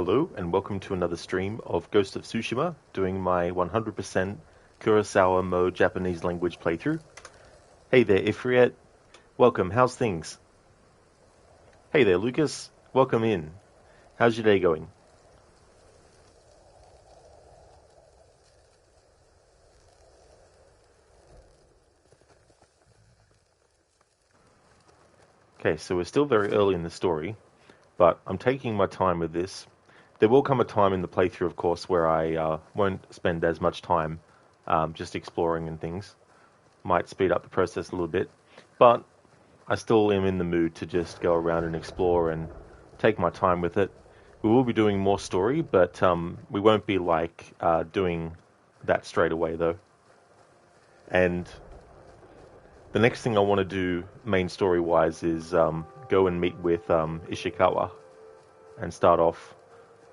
Hello and welcome to another stream of Ghost of Tsushima, doing my 100% Kurosawa Mode Japanese Language playthrough. Hey there, Ifriet. Welcome, how's things? Hey there, Lucas. Welcome in. How's your day going? Okay, so we're still very early in the story, but I'm taking my time with this. There will come a time in the playthrough, of course, where I won't spend as much time just exploring and things. Might speed up the process a little bit, but I still am in the mood to just go around and explore and take my time with it. We will be doing more story, but we won't be doing that straight away though. And the next thing I want to do, main story-wise, is go and meet with Ishikawa and start off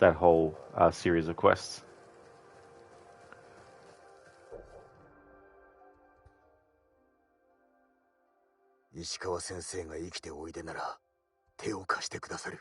that whole series of quests. Ishikawa senseiが生きておいでなら手を貸してくださる。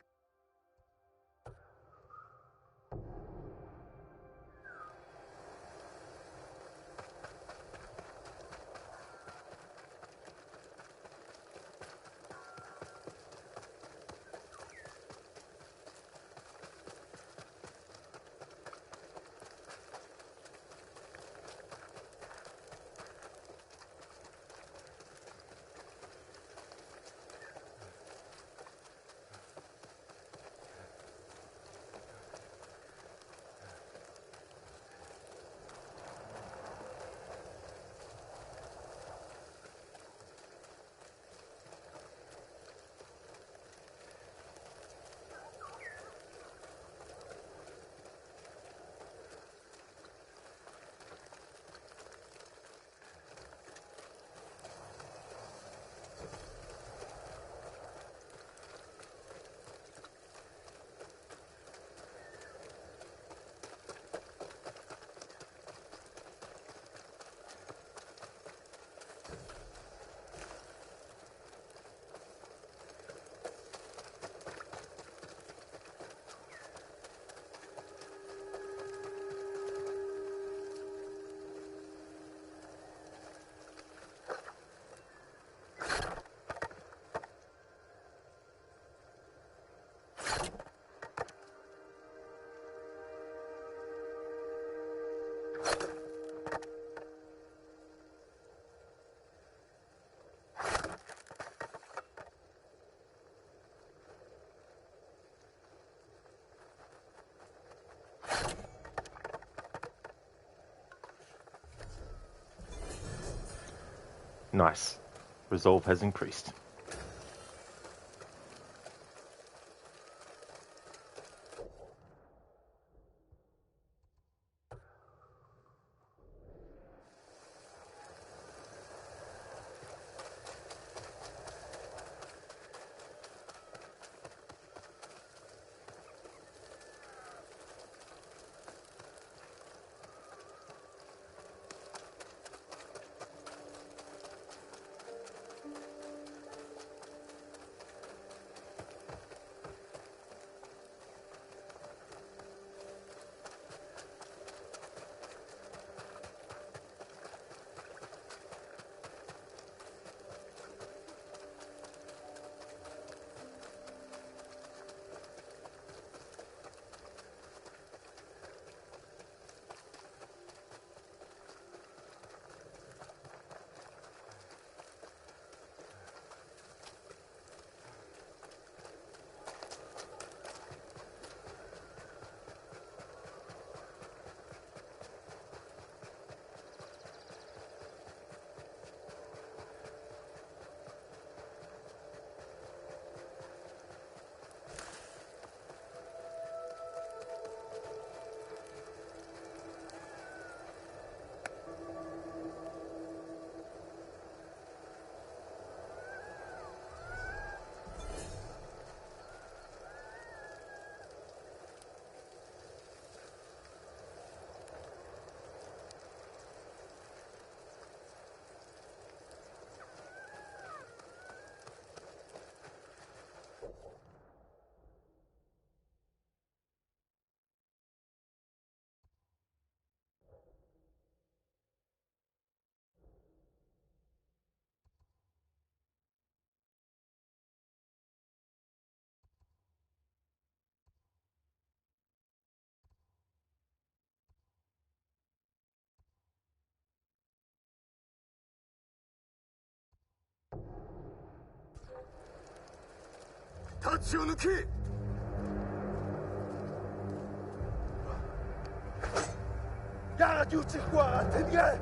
Nice. Resolve has increased. 太刀を抜け。呀，就这话，听见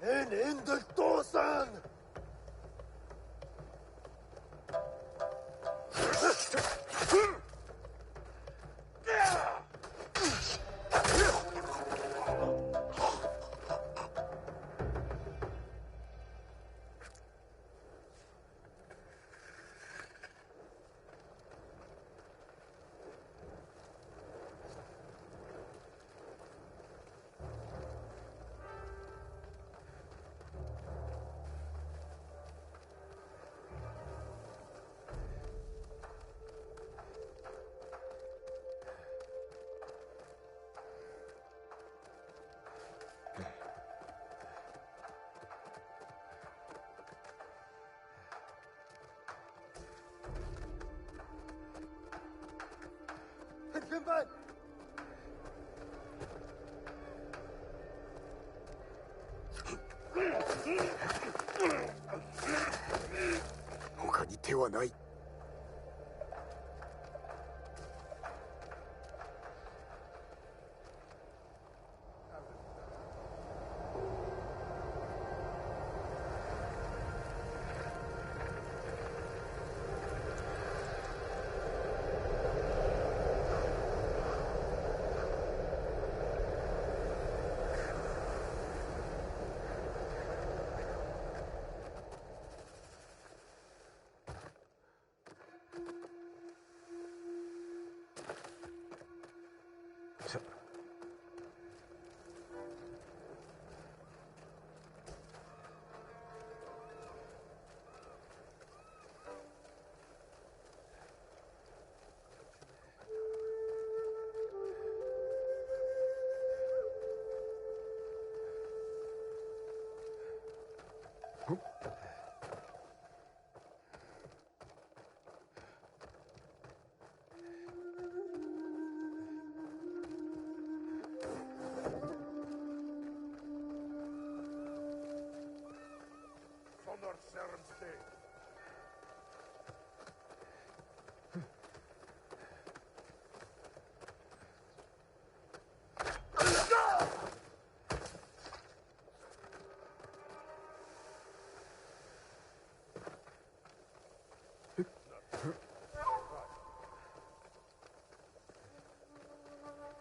？En del Tosan. Come back. 他に手はない。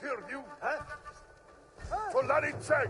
Here, you! Huh? For Laddie's sake!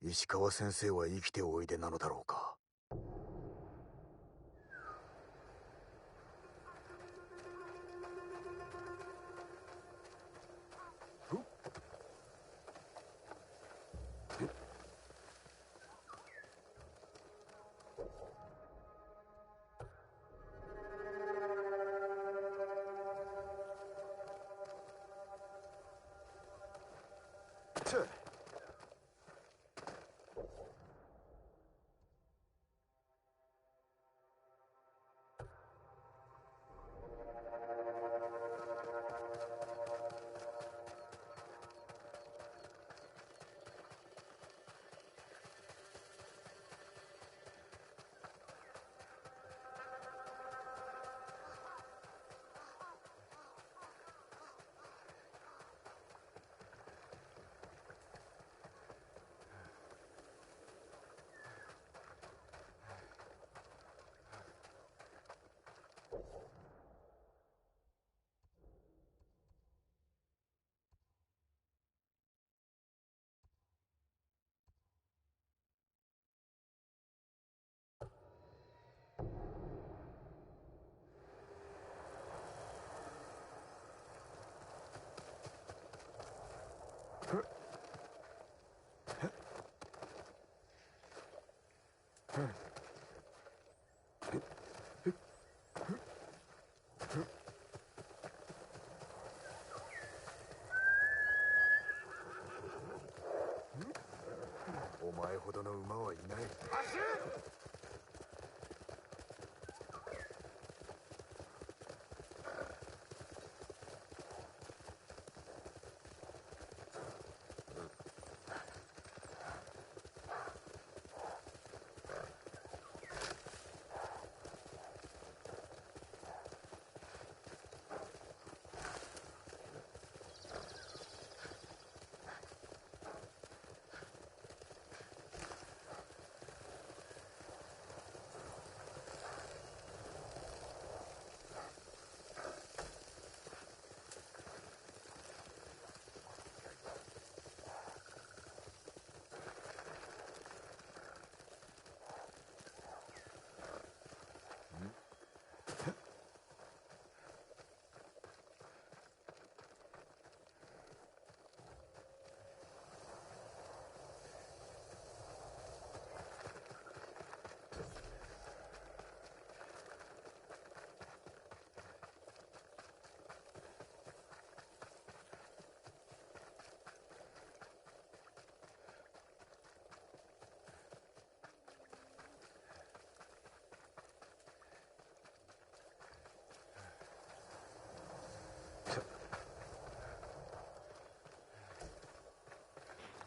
石川先生は生きておいでなのだろうか。お前ほどの馬はいない。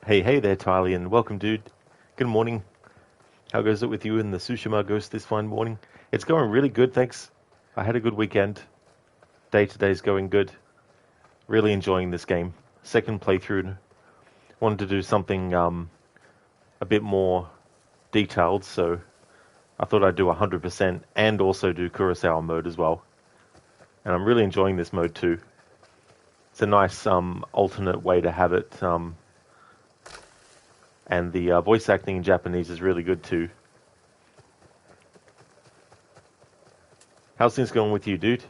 Hey there, Tylee, and welcome, dude. Good morning. How goes it with you and the Tsushima Ghost this fine morning? It's going really good, thanks. I had a good weekend. Day to day's going good. Really enjoying this game. Second playthrough. Wanted to do something a bit more detailed, so I thought I'd do 100% and also do Kurosawa mode as well. And I'm really enjoying this mode too. It's a nice alternate way to have it. And the voice acting in Japanese is really good too. How's things going with you, dude?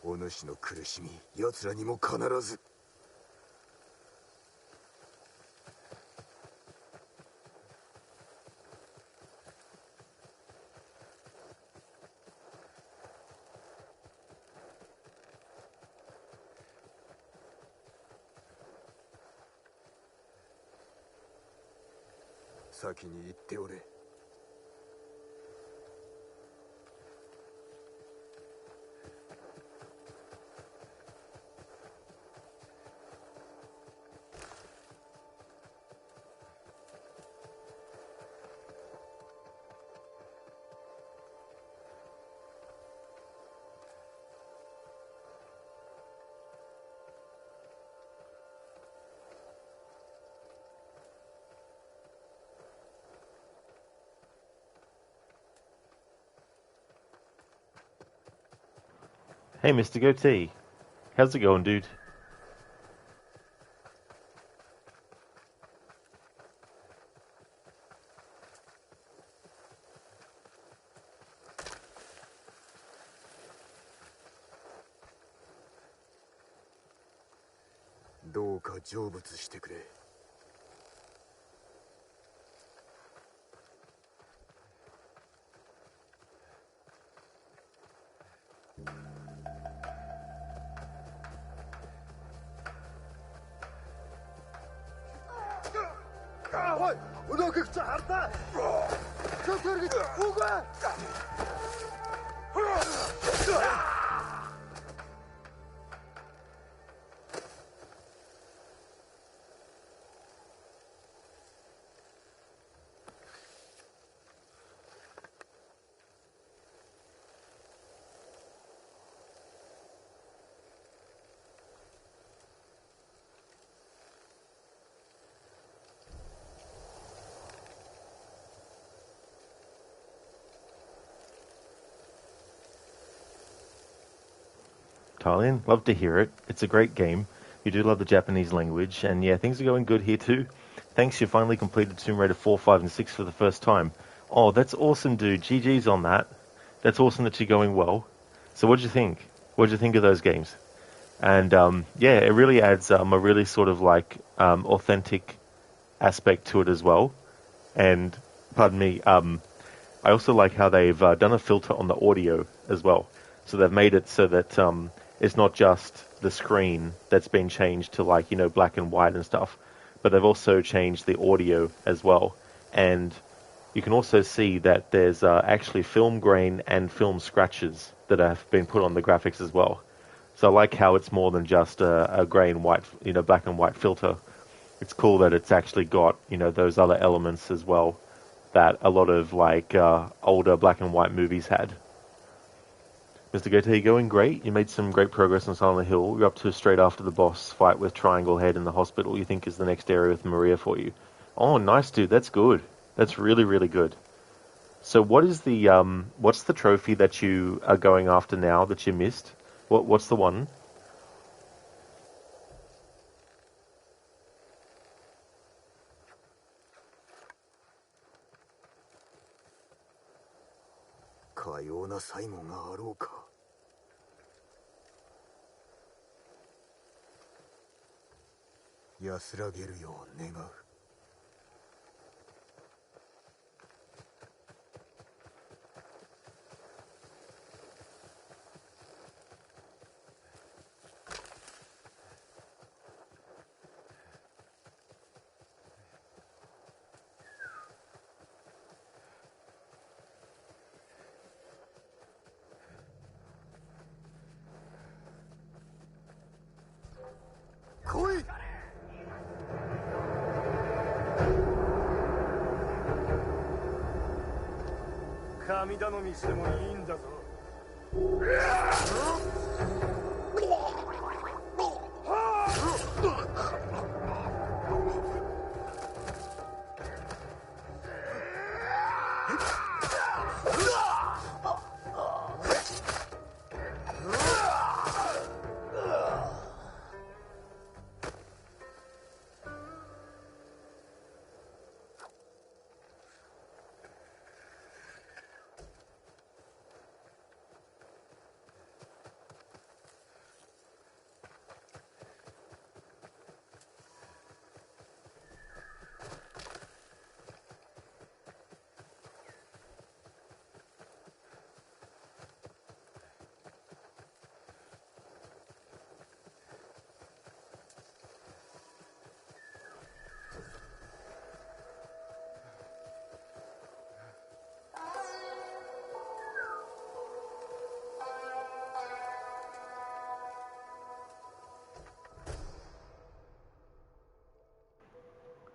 お主の苦しみ、奴らにも必ず。先に行っておれ。Hey, Mr. Goatee. How's it going, dude?どうか成仏してくれ。Talian, love to hear it. It's a great game. You do love the Japanese language, and yeah, things are going good here too. Thanks, you finally completed Tomb Raider 4, 5, and 6 for the first time. Oh, that's awesome, dude. GG's on that. That's awesome that you're going well. So what'd you think? What'd you think of those games? And yeah, it really adds a really sort of like authentic aspect to it as well. And pardon me, I also like how they've done a filter on the audio as well. So they've made it so that it's not just the screen that's been changed to like, black and white and stuff, but they've also changed the audio as well. And you can also see that there's actually film grain and film scratches that have been put on the graphics as well. So I like how it's more than just a grey and white, black and white filter. It's cool that it's actually got, those other elements as well that a lot of like older black and white movies had. Mr. Goethe, going great. You made some great progress on Silent Hill. You're up to straight after the boss fight with Triangle Head in the hospital. You think is the next area with Maria for you. Oh, nice, dude. That's good. That's really, really good. So, what's the trophy that you are going after now that you missed? What's the one? かような最後があろうか。安らげるよう願う。来い。神頼みしてもいいんだぞ。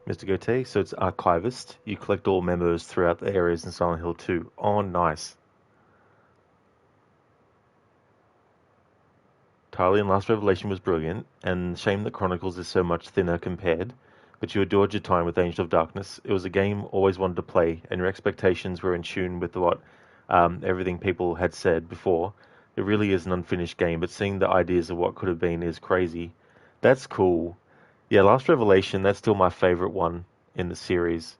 Mr. Gote, so it's Archivist. You collect all memos throughout the areas in Silent Hill 2. Oh, nice. Talion Last Revelation was brilliant, and shame that Chronicles is so much thinner compared, but you adored your time with Angel of Darkness. It was a game always wanted to play, and your expectations were in tune with what everything people had said before. It really is an unfinished game, but seeing the ideas of what could have been is crazy. That's cool. Yeah, Last Revelation, that's still my favorite one in the series.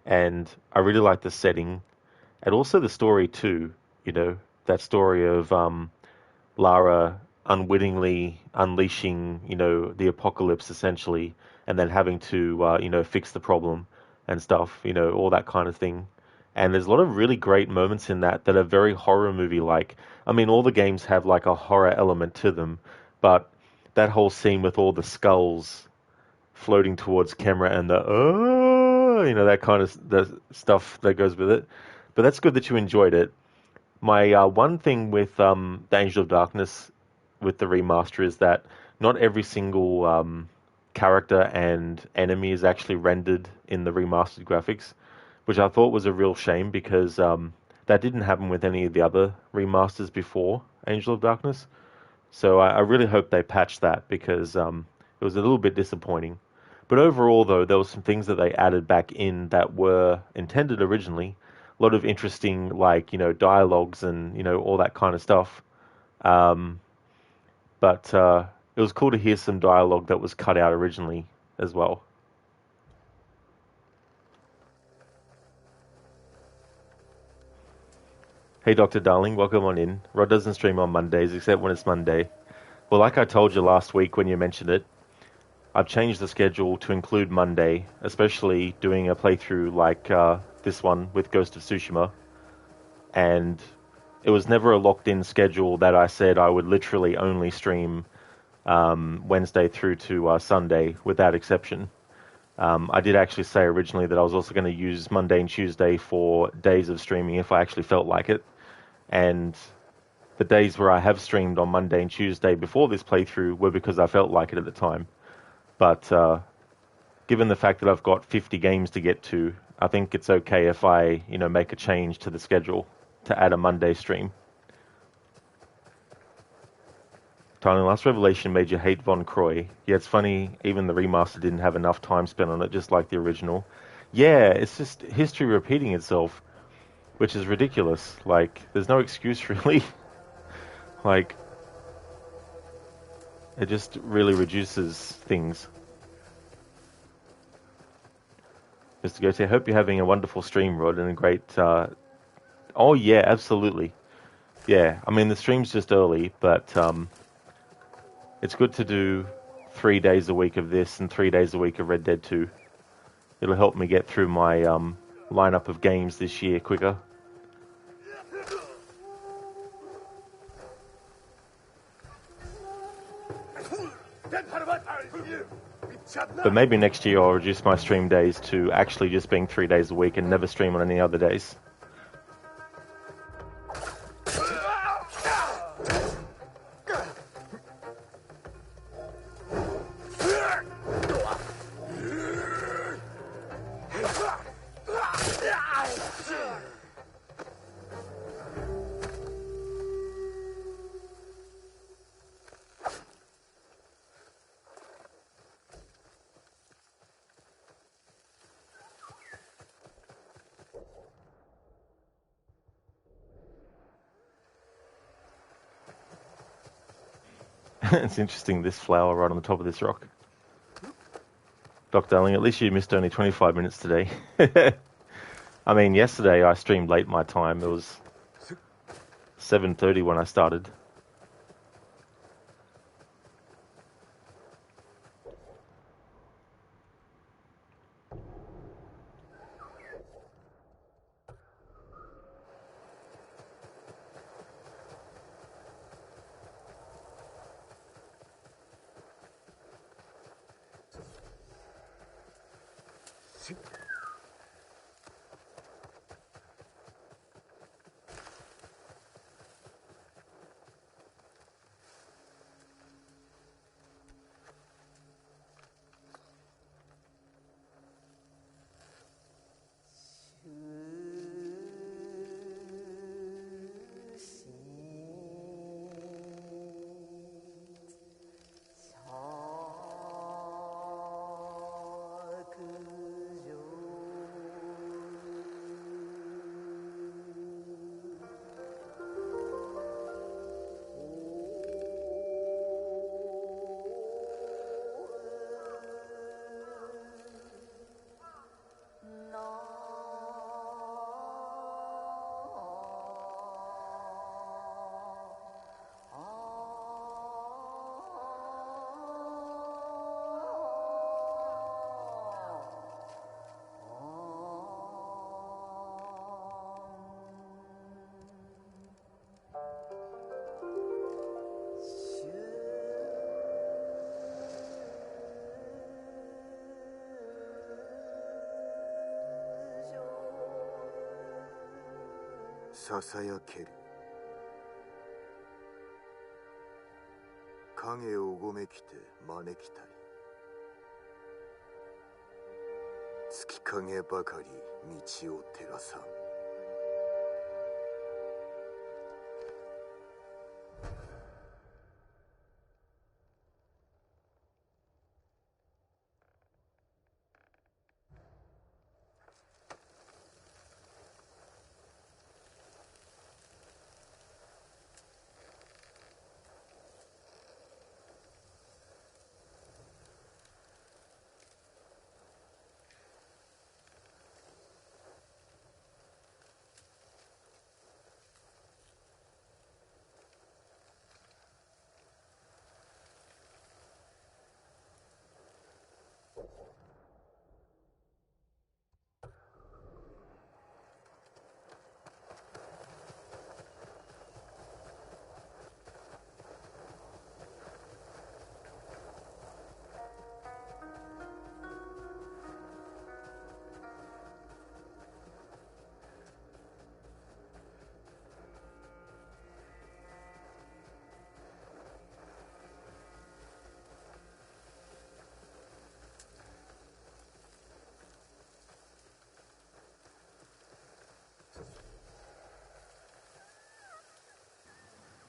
And I really like the setting and also the story too, you know, that story of Lara unwittingly unleashing, you know, the apocalypse essentially, and then having to, you know, fix the problem and stuff, you know, all that kind of thing. And there's a lot of really great moments in that that are very horror movie like. I mean, all the games have like a horror element to them, but that whole scene with all the skulls floating towards camera and the you know, that kind of the stuff that goes with it. But that's good that you enjoyed it. My one thing with the Angel of Darkness with the remaster is that not every single character and enemy is actually rendered in the remastered graphics, which I thought was a real shame because that didn't happen with any of the other remasters before Angel of Darkness. So I really hope they patch that because it was a little bit disappointing. But overall, though, there were some things that they added back in that were intended originally. A lot of interesting, like, you know, dialogues and, you know, all that kind of stuff. Um, but it was cool to hear some dialogue that was cut out originally as well. Hey, Dr. Darling, welcome on in. Rod doesn't stream on Mondays except when it's Monday. Well, like I told you last week when you mentioned it, I've changed the schedule to include Monday, especially doing a playthrough like this one with Ghost of Tsushima. And it was never a locked-in schedule that I said I would literally only stream Wednesday through to Sunday without exception. I did actually say originally that I was also going to use Monday and Tuesday for days of streaming if I actually felt like it. And the days where I have streamed on Monday and Tuesday before this playthrough were because I felt like it at the time. But given the fact that I've got 50 games to get to, I think it's okay if I, you know, make a change to the schedule to add a Monday stream. Tiny Last Revelation made you hate Von Croy. Yeah, it's funny, even the remaster didn't have enough time spent on it, just like the original. Yeah, it's just history repeating itself, which is ridiculous. Like, there's no excuse really. Like, it just really reduces things. Mr. Goatee, I hope you're having a wonderful stream, Rod, and a great... Oh, yeah, absolutely. Yeah, I mean, the stream's just early, but it's good to do 3 days a week of this and 3 days a week of Red Dead 2. It'll help me get through my lineup of games this year quicker. But maybe next year I'll reduce my stream days to actually just being 3 days a week and never stream on any other days. It's interesting, this flower right on the top of this rock. Doc Darling, at least you missed only 25 minutes today. I mean, yesterday I streamed late my time. It was 7:30 when I started. ささやける影をうごめきて招きたり月影ばかり道を照らさん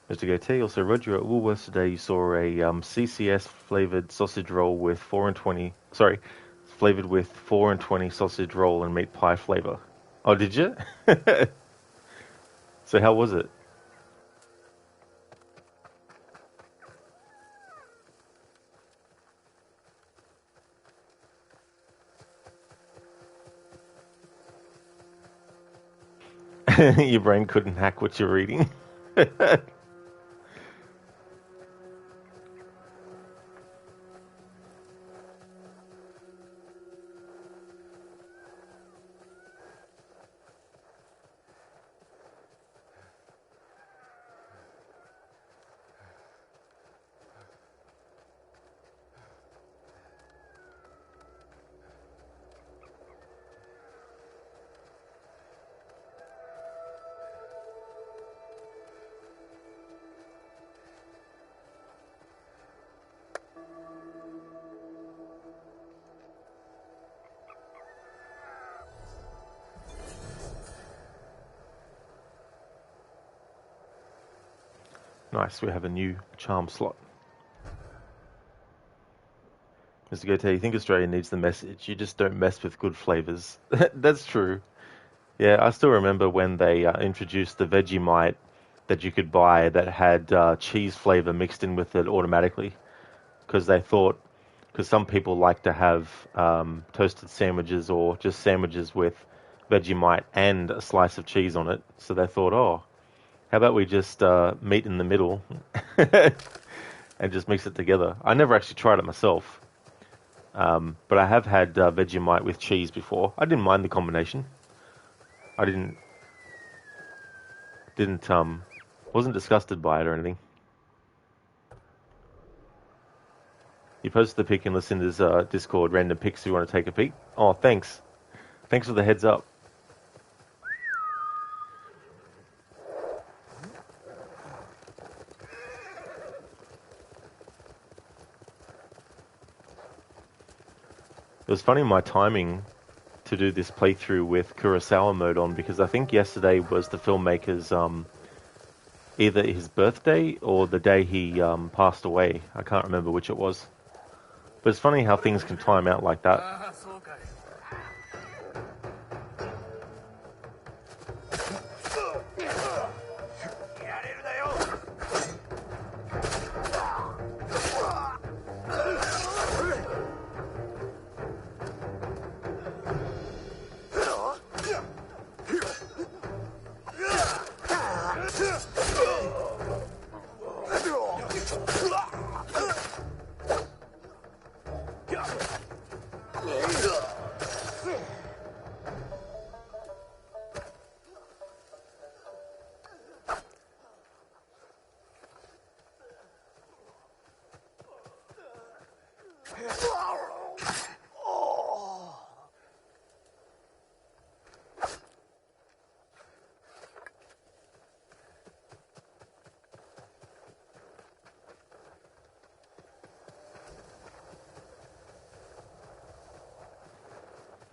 Mr. Gaete also read you at Woolworths today. You saw a CCS flavored sausage roll with 4 and 20. Sorry, flavored with 4 and 20 sausage roll and meat pie flavor. Oh, did you? So how was it? Your brain couldn't hack what you're reading. Nice, we have a new charm slot. Mr. Goethe, you think Australia needs the message, you just don't mess with good flavours. That's true. Yeah, I still remember when they introduced the Vegemite that you could buy that had cheese flavour mixed in with it automatically. Because they thought, because some people like to have toasted sandwiches or just sandwiches with Vegemite and a slice of cheese on it. So they thought, oh, how about we just meet in the middle and just mix it together? I never actually tried it myself, but I have had Vegemite with cheese before. I didn't mind the combination. I didn't wasn't disgusted by it or anything. You posted the pic in Lucinda's Discord, random pics if you want to take a peek. Oh, thanks. Thanks for the heads up. It was funny my timing to do this playthrough with Kurosawa Mode on, because I think yesterday was the filmmaker's either his birthday or the day he passed away. I can't remember which it was. But it's funny how things can time out like that.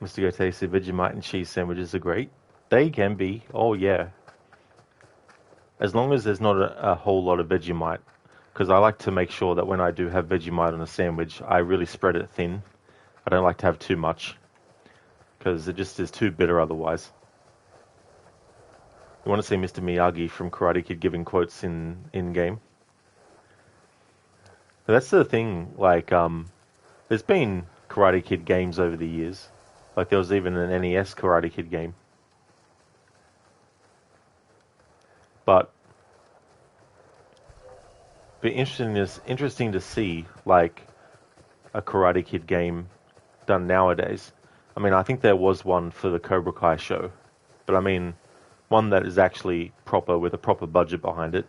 Mr. Gote said Vegemite and cheese sandwiches are great. They can be. Oh, yeah. As long as there's not a whole lot of Vegemite. Because I like to make sure that when I do have Vegemite on a sandwich, I really spread it thin. I don't like to have too much. Because it just is too bitter otherwise. You want to see Mr. Miyagi from Karate Kid giving quotes in-game? That's the thing, like, there's been Karate Kid games over the years. Like, there was even an NES Karate Kid game. But interesting to see, like, a Karate Kid game done nowadays. I mean, I think there was one for the Cobra Kai show. But I mean, one that is actually proper, with a proper budget behind it.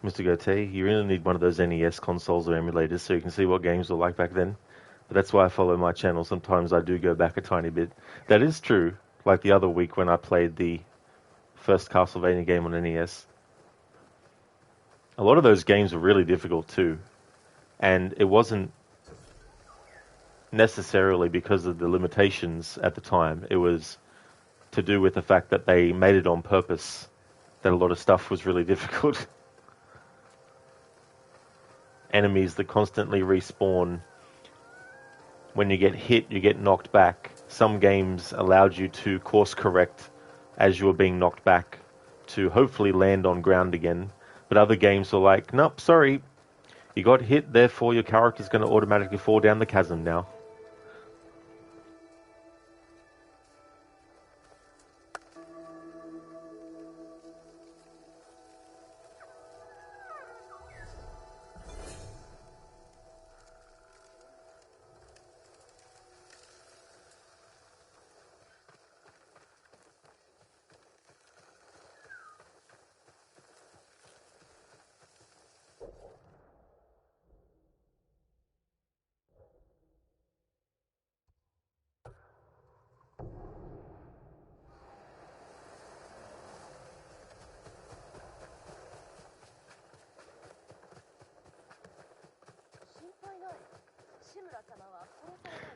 Mr. Gote, you really need one of those NES consoles or emulators so you can see what games were like back then. But that's why I follow my channel. Sometimes I do go back a tiny bit. That is true. Like the other week when I played the first Castlevania game on NES. A lot of those games were really difficult too. And it wasn't necessarily because of the limitations at the time. It was to do with the fact that they made it on purpose, that a lot of stuff was really difficult. Enemies that constantly respawn. When you get hit, you get knocked back. Some games allowed you to course correct as you were being knocked back to hopefully land on ground again. But other games were like, nope, sorry. You got hit, therefore your character's going to automatically fall down the chasm now.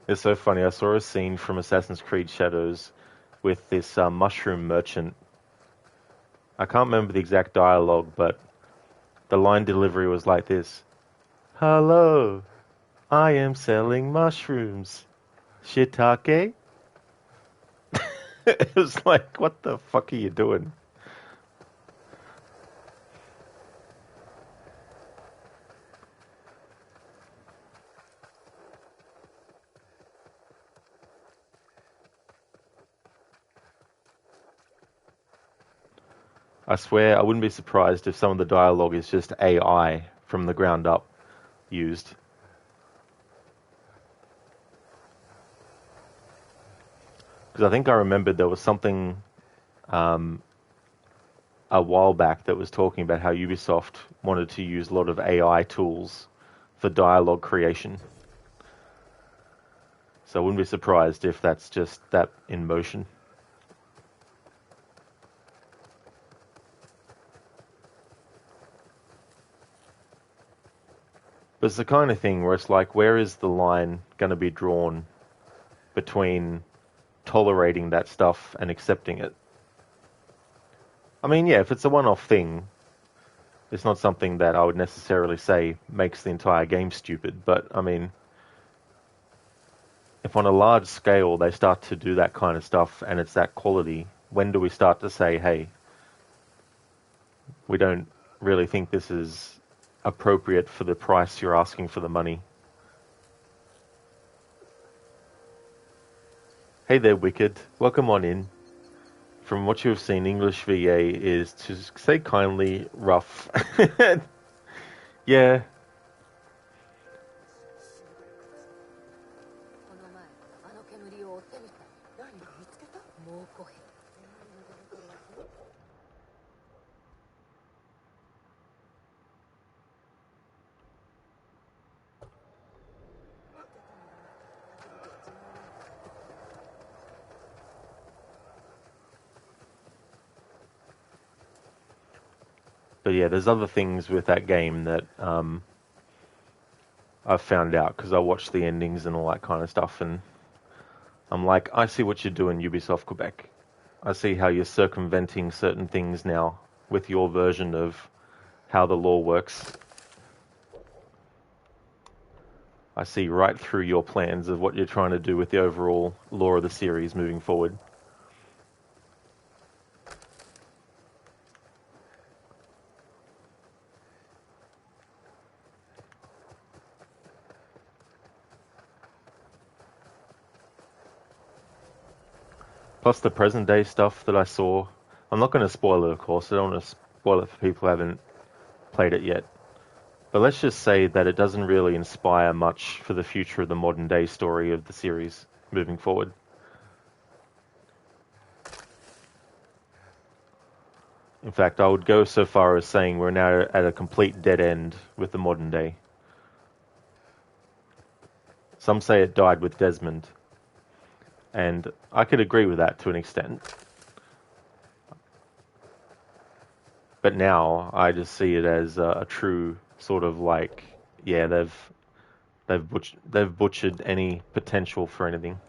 It's so funny. I saw a scene from Assassin's Creed Shadows with this mushroom merchant. I can't remember the exact dialogue, but the line delivery was like this. Hello, I am selling mushrooms. Shiitake? It was like, what the fuck are you doing? I swear I wouldn't be surprised if some of the dialogue is just AI from the ground up used. Because I think I remembered there was something a while back that was talking about how Ubisoft wanted to use a lot of AI tools for dialogue creation. So I wouldn't be surprised if that's just that in motion. But it's the kind of thing where it's like, where is the line going to be drawn between tolerating that stuff and accepting it? I mean, yeah, if it's a one-off thing, it's not something that I would necessarily say makes the entire game stupid. But I mean, if on a large scale they start to do that kind of stuff and it's that quality, when do we start to say, hey, we don't really think this is appropriate for the price you're asking for the money? Hey there, Wicked. Welcome on in. From what you've seen, English VA is, to say kindly, rough. Yeah. But yeah, there's other things with that game that I've found out because I watched the endings and all that kind of stuff, and I'm like, I see what you're doing, Ubisoft Quebec. I see how you're circumventing certain things now with your version of how the law works. I see right through your plans of what you're trying to do with the overall lore of the series moving forward. Plus the present day stuff that I saw. I'm not going to spoil it, of course. I don't want to spoil it for people who haven't played it yet. But let's just say that it doesn't really inspire much for the future of the modern day story of the series moving forward. In fact, I would go so far as saying we're now at a complete dead end with the modern day. Some say it died with Desmond, and I could agree with that to an extent. But now I just see it as a true sort of like, yeah, they've butchered any potential for anything.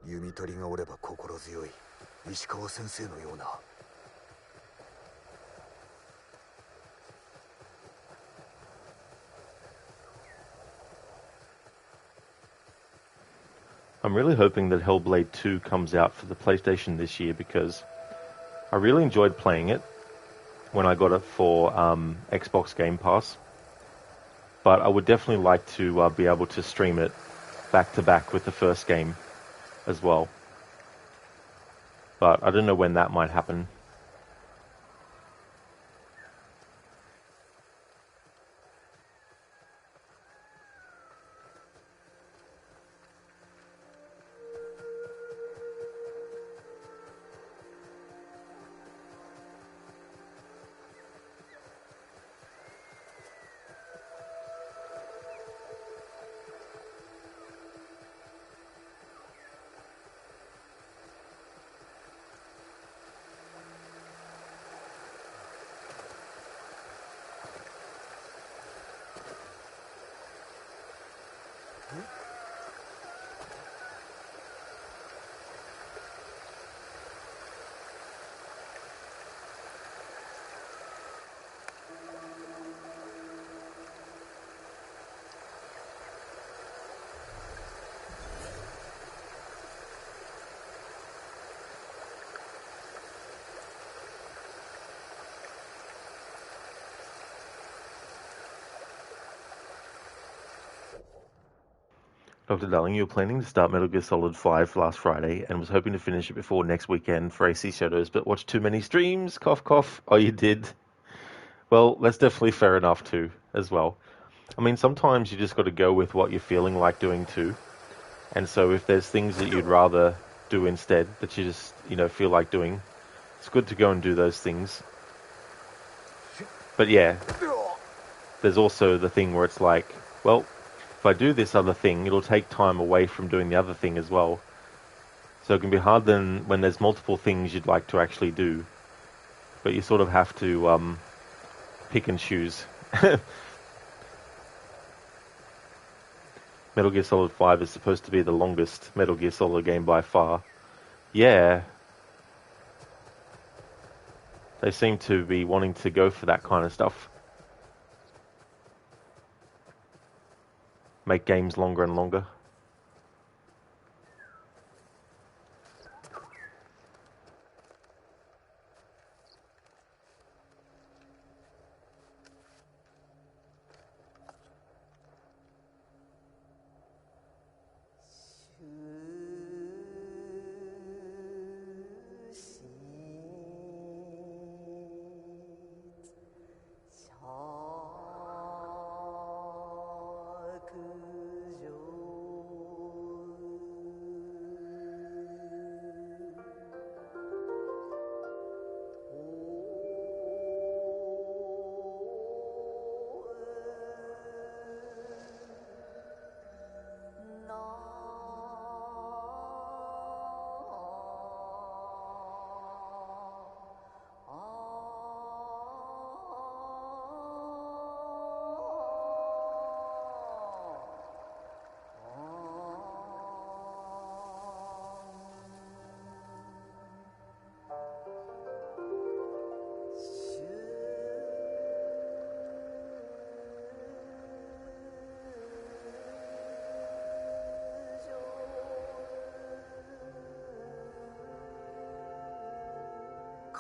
弓取りがおれば心強い石川先生のような。I'm really hoping that Hellblade 2 comes out for the PlayStation this year because I really enjoyed playing it when I got it for Xbox Game Pass. But I would definitely like to be able to stream it back to back with the first game as well. But I don't know when that might happen. Dr. Darling, you were planning to start Metal Gear Solid 5 last Friday and was hoping to finish it before next weekend for AC Shadows, but watched too many streams. Cough, cough. Oh, you did? Well, that's definitely fair enough too, as well. I mean, sometimes you just got to go with what you're feeling like doing too. And so if there's things that you'd rather do instead that you just, feel like doing, it's good to go and do those things. But yeah, there's also the thing where it's like, well, if I do this other thing, it'll take time away from doing the other thing as well. So it can be hard then when there's multiple things you'd like to actually do. But you sort of have to pick and choose. Metal Gear Solid 5 is supposed to be the longest Metal Gear Solid game by far. Yeah. They seem to be wanting to go for that kind of stuff. Make games longer and longer.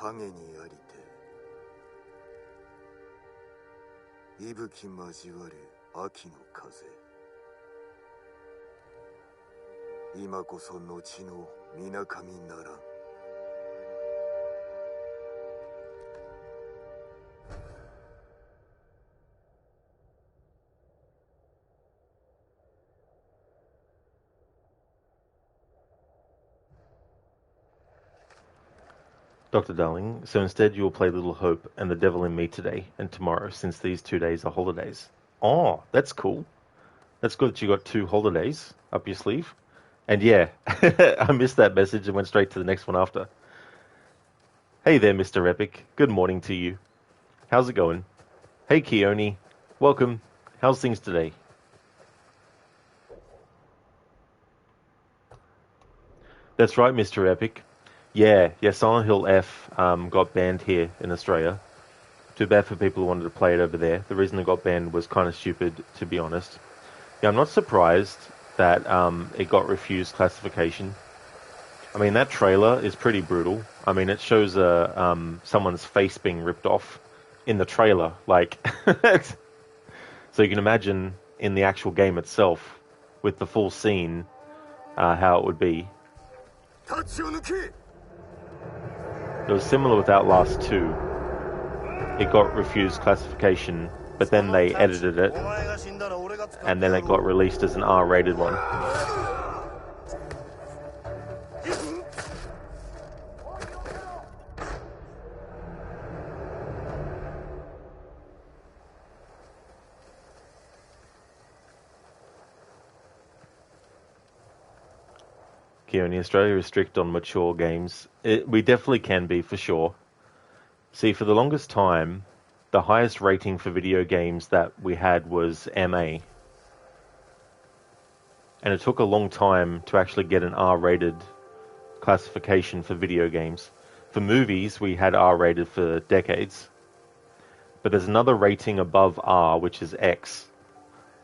影にありて息吹交わる秋の風。今こそ後の水上ならん。Dr. Darling, so instead you will play Little Hope and The Devil in Me today and tomorrow, since these 2 days are holidays. Oh, that's cool. That's good that you got 2 holidays up your sleeve. And yeah, I missed that message and went straight to the next one after. Hey there, Mr. Epic. Good morning to you. How's it going? Hey, Keone. Welcome. How's things today? That's right, Mr. Epic. Yeah, Silent Hill F got banned here in Australia. Too bad for people who wanted to play it over there. The reason it got banned was kind of stupid, to be honest. Yeah, I'm not surprised that it got refused classification. I mean, that trailer is pretty brutal. I mean, it shows someone's face being ripped off in the trailer. Like, so you can imagine in the actual game itself, with the full scene, how it would be. It was similar with Outlast 2. It got refused classification, but then they edited it, and then it got released as an R-rated one. In Australia is strict on mature games. We definitely can be, for sure. See, for the longest time, the highest rating for video games that we had was MA. And it took a long time to actually get an R-rated classification for video games. For movies, we had R-rated for decades. But there's another rating above R, which is X.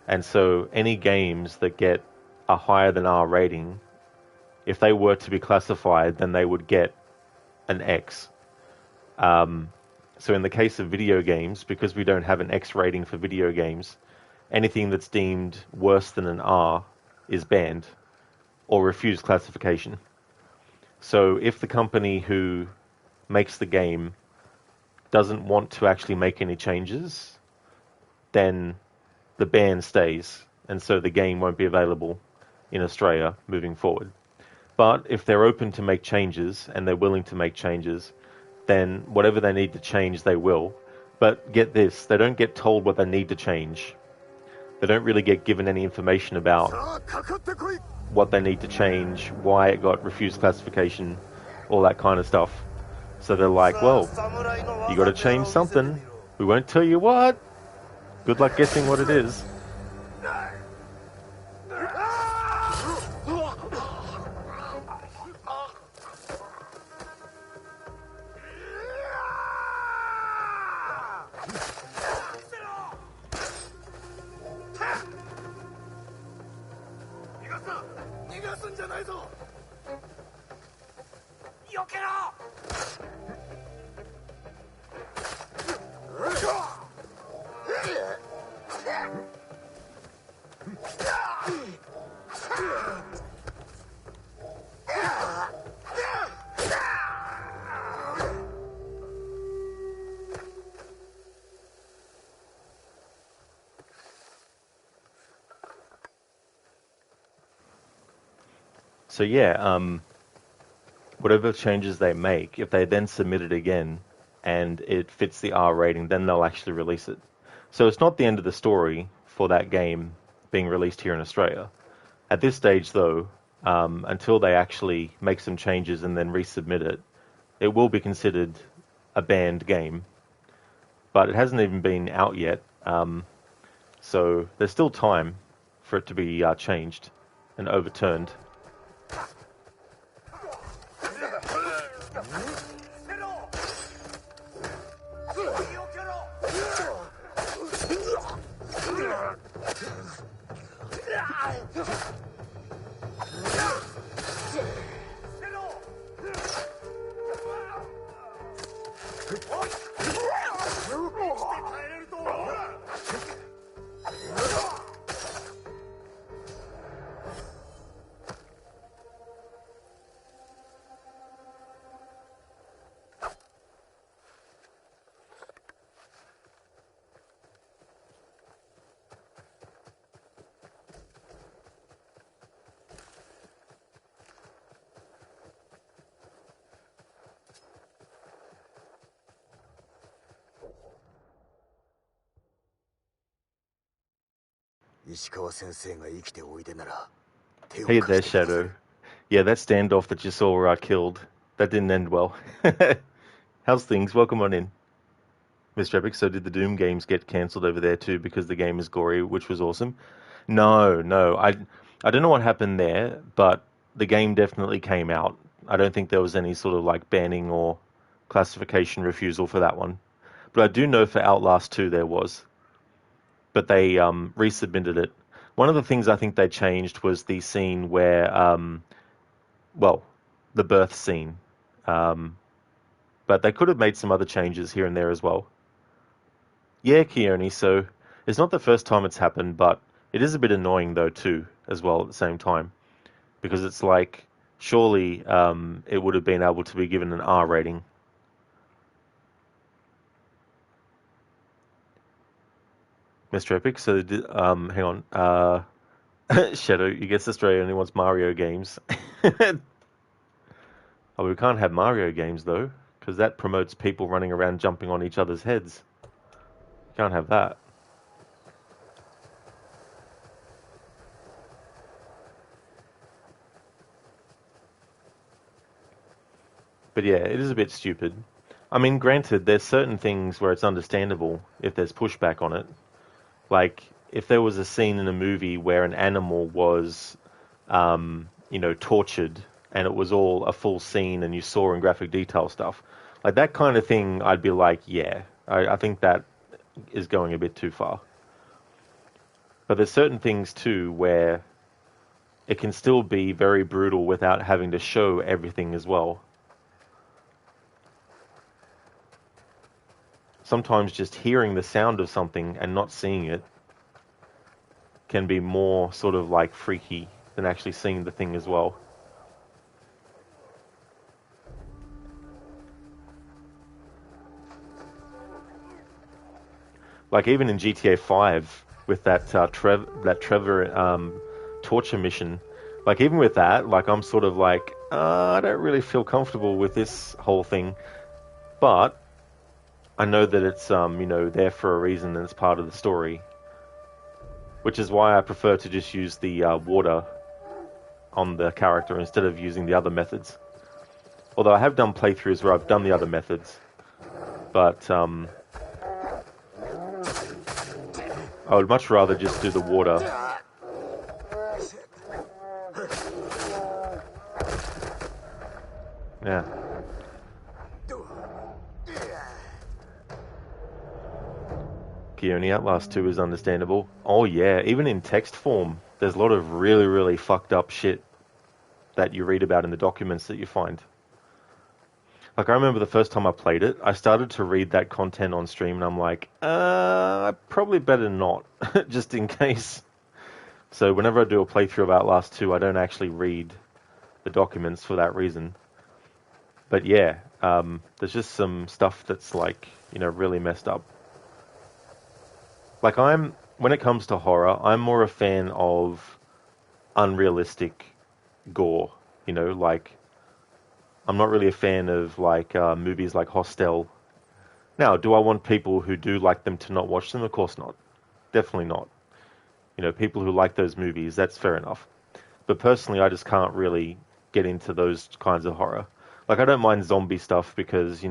And so any games that get a higher than R rating, if they were to be classified, then they would get an X. So in the case of video games, because we don't have an X rating for video games, anything that's deemed worse than an R is banned or refused classification. So if the company who makes the game doesn't want to actually make any changes, then the ban stays, and so the game won't be available in Australia moving forward. But if they're open to make changes and they're willing to make changes, then whatever they need to change, they will. But get this, they don't get told what they need to change. They don't really get given any information about what they need to change, why it got refused classification, all that kind of stuff. So they're like, well, you got to change something. We won't tell you what. Good luck guessing what it is. So yeah, whatever changes they make, if they then submit it again and it fits the R rating, then they'll actually release it. So it's not the end of the story for that game being released here in Australia. At this stage, though, until they actually make some changes and then resubmit it, it will be considered a banned game. But it hasn't even been out yet, so there's still time for it to be changed and overturned. Hey there, Shadow. Yeah, that standoff that you saw where I killed, that didn't end well. How's things? Welcome on in, Mr. Epic. So did the Doom games get cancelled over there too because the game is gory, which was awesome? No. I don't know what happened there, but the game definitely came out. I don't think there was any sort of like banning or classification refusal for that one. But I do know for Outlast 2 there was. But they resubmitted it. One of the things I think they changed was the scene where, well, the birth scene. Um, but they could have made some other changes here and there as well. Yeah, Keone, so it's not the first time it's happened, but it is a bit annoying though too, as well at the same time. Because it's like, surely it would have been able to be given an R rating. Mr. Epic, so hang on. Shadow, you guess Australia only wants Mario games. Oh, we can't have Mario games though, because that promotes people running around jumping on each other's heads. You can't have that. But yeah, it is a bit stupid. I mean, granted, there's certain things where it's understandable if there's pushback on it. Like, if there was a scene in a movie where an animal was, tortured, and it was all a full scene and you saw in graphic detail stuff, like that kind of thing, I'd be like, yeah, I think that is going a bit too far. But there's certain things too where it can still be very brutal without having to show everything as well. Sometimes just hearing the sound of something and not seeing it can be more sort of like freaky than actually seeing the thing as well. Like even in GTA 5 with that Trevor torture mission, like even with that, like I'm sort of like I don't really feel comfortable with this whole thing, but I know that it's there for a reason and it's part of the story, which is why I prefer to just use the water on the character instead of using the other methods. Although I have done playthroughs where I've done the other methods, but I would much rather just do the water. Yeah. Keone, Outlast 2 is understandable. Oh yeah, even in text form, there's a lot of really, really fucked up shit that you read about in the documents that you find. Like, I remember the first time I played it, I started to read that content on stream, and I'm like, I probably better not, just in case. So whenever I do a playthrough of Outlast 2, I don't actually read the documents for that reason. But yeah, there's just some stuff that's like, really messed up. Like when it comes to horror, I'm more a fan of unrealistic gore, like I'm not really a fan of like movies like Hostel. Now, do I want people who do like them to not watch them? Of course not. Definitely not. People who like those movies, that's fair enough. But personally, I just can't really get into those kinds of horror. Like, I don't mind zombie stuff because,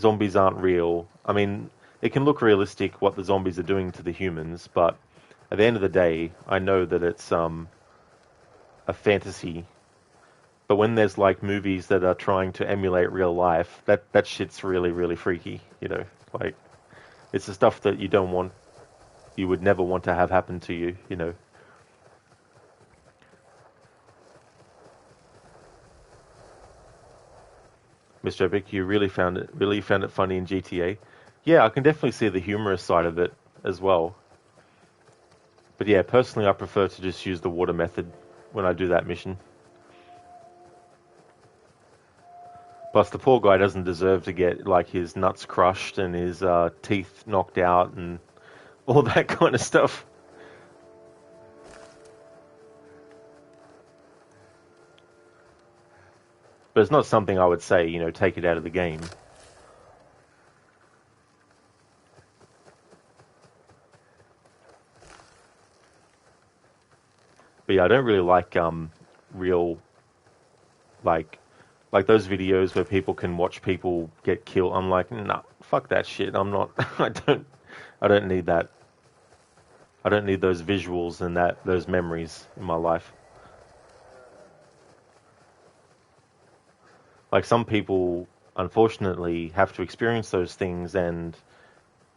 zombies aren't real. I mean, it can look realistic what the zombies are doing to the humans, but at the end of the day, I know that it's a fantasy. But when there's like movies that are trying to emulate real life, that shit's really, really freaky. Like it's the stuff that you would never want to have happen to you. Mr. Epic, you really found it funny in GTA. Yeah, I can definitely see the humorous side of it as well. But yeah, personally, I prefer to just use the water method when I do that mission. Plus, the poor guy doesn't deserve to get like his nuts crushed and his teeth knocked out and all that kind of stuff. But it's not something I would say, take it out of the game. But yeah, I don't really like real like those videos where people can watch people get killed. I'm like, nah, fuck that shit. I'm not. I don't need that. I don't need those visuals and those memories in my life. Like some people, unfortunately, have to experience those things and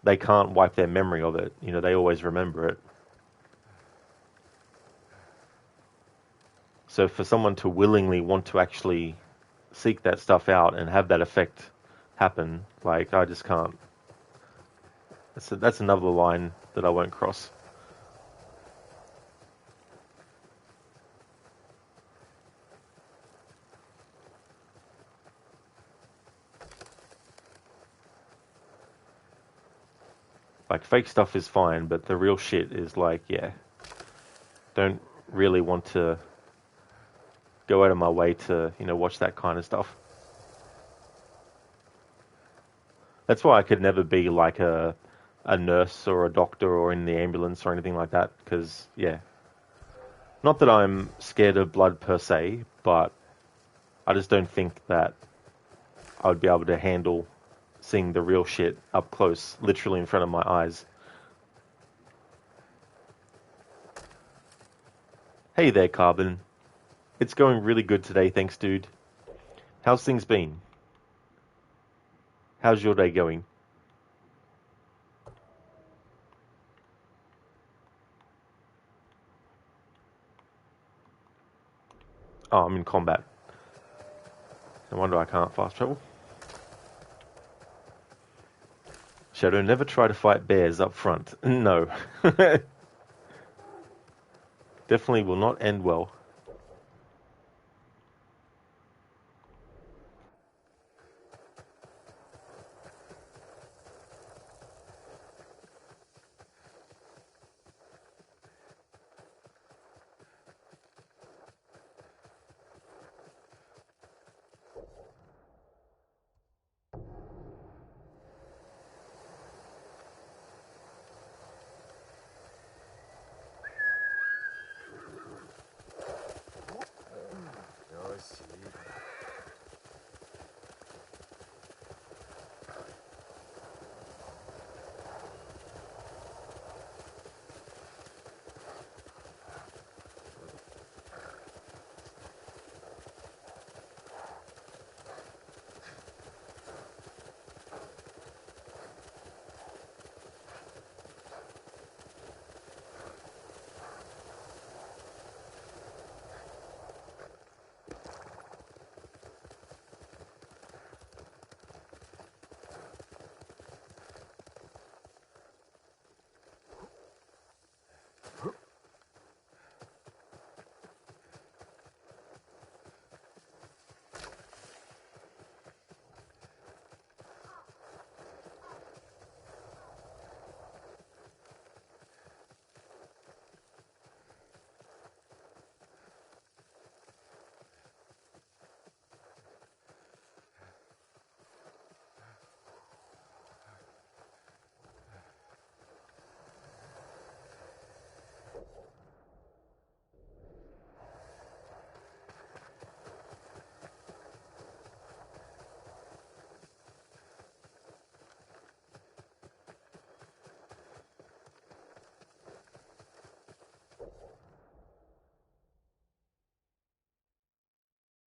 they can't wipe their memory of it. You know, they always remember it. So for someone to willingly want to actually seek that stuff out and have that effect happen, like I just can't. That's another line that I won't cross. Like fake stuff is fine, but the real shit is like, yeah, don't really want to go out of my way to, you know, watch that kind of stuff. That's why I could never be like a nurse or a doctor or in the ambulance or anything like that, because, yeah. Not that I'm scared of blood per se, but I just don't think that I would be able to handle seeing the real shit up close, literally in front of my eyes. Hey there, Carbon. It's going really good today, thanks, dude. How's things been? How's your day going? Oh, I'm in combat. No wonder I can't fast travel. Shadow, never try to fight bears up front. No. Definitely will not end well.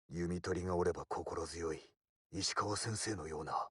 弓取りがおれば心強い石川先生のような。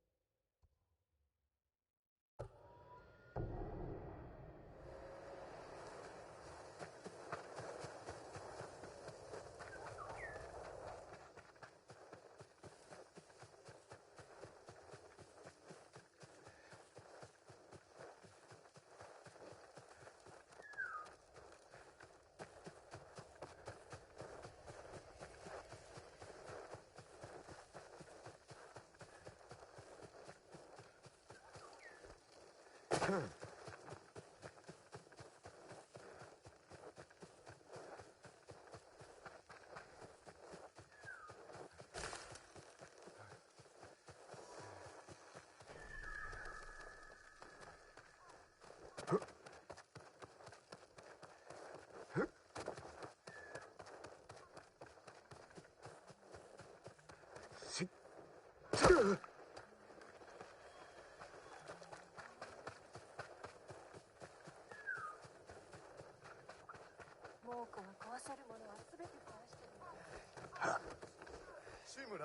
猛虎が壊せるものは全て壊してる。志村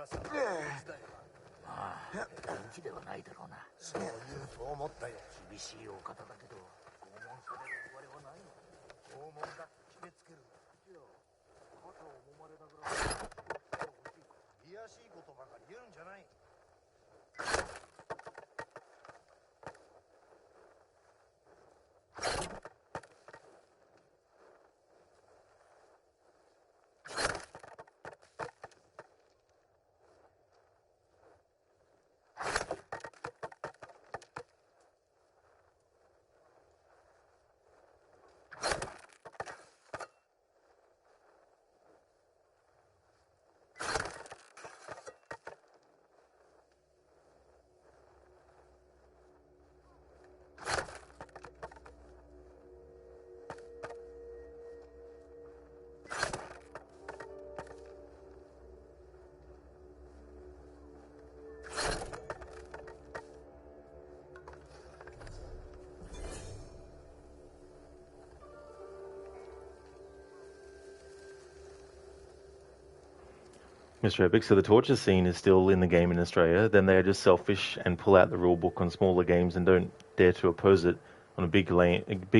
Mr. Epic, so the torture scene is still in the game in Australia, then they are just selfish and pull out the rulebook on smaller games and don't dare to oppose it on a big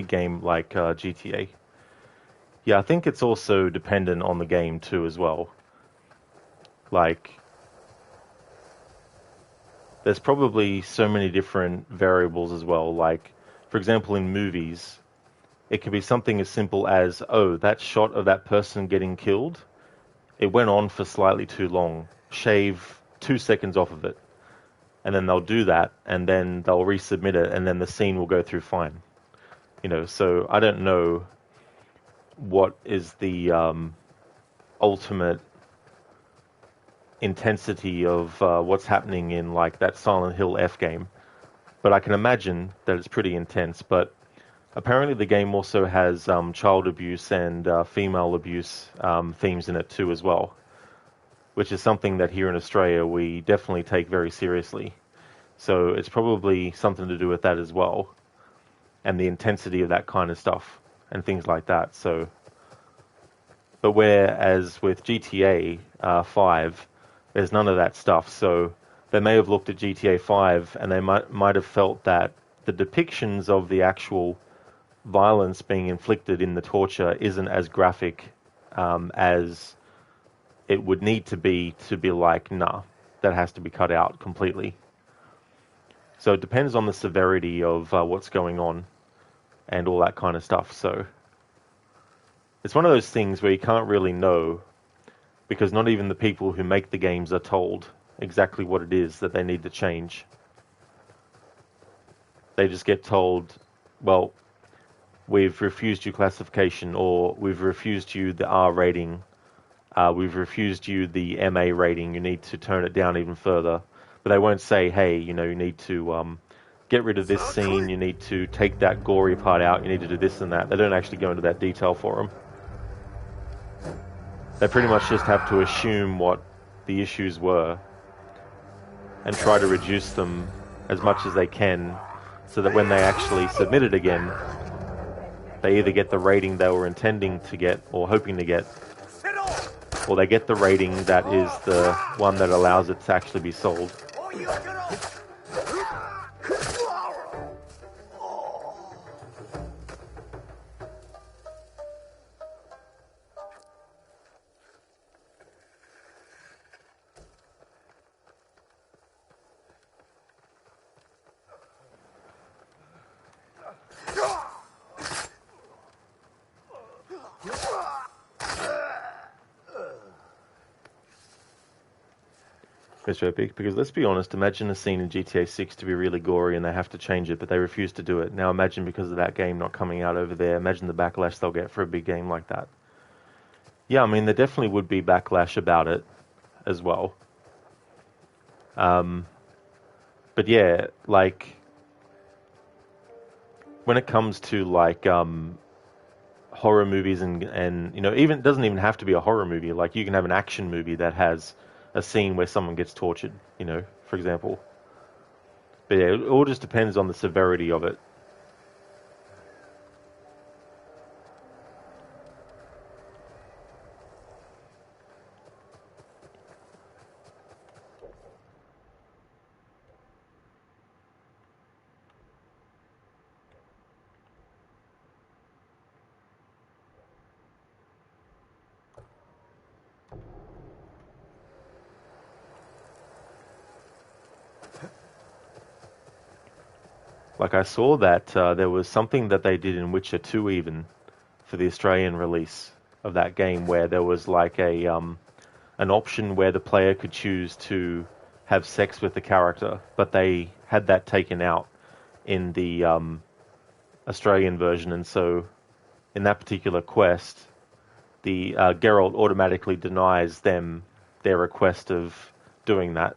game like GTA. Yeah, I think it's also dependent on the game too as well. Like, there's probably so many different variables as well. Like, for example, in movies, it could be something as simple as, oh, that shot of that person getting killed, it went on for slightly too long. Shave 2 seconds off of it. And then they'll do that, and then they'll resubmit it, and then the scene will go through fine. So I don't know what is the ultimate intensity of what's happening in like that Silent Hill F game, but I can imagine that it's pretty intense. But apparently the game also has child abuse and female abuse themes in it too as well, which is something that here in Australia we definitely take very seriously. So it's probably something to do with that as well, and the intensity of that kind of stuff and things like that. So, but whereas with GTA 5, there's none of that stuff. So they may have looked at GTA 5 and they might have felt that the depictions of the actual violence being inflicted in the torture isn't as graphic as it would need to be like, nah, that has to be cut out completely. So it depends on the severity of what's going on and all that kind of stuff. So it's one of those things where you can't really know, because not even the people who make the games are told exactly what it is that they need to change. They just get told, well, we've refused you classification, or we've refused you the R rating, we've refused you the MA rating, you need to turn it down even further. But they won't say, hey, you need to get rid of this scene, you need to take that gory part out, you need to do this and that. They don't actually go into that detail for them. They pretty much just have to assume what the issues were and try to reduce them as much as they can, so that when they actually submit it again, they either get the rating they were intending to get or hoping to get, or they get the rating that is the one that allows it to actually be sold. Mr. Epic, because let's be honest, imagine a scene in GTA 6 to be really gory and they have to change it, but they refuse to do it. Now imagine, because of that game not coming out over there, imagine the backlash they'll get for a big game like that. Yeah, I mean, there definitely would be backlash about it as well. But yeah, like, when it comes to like horror movies and even, it doesn't even have to be a horror movie. Like, you can have an action movie that has a scene where someone gets tortured, for example. But yeah, it all just depends on the severity of it. Like I saw that there was something that they did in Witcher 2 even for the Australian release of that game where there was like an option where the player could choose to have sex with the character, but they had that taken out in the Australian version, and so in that particular quest, the Geralt automatically denies them their request of doing that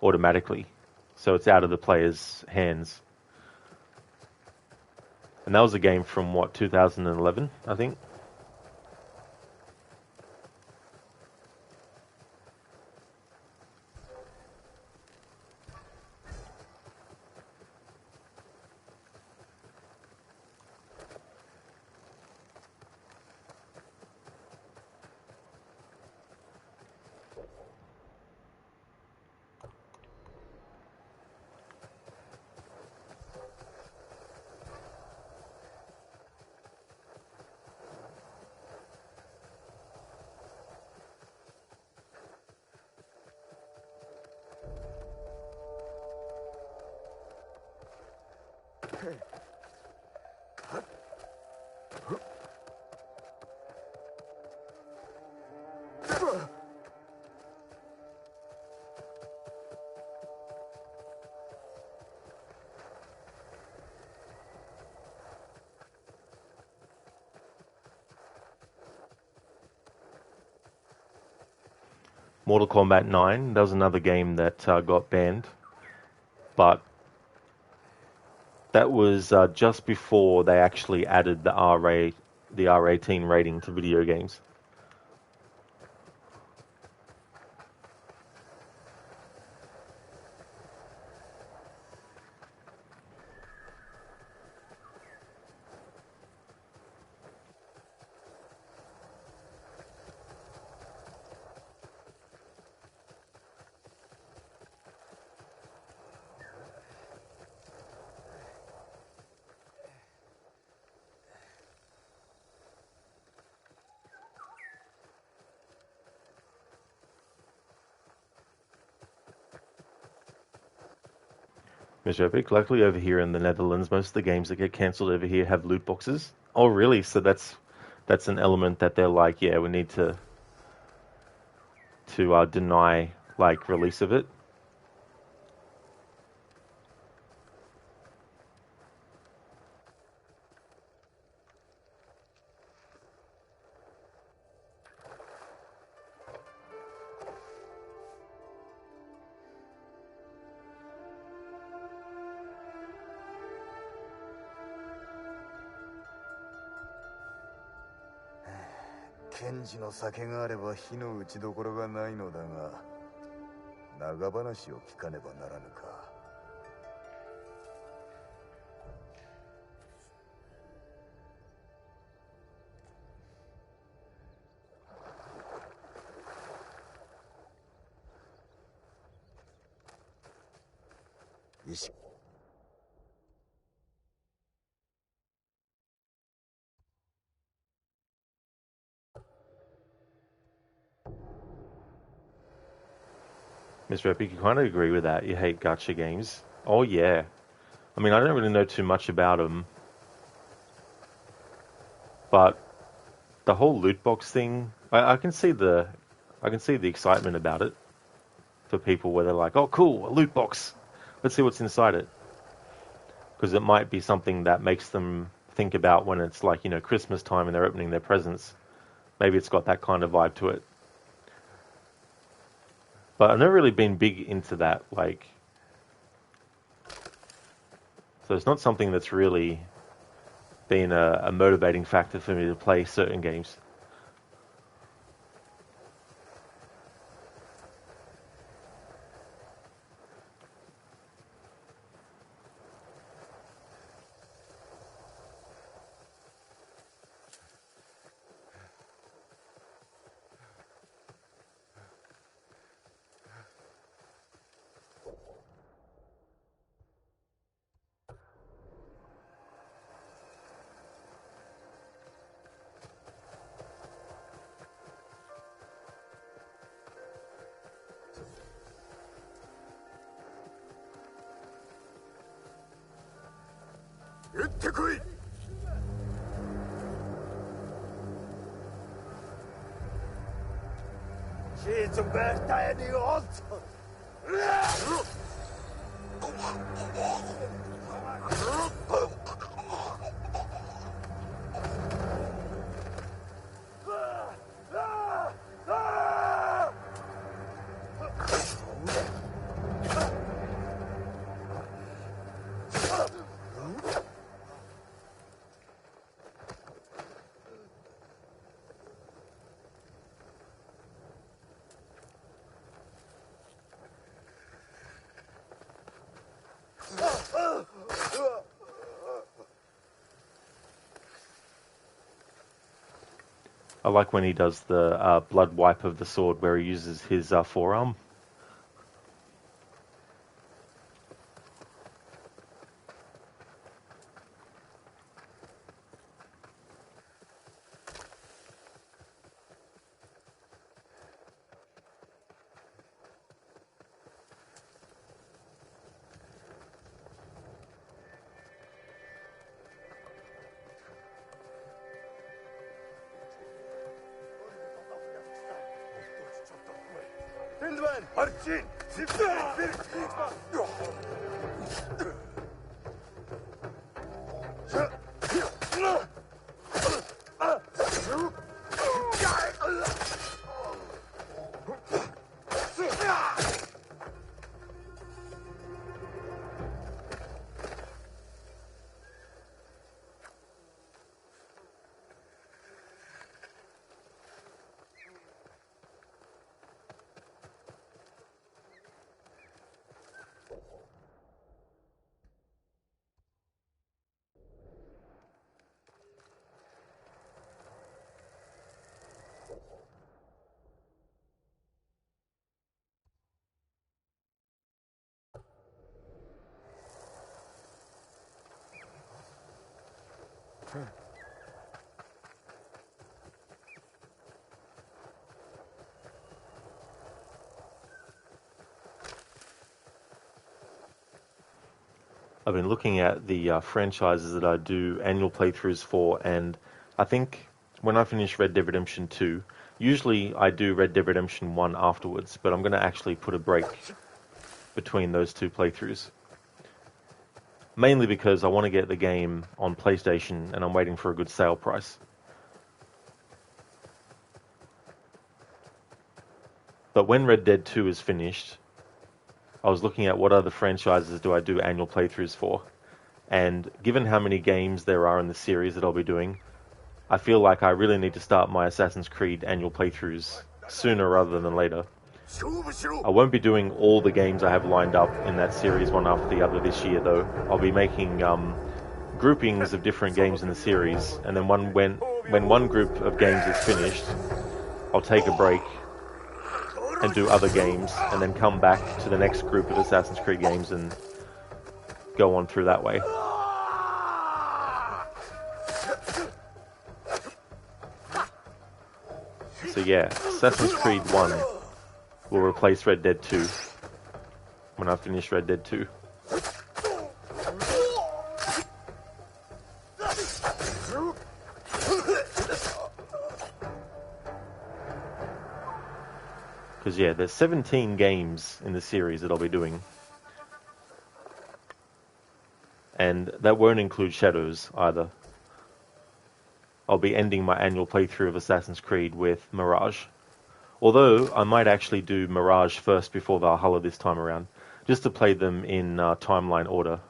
automatically, so it's out of the player's hands. And that was a game from, what, 2011, I think? Mortal Kombat 9, that was another game that got banned, but that was just before they actually added the the R18 rating to video games. Mr. Epic, luckily over here in the Netherlands, most of the games that get cancelled over here have loot boxes. Oh, really? So that's an element that they're like, yeah, we need to deny like release of it. Kenjiの酒があれば火の打ちどころがないのだが、長話を聞かねばならぬか。Mr. Epic, you kind of agree with that. You hate gacha games. Oh, yeah. I mean, I don't really know too much about them, but the whole loot box thing, I can see the excitement about it for people where they're like, oh, cool, a loot box. Let's see what's inside it. Because it might be something that makes them think about when it's like, Christmas time and they're opening their presents. Maybe it's got that kind of vibe to it. But I've never really been big into that, like... So it's not something that's really been a motivating factor for me to play certain games. 撃ってこい。She's a bad tiny also. I like when he does the blood wipe of the sword where he uses his forearm. I've been looking at the franchises that I do annual playthroughs for, and I think when I finish Red Dead Redemption 2, usually I do Red Dead Redemption 1 afterwards, but I'm going to actually put a break between those two playthroughs. Mainly because I want to get the game on PlayStation and I'm waiting for a good sale price. But when Red Dead 2 is finished, I was looking at what other franchises do I do annual playthroughs for. And given how many games there are in the series that I'll be doing, I feel like I really need to start my Assassin's Creed annual playthroughs sooner rather than later. I won't be doing all the games I have lined up in that series one after the other this year though. I'll be making groupings of different games in the series, and then when one group of games is finished, I'll take a break and do other games, and then come back to the next group of Assassin's Creed games and go on through that way. So yeah, Assassin's Creed 1 will replace Red Dead 2 when I finish Red Dead 2. Because yeah, there's 17 games in the series that I'll be doing. And that won't include Shadows either. I'll be ending my annual playthrough of Assassin's Creed with Mirage. Although, I might actually do Mirage first before Valhalla this time around, just to play them in timeline order.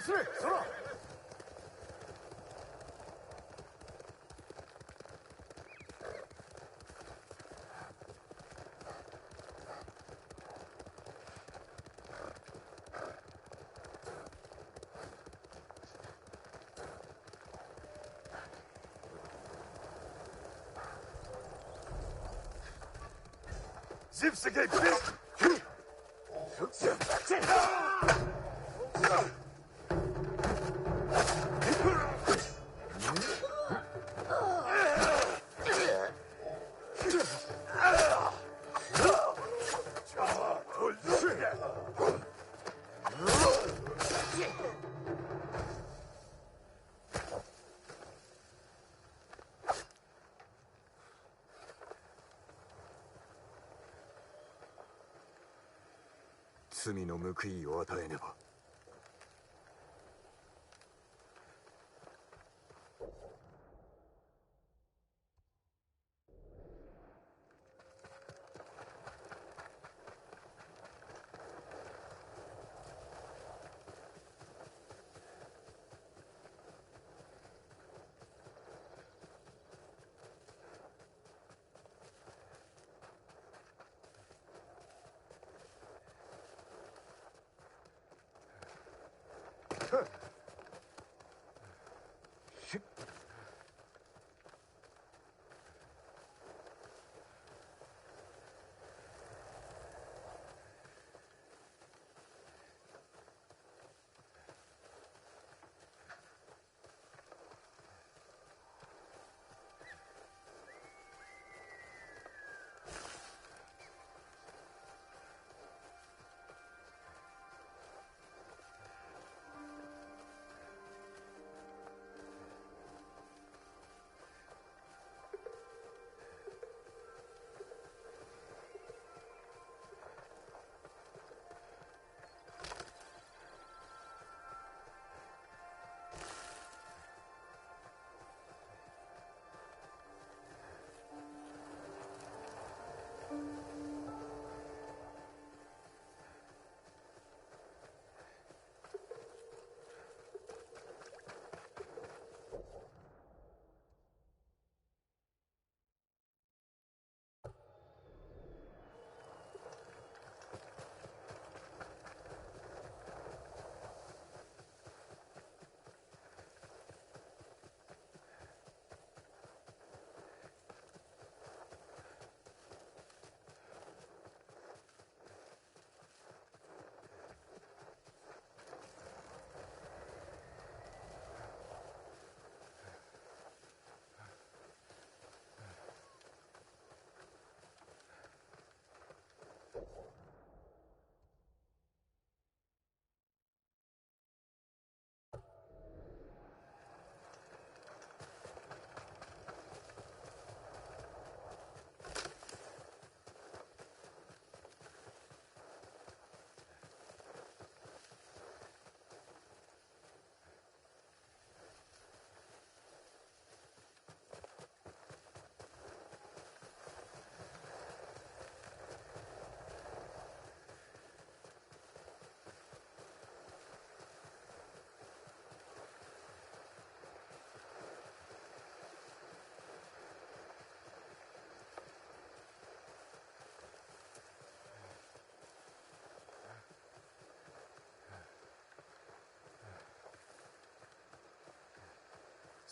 走れ空。Zip's again,罪の報いを与えねば。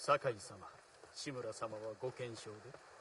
酒井様、志村様はご健勝で。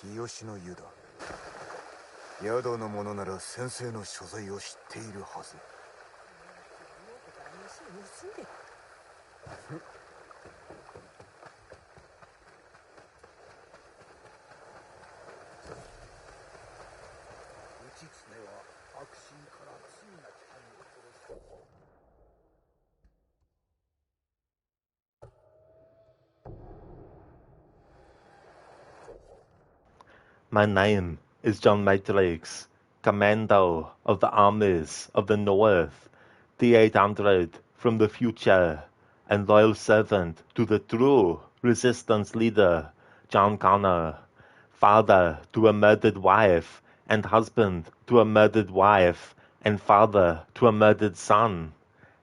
日吉の湯だ。宿の者なら先生の所在を知っているはず。内常は悪心から罪なき民を殺した。My name is John Matrix, Commando of the armies of the North, T-800 from the future, and loyal servant to the true resistance leader, John Connor, father to a murdered wife, and husband to a murdered wife, and father to a murdered son.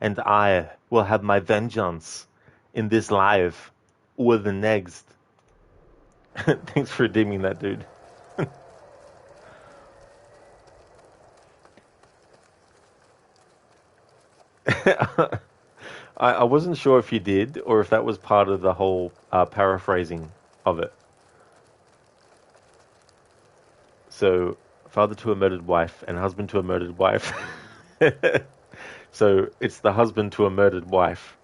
And I will have my vengeance in this life or the next. Thanks for redeeming that, dude. I wasn't sure if you did or if that was part of the whole paraphrasing of it. So, father to a murdered wife and husband to a murdered wife. So, it's the husband to a murdered wife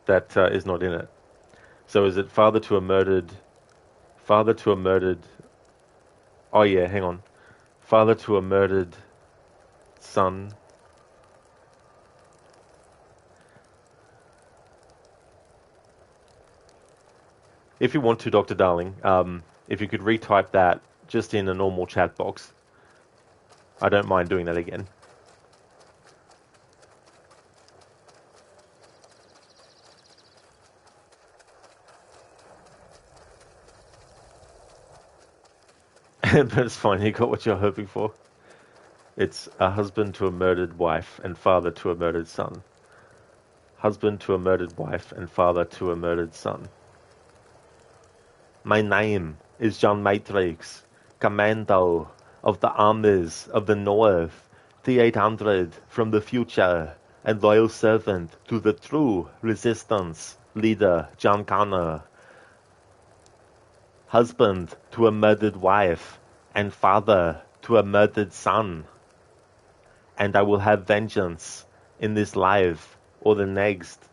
that is not in it. So, is it father to a murdered... Oh yeah, hang on. Father to a murdered son... If you want to, Dr. Darling, if you could retype that just in a normal chat box, I don't mind doing that again. But it's fine, you got what you're hoping for. It's a husband to a murdered wife and father to a murdered son. Husband to a murdered wife and father to a murdered son. My name is John Matrix, Commando of the armies of the North, T-800 from the future, and loyal servant to the true resistance leader, John Connor. Husband to a murdered wife, and father to a murdered son. And I will have vengeance in this life or the next.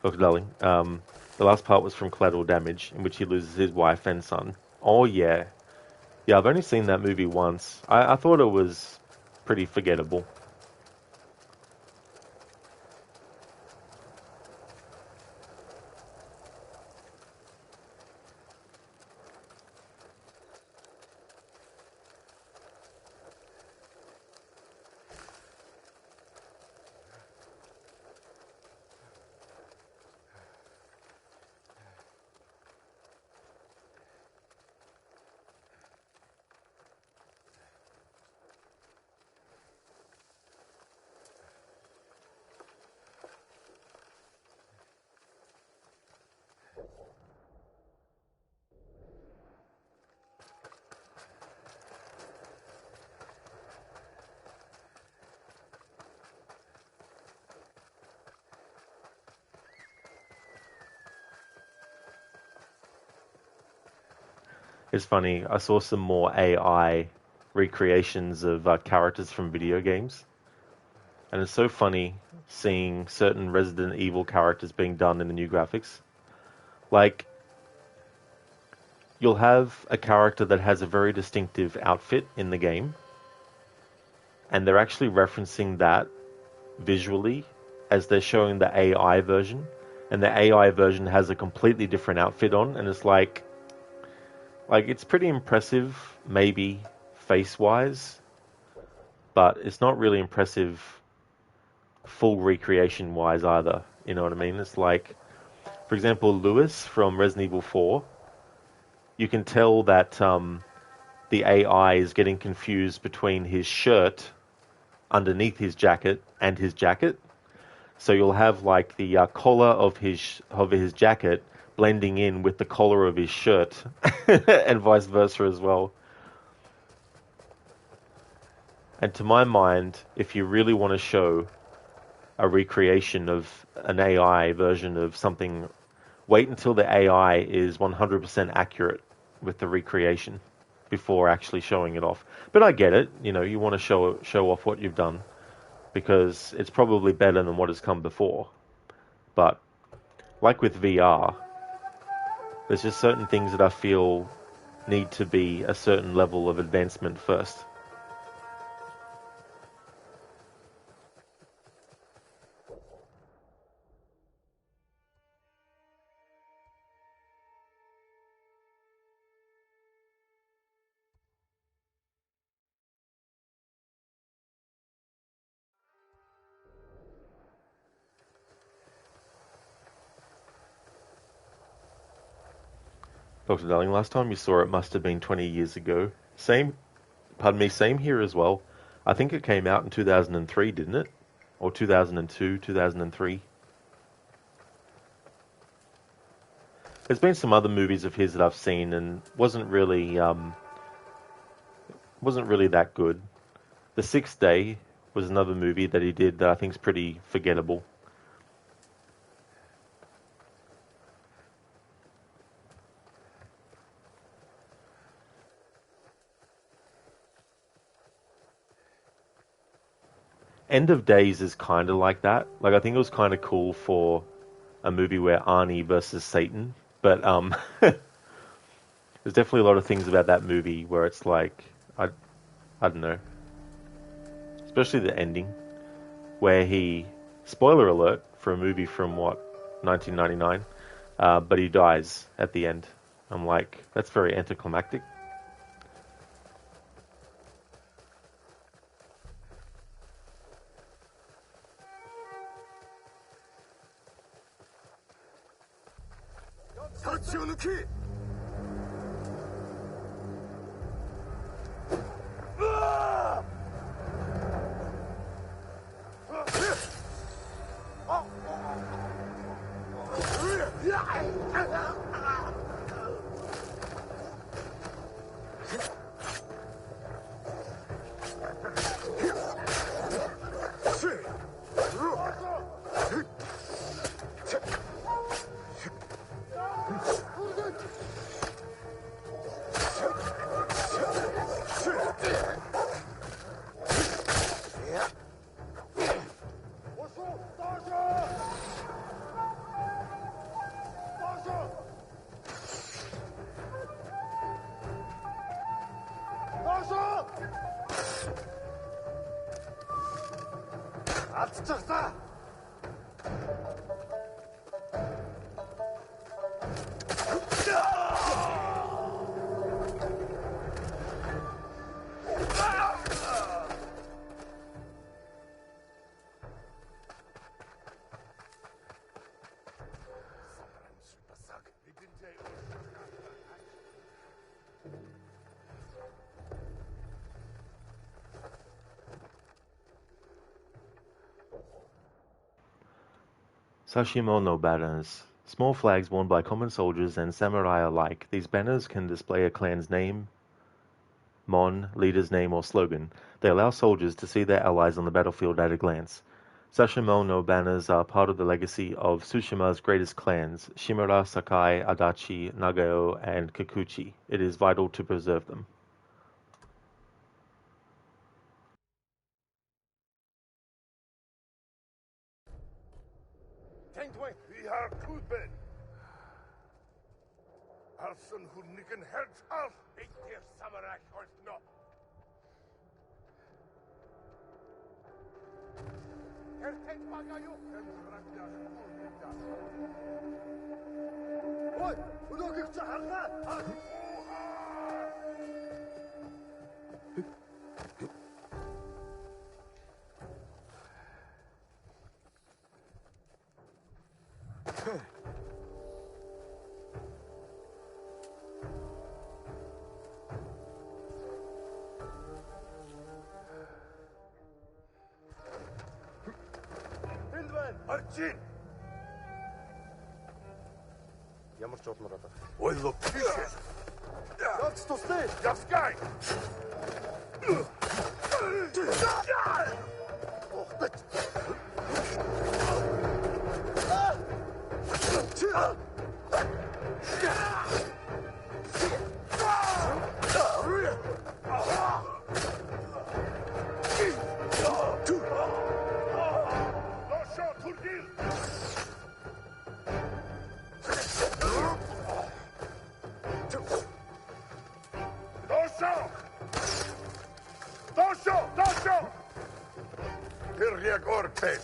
Dr. Darling, the last part was from Collateral Damage, in which he loses his wife and son. Oh, yeah. Yeah, I've only seen that movie once. I thought it was pretty forgettable. It's funny, I saw some more AI recreations of characters from video games. And it's so funny seeing certain Resident Evil characters being done in the new graphics. Like, you'll have a character that has a very distinctive outfit in the game, and they're actually referencing that visually as they're showing the AI version, and the AI version has a completely different outfit on, and it's like it's pretty impressive, maybe face-wise, but it's not really impressive full recreation-wise either. You know what I mean? It's like, for example, Lewis from Resident Evil 4, you can tell that the AI is getting confused between his shirt underneath his jacket and his jacket. So you'll have like the collar of his jacket blending in with the collar of his shirt and vice versa as well. And to my mind, if you really want to show a recreation of an AI version of something, wait until the AI is 100% accurate with the recreation. before actually showing it off. But I get it. You know, you want to show off what you've done because it's probably better than what has come before. But like with VR, there's just certain things that I feel need to be a certain level of advancement first. Dr. Darling, last time you saw it must have been 20 years ago. Same here as well. I think it came out in 2003, didn't it? Or 2002, 2003. There's been some other movies of his that I've seen and wasn't really that good. The Sixth Day was another movie that he did that I think is pretty forgettable. End of Days is kind of like that. Like, I think it was kind of cool for a movie where Arnie versus Satan, but there's definitely a lot of things about that movie where it's like, I don't know, especially the ending, where he, spoiler alert for a movie from 1999, but he dies at the end. I'm like, that's very anticlimactic. Sashimo no banners. Small flags worn by common soldiers and samurai alike. These banners can display a clan's name, mon, leader's name, or slogan. They allow soldiers to see their allies on the battlefield at a glance. Sashimo no banners are part of the legacy of Tsushima's greatest clans, Shimura, Sakai, Adachi, Nagao, and Kikuchi. It is vital to preserve them. Ямар ч удмаар одоо. Ойлоо биш. Яц тустай. Яскай. parte.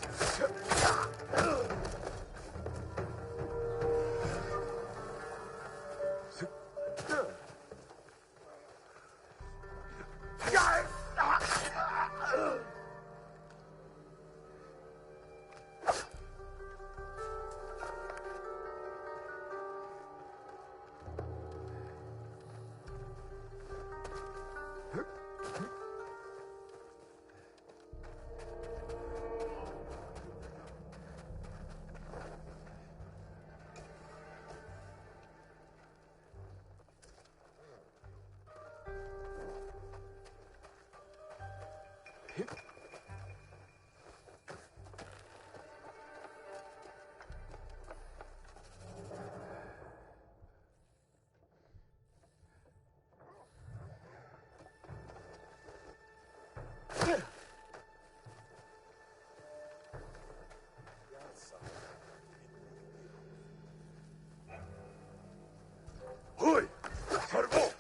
Oi! Salvo!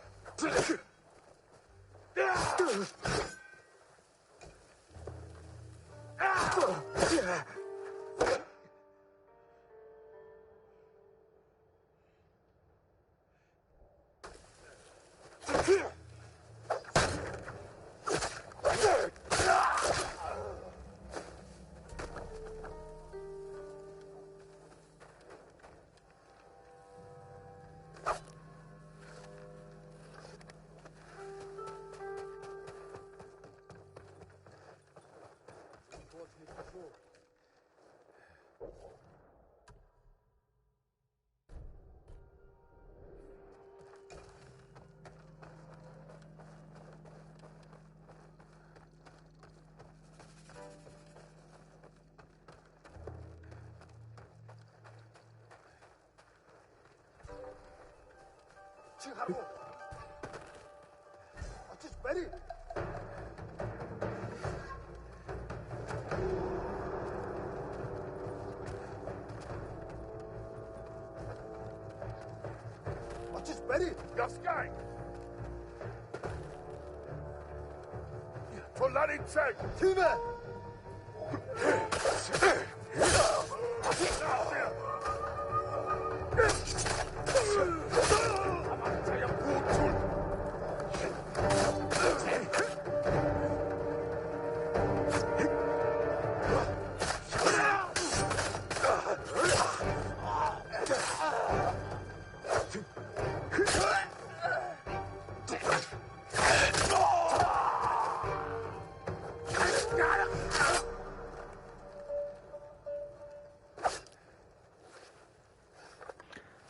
지금 가라고. 어쩌지 빨리. 어쩌지 빨리. Gaskai. Polari check. Time.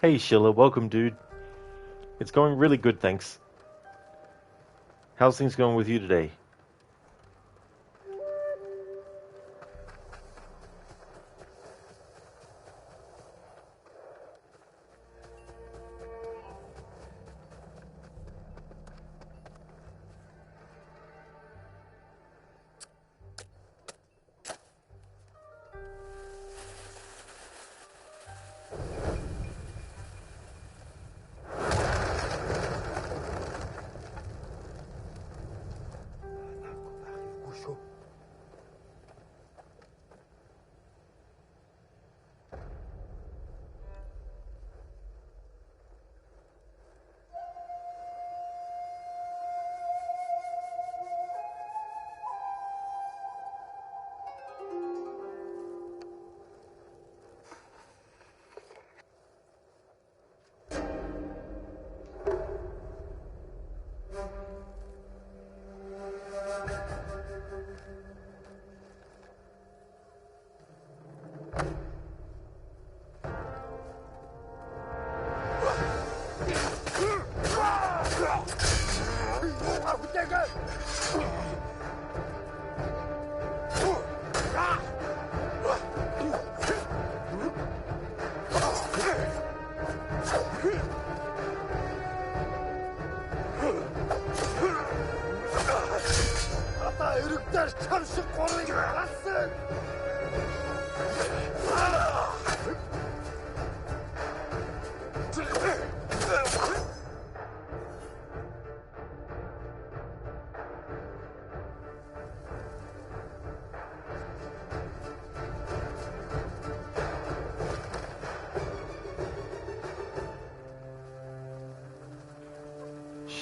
Hey Sheila, welcome dude. It's going really good, thanks. How's things going with you today?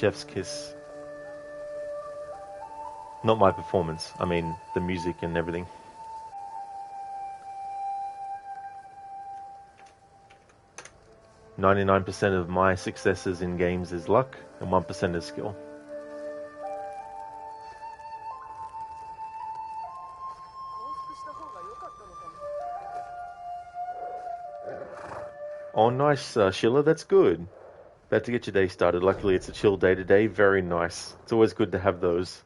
chef's kiss. Not my performance, I mean the music and everything. "99% of my successes in games is luck, and 1% is skill." Oh, nice, Sheila. That's good. About to get your day started. Luckily, it's a chill day today. Very nice. It's always good to have those.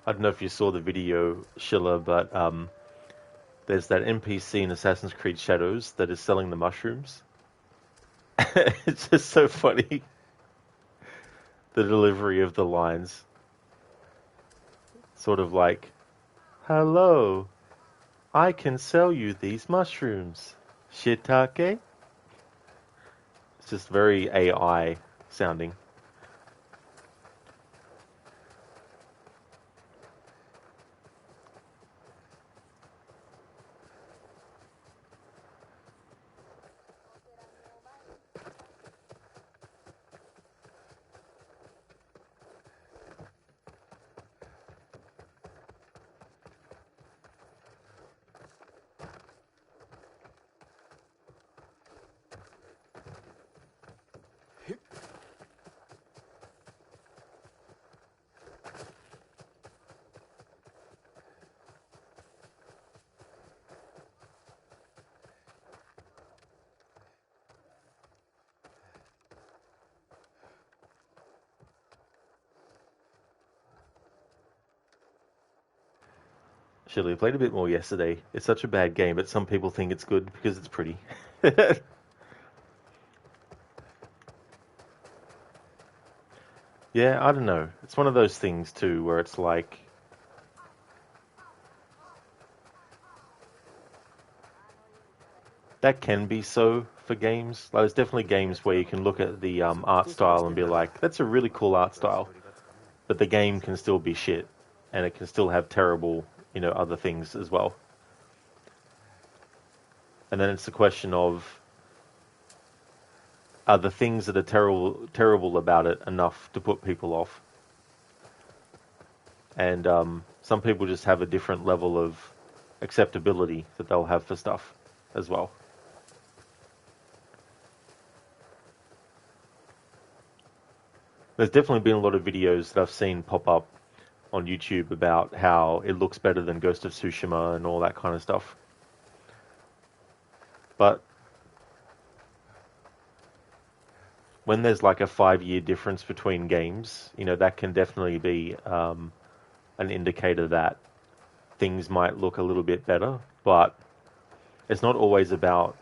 I don't know if you saw the video, Sheila, but there's that NPC in Assassin's Creed Shadows that is selling the mushrooms. It's just so funny. The delivery of the lines. Sort of like, "Hello, I can sell you these mushrooms. Shiitake?" It's just very AI sounding. Actually, I played a bit more yesterday. It's such a bad game, but some people think it's good because it's pretty. Yeah, I don't know. It's one of those things too where it's like that can be so for games. Like, there's definitely games where you can look at the art style and be like, "That's a really cool art style," but the game can still be shit, and it can still have terrible, other things as well. And then it's the question of, are the things that are terrible about it enough to put people off? And some people just have a different level of acceptability that they'll have for stuff as well. There's definitely been a lot of videos that I've seen pop up on YouTube about how it looks better than Ghost of Tsushima and all that kind of stuff. But when there's like a 5-year difference between games, that can definitely be an indicator that things might look a little bit better, but it's not always about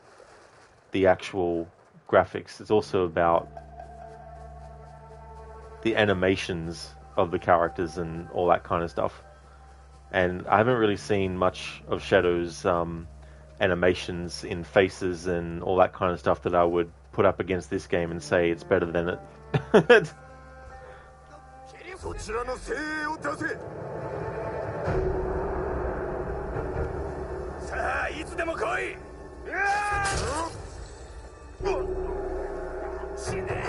the actual graphics. It's also about the animations of the characters and all that kind of stuff. And I haven't really seen much of Shadow's animations in faces and all that kind of stuff that I would put up against this game and say it's better than it. そちらの精鋭を出せ。さあいつでも来い。死ね。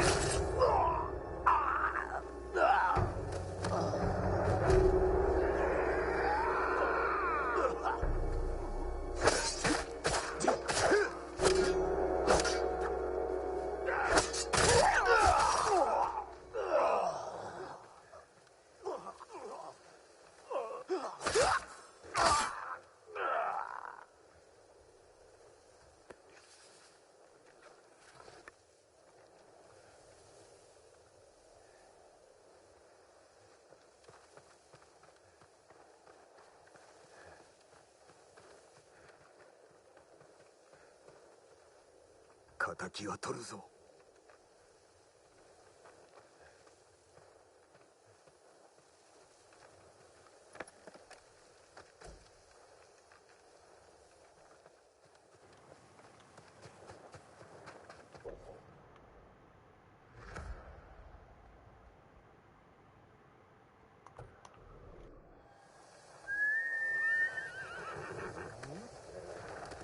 敵を取るぞ。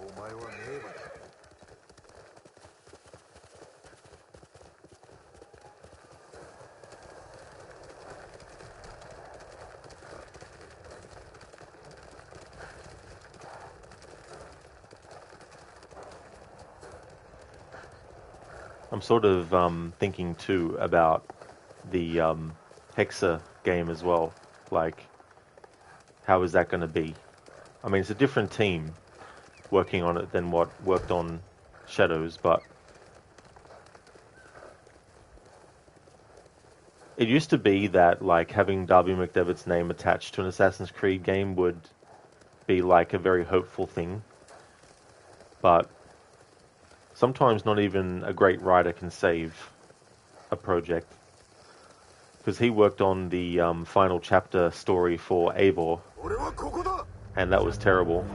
お前は名馬だ。I'm sort of thinking too about the Hexa game as well. Like, how is that going to be? I mean, it's a different team working on it than what worked on Shadows, but it used to be that like having Darby McDevitt's name attached to an Assassin's Creed game would be like a very hopeful thing, but sometimes not even a great writer can save a project, because he worked on the final chapter story for Eivor, and that was terrible.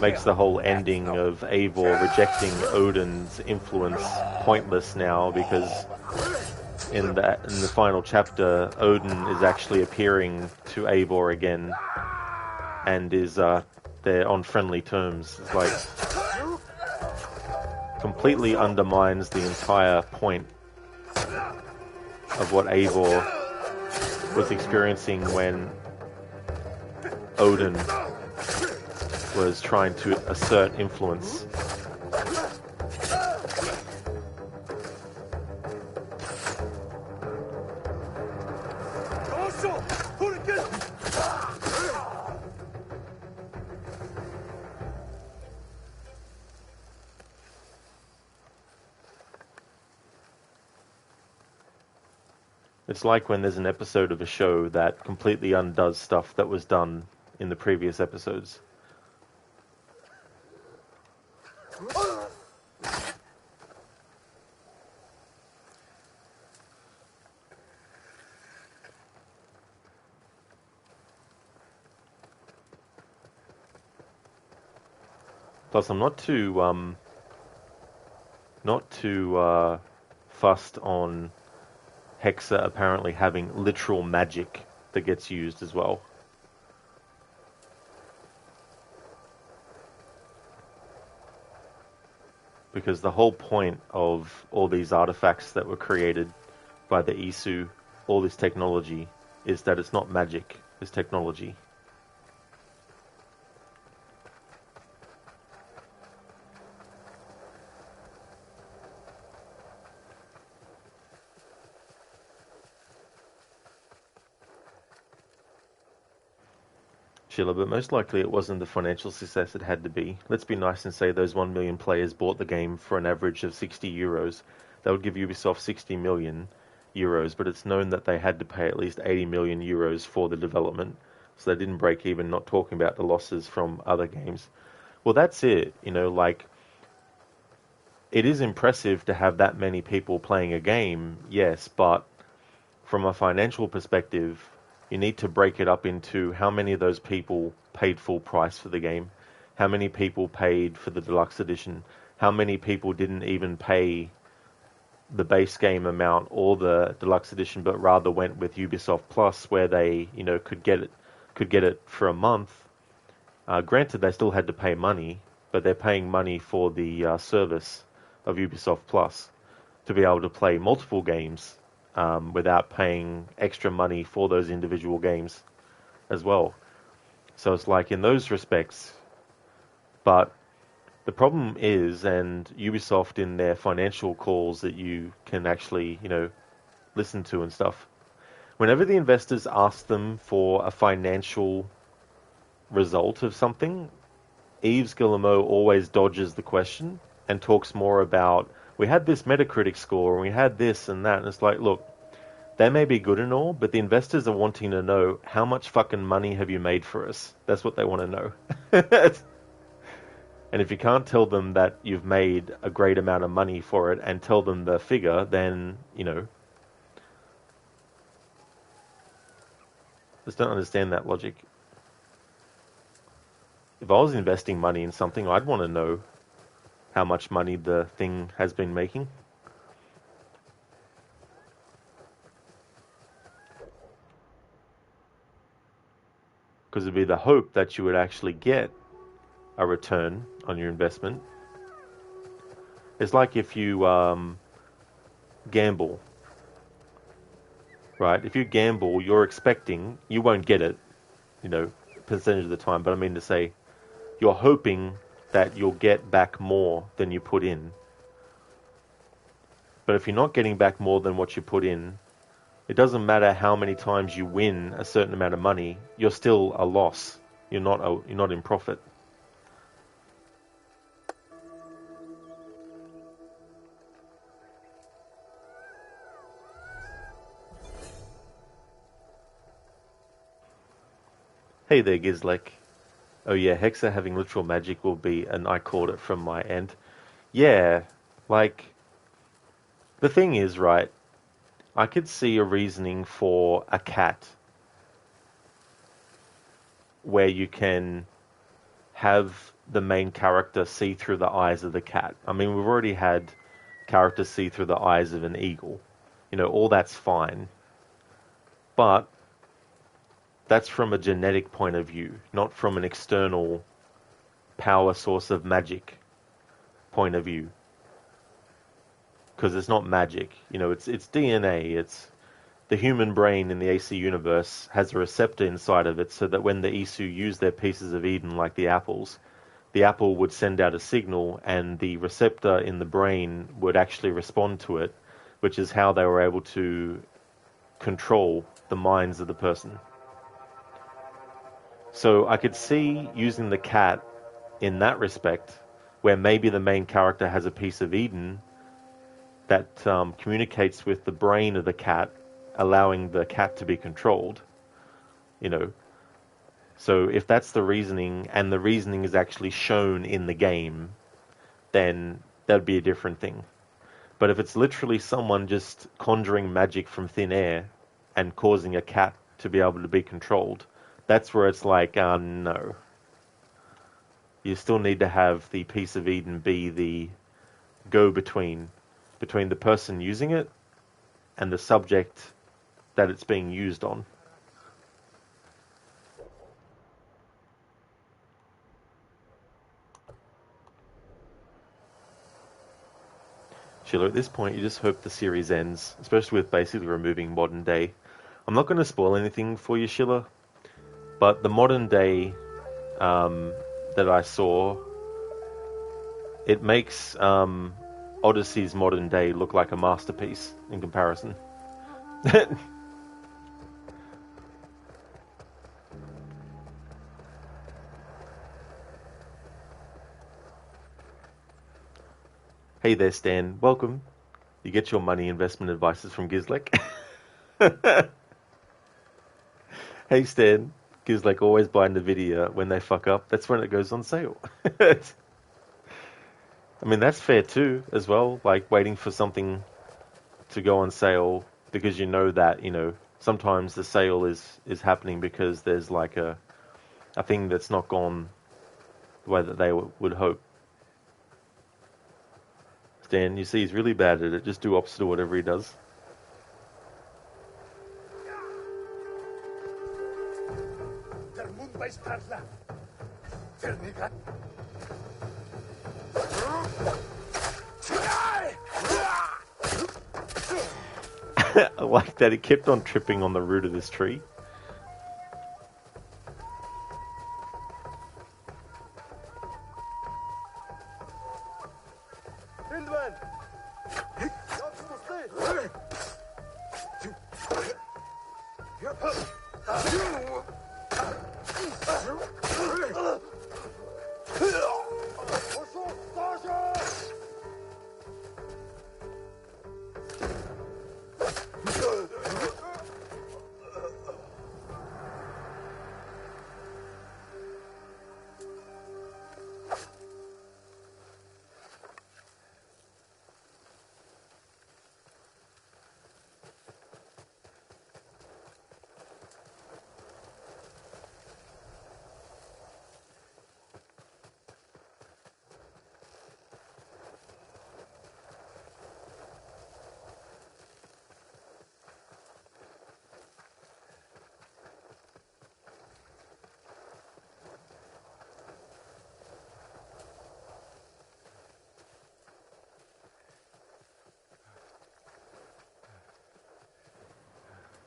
Makes the whole ending of Eivor rejecting Odin's influence pointless now, because in the final chapter, Odin is actually appearing to Eivor again, and is they're on friendly terms. It's like completely undermines the entire point of what Eivor was experiencing when Odin was trying to assert influence. It's like when there's an episode of a show that completely undoes stuff that was done in the previous episodes. Plus, I'm not too fussed on Hexa apparently having literal magic that gets used as well. Because the whole point of all these artifacts that were created by the Isu, all this technology, is that it's not magic, it's technology. Sheila, but most likely it wasn't the financial success it had to be. Let's be nice and say those 1 million players bought the game for an average of €60. That would give Ubisoft €60 million, but it's known that they had to pay at least €80 million for the development, so they didn't break even, not talking about the losses from other games. Well, that's it, like, it is impressive to have that many people playing a game, yes, but from a financial perspective, you need to break it up into how many of those people paid full price for the game, how many people paid for the deluxe edition, how many people didn't even pay the base game amount or the deluxe edition, but rather went with Ubisoft Plus, where they, could get it for a month. Granted, they still had to pay money, but they're paying money for the service of Ubisoft Plus to be able to play multiple games without paying extra money for those individual games as well. So it's like in those respects. But the problem is, and Ubisoft in their financial calls that you can actually, listen to and stuff, whenever the investors ask them for a financial result of something, Yves Guillemot always dodges the question and talks more about, we had this Metacritic score, and we had this and that, and it's like, look, They may be good and all, but the investors are wanting to know how much fucking money have you made for us. That's what they want to know. And if you can't tell them that you've made a great amount of money for it and tell them the figure, then, just don't understand that logic. If I was investing money in something, I'd want to know how much money the thing has been making. Because it'd be the hope that you would actually get a return on your investment. It's like if you gamble, right? If you gamble, you're expecting, you won't get it, percentage of the time, but I mean to say, you're hoping that you'll get back more than you put in. But if you're not getting back more than what you put in, it doesn't matter how many times you win a certain amount of money, you're still a loss. You're not in profit. Hey there, Gizlek. Oh yeah, Hexa having literal magic will be, and I called it from my end. Yeah, like, the thing is, right, I could see a reasoning for a cat where you can have the main character see through the eyes of the cat. I mean, we've already had characters see through the eyes of an eagle. All that's fine. But that's from a genetic point of view, not from an external power source of magic point of view. Because it's not magic. It's DNA. It's the human brain in the AC universe has a receptor inside of it so that when the Isu use their pieces of Eden, like the apples, the apple would send out a signal and the receptor in the brain would actually respond to it, which is how they were able to control the minds of the person. So I could see using the cat in that respect, where maybe the main character has a piece of Eden that communicates with the brain of the cat, allowing the cat to be controlled. So if that's the reasoning, and the reasoning is actually shown in the game, then that'd be a different thing. But if it's literally someone just conjuring magic from thin air and causing a cat to be able to be controlled, that's where it's like, no. You still need to have the piece of Eden be the go-between between the person using it and the subject that it's being used on. Sheila, at this point, you just hope the series ends, especially with basically removing modern day. I'm not going to spoil anything for you, Sheila, but the modern day that I saw, it makes Odyssey's modern day look like a masterpiece in comparison. Hey there, Stan. Welcome. You get your money investment advices from Gizlek. Hey, Stan. Gizlek always buy NVIDIA when they fuck up. That's when it goes on sale. I mean, that's fair too, as well. Like, waiting for something to go on sale because you know that, sometimes the sale is happening because there's like a thing that's not gone the way that they would hope. Stan, you see, he's really bad at it. Just do opposite of whatever he does. I like that he kept on tripping on the root of this tree.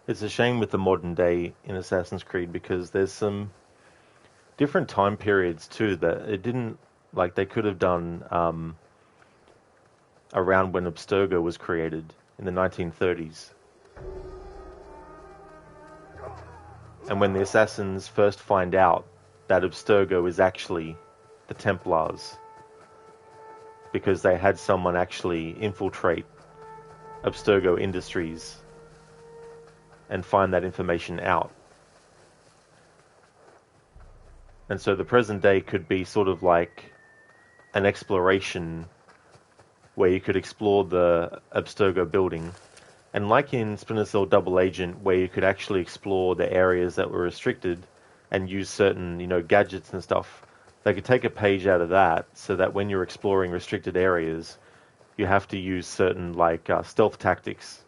It's a shame with the modern day in Assassin's Creed because there's some different time periods too that it didn't like they could have done around when Abstergo was created in the 1930s. And when the assassins first find out that Abstergo is actually the Templars, because they had someone actually infiltrate Abstergo Industries and find that information out. And so the present day could be sort of like an exploration where you could explore the Abstergo building. And like in Splinter Cell Double Agent, where you could actually explore the areas that were restricted and use certain, gadgets and stuff, they could take a page out of that so that when you're exploring restricted areas, you have to use certain stealth tactics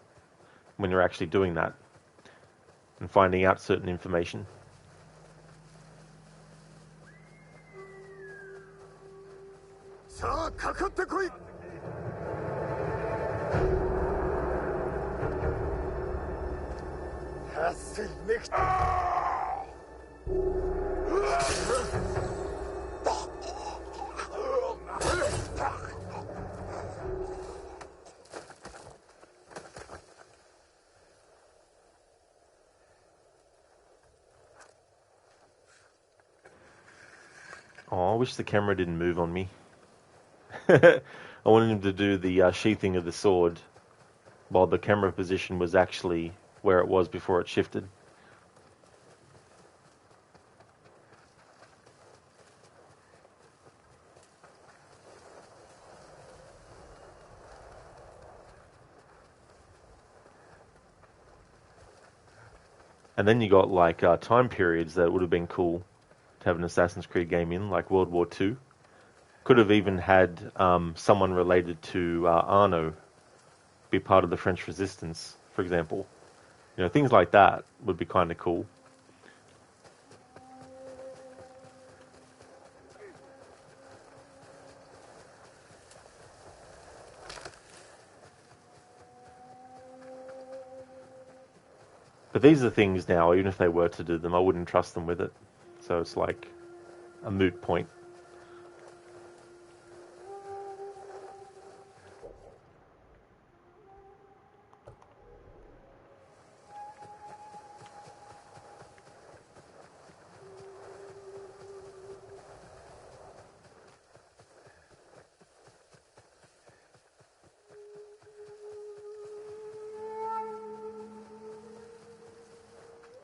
when you're actually doing that and finding out certain information. Oh, I wish the camera didn't move on me. I wanted him to do the sheathing of the sword while the camera position was actually where it was before it shifted. And then you got time periods that would have been cool to have an Assassin's Creed game in, like World War II. Could have even had someone related to Arno be part of the French Resistance, for example. Things like that would be kind of cool. But these are things now, even if they were to do them, I wouldn't trust them with it. So it's like a moot point.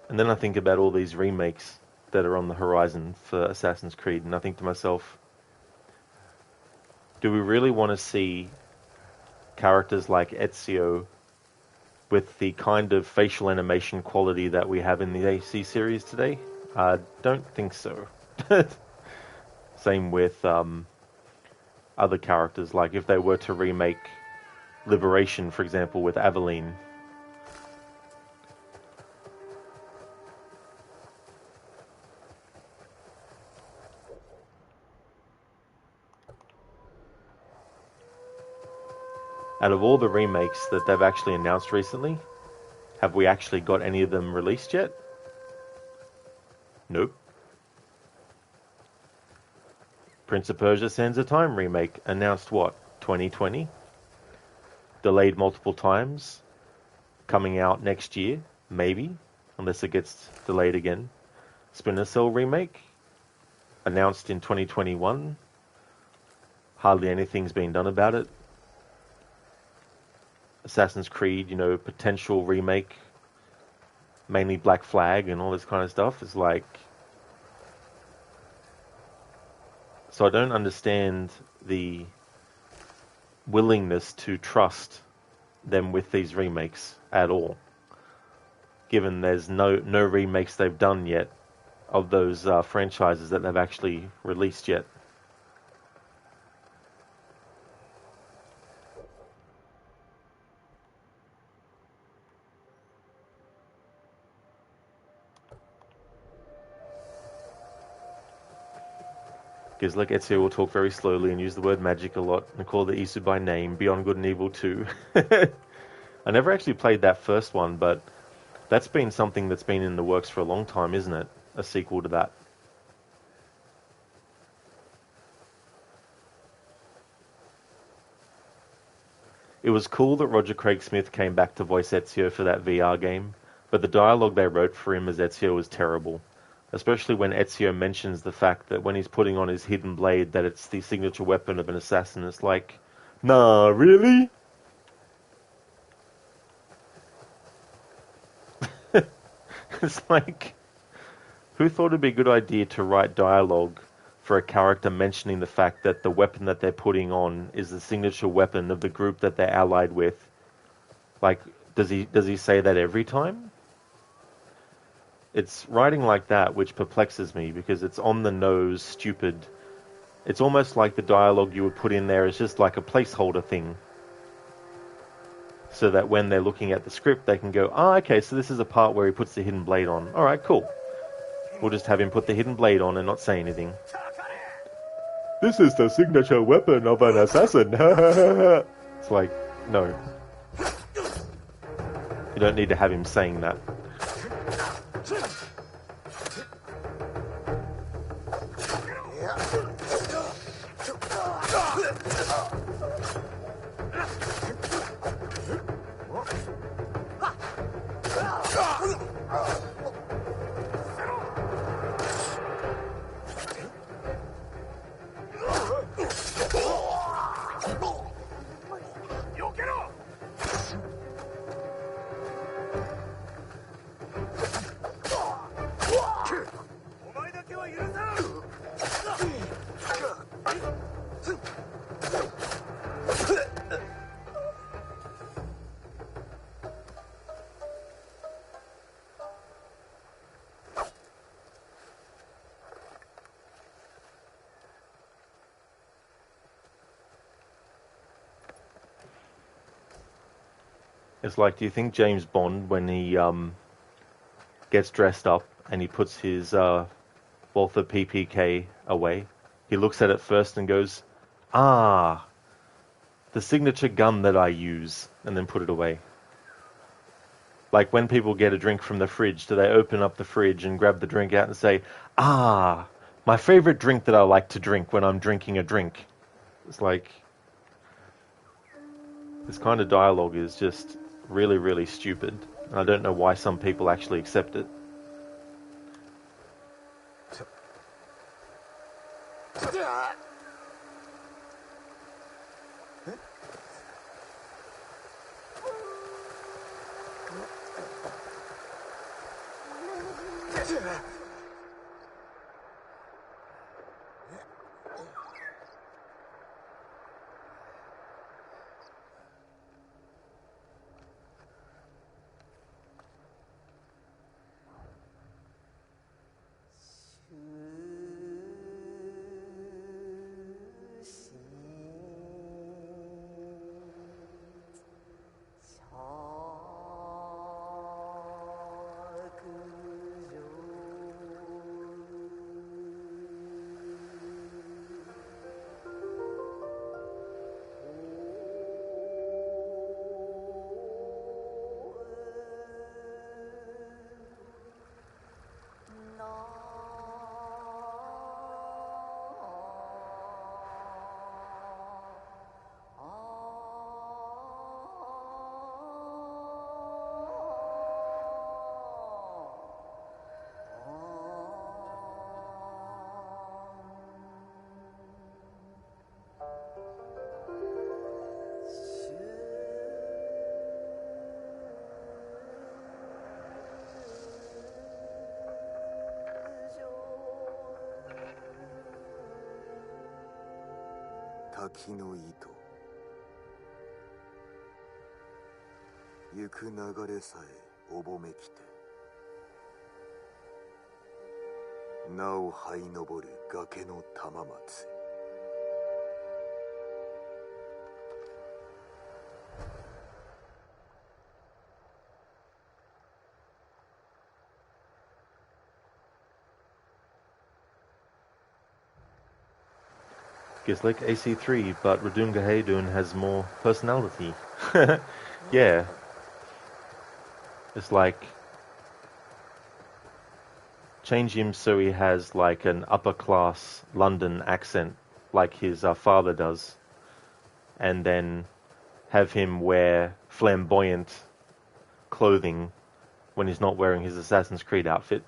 And then I think about all these remakes that are on the horizon for Assassin's Creed, and I think to myself, do we really want to see characters like Ezio with the kind of facial animation quality that we have in the AC series today? I don't think so. Same with other characters, like if they were to remake Liberation, for example, with Aveline. Out of all the remakes that they've actually announced recently, have we actually got any of them released yet? Nope. Prince of Persia: Sands of Time remake announced what? 2020? Delayed multiple times. Coming out next year, maybe, unless it gets delayed again. Splinter Cell remake announced in 2021. Hardly anything's been done about it. Assassin's Creed, potential remake, mainly Black Flag and all this kind of stuff, is like... So I don't understand the willingness to trust them with these remakes at all, given there's no remakes they've done yet of those franchises that they've actually released yet. Because like Ezio will talk very slowly and use the word magic a lot and call the Isu by name, Beyond Good and Evil 2. I never actually played that first one, but That's been something that's been in the works for a long time, isn't it? A sequel to that. It was cool that Roger Craig Smith came back to voice Ezio for that VR game, but the dialogue they wrote for him as Ezio was terrible. Especially when Ezio mentions the fact that when he's putting on his hidden blade that it's the signature weapon of an assassin. It's like, nah, really? It's like, who thought it'd be a good idea to write dialogue for a character mentioning the fact that the weapon that they're putting on is the signature weapon of the group that they're allied with? Like, does he say that every time? It's writing like that which perplexes me, because it's on the nose, stupid. It's almost like the dialogue you would put in there is just like a placeholder thing, so that when they're looking at the script they can go, okay, so this is a part where he puts the hidden blade on. Alright, cool. We'll just have him put the hidden blade on and not say anything. This is the signature weapon of an assassin. It's like, no. You don't need to have him saying that. It's like, do you think James Bond, when he gets dressed up and he puts his Walther PPK away, he looks at it first and goes, the signature gun that I use, and then put it away? Like when people get a drink from the fridge, do they open up the fridge and grab the drink out and say, my favorite drink that I like to drink when I'm drinking a drink? It's like, this kind of dialogue is just really, really stupid. And I don't know why some people actually accept it.滝の糸行く流れさえおぼめきてなお這い登る崖の玉松It's like AC3, but Radunga Heydun has more personality. Yeah. It's like, change him so he has like an upper class London accent, like his father does, and then have him wear flamboyant clothing when he's not wearing his Assassin's Creed outfit.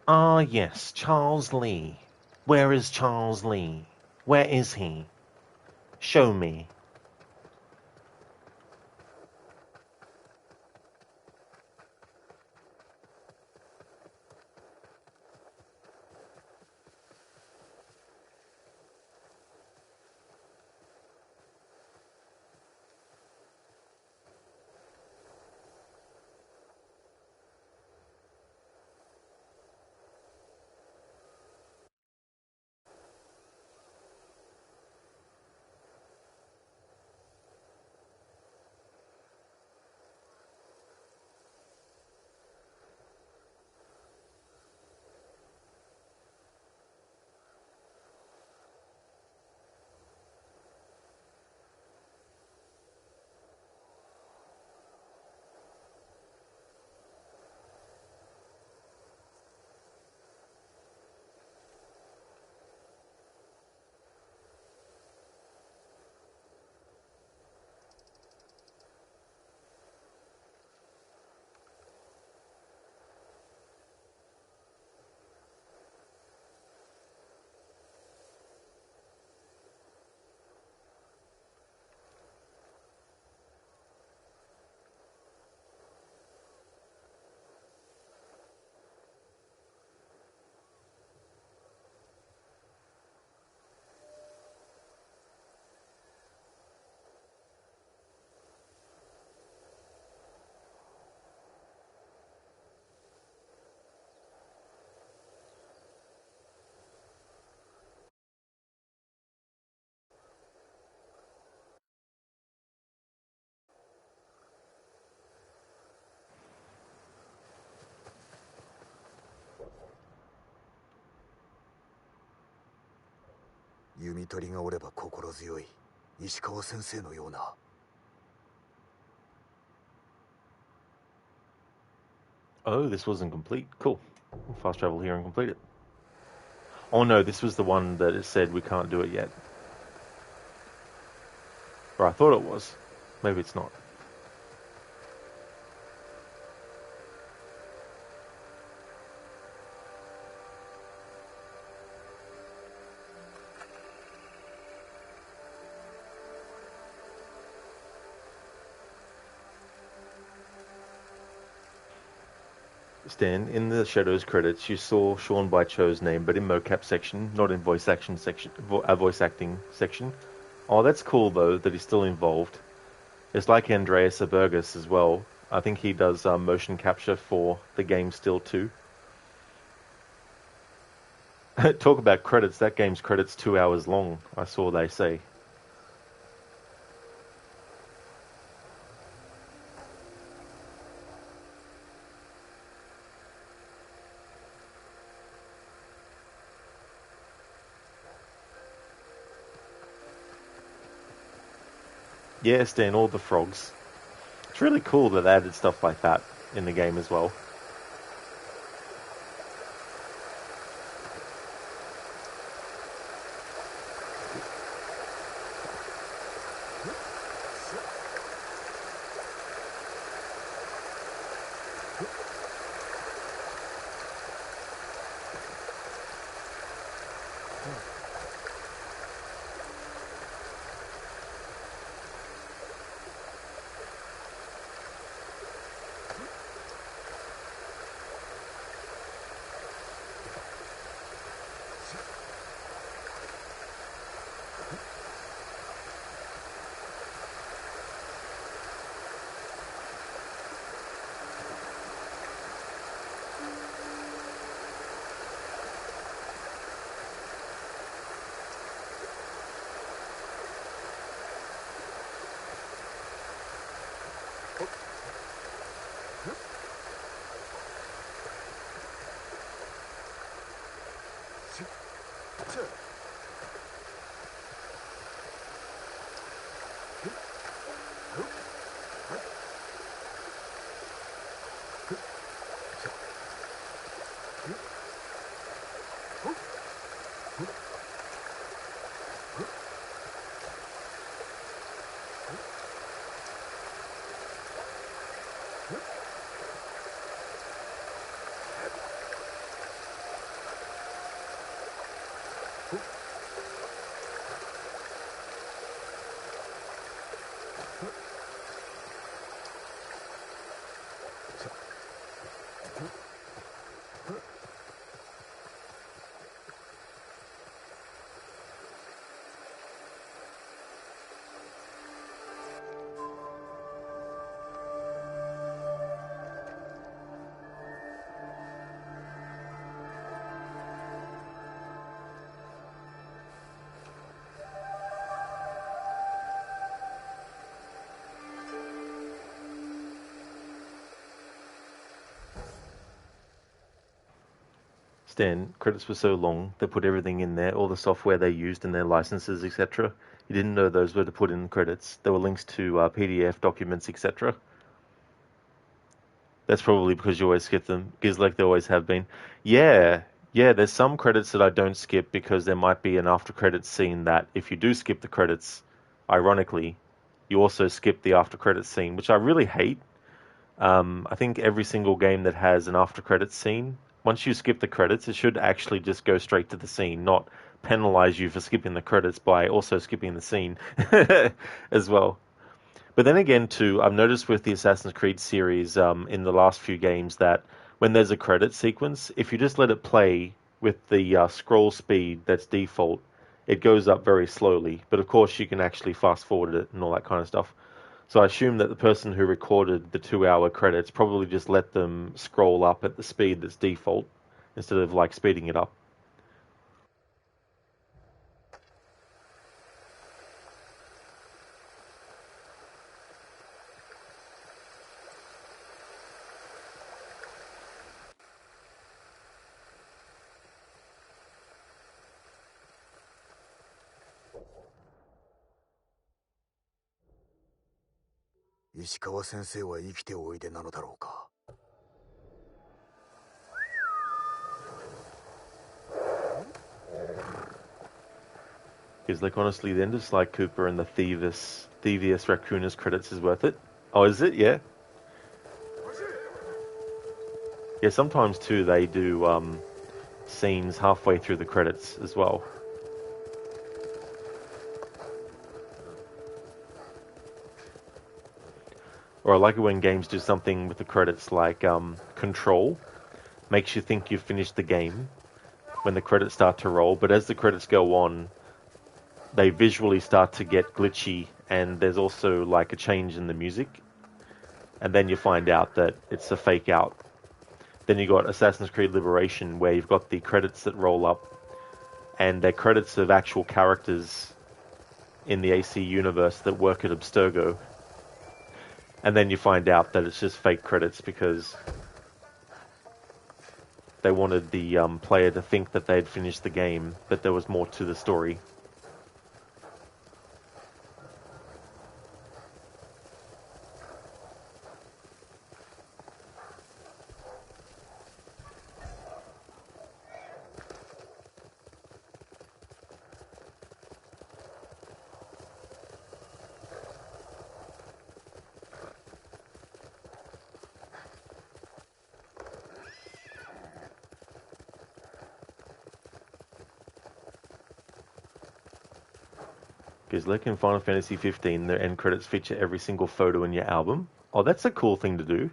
Ah, yes, Charles Lee. Where is Charles Lee? Where is he? Show me. Oh, this wasn't complete. Cool. We'll fast travel here and complete it. Oh no, this was the one that it said we can't do it yet. Or I thought it was. Maybe it's not. Stan, in the Shadows credits, you saw Sean By Cho's name, but in mocap section, not in voice acting section. Oh, that's cool though that he's still involved. It's like Andreas Abergus as well. I think he does motion capture for the game still too. Talk about credits. That game's credits 2 hours long. I saw they say. Yeah, Stan, all the frogs. It's really cool that they added stuff like that in the game as well. Stan, credits were so long, they put everything in there, all the software they used and their licenses, etc. You didn't know those were to put in credits. There were links to PDF documents, etc. That's probably because you always skip them, because like they always have been. Yeah, yeah, there's some credits that I don't skip because there might be an after credits scene that if you do skip the credits, ironically, you also skip the after credits scene, which I really hate. I think every single game that has an after credits scene, once you skip the credits, it should actually just go straight to the scene, not penalize you for skipping the credits by also skipping the scene as well. But then again, too, I've noticed with the Assassin's Creed series in the last few games that when there's a credit sequence, if you just let it play with the scroll speed that's default, it goes up very slowly. But of course, you can actually fast forward it and all that kind of stuff. So I assume that the person who recorded the 2 hour credits probably just let them scroll up at the speed that's default instead of like speeding it up. Ishikawa 先生は生きておいでなのだろうか。Because like honestly, the end of Sly Cooper and the Thievius Raccoonus credits is worth it. Oh, is it? Yeah. Yeah, sometimes too they do scenes halfway through the credits as well. Or I like it when games do something with the credits like Control. Makes you think you've finished the game when the credits start to roll, but as the credits go on, they visually start to get glitchy and there's also like a change in the music. And then you find out that it's a fake out. Then you got Assassin's Creed Liberation where you've got the credits that roll up and they're credits of actual characters in the AC universe that work at Abstergo. And then you find out that it's just fake credits because they wanted the player to think that they'd finished the game, but there was more to the story. Because like in Final Fantasy 15, the end credits feature every single photo in your album. Oh, that's a cool thing to do.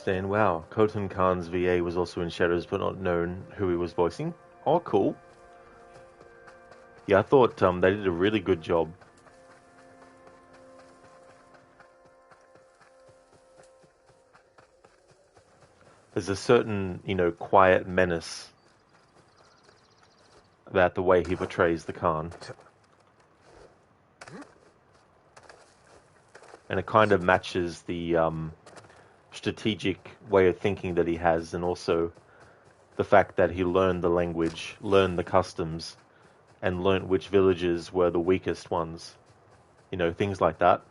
understand. Wow, Koten Khan's VA was also in Shadows, but not known who he was voicing. Oh, cool. Yeah, I thought they did a really good job. There's a certain, quiet menace about the way he portrays the Khan. And it kind of matches the strategic way of thinking that he has, and also the fact that he learned the language, learned the customs, and learned which villages were the weakest ones. Things like that.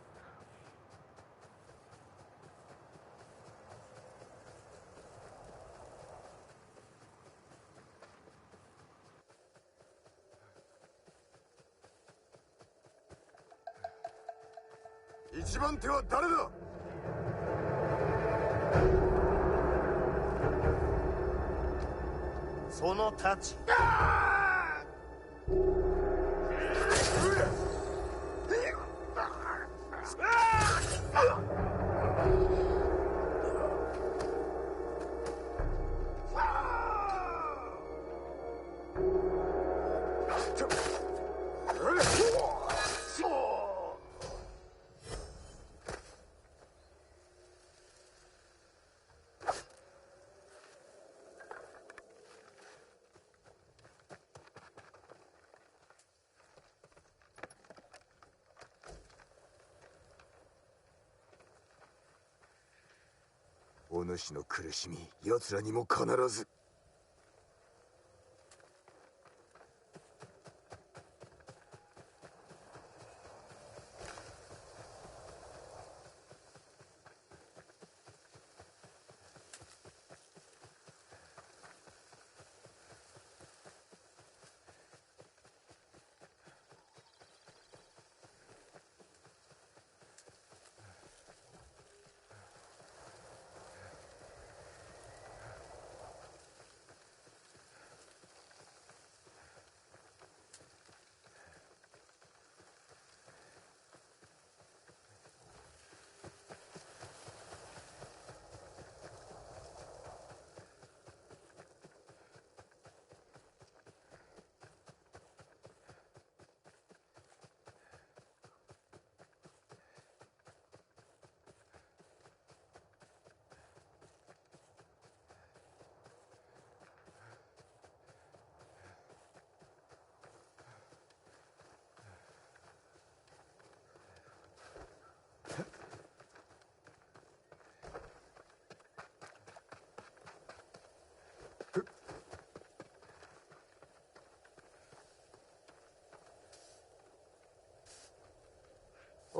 お主の苦しみ、奴らにも必ず。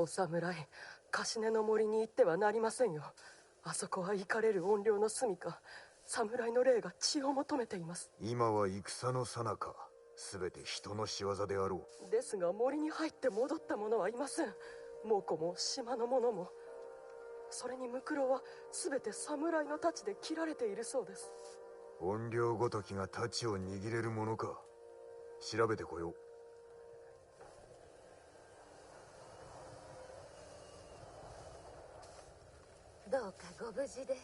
お侍、カシネの森に行ってはなりませんよ。あそこは怒かれる怨霊の住処。侍の霊が血を求めています。今は戦の最中。すべて人の仕業であろう。ですが森に入って戻った者はいません。猛虎も島の者も。それにムクロはすべて侍の太刀で切られているそうです。怨霊ごときが太刀を握れるものか。調べてこよう。どうかご無事で。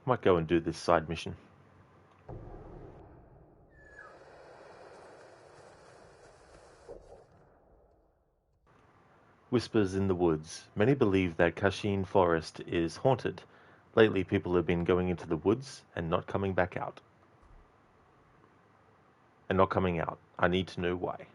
Might go and do this side mission. Whispers in the woods. Many believe that Kashin Forest is haunted. Lately, people have been going into the woods and not coming back out. And not coming out. I need to know why.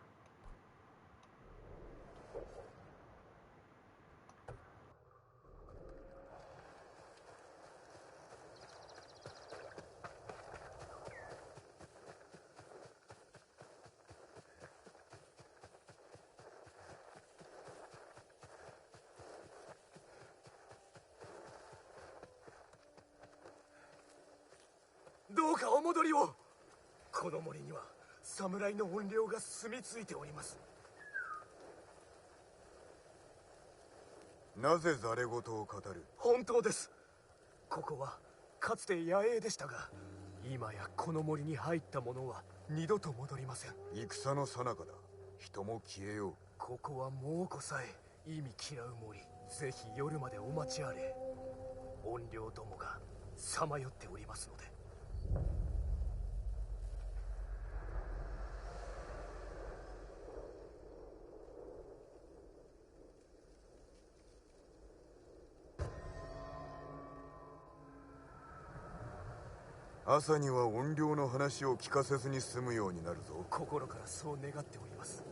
どうかお戻りを。この森には侍の怨霊が住み着いております。なぜざれ言を語る？本当です。ここはかつて野営でしたが、今やこの森に入った者は二度と戻りません。戦の最中だ。人も消えよう。ここは猛虎さえ意味嫌う森。ぜひ夜までお待ちあれ。怨霊どもがさまよっておりますので。朝には怨霊の話を聞かせずに済むようになるぞ。心からそう願っております。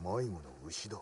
迷子の牛だ。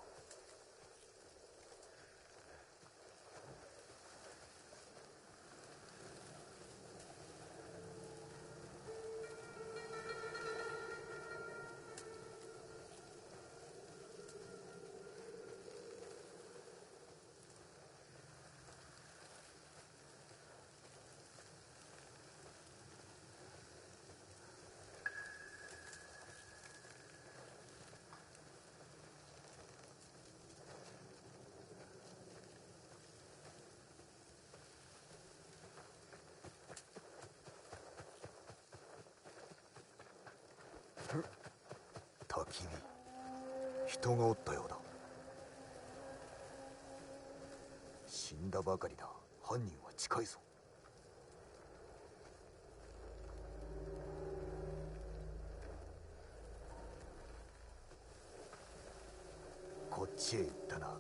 焚き火。人がおったようだ。死んだばかりだ。犯人は近いぞ。こっちへ行ったな。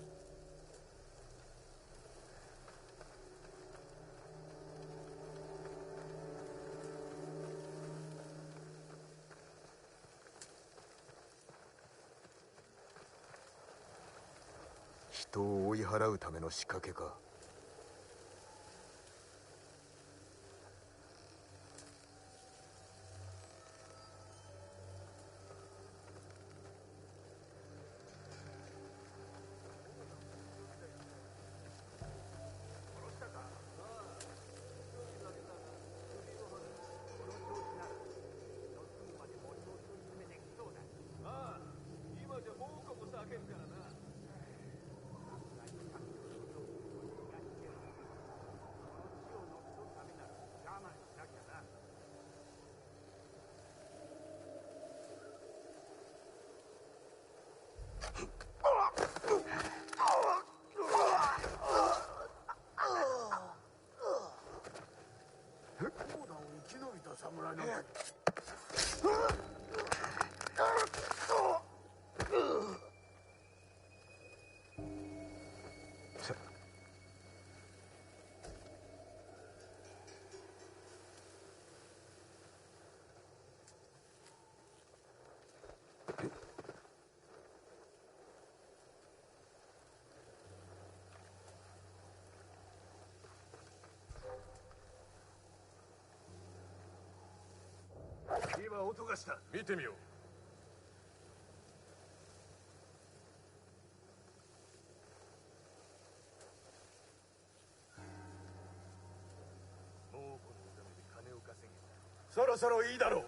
人を追い払うための仕掛けか。今音がした。見てみよう。もうこのためで金を稼げ。そろそろいいだろう。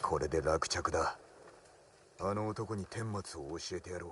これで落着だ。あの男に顛末を教えてやろう。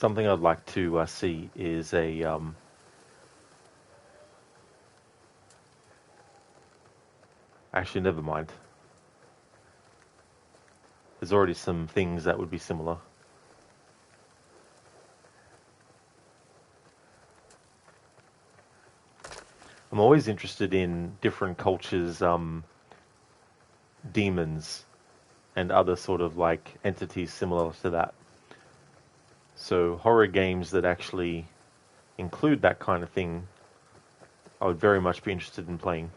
Something I'd like to see is a actually, never mind. There's already some things that would be similar. I'm always interested in different cultures' demons and other sort of like entities similar to that. So horror games that actually include that kind of thing, I would very much be interested in playing.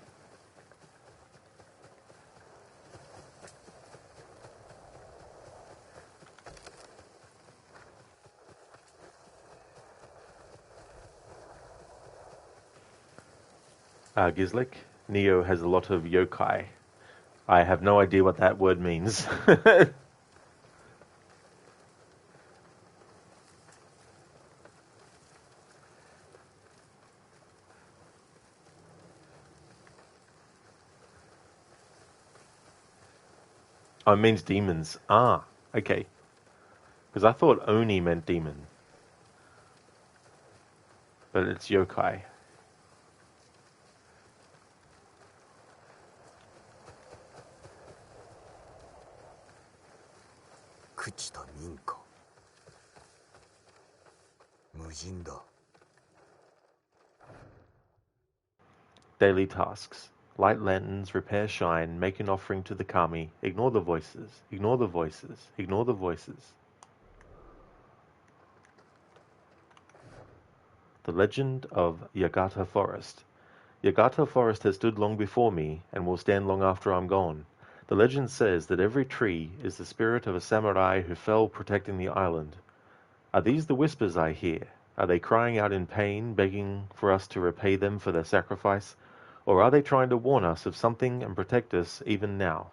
Gizlik, Neo has a lot of yokai. I have no idea what that word means. Oh, it means demons. Ah, okay. Because I thought Oni meant demon. But it's yokai. Kuchita Minka. Mujin da. Daily tasks. Light lanterns, repair shine, make an offering to the kami, ignore the voices, ignore the voices, ignore the voices. The Legend of Yagata Forest. Yagata Forest has stood long before me, and will stand long after I'm gone. The legend says that every tree is the spirit of a samurai who fell protecting the island. Are these the whispers I hear? Are they crying out in pain, begging for us to repay them for their sacrifice? Or are they trying to warn us of something and protect us even now?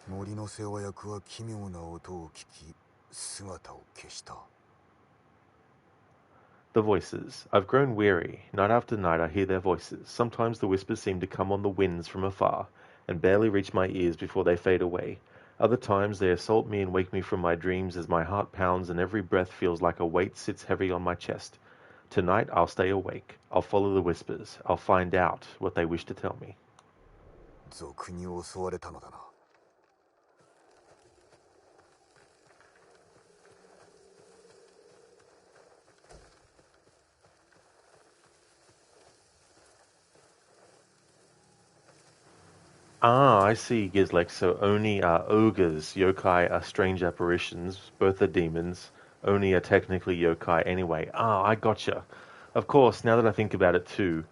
Mori no sewayaku wa kimyou na oto o kiki, sugata o keshita. The voices. I've grown weary. Night after night I hear their voices. Sometimes the whispers seem to come on the winds from afar, and barely reach my ears before they fade away. Other times they assault me and wake me from my dreams as my heart pounds and every breath feels like a weight sits heavy on my chest. Tonight I'll stay awake. I'll follow the whispers. I'll find out what they wish to tell me. Zoku ni osowareta no da na. Ah, I see, Gizlek. So Oni are ogres, yokai are strange apparitions, both are demons. Oni are technically yokai anyway. Ah, I gotcha. Of course, now that I think about it too,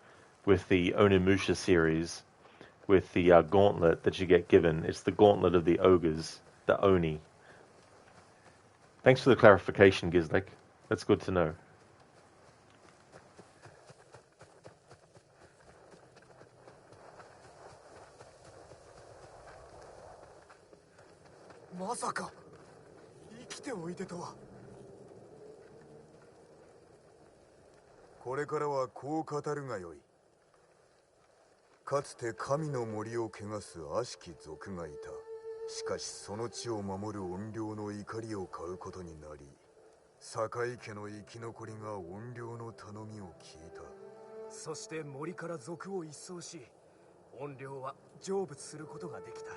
with the Onimusha series, with the gauntlet that you get given, it's the gauntlet of the ogres, the Oni. Thanks for the clarification, Gizlek. That's good to know. Masaka, 生きておいでとは。これからはこう語るがよい。かつて神の森を汚す悪しき族がいた。しかしその地を守る怨霊の怒りを買うことになり、堺家の生き残りが怨霊の頼みを聞いた。そして森から族を一掃し、怨霊は成仏することができた。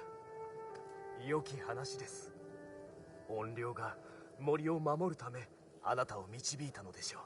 良き話です。怨霊が森を守るためあなたを導いたのでしょう。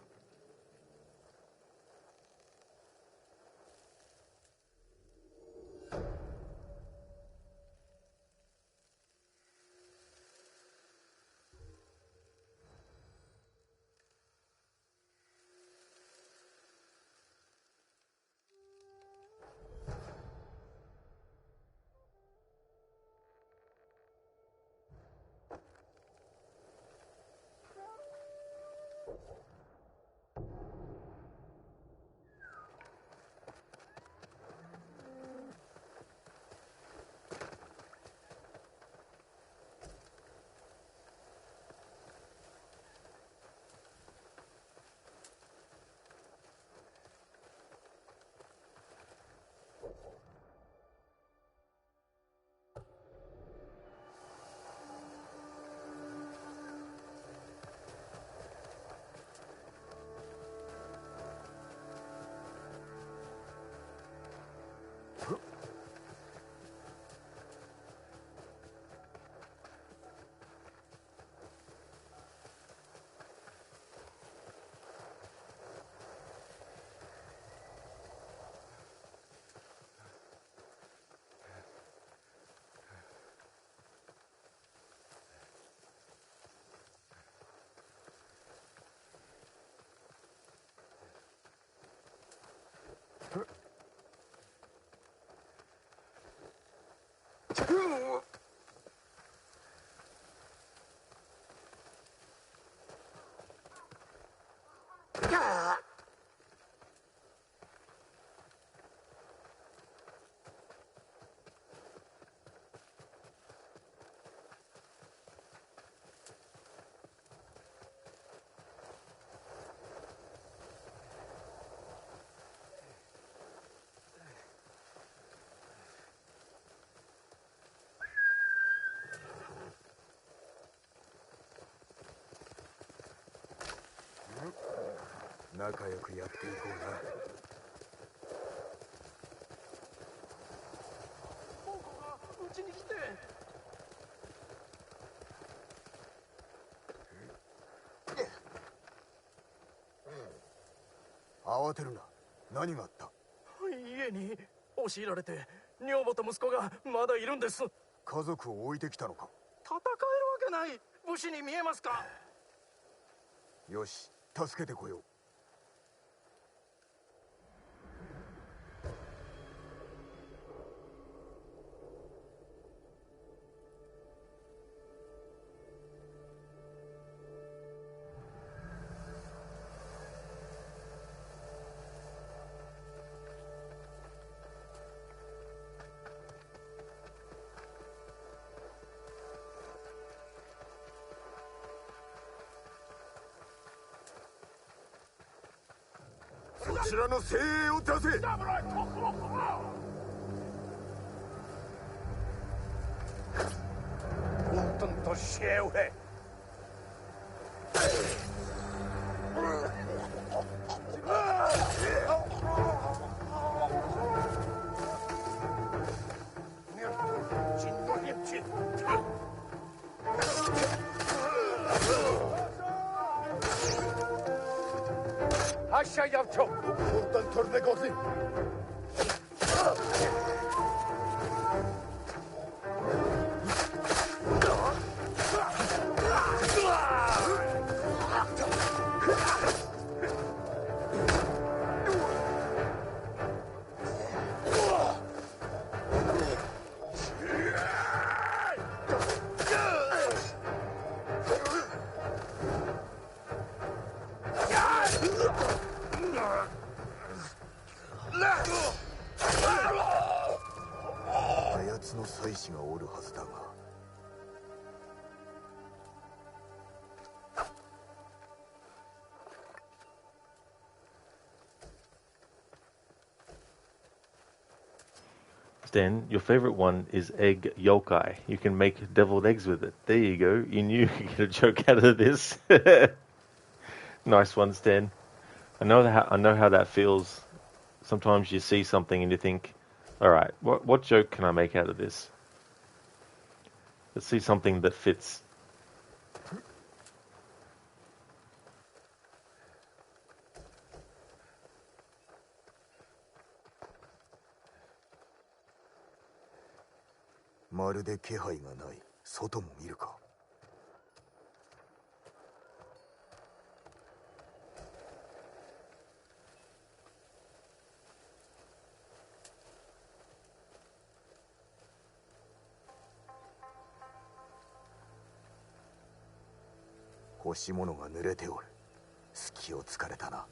仲良くやっていこうな。モコがうちに来て。慌てるな。何があった？家に押し入られて女房と息子がまだいるんです。家族を置いてきたのか？戦えるわけない。武士に見えますか？よし、助けてこよう。そちらの精鋭を出せ。Punto sceuhe. Aşağı yapacağım. Buradan törne kozi. あやつの妻子がおるはずだが。Then your favorite one is egg yokai. You can make deviled eggs with it. There you go. You knew you could get a joke out of this. Nice one, Stan. I know how that feels. Sometimes you see something and you think, all right, what joke can I make out of this? Let's see something that fits. "まるで気配がない。外も見るか。干し物が濡れておる。隙を突かれたな。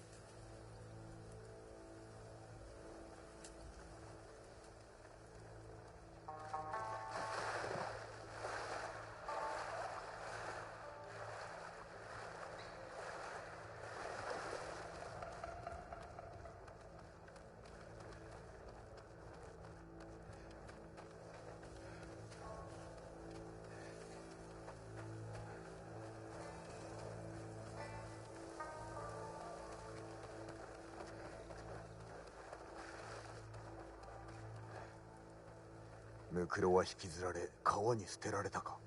ムクロは引きずられ川に捨てられたか。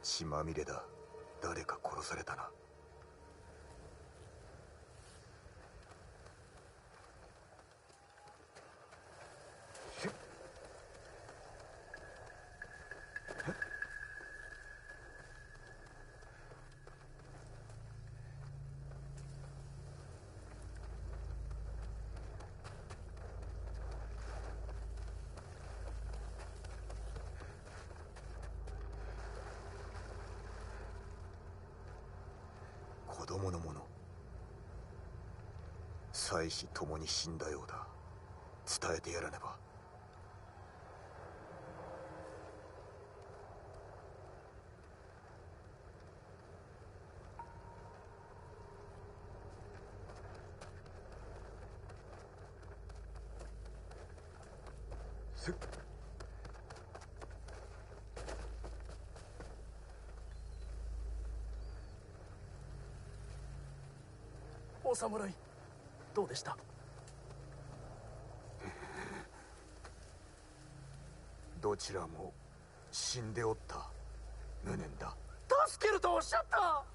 血まみれだ。誰か殺されたな。妻子ともに死んだようだ。伝えてやらねば。お侍、どうでした？どちらも死んでおった。無念だ。助けるとおっしゃった。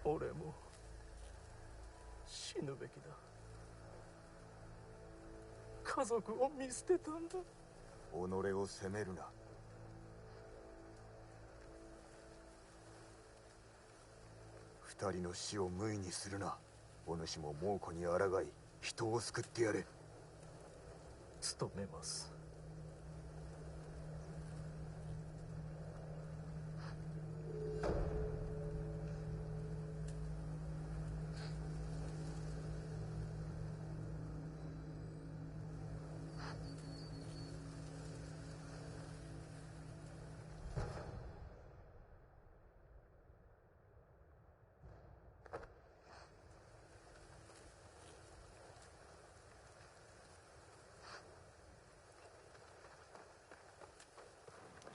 俺も死ぬべきだ。家族を見捨てたんだ。己を責めるな。二人の死を無意にするな。お主も猛虎に抗い人を救ってやれ。努めます。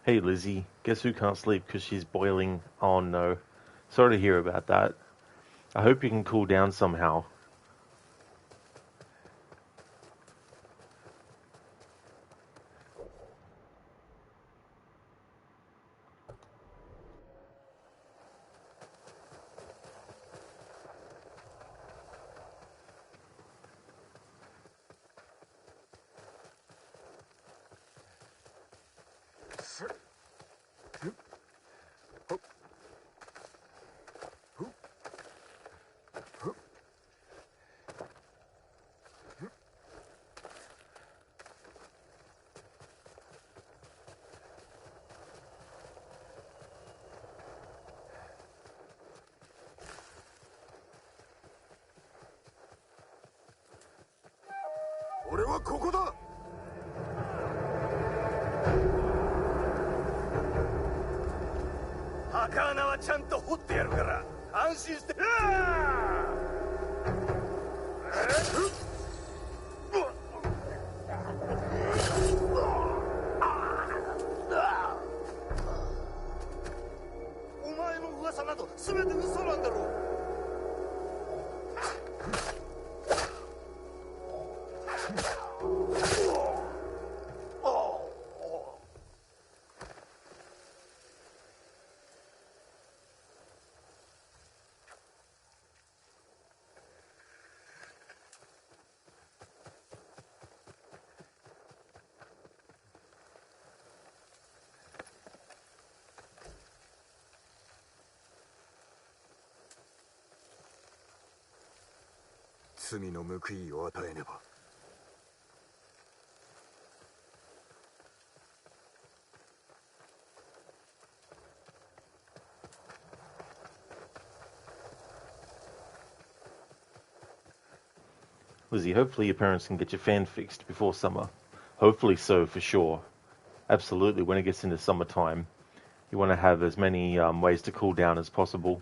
Hey Lizzie, guess who can't sleep because she's boiling? Oh no. Sorry to hear about that. I hope you can cool down somehow.俺はここだ。墓穴はちゃんと掘ってやるから安心して。お前の噂など全て嘘なんだろう。罪の報いを与えねば。Lizzie, hopefully your parents can get your fan fixed before summer. Hopefully so, for sure. Absolutely, when it gets into summertime, you want to have as many ways to cool down as possible.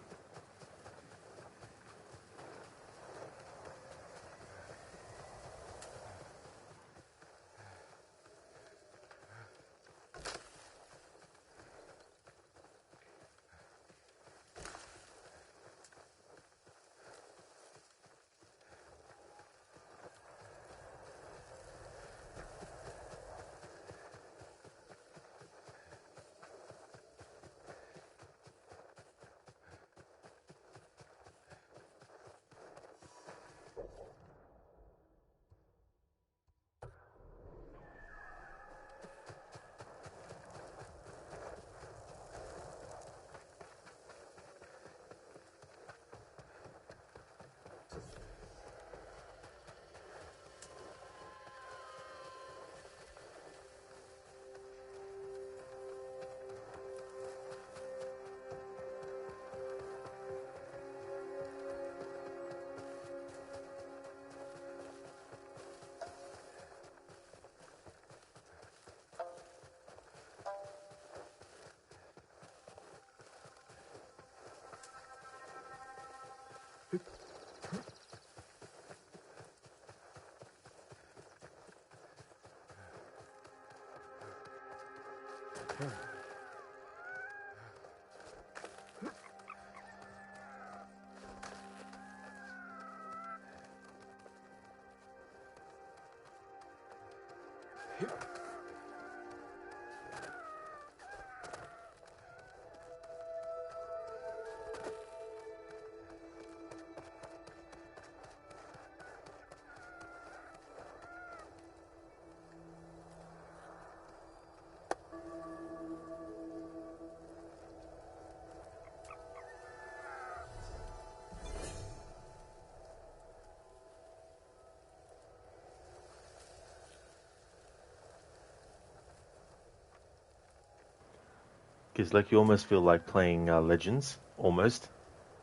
Because like you almost feel like playing Legends, almost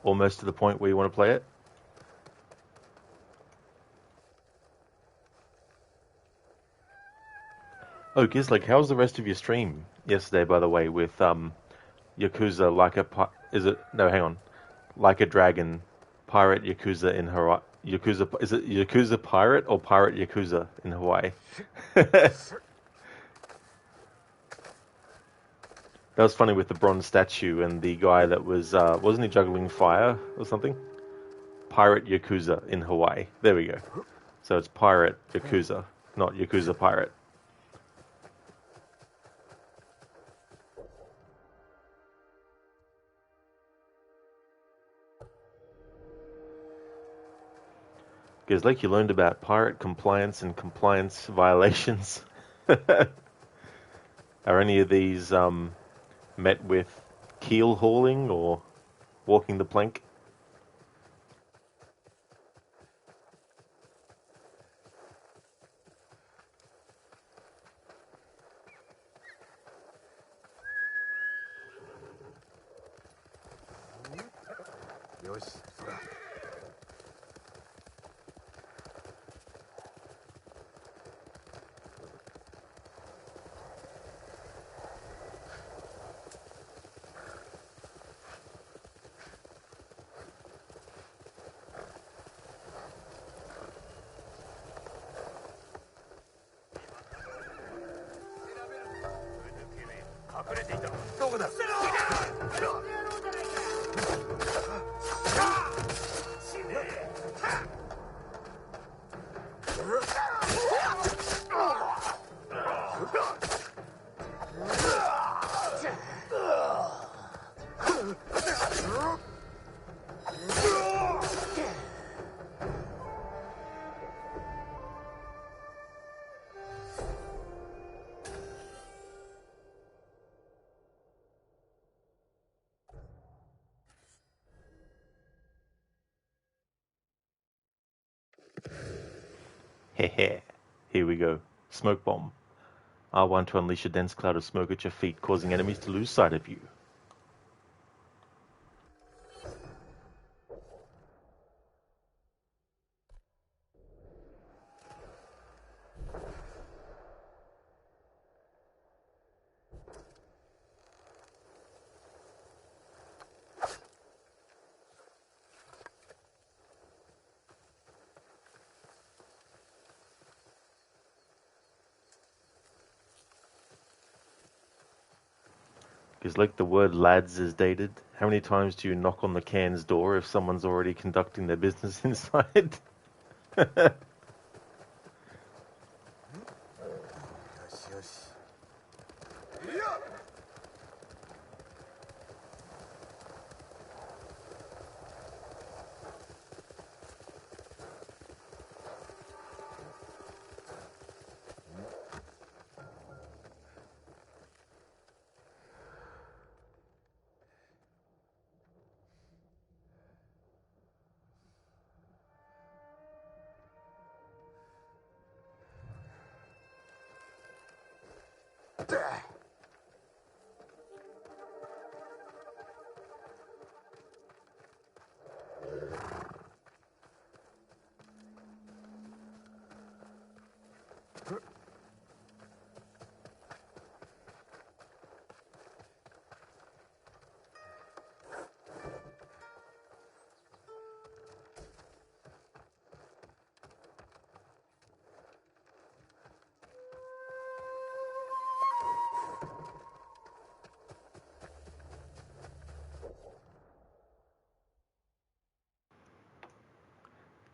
to the point where you want to play it. Oh, Giz, like how's the rest of your stream yesterday? By the way, with Yakuza like a is it no? Hang on, like a dragon, pirate Yakuza in Hawaii. Yakuza is it Yakuza pirate or pirate Yakuza in Hawaii? That was funny with the bronze statue and the guy that was, wasn't he juggling fire or something? Pirate Yakuza in Hawaii. There we go. So it's pirate Yakuza, not Yakuza pirate. Because like you learned about pirate compliance and compliance violations. Are any of these met with keel hauling or walking the plank? Hehe. Here we go. Smoke bomb. R1 to unleash a dense cloud of smoke at your feet, causing enemies to lose sight of you. Because like the word lads is dated, how many times do you knock on the can's door if someone's already conducting their business inside?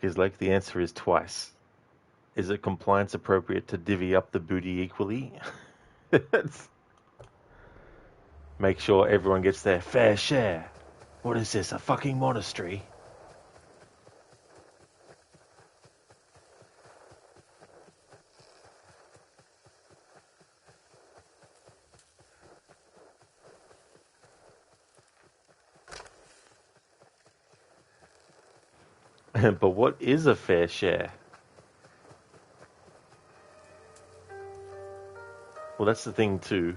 Is like the answer is twice. Is it compliance appropriate to divvy up the booty equally? Make sure everyone gets their fair share. What is this, a fucking monastery? But what is a fair share? Well, that's the thing too.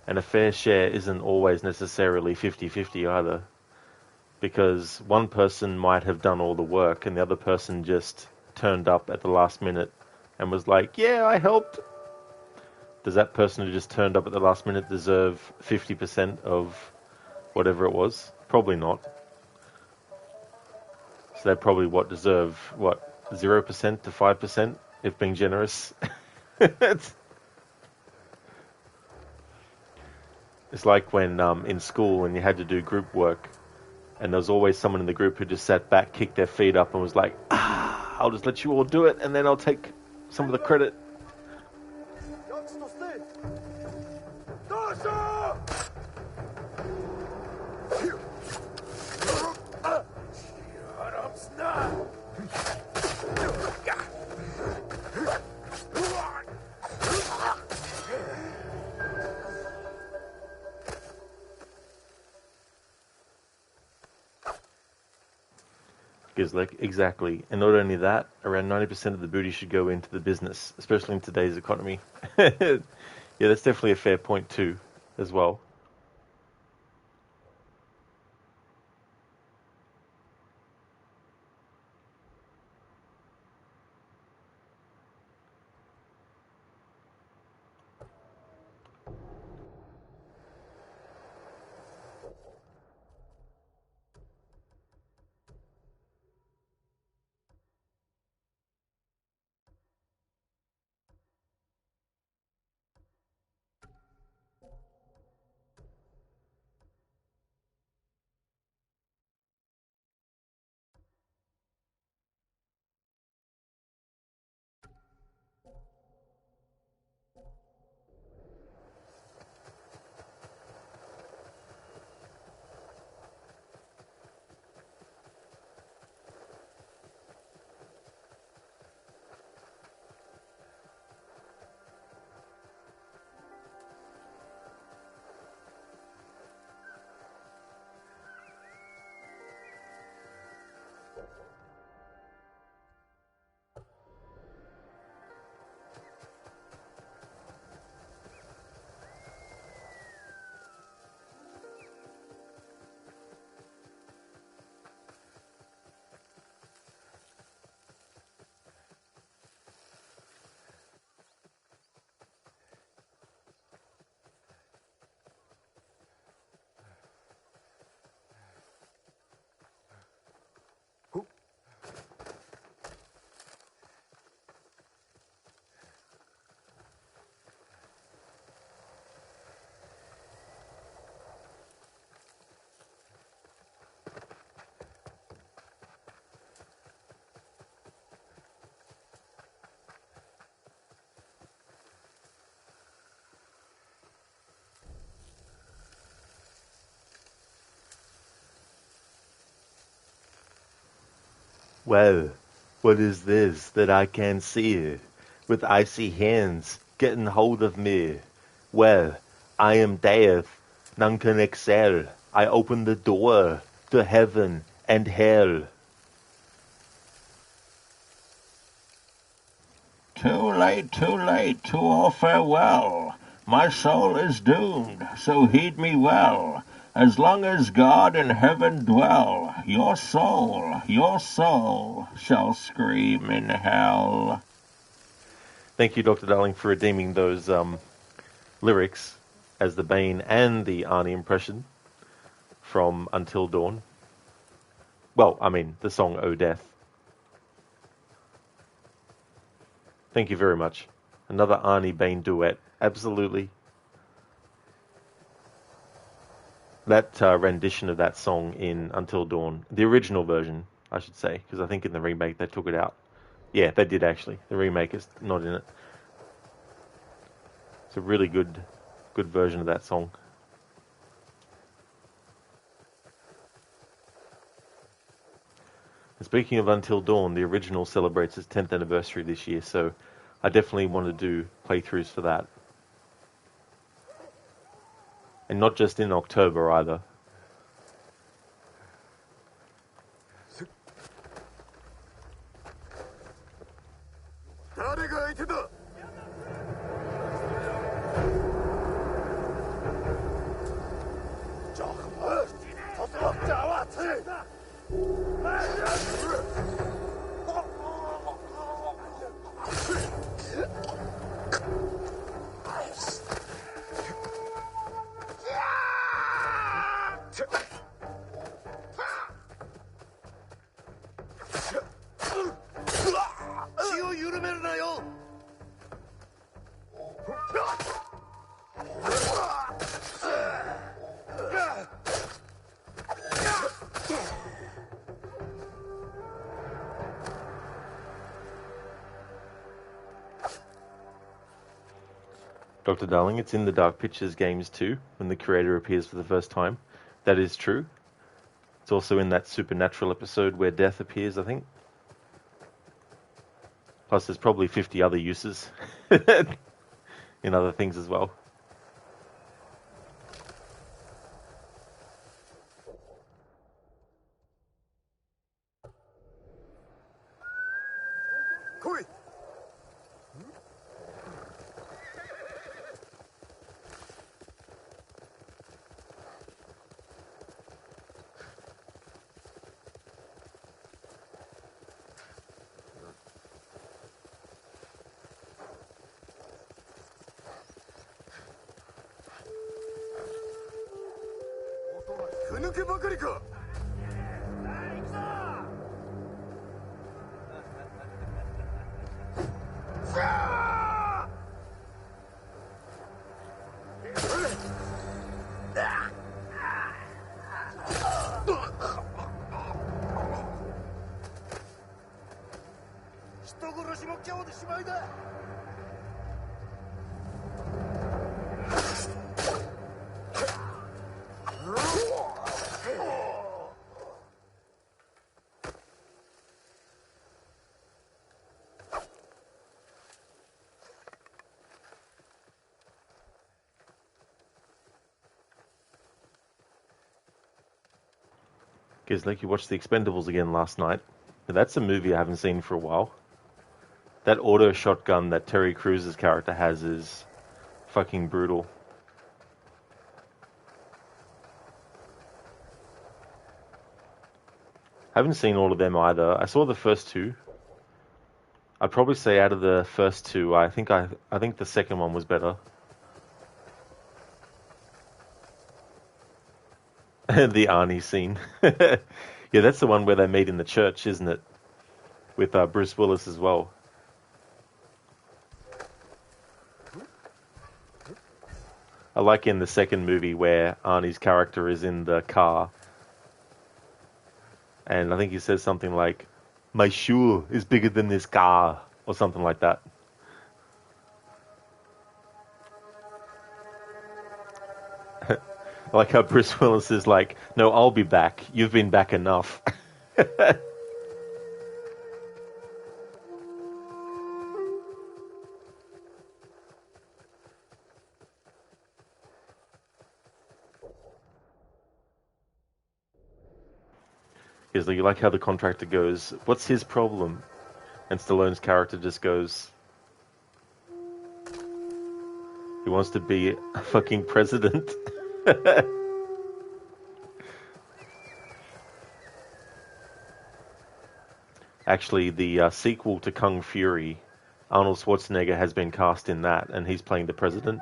And a fair share isn't always necessarily 50-50 either. Because one person might have done all the work and the other person just turned up at the last minute and was like, yeah, I helped. Does that person who just turned up at the last minute deserve 50% of whatever it was? Probably not. So they probably deserve 0% to 5% if being generous. It's like when in school when you had to do group work and there was always someone in the group who just sat back, kicked their feet up and was like, I'll just let you all do it and then I'll take some of the credit. Exactly. And not only that, around 90% of the booty should go into the business, especially in today's economy. Yeah, that's definitely a fair point too, as well. Well, what is this that I can see, with icy hands getting hold of me? Well, I am death, none can excel. I open the door to heaven and hell. Too late to all farewell. My soul is doomed, so heed me well. As long as God in heaven dwell, your soul shall scream in hell. Thank you, Dr. Darling, for redeeming those lyrics as the Bane and the Arnie impression from Until Dawn. Well, I mean, the song Oh Death. Thank you very much. Another Arnie Bane duet. Absolutely. That rendition of that song in Until Dawn, the original version, I should say, because I think in the remake they took it out. Yeah, they did actually. The remake is not in it. It's a really good version of that song. And speaking of Until Dawn, the original celebrates its 10th anniversary this year, so I definitely want to do playthroughs for that. And not just in October either. Dr. Darling, it's in the Dark Pictures games too, when the creator appears for the first time. That is true. It's also in that Supernatural episode where Death appears, I think. Plus there's probably 50 other uses in other things as well. Guess like you watched The Expendables again last night. Now, that's a movie I haven't seen for a while. That auto shotgun that Terry Crews' character has is fucking brutal. Haven't seen all of them either. I saw the first two. I'd probably say out of the first two, I think the second one was better. The Arnie scene. Yeah, that's the one where they meet in the church, isn't it? With Bruce Willis as well. I like in the second movie where Arnie's character is in the car. And I think he says something like, "My shoe is bigger than this car," or something like that. I like how Bruce Willis is like, "No, I'll be back. You've been back enough." Because you like how the contractor goes, "What's his problem?" And Stallone's character just goes, "He wants to be a fucking president." Actually, the sequel to Kung Fury, Arnold Schwarzenegger has been cast in that, and he's playing the president.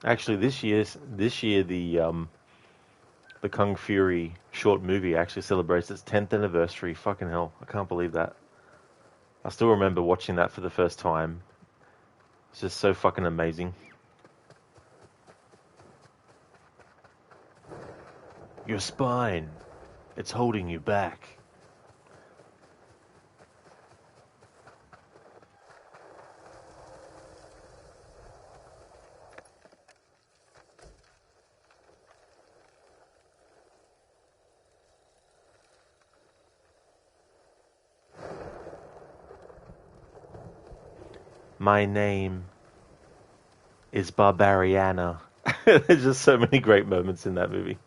Actually, this year the Kung Fury short movie actually celebrates its 10th anniversary. Fucking hell, I can't believe that. I still remember watching that for the first time. It's just so fucking amazing. Your spine, it's holding you back. My name is Barbariana. There's just so many great moments in that movie.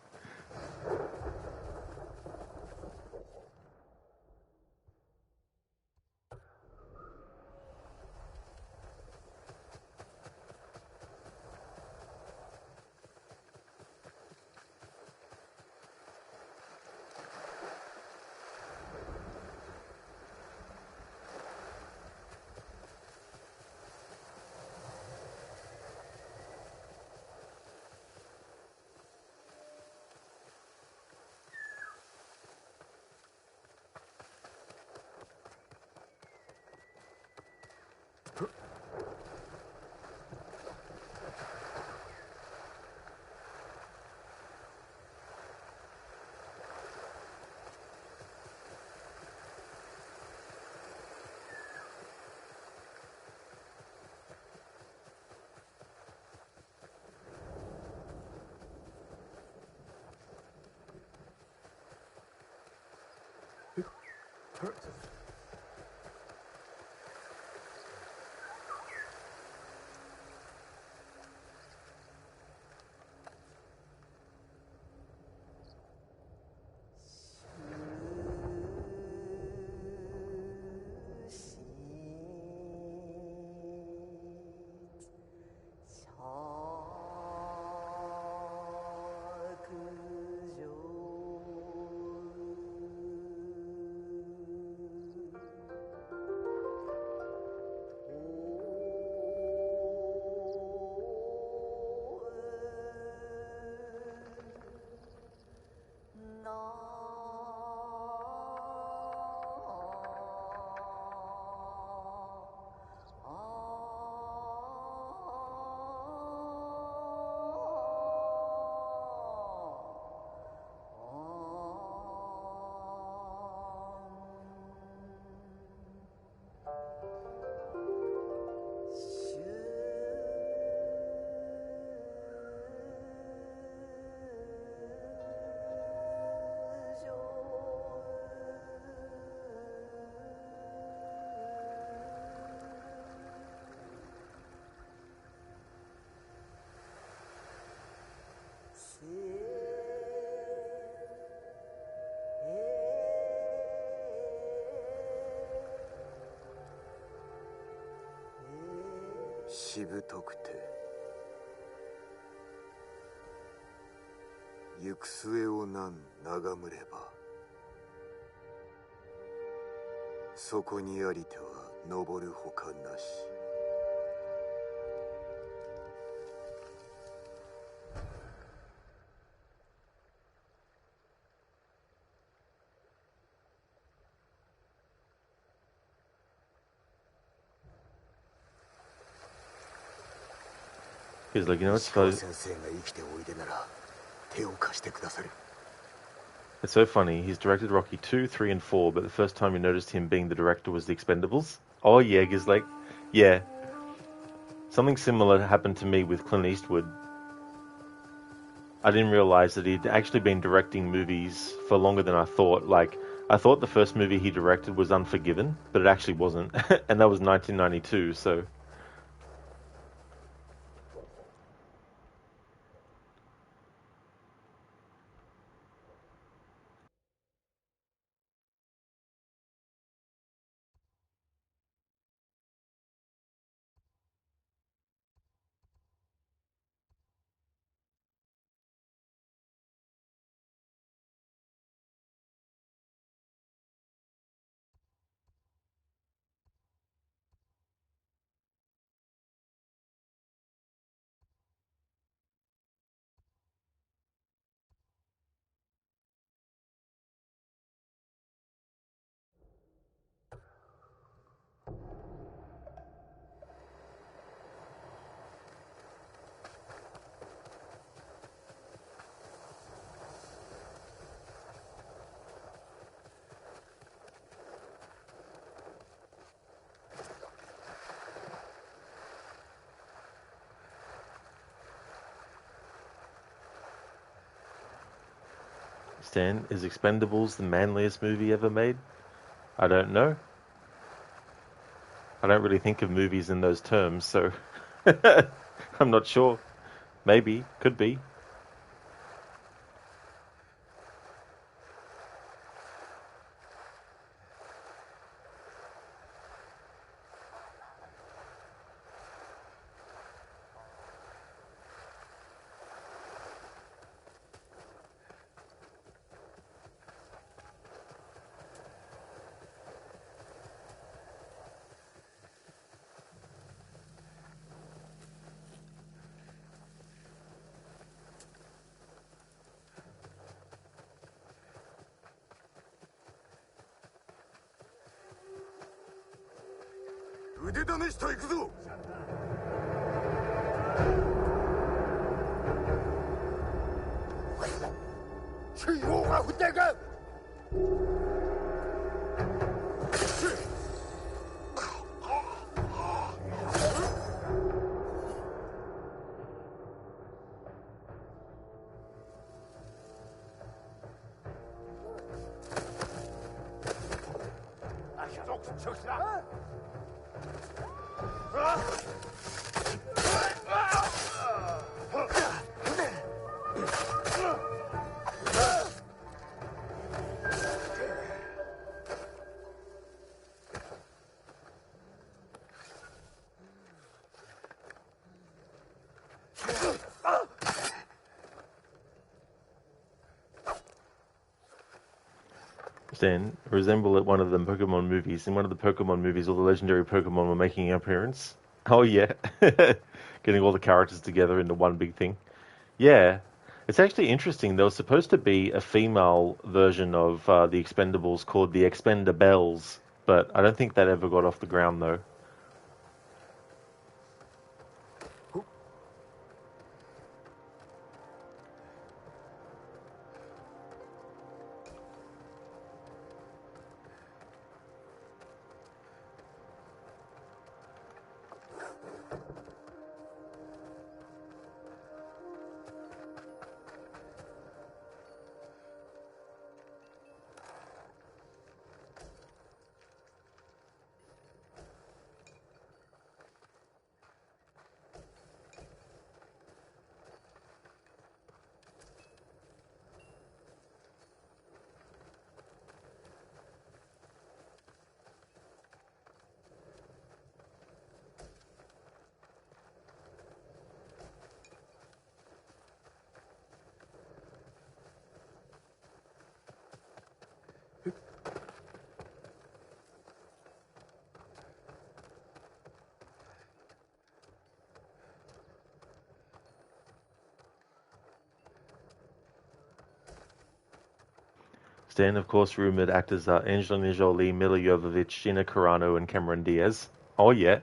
しぶとくて行く末を何眺むればそこにありては登るほかなし。He's like, it's so funny. He's directed Rocky 2, 3, and 4, but the first time you noticed him being the director was The Expendables. Oh, yeah, he's like, yeah. Something similar happened to me with Clint Eastwood. I didn't realize that he'd actually been directing movies for longer than I thought. Like, I thought the first movie he directed was Unforgiven, but it actually wasn't, and that was 1992. So. Stan, is Expendables the manliest movie ever made? I don't know. I don't really think of movies in those terms, so I'm not sure. Maybe, could be.腕試しと行くぞ。中央が降っていく。Stan, resemble it one of the Pokemon movies. In one of the Pokemon movies, all the legendary Pokemon were making an appearance. Oh yeah, getting all the characters together into one big thing. Yeah, it's actually interesting. There was supposed to be a female version of the Expendables called the Expendables, but I don't think that ever got off the ground though. Stan, of course, rumored actors are Angelina Jolie, Mila Jovovich, Gina Carano, and Cameron Diaz. Oh, yeah.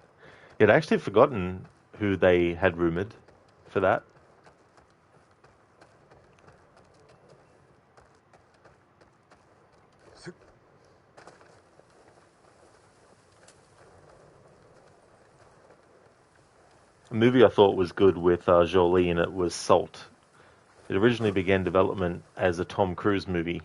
I'd actually forgotten who they had rumored for that. A movie I thought was good with Jolie in it was Salt. It originally began development as a Tom Cruise movie,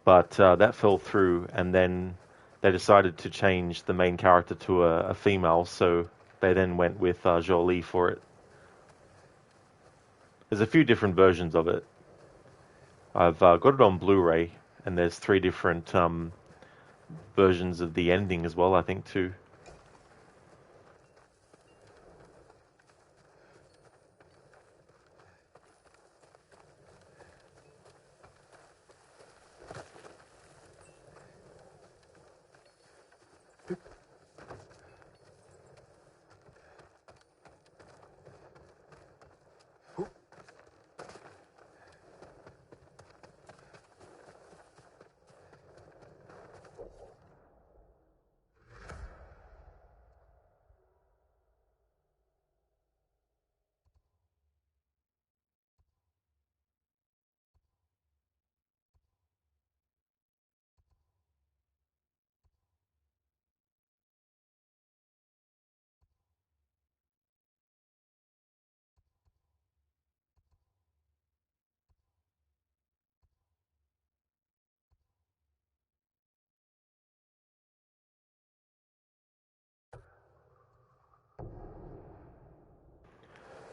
but that fell through, and then they decided to change the main character to a female, so they then went with Jolie for it. There's a few different versions of it. I've got it on Blu-ray, and there's 3 different versions of the ending as well, I think, too.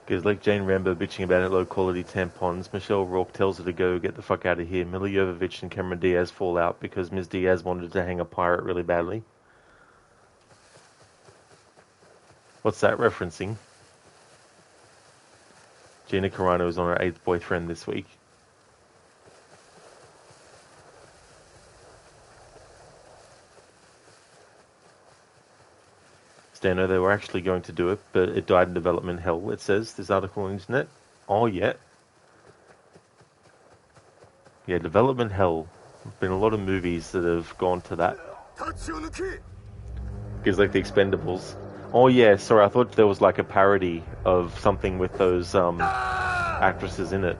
Because like Jane Rambo bitching about low-quality tampons, Michelle Rourke tells her to go get the fuck out of here. Mila Jovovich and Cameron Diaz fall out because Ms. Diaz wanted to hang a pirate really badly. What's that referencing? Gina Carano is on her 8th boyfriend this week. Stano, they were actually going to do it, but it died in development hell, it says, this article on the internet. Oh, yeah. Yeah, development hell. There's been a lot of movies that have gone to that. Because like the Expendables. Oh, yeah, sorry, I thought there was like a parody of something with those actresses in it.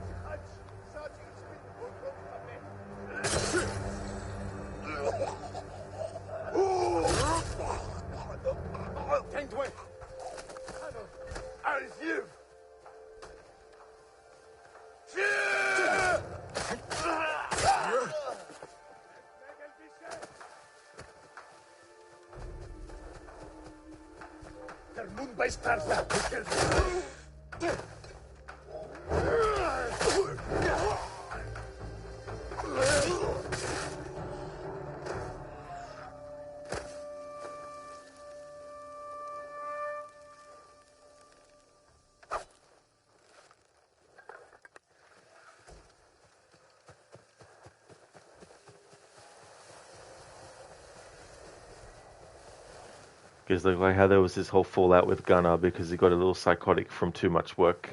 Because like how there was this whole fallout with Gunnar because he got a little psychotic from too much work.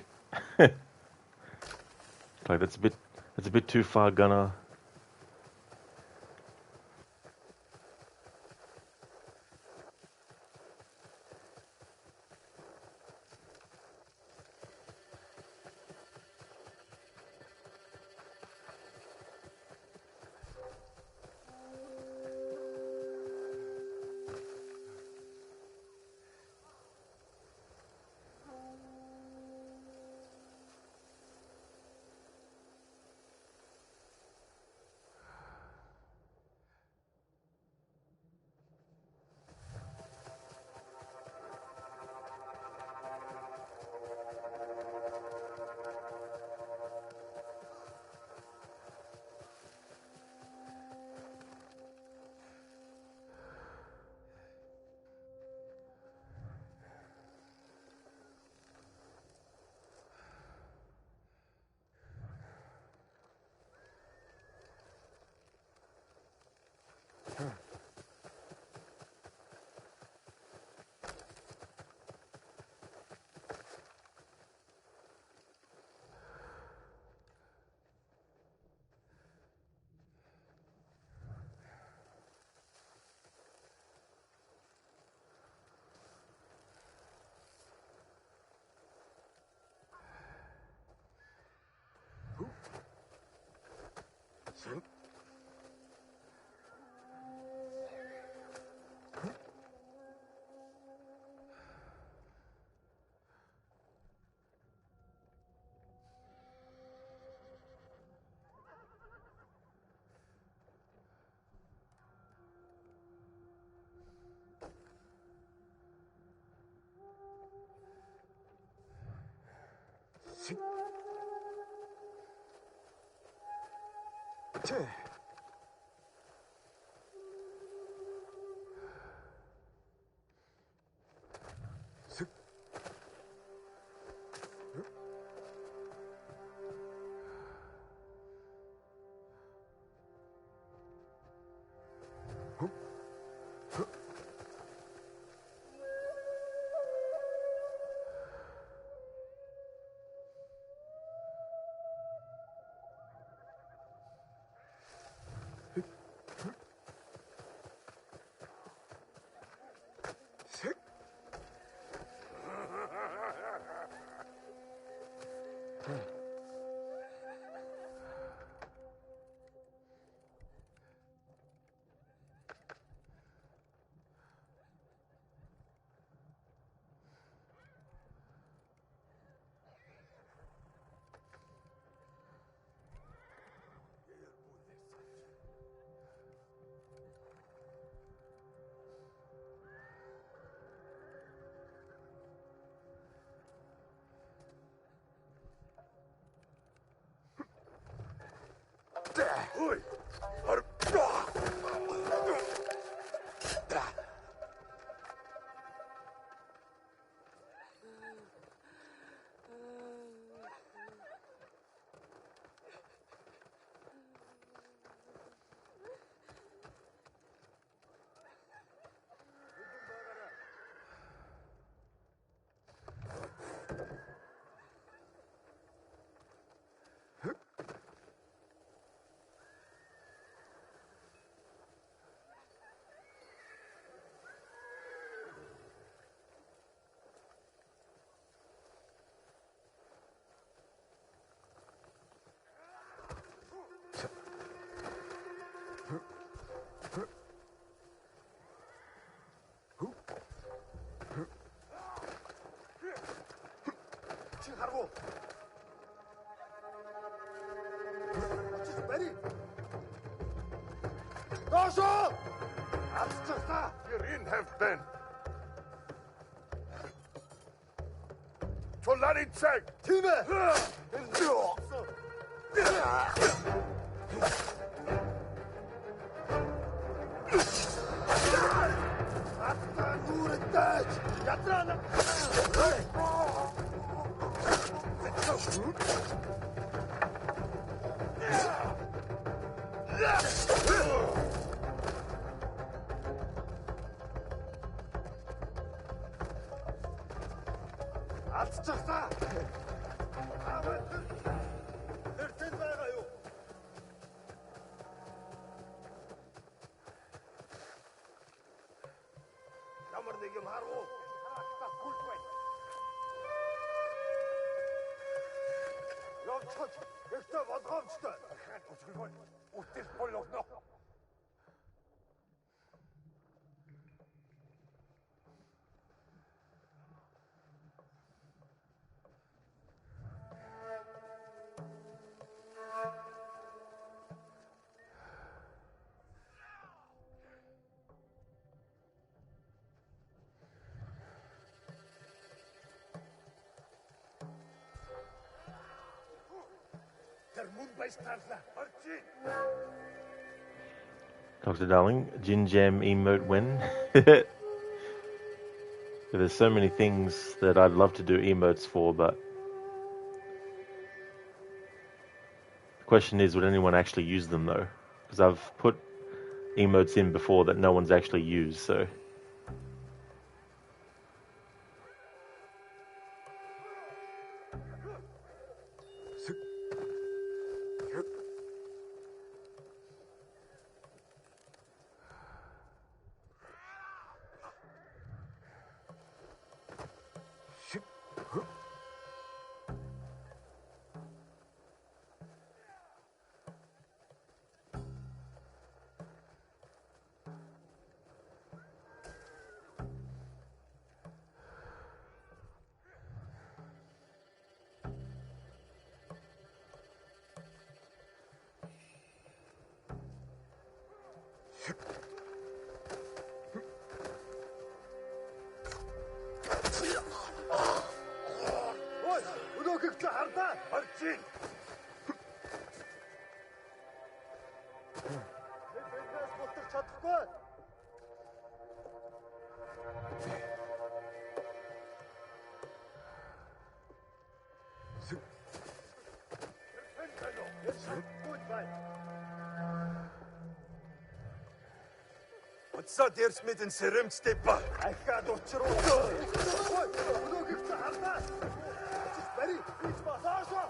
Like that's a bit too far, Gunnar. Hierin have been. Tolanicek! Time! Dr. Darling, Jin Jam emote when? There's so many things that I'd love to do emotes for, but the question is, would anyone actually use them though? Because I've put emotes in before that no one's actually used, so... Буцаад ярьж мэдэн сэрэмжтэй ба. Ахаад учруулсан. Өнөөгч харлаа. Бари, бич ба. Заашаа.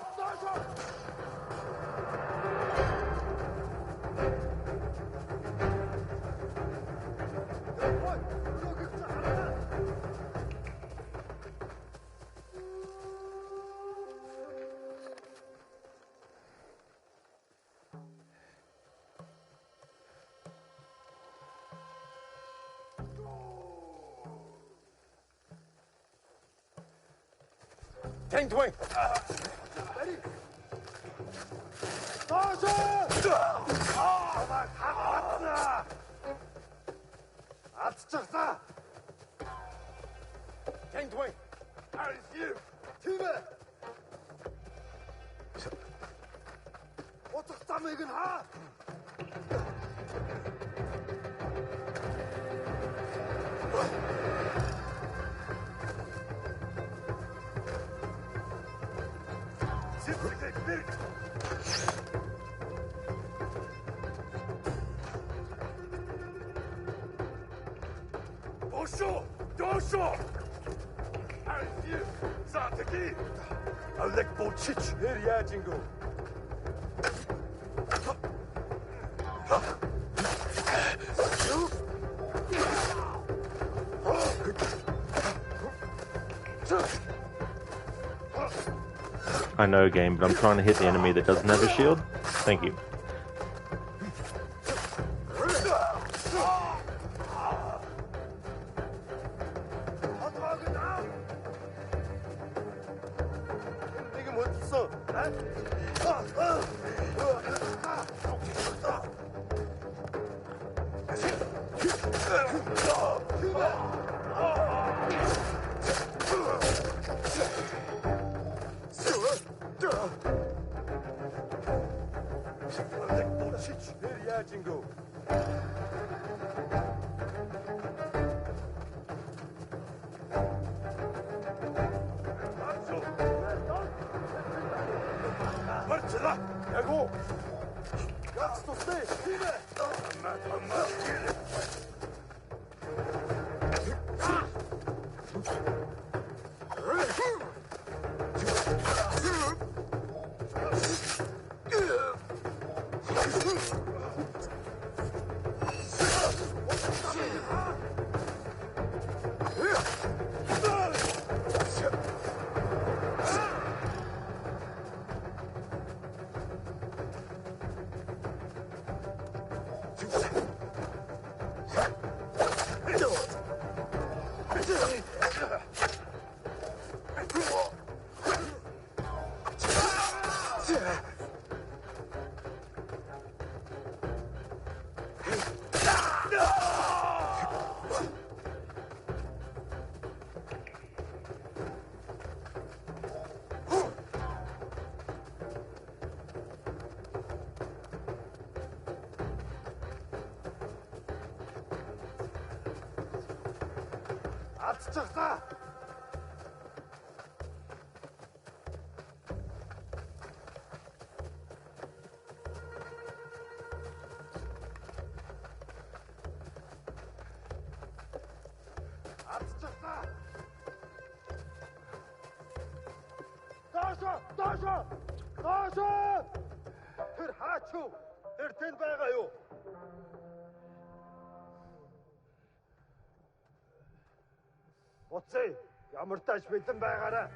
Тэнгдвэн. Бари. Заашаа. Атчихлаа. Тэнгдвэн. Арьяа. Тэмээ. Утга замыг нь хаа. Дошо! Арьяа. Заатаки. Алек болчих. Нэр яаж ингэв? I know game, but I'm trying to hit the enemy that doesn't have a shield. Thank you. Атчихлаа. Атчихлаа. Даашаа. Тэр хаач юу? Тэр тэнд байгаа юу? Уцаа ямар тааш бэлэн байгаарай.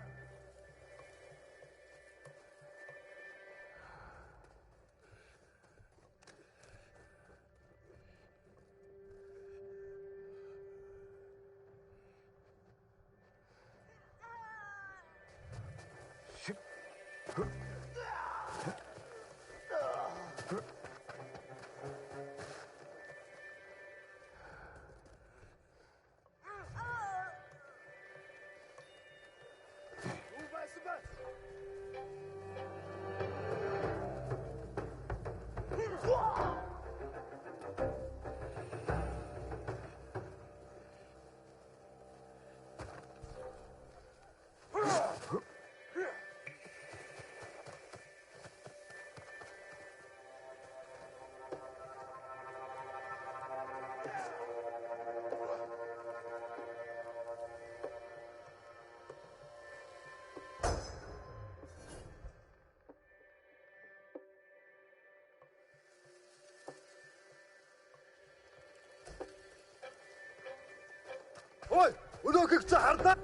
おい腕くちゃはるだ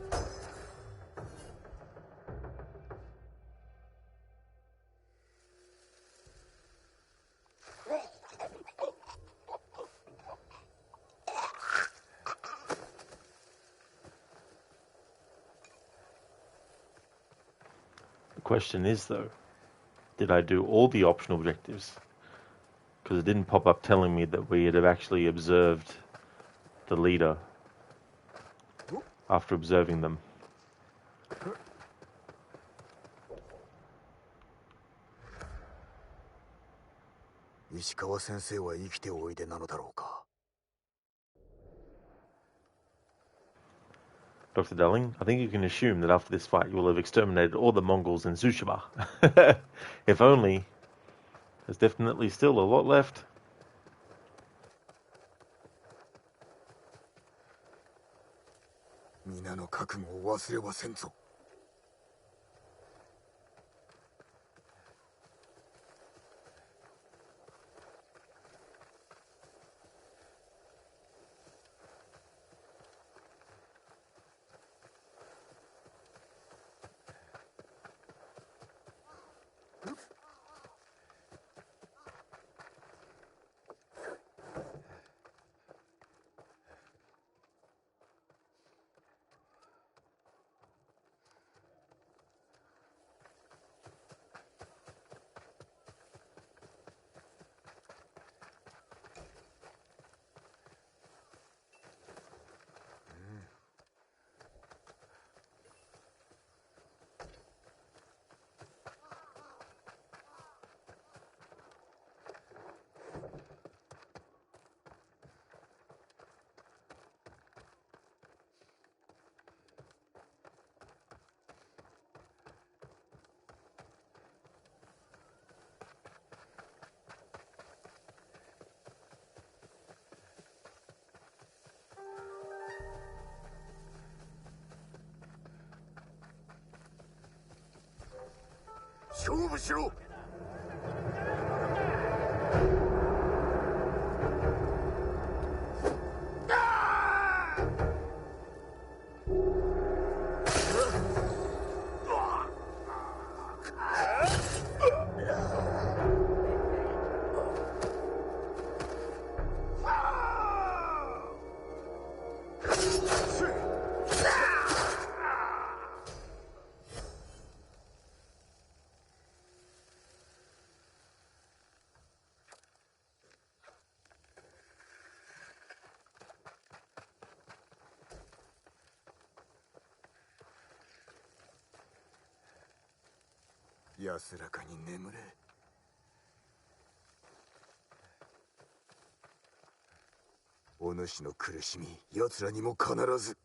The question is, though, did I do all the optional objectives? Because it didn't pop up telling me that we had actually observed the leader after observing them. 石川先生は生きておいでなのだろうか。 Dr. Darling, I think you can assume that after this fight you will have exterminated all the Mongols in Tsushima. If only. There's definitely still a lot left. 皆の覚悟を忘れはせんぞ。 勝負しろ 安らかに眠れ。お主の苦しみ、奴らにも必ず。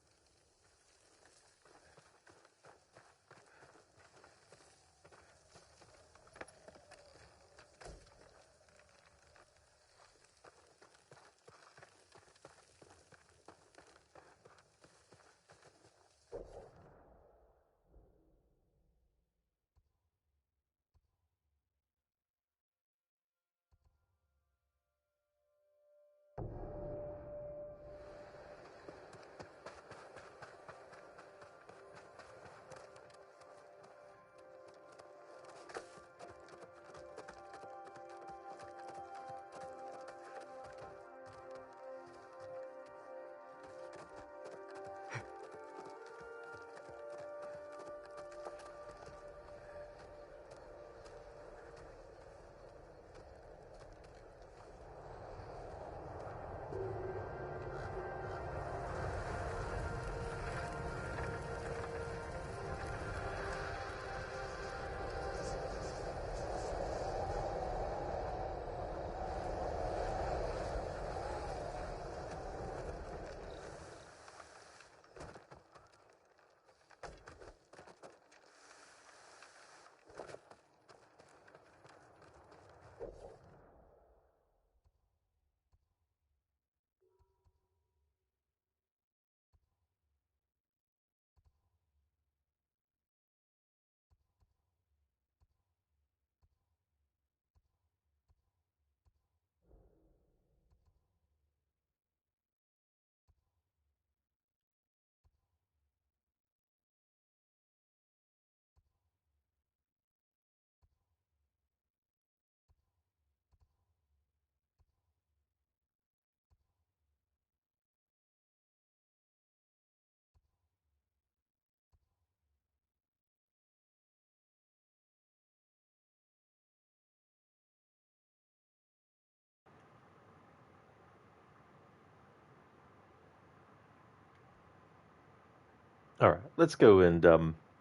All right, let's go and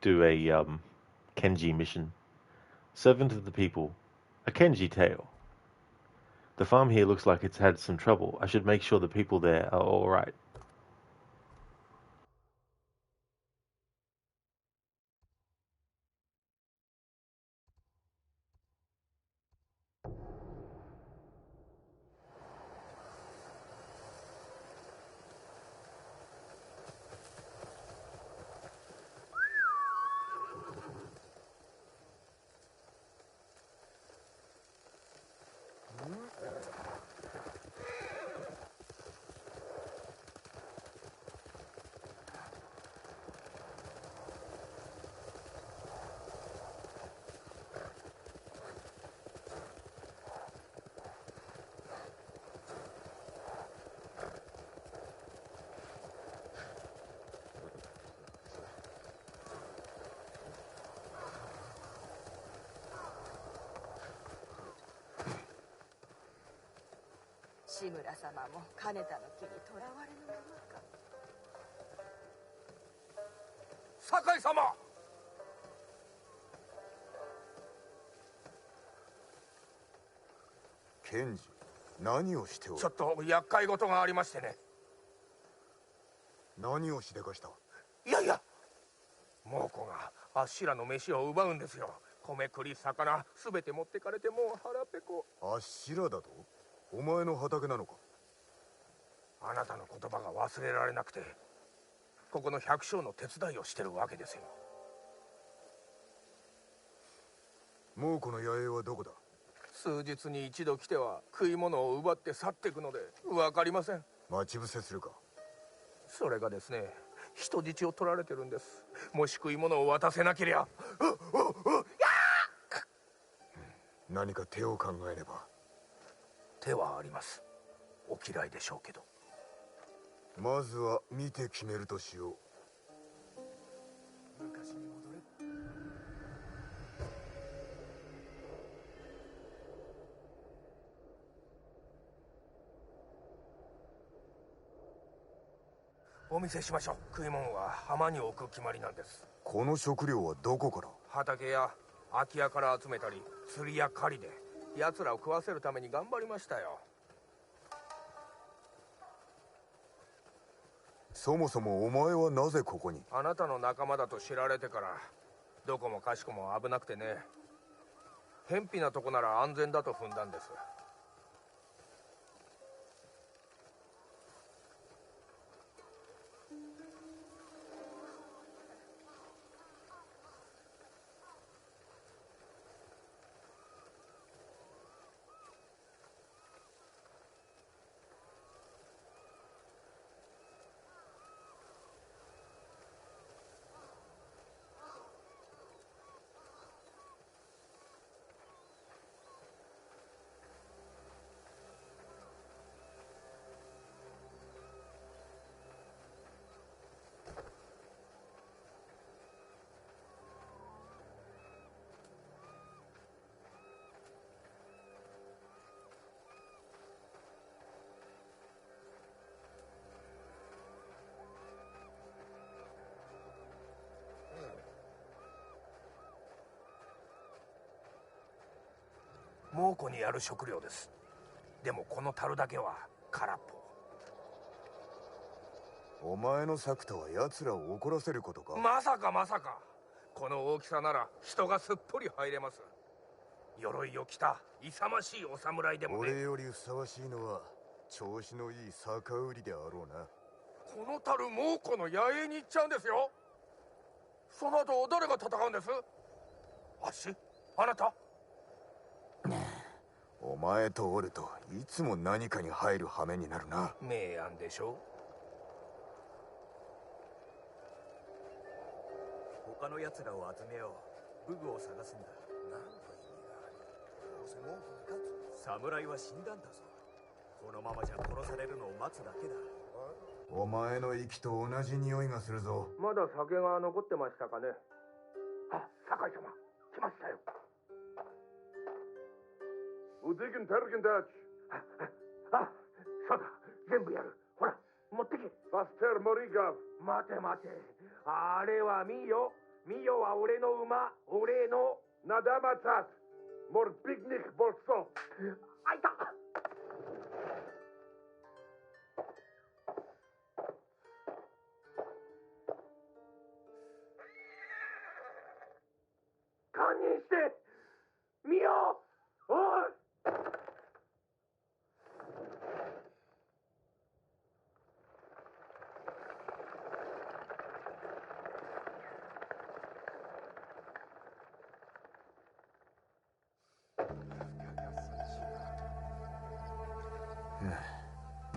do a Kenji mission. Servant of the people, a Kenji tale. The farm here looks like it's had some trouble. I should make sure the people there are all right.酒井様。ケンジ、何をしておる？ちょっと厄介事がありましてね。何をしでかした？いやいや、猛虎があっしらの飯を奪うんですよ。米栗魚すべて持ってかれてもう腹ペコ。あっしらだと？お前の畑なのか？あなたの言葉が忘れられなくて、ここの百姓の手伝いをしてるわけですよ。もうこの野営はどこだ？数日に一度来ては食い物を奪って去っていくので分かりません。待ち伏せするか？それがですね、人質を取られてるんです。もし食い物を渡せなけりゃ。何か手を考えねば。手はあります。お嫌いでしょうけど。まずは見て決めるとしよう。昔に戻れ。お見せしましょう。食い物は浜に置く決まりなんです。この食料はどこから？畑や空き家から集めたり、釣りや狩りで奴らを食わせるために頑張りましたよ。そもそもお前はなぜここに？あなたの仲間だと知られてからどこもかしこも危なくてね。偏僻なとこなら安全だと踏んだんです。猛虎にやる食料です。でもこの樽だけは空っぽ。お前の策とは奴らを怒らせることか？まさかまさか。この大きさなら人がすっぽり入れます。鎧を着た勇ましいお侍でもね。俺よりふさわしいのは調子のいい酒売りであろうな。この樽猛虎の野営に行っちゃうんですよ。その後誰が戦うんです？あっし？あなた？お前とおるといつも何かに入る羽目になるな。明暗でしょ。他の奴らを集めよう。武具を探すんだ。何の意味がある？どうせ猛虎に勝つ。侍は死んだんだぞ。このままじゃ殺されるのを待つだけだ。お前の息と同じ匂いがするぞ。まだ酒が残ってましたかね。あ、酒井様来ましたよ。ウディキン・テルキンたち。あ、そうだ、全部やる。ほら持ってけ。バステル・モリガブ。待て待て、あれはミヨ。ミヨは俺の馬。俺の。Nadamatat. Morbignik bolso. あいた。堪忍して。ミヨ。おい。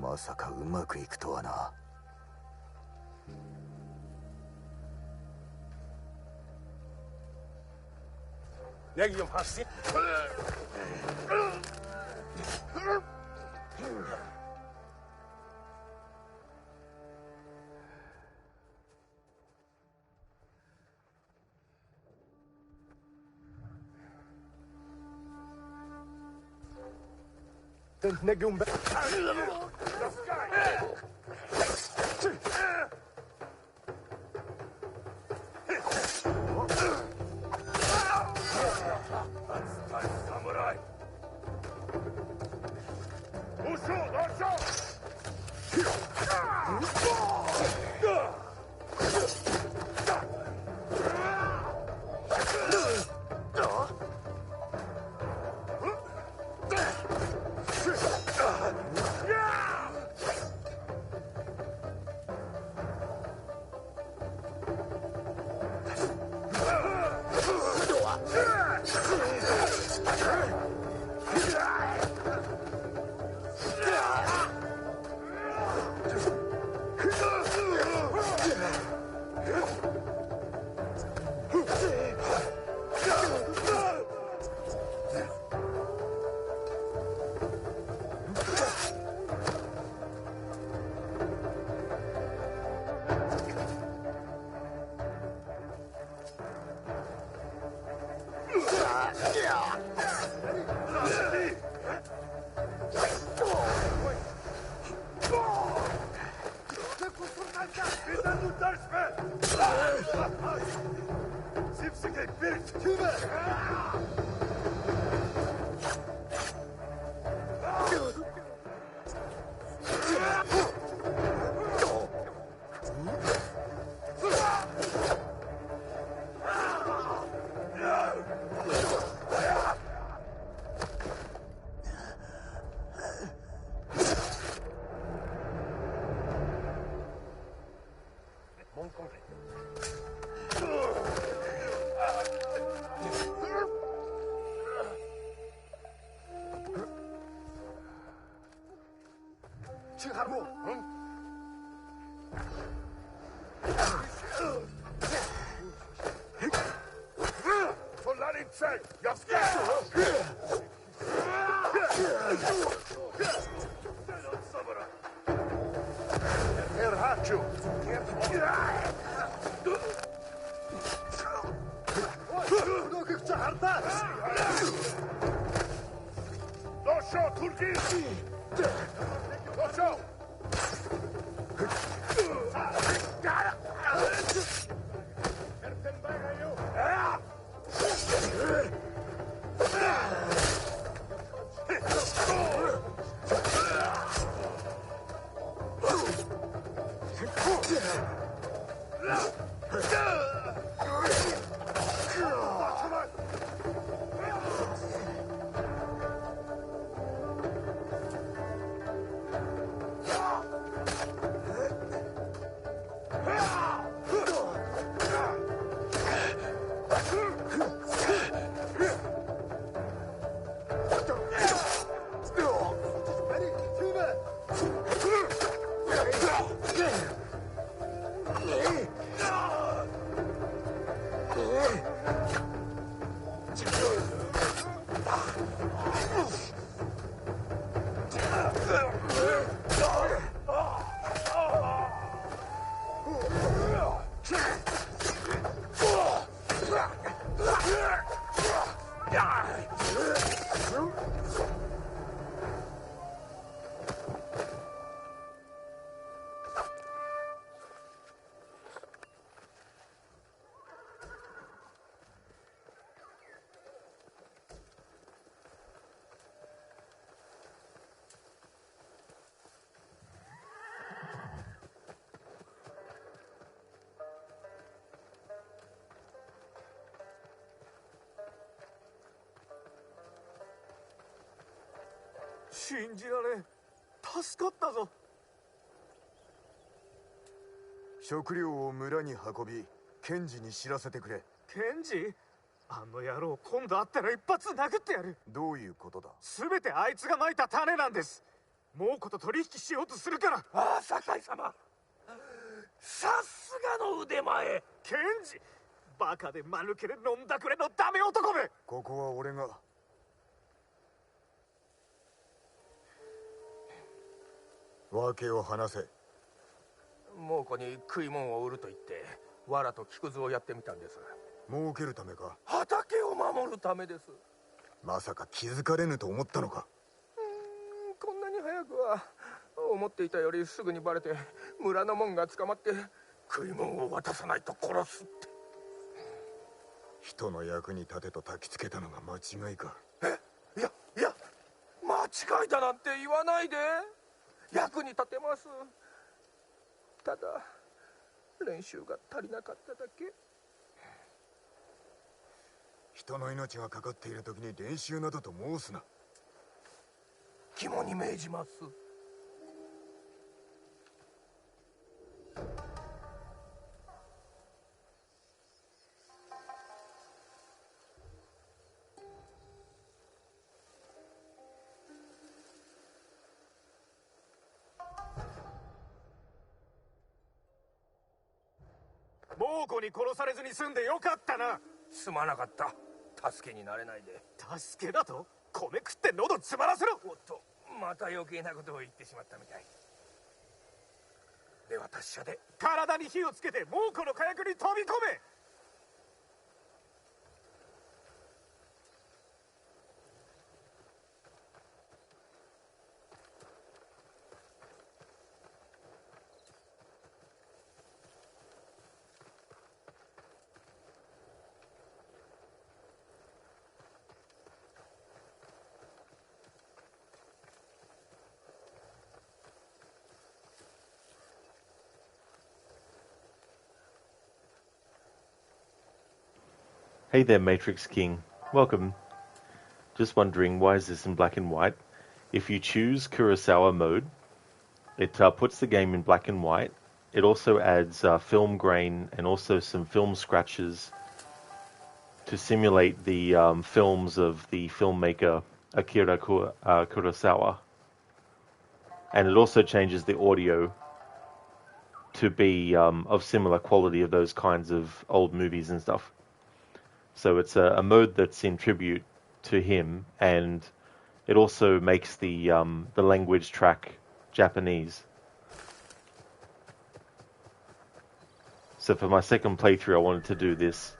まさかうまくいくとはな。Legg dem fast. Negum. Samurai. Usho, Usho. 信じられん。助かったぞ。食料を村に運び検事に知らせてくれ。検事？あの野郎、今度会ったら一発殴ってやる。どういうことだ？全てあいつがまいた種なんです。猛虎と取引しようとするから。ああ、酒井様、さすがの腕前。検事、バカで間抜けで飲んだくれのダメ男め。ここは俺が。訳を話せ。猛虎に食い物を売ると言って藁と木くずをやってみたんです。儲けるためか？畑を守るためです。まさか気づかれぬと思ったのか？こんなに早くは。思っていたよりすぐにバレて村の者が捕まって食い物を渡さないと殺すって。人の役に立てと焚きつけたのが間違いか？いや間違いだなんて言わないで。役に立てます。ただ練習が足りなかっただけ。人の命がかかっている時に練習などと申すな。肝に銘じます。猛虎に殺されずに済んでよかったな。すまなかった。助けになれないで。助けだと？米食って喉詰まらせろ。おっと、また余計なことを言ってしまったみたい。では達者で。体に火をつけて猛虎の火薬に飛び込め。Hey there, Matrix King. Welcome. Just wondering, why is this in black and white? If you choose Kurosawa Mode, it puts the game in black and white. It also adds film grain and also some film scratches to simulate the films of the filmmaker Akira Kurosawa. And it also changes the audio to be of similar quality of those kinds of old movies and stuff. So it's a mode that's in tribute to him, and it also makes the language track Japanese. So for my second playthrough, I wanted to do this.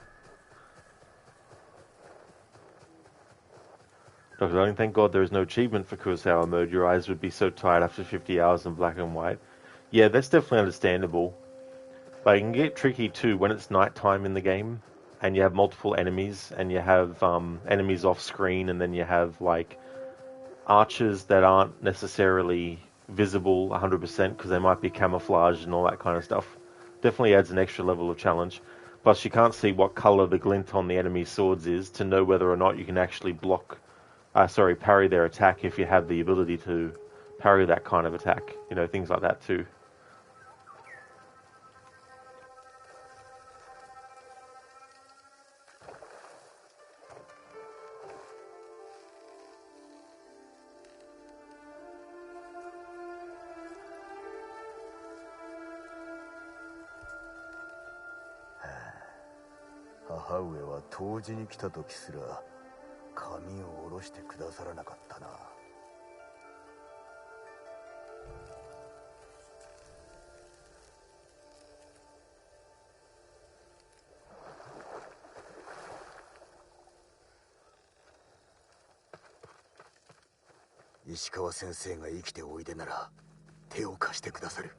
Dr. Darling, thank God there is no achievement for Kurosawa Mode. Your eyes would be so tired after 50 hours in black and white. Yeah, that's definitely understandable. But it can get tricky too when it's nighttime in the game, and you have multiple enemies, and you have enemies off screen, and then you have like archers that aren't necessarily visible 100% because they might be camouflaged and all that kind of stuff. Definitely adds an extra level of challenge. Plus you can't see what color the glint on the enemy's swords is to know whether or not you can actually parry their attack if you have the ability to parry that kind of attack. You know, things like that too. "母上は湯治に来た時すら髪を下ろしてくださらなかったな。石川先生が生きておいでなら手を貸してくださる。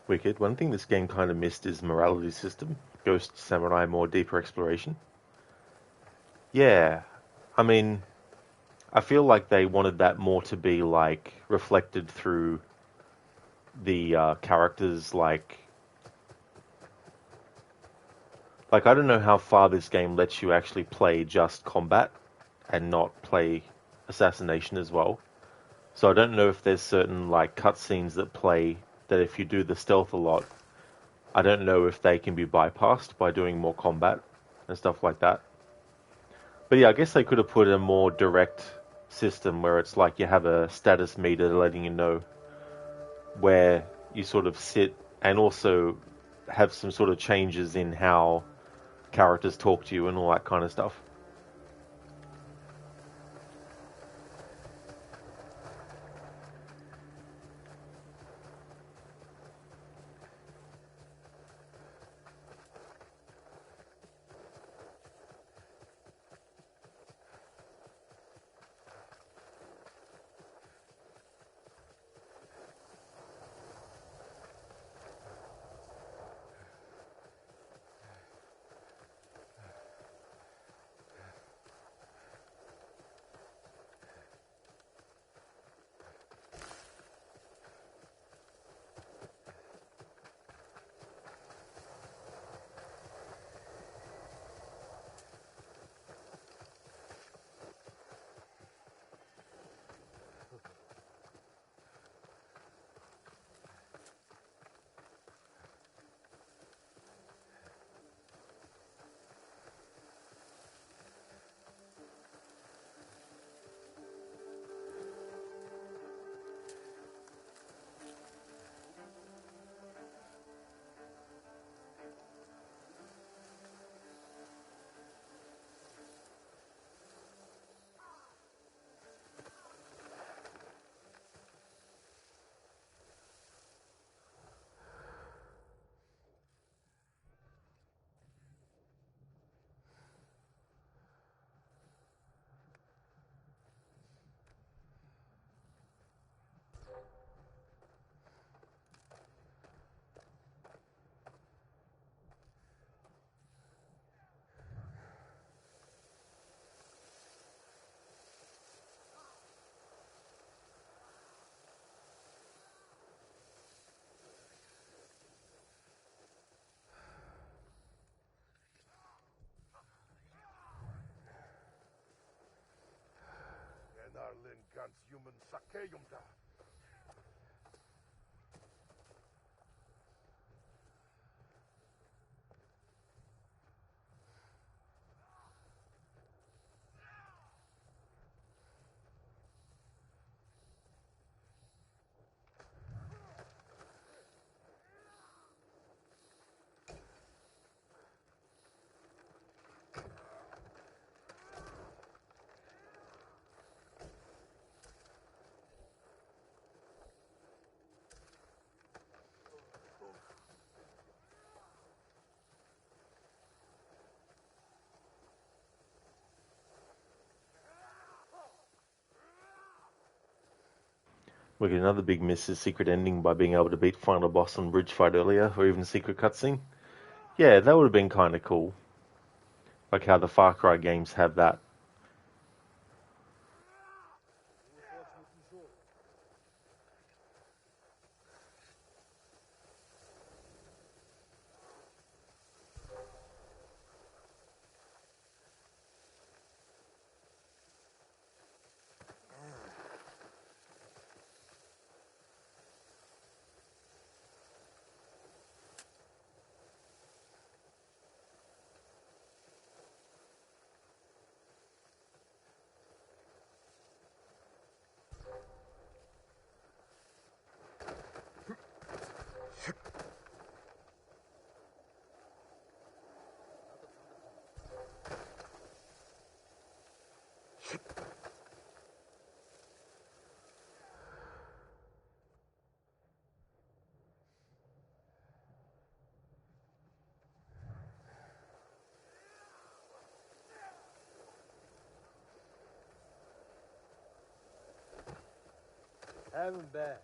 Wicked. One thing this game kind of missed is morality system. Ghost Samurai, more deeper exploration. Yeah, I mean, I feel like they wanted that more to be like reflected through the characters. Like I don't know how far this game lets you actually play just combat and not play assassination as well. So I don't know if there's certain like cutscenes that play that if you do the stealth a lot, I don't know if they can be bypassed by doing more combat and stuff like that. But yeah, I guess they could have put a more direct system where it's like you have a status meter letting you know where you sort of sit, and also have some sort of changes in how characters talk to you and all that kind of stuff. Enarlin ganz human sakeyumda. We get another big miss is secret ending by being able to beat final boss on bridge fight earlier, or even secret cutscene. Yeah, that would have been kind of cool. Like how the Far Cry games have that. Having bad.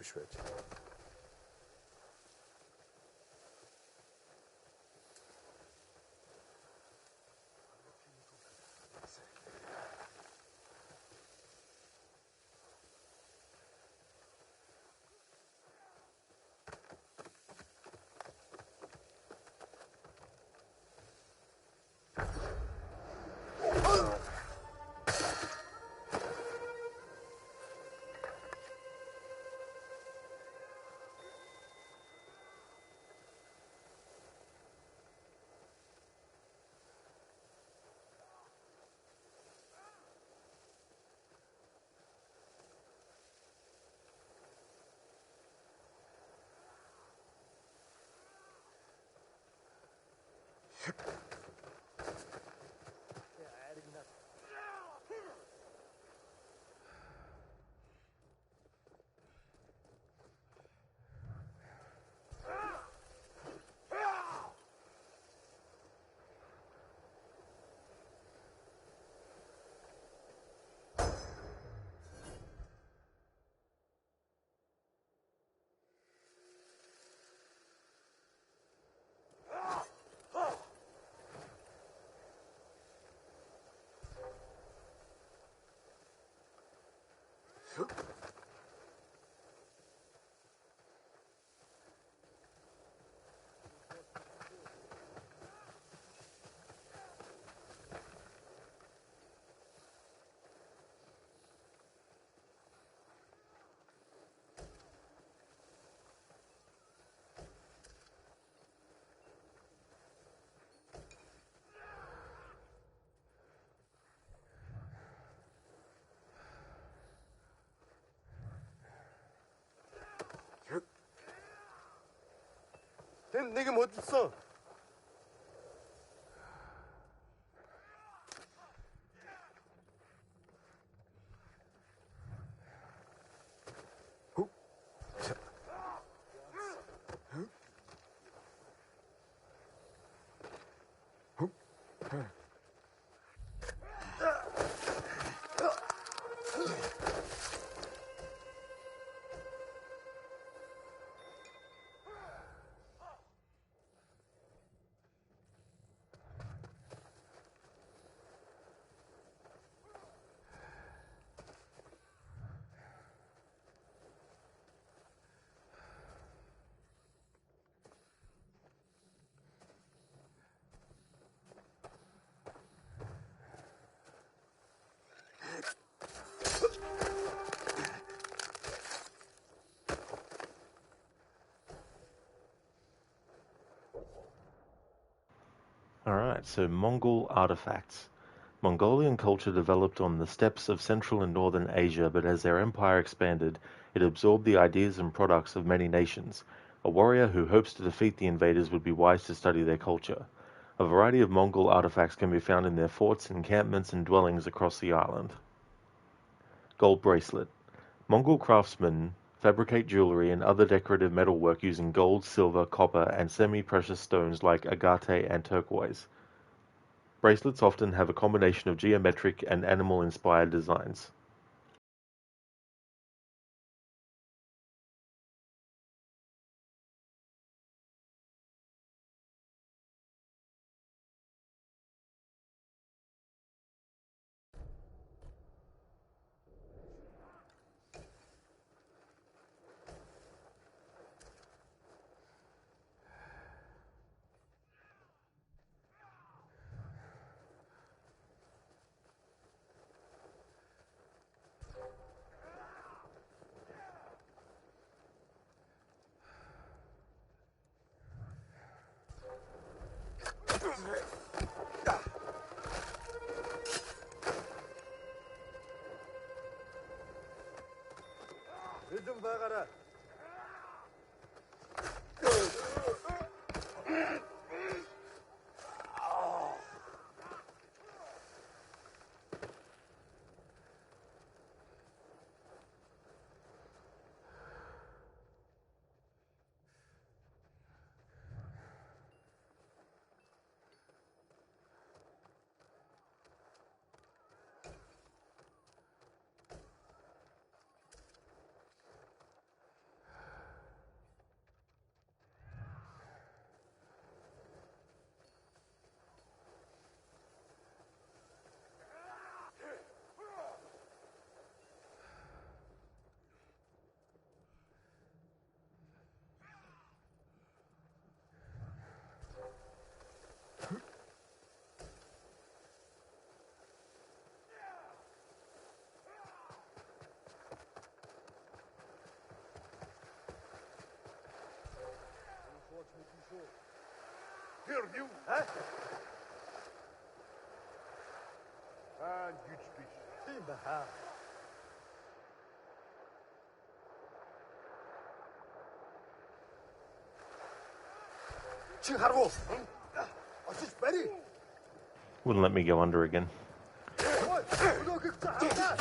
부셔야지. 내게 뭐 있어? Alright, so Mongol artifacts. Mongolian culture developed on the steppes of Central and Northern Asia, but as their empire expanded, it absorbed the ideas and products of many nations. A warrior who hopes to defeat the invaders would be wise to study their culture. A variety of Mongol artifacts can be found in their forts, encampments, and dwellings across the island. Gold bracelet. Mongol craftsmen fabricate jewelry and other decorative metalwork using gold, silver, copper, and semi-precious stones like agate and turquoise. Bracelets often have a combination of geometric and animal-inspired designs. Here, you. Huh? And güç bir. Değil mi ha? çıkar고. 아저씨 빨리. Wouldn't let me go under again. 너 극자 한다.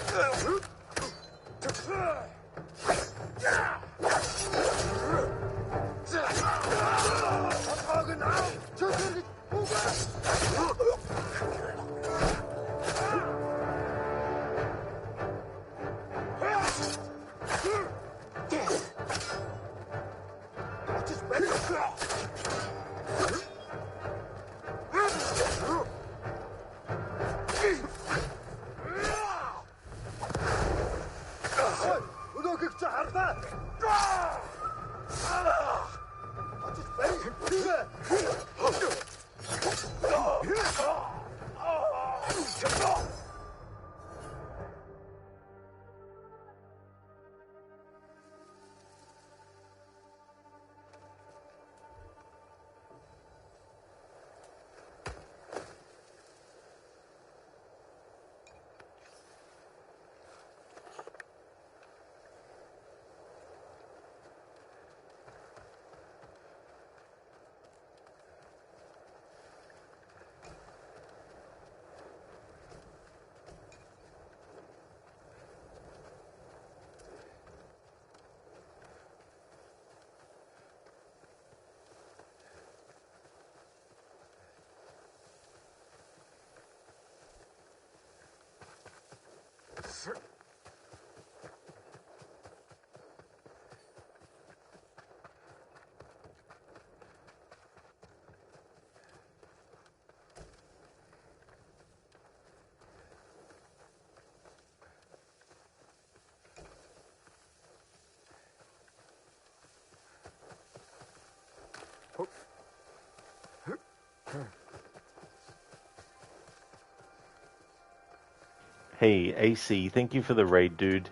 Hey, AC, thank you for the raid, dude.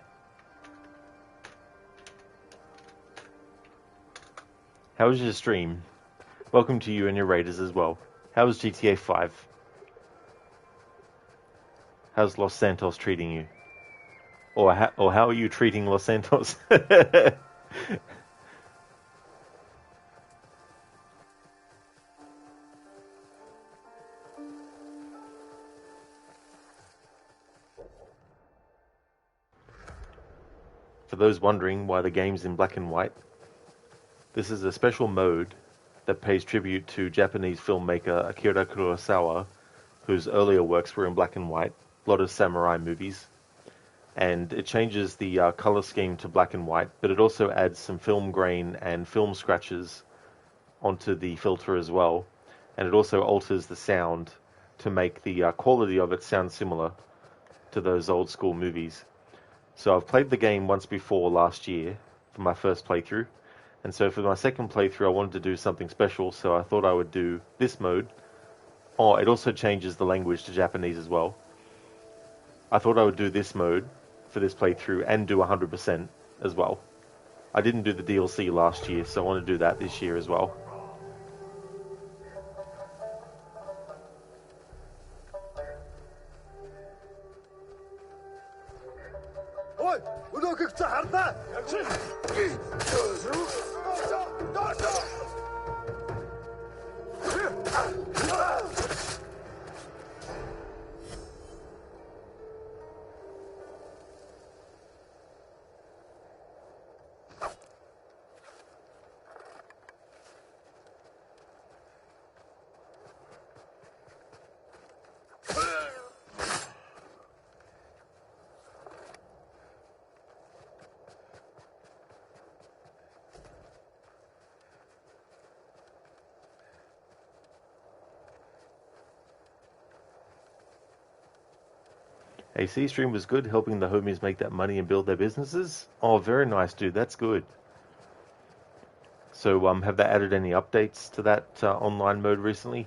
How was your stream? Welcome to you and your raiders as well. How was GTA 5? How's Los Santos treating you? Or how are you treating Los Santos? For those wondering why the game's in black and white, this is a special mode that pays tribute to Japanese filmmaker Akira Kurosawa, whose earlier works were in black and white, a lot of samurai movies. And it changes the color scheme to black and white, but it also adds some film grain and film scratches onto the filter as well. And it also alters the sound to make the quality of it sound similar to those old school movies. So I've played the game once before last year for my first playthrough. And so for my second playthrough, I wanted to do something special, so I thought I would do this mode. Oh, it also changes the language to Japanese as well. I thought I would do this mode for this playthrough and do 100% as well. I didn't do the DLC last year, so I want to do that this year as well. 너 극자 한다. AC stream was good, helping the homies make that money and build their businesses. Oh, very nice, dude. That's good. So, have they added any updates to that online mode recently?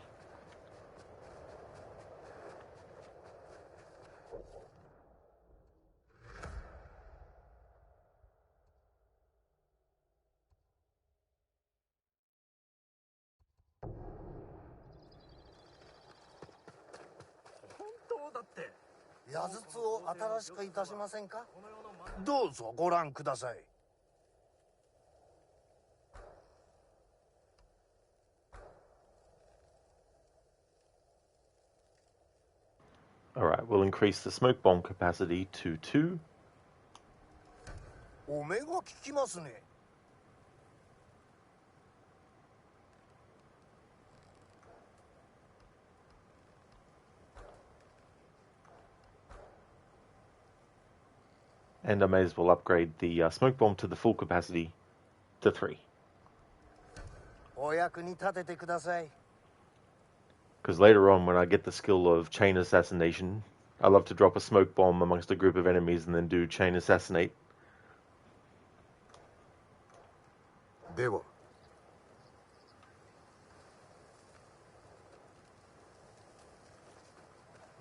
って。矢筒を新しくいたしませんか？どうぞご覧ください。Alright, we'll increase the smoke bomb capacity to 2. お目が効きますね。And I may as well upgrade the smoke bomb to the full capacity to 3. お役に立ててください。 Because later on, when I get the skill of chain assassination, I love to drop a smoke bomb amongst a group of enemies and then do chain assassinate. では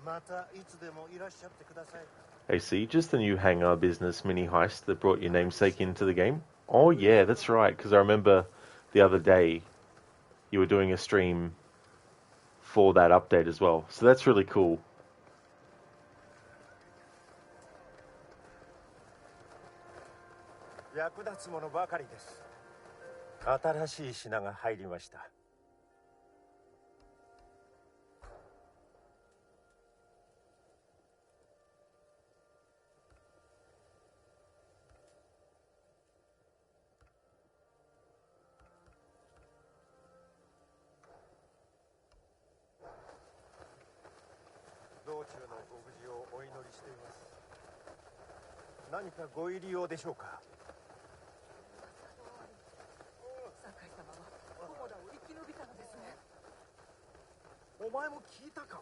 またいつでもいらっしゃってください。 AC, just the new hangar business mini heist that brought your namesake into the game? Oh yeah, that's right, because I remember the other day you were doing a stream for that update as well. So that's really cool. 役立つものばかりです。新しい品が入りました。道中のご無事をお祈りしています。何かご入り用でしょうか。酒井様は友田を生き延びたのですね。お前も聞いたか、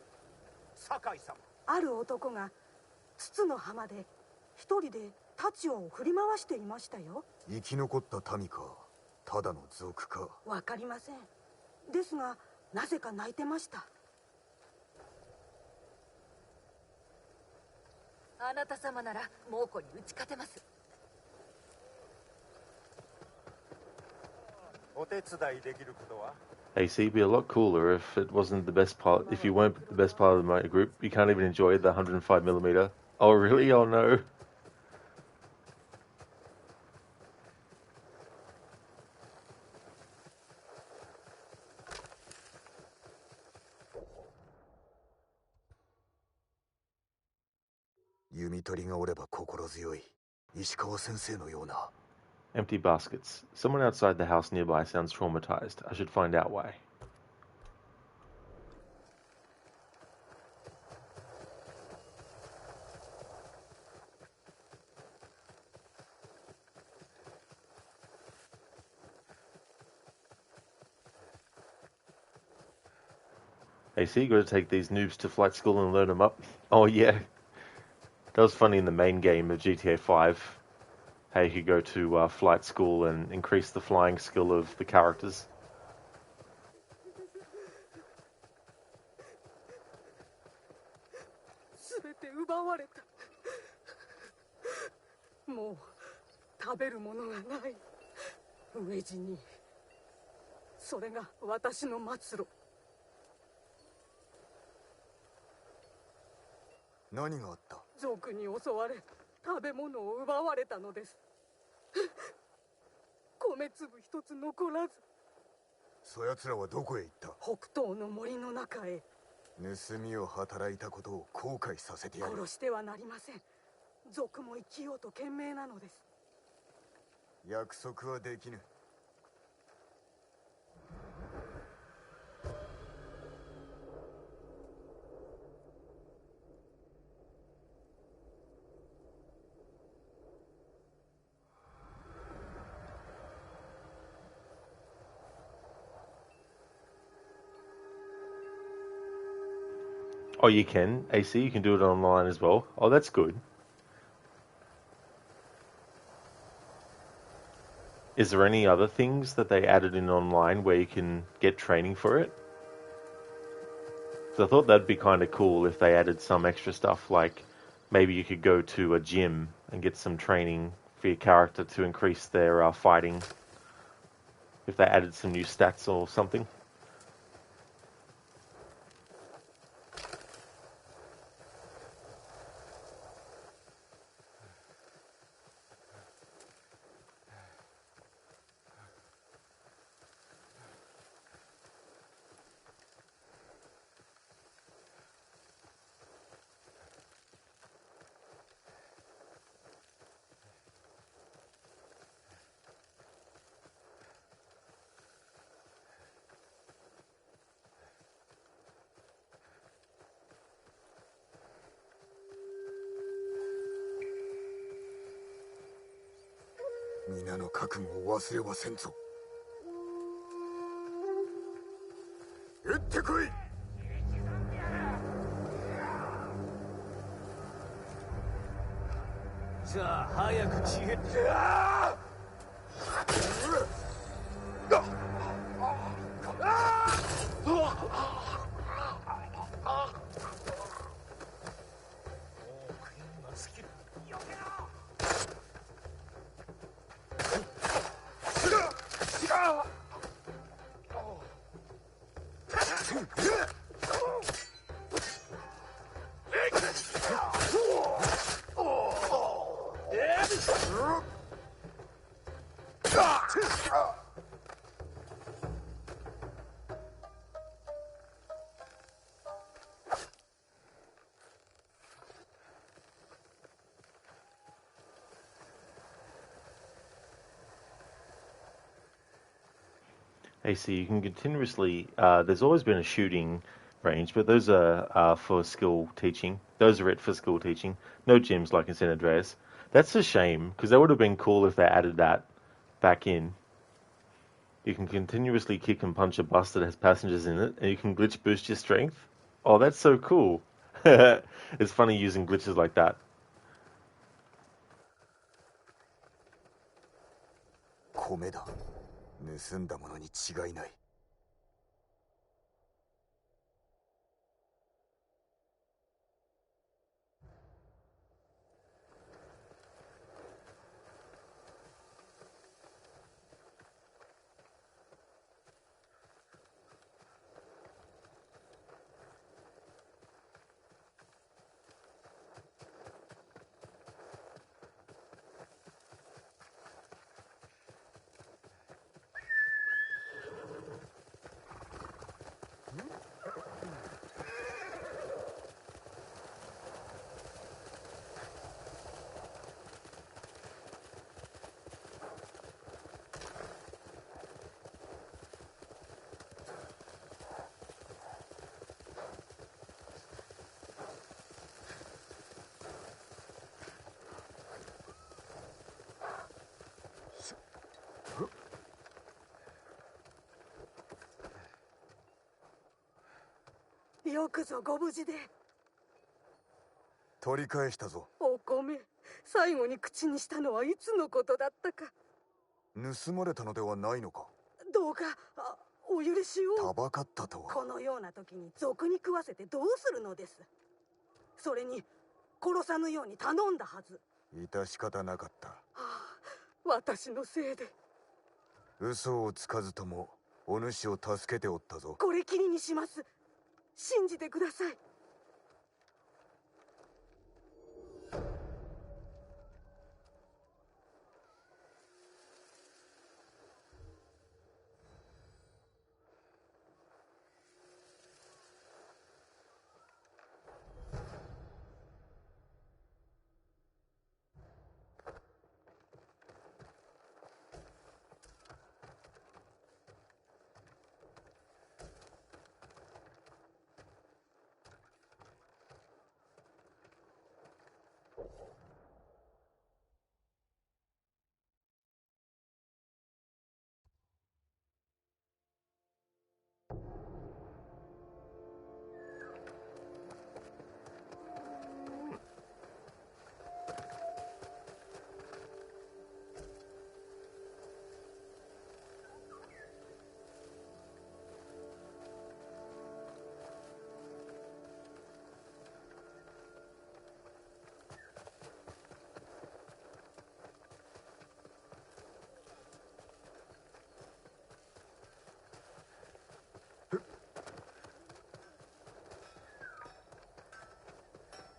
酒井様。ある男が筒の浜で一人で太刀を振り回していましたよ。生き残った民か、ただの賊か。わかりません。ですがなぜか泣いてました。あなた様なら猛虎に打ち勝てます。お手伝いできることは？ AC, it'd be a lot cooler if it wasn't the best part. If you weren't the best part of my group, you can't even enjoy the 105mm. Oh really? Oh no. 弓取りがおれば心強い。石川先生のような。Empty baskets. Someone outside the house nearby sounds traumatized. I should find out why. AC, got to take these noobs to flight school and learn them up. Oh yeah. That was funny in the main game of GTA 5. How you could go to flight school and increase the flying skill of the characters. 全て奪われた。もう食べるものがない。飢え死に。それが私の末路。何があった？賊に襲われ、食べ物を奪われたのです。米粒一つ残らず。そやつらはどこへ行った？北東の森の中へ。盗みを働いたことを後悔させてやる。殺してはなりません。賊も生きようと懸命なのです。約束はできぬ。Oh, you can. AC, you can do it online as well. Oh, that's good. Is there any other things that they added in online where you can get training for it? So I thought that'd be kind of cool if they added some extra stuff, like maybe you could go to a gym and get some training for your character to increase their fighting. If they added some new stats or something. 皆の覚悟を忘れはせんぞ。撃ってこい。じゃあ早く消えて。Hey, so you can continuously. There's always been a shooting range, but those are for skill teaching. Those are it for skill teaching. No gyms like in San Andreas. That's a shame because that would have been cool if they added that back in. You can continuously kick and punch a bus that has passengers in it, and you can glitch boost your strength. Oh, that's so cool. It's funny using glitches like that. 米だ。盗んだものに違いない。よくぞご無事で。取り返したぞ。お米、最後に口にしたのはいつのことだったか。盗まれたのではないのか。どうかお許しを。たばかったとは。このような時に賊に食わせてどうするのです。それに殺さぬように頼んだはず。致し方なかった。はあ、私のせいで。嘘をつかずともお主を助けておったぞ。これきりにします。信じてください。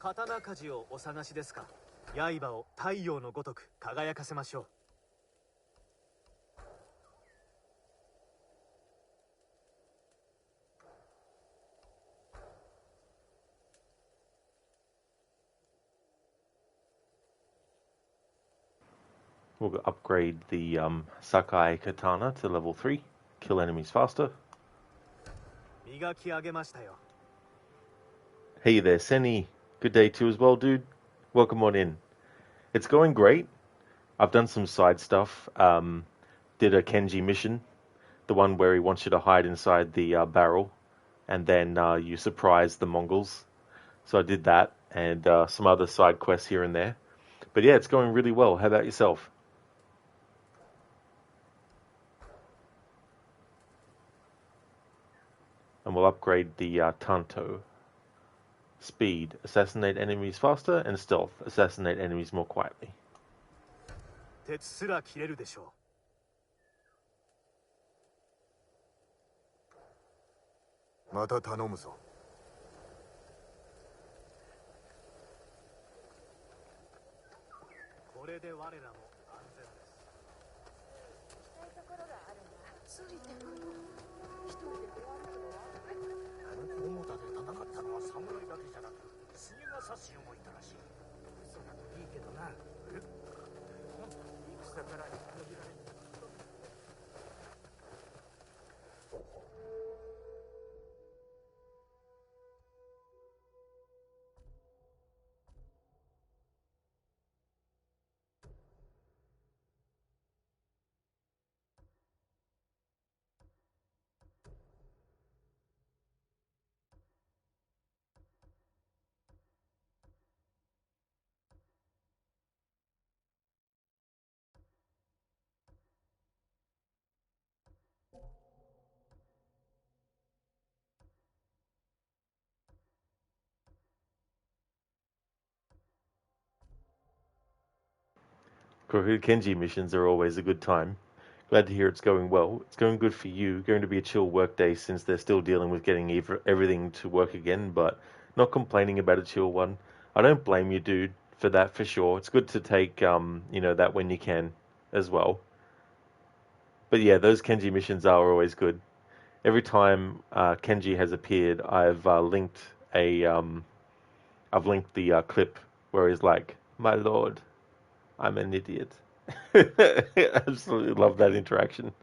刀鍛冶をお探しですか。刃を太陽のごとく輝かせましょう。We'll upgrade the Sakai Katana to level 3. Kill enemies faster. 磨き上げましたよ。Hey there, Senny. Good day too as well, dude. Welcome on in. It's going great. I've done some side stuff. Did a Kenji mission, the one where he wants you to hide inside the barrel, and then you surprise the Mongols. So I did that, and some other side quests here and there. But yeah, it's going really well. How about yourself? And we'll upgrade the Tanto. Speed, assassinate enemies faster, and stealth, assassinate enemies more quietly. 鉄すら切れるでしょう。また頼むぞ。これで我らも安全です。行きたいところがあるんだ。ついてくる。一人で出歩くのは。大田で戦ったのは侍だけじゃなく、杉ヶ差しもいたらしい。嘘だといいけどな。戦から逃げられる。Kenji missions are always a good time. Glad to hear it's going well. It's going good for you. Going to be a chill work day since they're still dealing with getting everything to work again, but not complaining about a chill one. I don't blame you, dude, for that for sure. It's good to take, that when you can as well. But yeah, those Kenji missions are always good. Every time Kenji has appeared, I've linked the clip where he's like, "My lord, I'm an idiot." Absolutely love that interaction.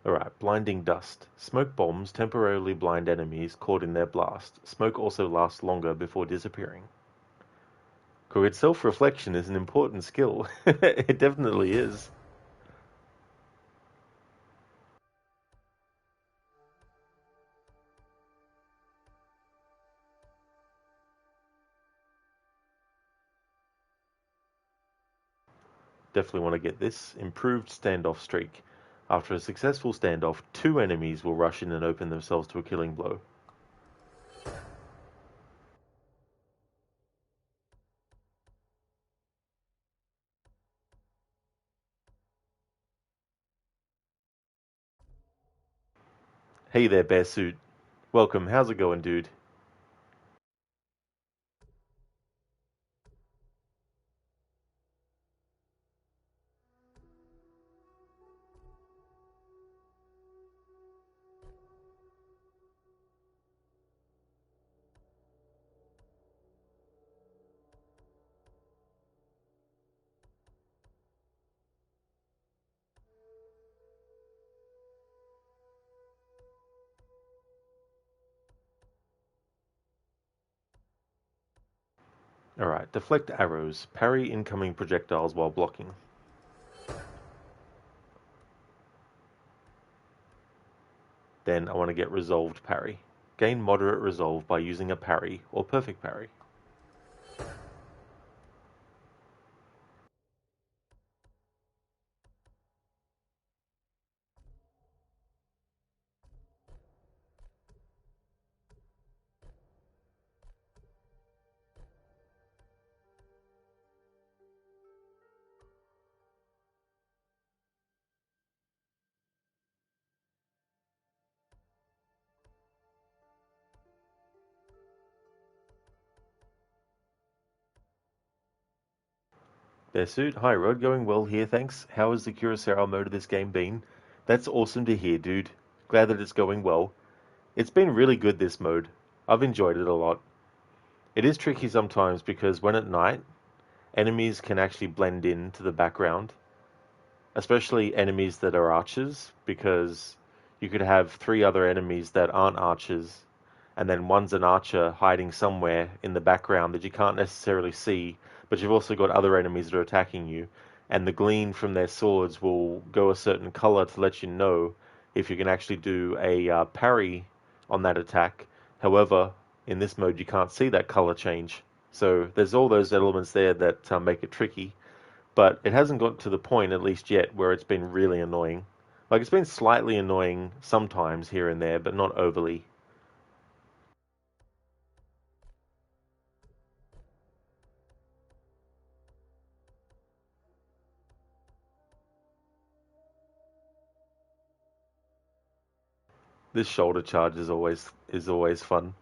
Alright, blinding dust. Smoke bombs temporarily blind enemies caught in their blast. Smoke also lasts longer before disappearing. Good self-reflection is an important skill. It definitely is. Definitely want to get this. Improved standoff streak. After a successful standoff, 2 enemies will rush in and open themselves to a killing blow. Hey there, Bear Suit. Welcome, how's it going, dude? Alright, deflect arrows. Parry incoming projectiles while blocking. Then I want to get resolved parry. Gain moderate resolve by using a parry or perfect parry. Bear Suit, hi Rod, going well here, thanks. How has the Kurosawa mode of this game been? That's awesome to hear, dude. Glad that it's going well. It's been really good, this mode. I've enjoyed it a lot. It is tricky sometimes because when at night, enemies can actually blend into the background, especially enemies that are archers, because you could have three other enemies that aren't archers, and then one's an archer hiding somewhere in the background that you can't necessarily see, but you've also got other enemies that are attacking you, and the gleam from their swords will go a certain color to let you know if you can actually do a parry on that attack. However, in this mode you can't see that color change. So there's all those elements there that make it tricky, but it hasn't got to the point, at least yet, where it's been really annoying. Like, it's been slightly annoying sometimes here and there, but not overly. This shoulder charge is always fun.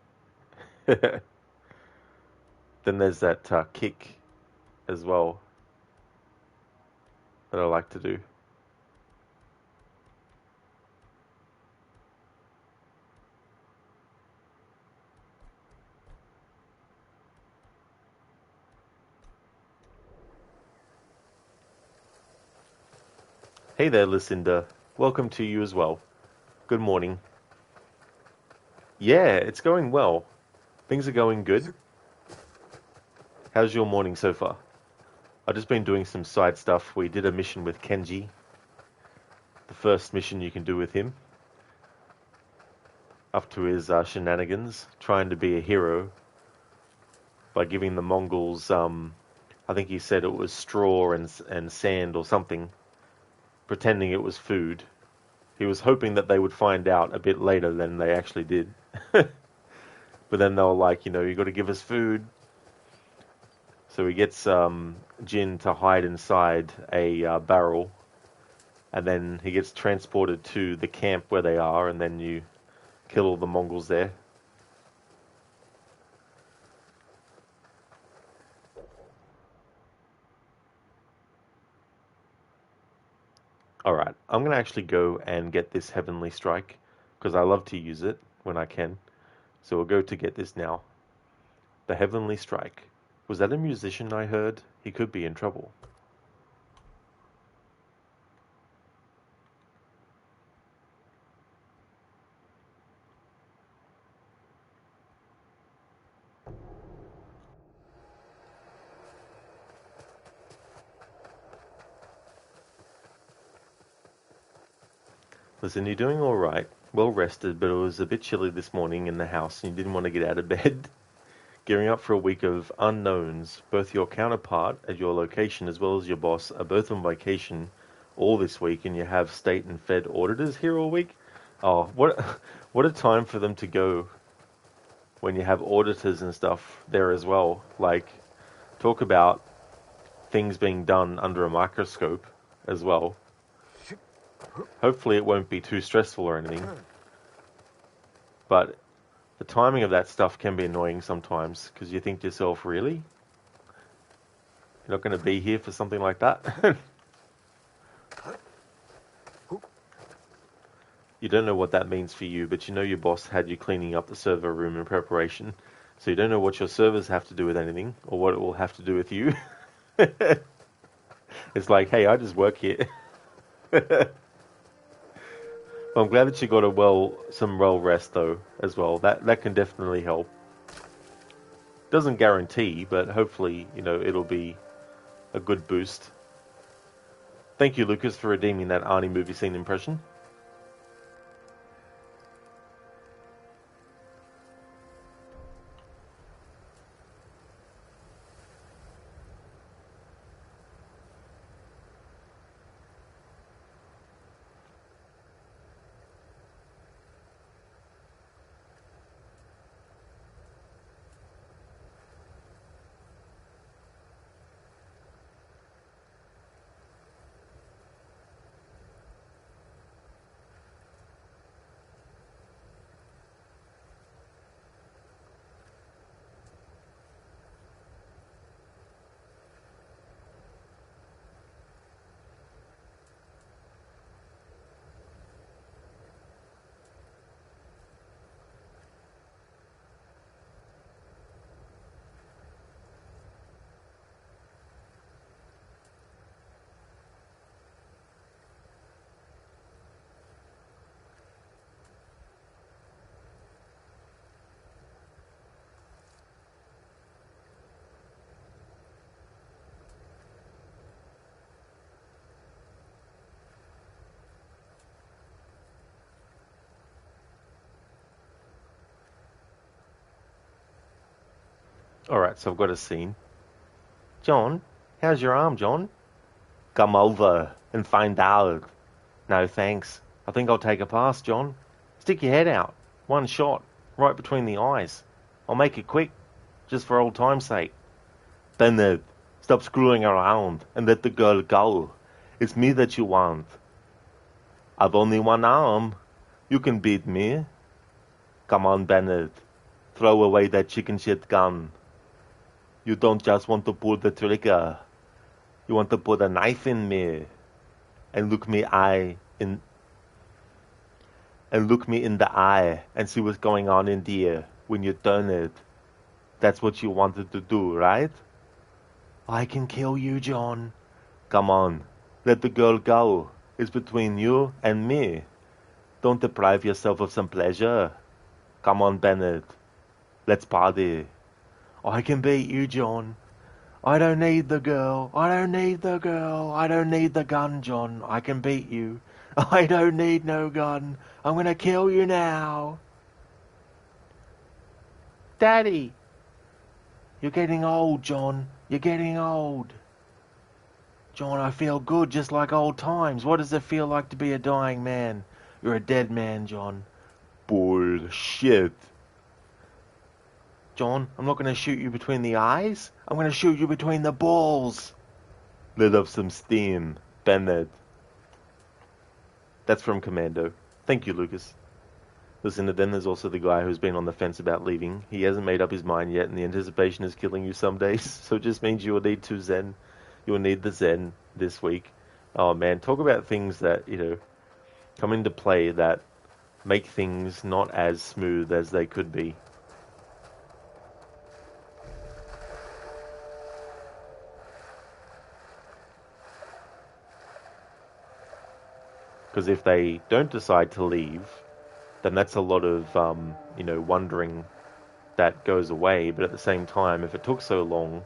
Then there's that kick as well that I like to do. Hey there, Lucinda. Welcome to you as well. Good morning. Yeah, it's going well. Things are going good. How's your morning so far? I've just been doing some side stuff. We did a mission with Kenji. The first mission you can do with him. Up to his shenanigans, trying to be a hero by giving the Mongols, I think he said it was straw and sand or something, pretending it was food. He was hoping that they would find out a bit later than they actually did. But then they were like, you got to give us food. So he gets Jin to hide inside a barrel, and then he gets transported to the camp where they are, and then you kill all the Mongols there. Alright, I'm going to actually go and get this Heavenly Strike, because I love to use it when I can. So we'll go to get this now. The Heavenly Strike. Was that a musician I heard? He could be in trouble. Listen, you're doing alright. Well rested, but it was a bit chilly this morning in the house and you didn't want to get out of bed. Gearing up for a week of unknowns. Both your counterpart at your location as well as your boss are both on vacation all this week, and you have state and fed auditors here all week. Oh, what a time for them to go when you have auditors and stuff there as well. Like, talk about things being done under a microscope as well. Hopefully it won't be too stressful or anything. But the timing of that stuff can be annoying sometimes, because you think to yourself, really? You're not going to be here for something like that? You don't know what that means for you, but you know your boss had you cleaning up the server room in preparation. So you don't know what your servers have to do with anything, or what it will have to do with you. It's like, hey, I just work here. Well, I'm glad that you got some well rest though as well. That can definitely help. Doesn't guarantee, but hopefully, it'll be a good boost. Thank you, Lucas, for redeeming that Arnie movie scene impression. Alright, so I've got a scene. John, how's your arm, John? Come over and find out. No, thanks. I think I'll take a pass, John. Stick your head out. One shot. Right between the eyes. I'll make it quick. Just for old time's sake. Bennett, stop screwing around and let the girl go. It's me that you want. I've only one arm. You can beat me. Come on, Bennett. Throw away that chicken shit gun. You don't just want to pull the trigger. You want to put a knife in me. And look me in the eye and see what's going on in there when you turn it. That's what you wanted to do, right? I can kill you, John. Come on, let the girl go. It's between you and me. Don't deprive yourself of some pleasure. Come on, Bennett. Let's party. I can beat you, John. I don't need the girl. I don't need the girl. I don't need the gun, John. I can beat you. I don't need no gun. I'm gonna kill you now. Daddy. You're getting old, John. You're getting old. John, I feel good just like old times. What does it feel like to be a dying man? You're a dead man, John. Bullshit. John, I'm not going to shoot you between the eyes. I'm going to shoot you between the balls. Let off some steam, Bennett. That's from Commando. Thank you, Lucas. Listen, and then there's also the guy who's been on the fence about leaving. He hasn't made up his mind yet, and the anticipation is killing you some days. So it just means you will need 2 Zen. You will need the Zen this week. Oh man, talk about things that, come into play that make things not as smooth as they could be. Because if they don't decide to leave, then that's a lot of, wondering that goes away. But at the same time, if it took so long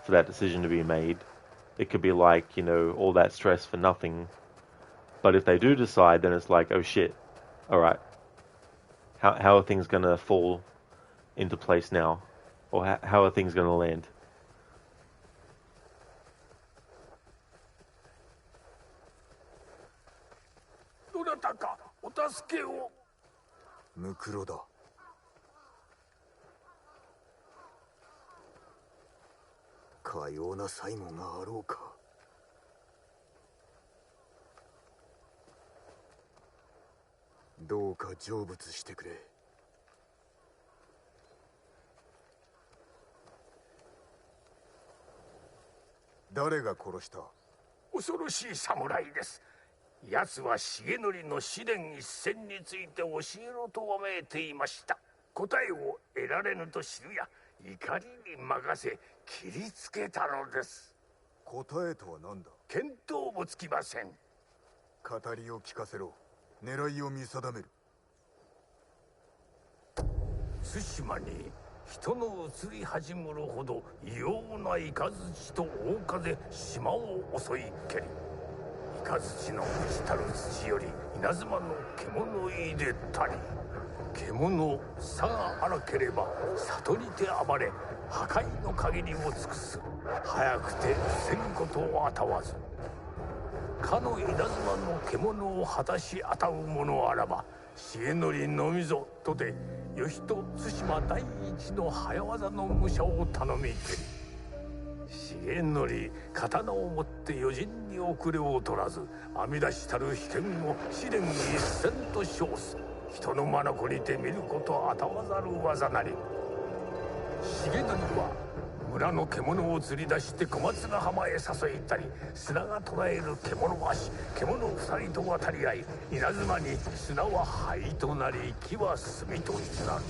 for that decision to be made, it could be like, all that stress for nothing. But if they do decide, then it's like, oh shit, alright, how are things going to fall into place now? Or how are things going to land? Mukuroだ。かような最後があろうか。どうか成仏してくれ。誰が殺した？恐ろしい侍です。奴は重則の試練一戦について教えろとわめいていました。答えを得られぬと知るや怒りに任せ切りつけたのです。答えとは何だ？見当もつきません。語りを聞かせろ。狙いを見定める。対馬に人の移り始むるほど異様な雷と大風島を襲い蹴り、雷の朽ちたる土より稲妻の獣いでたり、獣さが荒ければ里にて暴れ破壊の限りを尽くす。早くて防ぐことをあたわず、かの稲妻の獣を果たしあたう者あらば重則のみぞとて義と対馬第一の早業の武者を頼みけり、重則刀をもって余人に遅れを取らず編み出したる秘剣を試練一戦と称す。人の眼にて見ることあたわざる技なり。重則は村の獣を釣り出して小松ヶ浜へ誘いたり、砂が捉える獣足、獣二人と渡り合い、稲妻に砂は灰となり木は炭となる。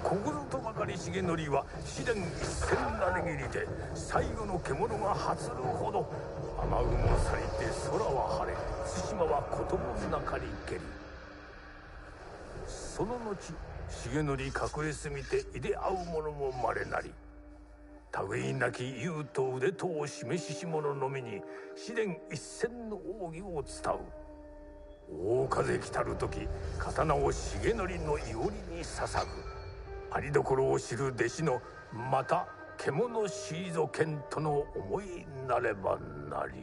ここぞとばかり重則は試練一戦なれぎりで最後の獣が発るほど、雨雲去りて空は晴れ、対馬は子供の中に蹴り。その後重則隠れすみていで会う者もまれなり、類いなき勇と腕とを示しし者のみに試練一戦の奥義を伝う。大風来たる時刀を重則のいおりに捧ぐ。ありどころを知る弟子のまた獣シーゾ剣との思いなればなり。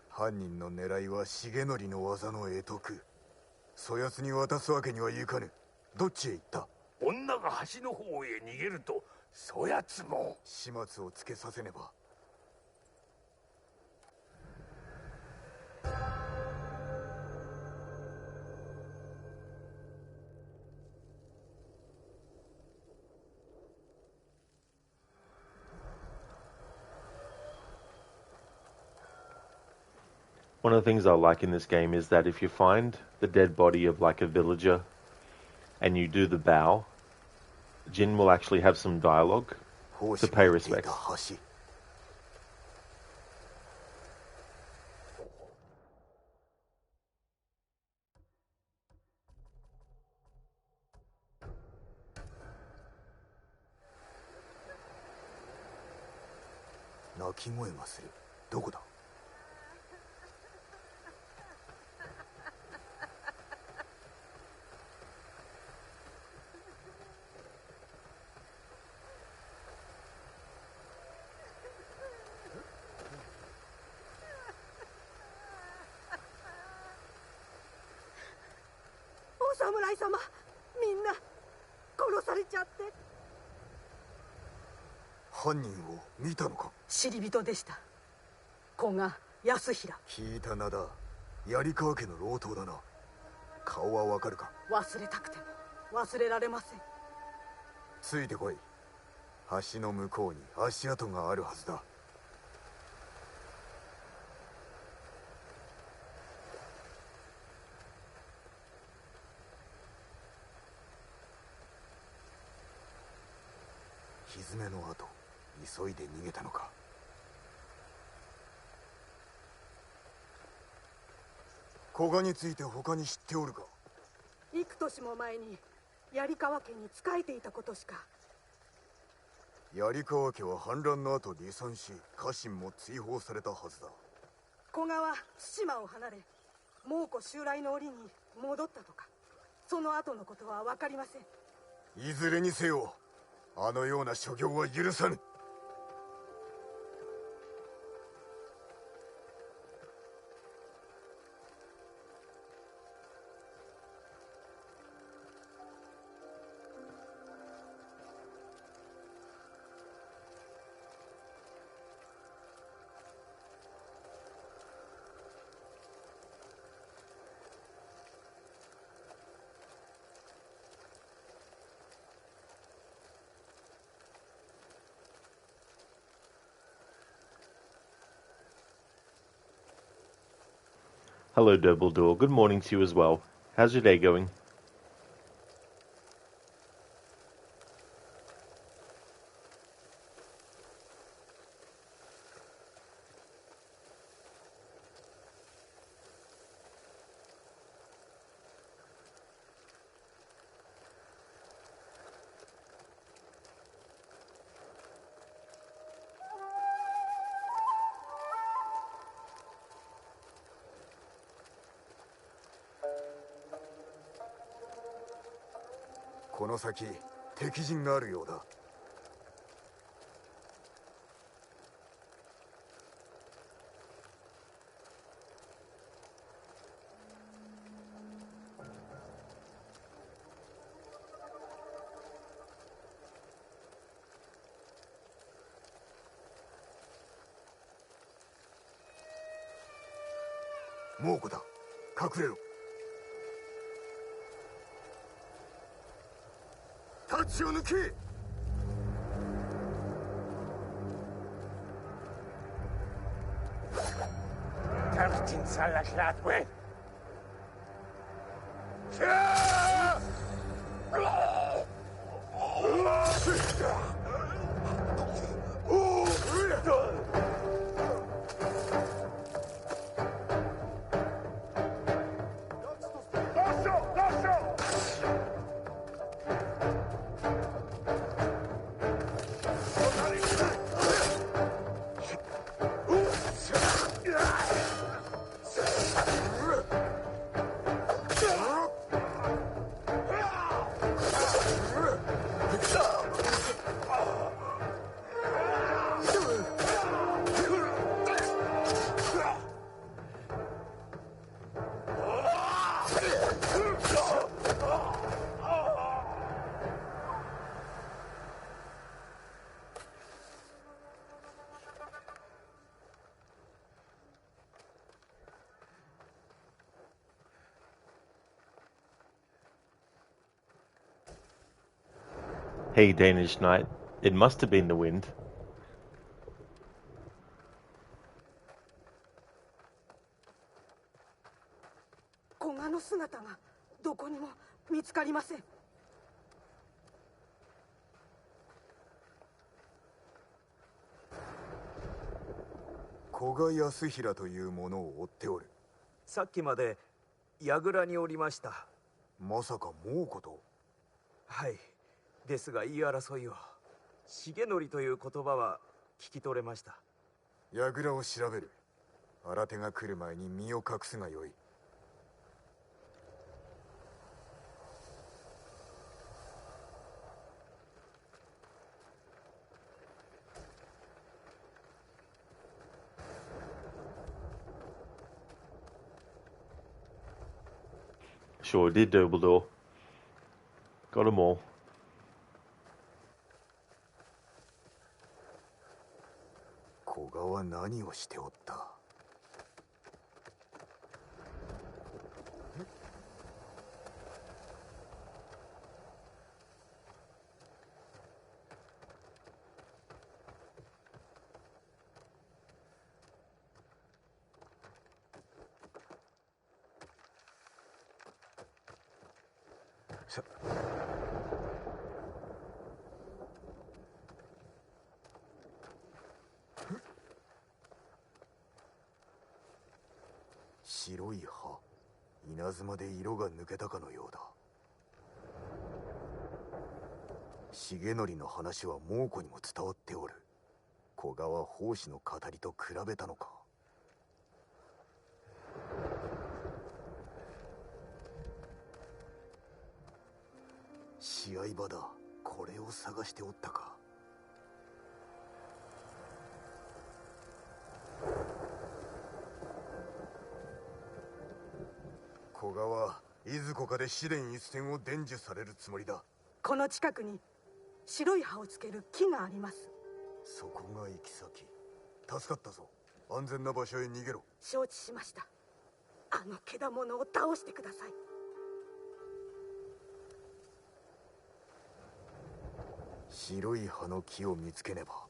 犯人の狙いは重則の技の会得。そやつに渡すわけにはいかぬ。どっちへ行った？女が橋の方へ逃げるとそやつも始末をつけさせねば。One of the things I like in this game is that if you find the dead body of like a villager and you do the bow, Jin will actually have some dialogue to pay respects. 鳴き声がする。どこだ？お侍様、みんな殺されちゃって。犯人を見たのか？知り人でした。古賀康平。聞いた名だ。槍川家の老頭だな。顔はわかるか？忘れたくても忘れられません。ついてこい。橋の向こうに足跡があるはずだ。蹄の跡、急いで逃げたのか。古賀について他に知っておるか？幾年も前に槍川家に仕えていたことしか。槍川家は反乱の後離散し、家臣も追放されたはずだ。古賀は対馬を離れ蒙古襲来の折に戻ったとか。その後のことは分かりません。いずれにせよあのような所業は許さぬ。Hello, Dumbledore. Good morning to you as well. How's your day going?この先敵陣があるようだ。猛虎だ。隠れろ。タッチを抜け。Tertin Salaklat win. Hey, Danish knight, it must have been the wind. 古賀の姿がどこにも見つかりません。古賀康平というものを追っておる。さっきまで櫓におりました。まさか猛虎と？はい。ですが言い争いを。重則という言葉は聞き取れました。櫓を調べる。新手が来る前に身を隠すがよい。Sure did, Dumbledore. Got 'em all. 古賀は何をしておった？白い葉、稲妻で色が抜けたかのようだ。重則の話は猛虎にも伝わっておる。古賀は法師の語りと比べたのか。試合場だ。これを探しておったか。古賀はいずこかで試練一戦を伝授されるつもりだ。この近くに白い葉をつける木があります。そこが行き先。助かったぞ。安全な場所へ逃げろ。承知しました。あの獣を倒してください。白い葉の木を見つけねば。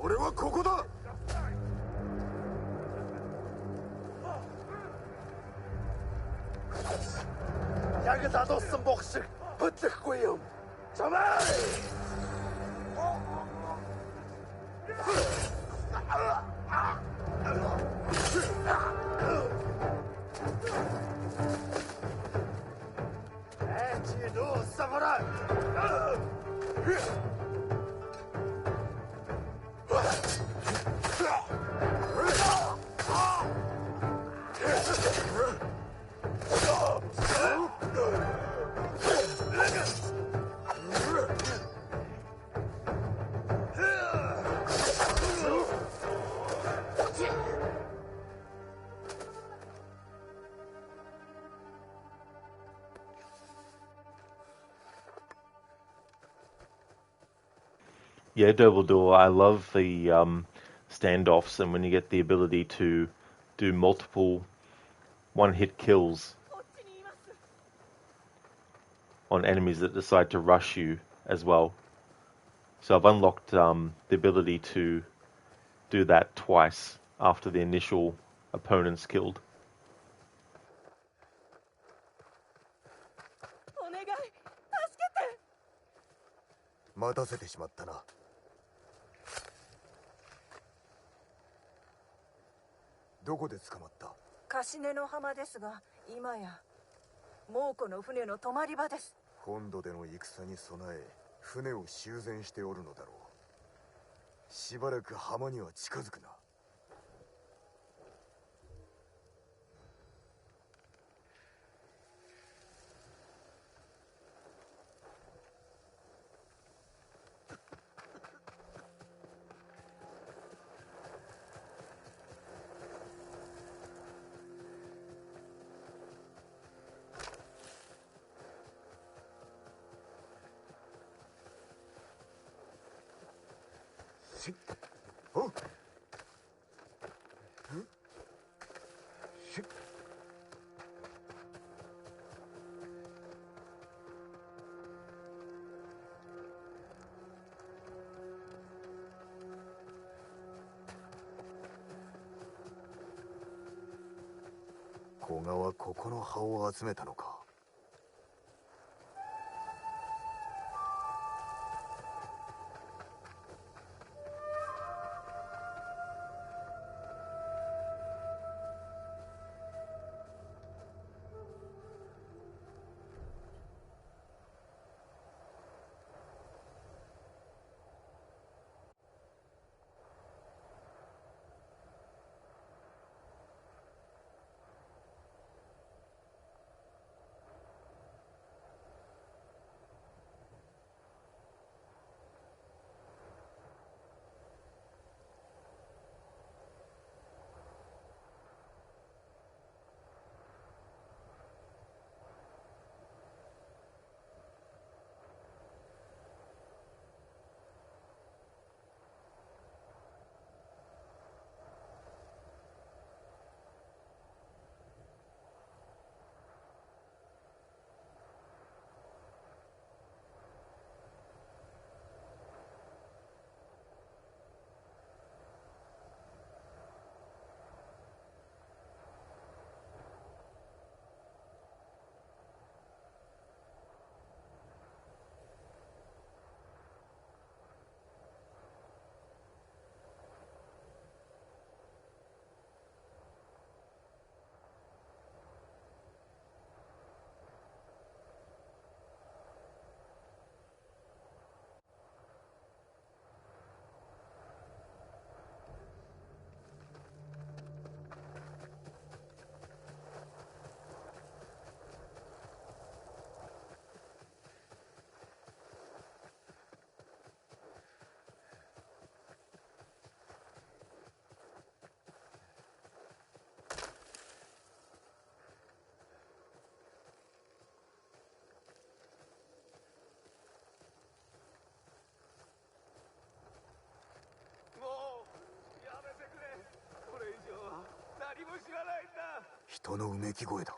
俺はここだ。Jagda dossen boxer, putte koyum. Samay! Chido samurai! Yeah, double duel. I love the standoffs, and when you get the ability to do multiple one-hit kills on enemies that decide to rush you as well. So I've unlocked the ability to do that twice after the initial opponent's killed. お願い助けて。待たせてしまったな。どこで捕まった？カシネの浜ですが、今や猛虎の船の止まり場です。本土での戦に備え船を修繕しておるのだろう。しばらく浜には近づくな。おう。古賀はここの葉を集めたのか。人のうめき声だ。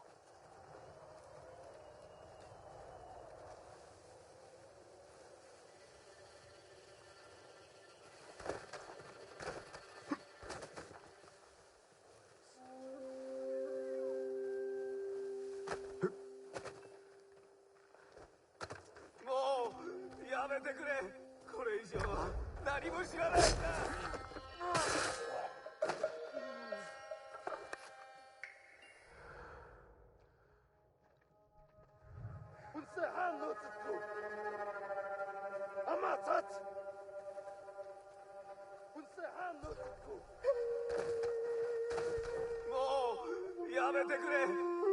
もうやめてくれ。これ以上は何も知らないんだ。もうやめてくれ。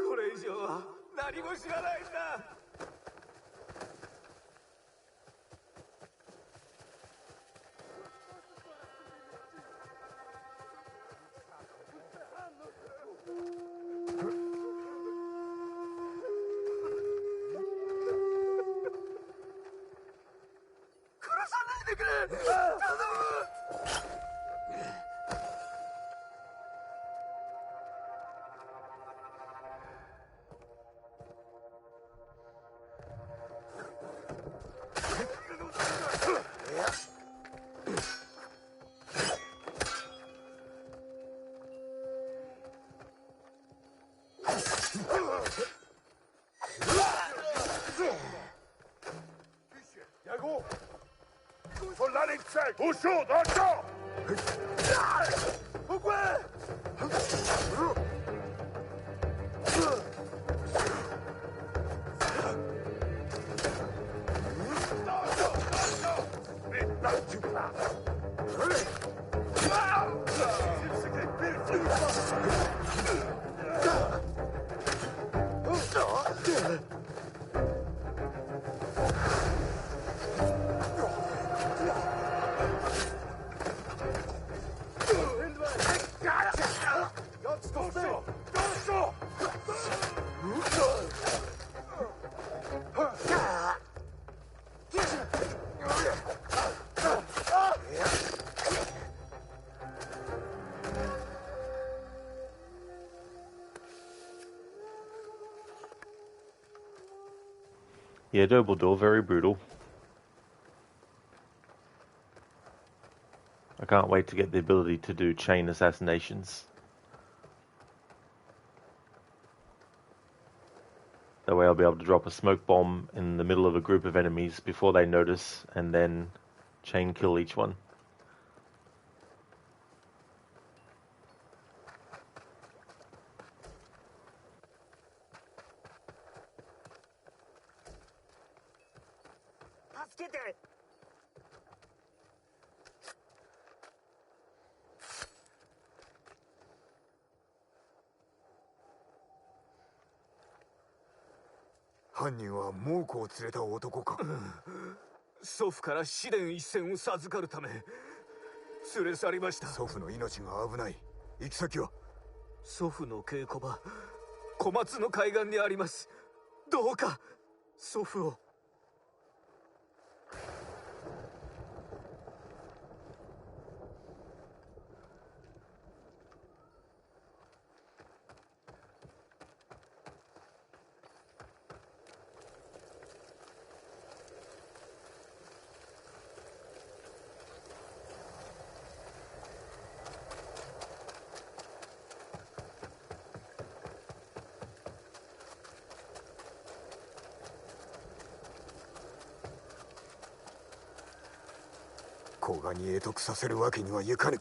これ以上は何も知らないんだ。殺さないでくれ。Yeah, Dumbledore, very brutal. I can't wait to get the ability to do chain assassinations. That way I'll be able to drop a smoke bomb in the middle of a group of enemies before they notice, and then chain kill each one.犯人は猛虎を連れた男か。祖父から試練一戦を授かるため連れ去りました。祖父の命が危ない。行き先は？祖父の稽古場、小松の海岸にあります。どうか祖父を。古賀に会得させるわけにはいかぬ。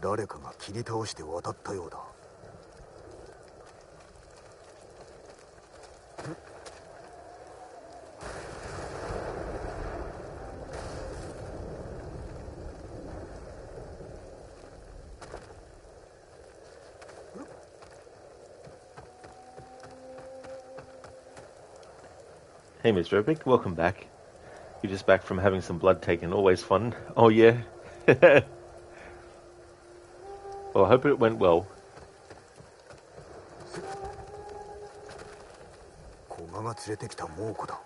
誰かが切り倒して渡ったようだ。Hey, Mr. Epic, welcome back. You're just back from having some blood taken, always fun. Oh, yeah? Well, I hope it went well. 古賀が連れてきた猛虎だ。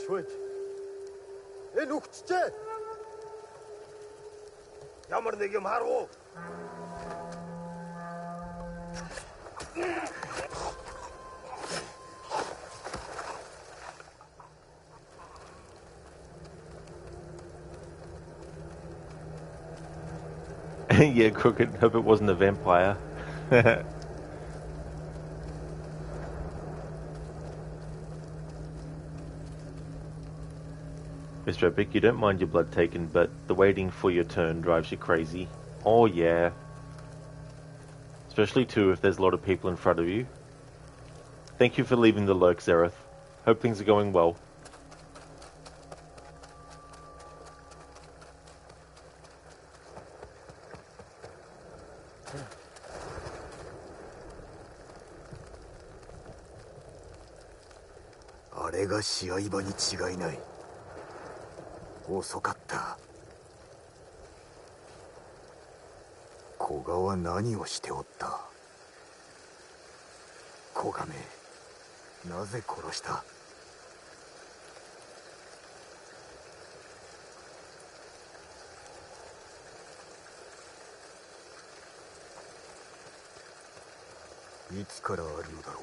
شويت. ايه نوك تشات. يا مرنيجي مهارو. Yeah, Crooked. Hope it wasn't a vampire. Mr. Epic, you don't mind your blood taken, but the waiting for your turn drives you crazy. Oh yeah. Especially too if there's a lot of people in front of you. Thank you for leaving the lurk, Zereth. Hope things are going well. Aれが試合場に違いない。遅かった。古賀は何をしておった。古賀め、なぜ殺した。いつからあるのだろう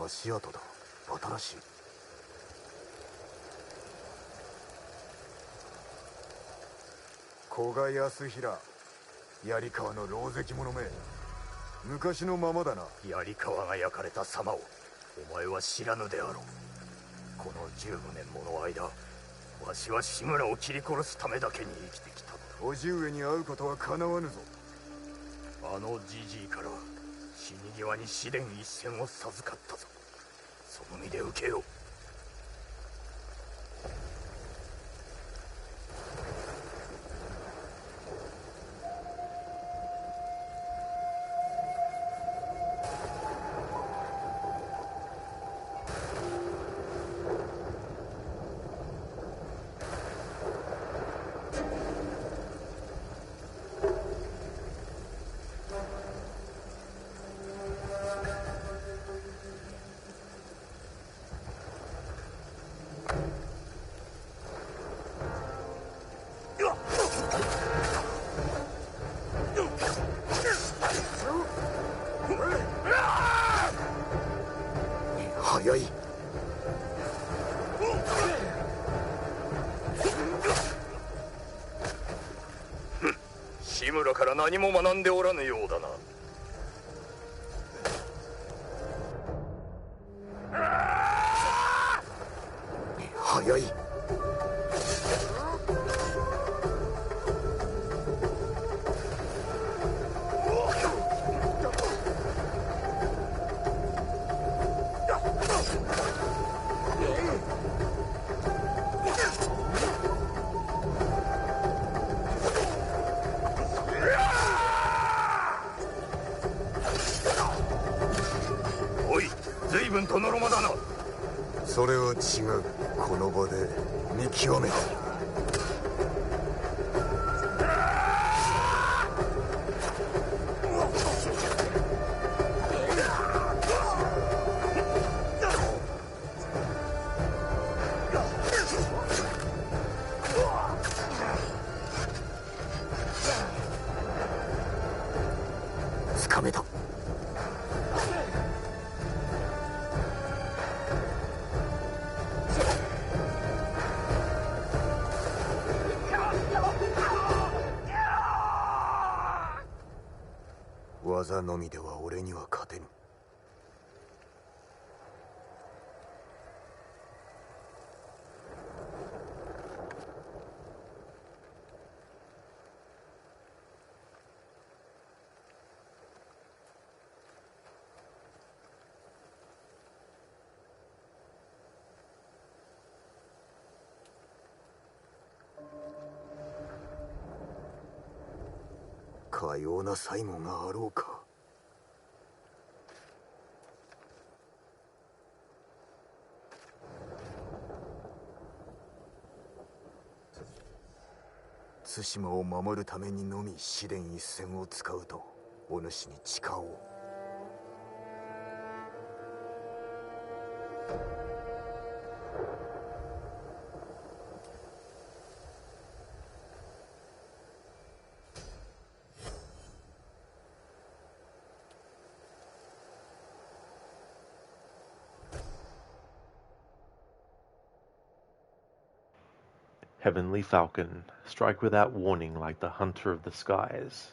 な。足跡だ。新しい。古賀康平、槍川の狼藉者め。昔のままだな。槍川が焼かれた様をお前は知らぬであろう。この15年もの間、わしは志村を切り殺すためだけに生きてきた。叔父上に会うことはかなわぬぞ。あのじじいから死に際に試練一戦を授かったぞ。その身で受けよう。早い。志村から何も学んでおらぬようだな。早い。随分とのろまだな。それは違う。この場で見極めた。つかめた。技のみでは俺には勝てぬ。かような才能があろうか。対馬を守るためにのみ試練一戦を使うとお主に誓おう。Heavenly Falcon, strike without warning like the hunter of the skies.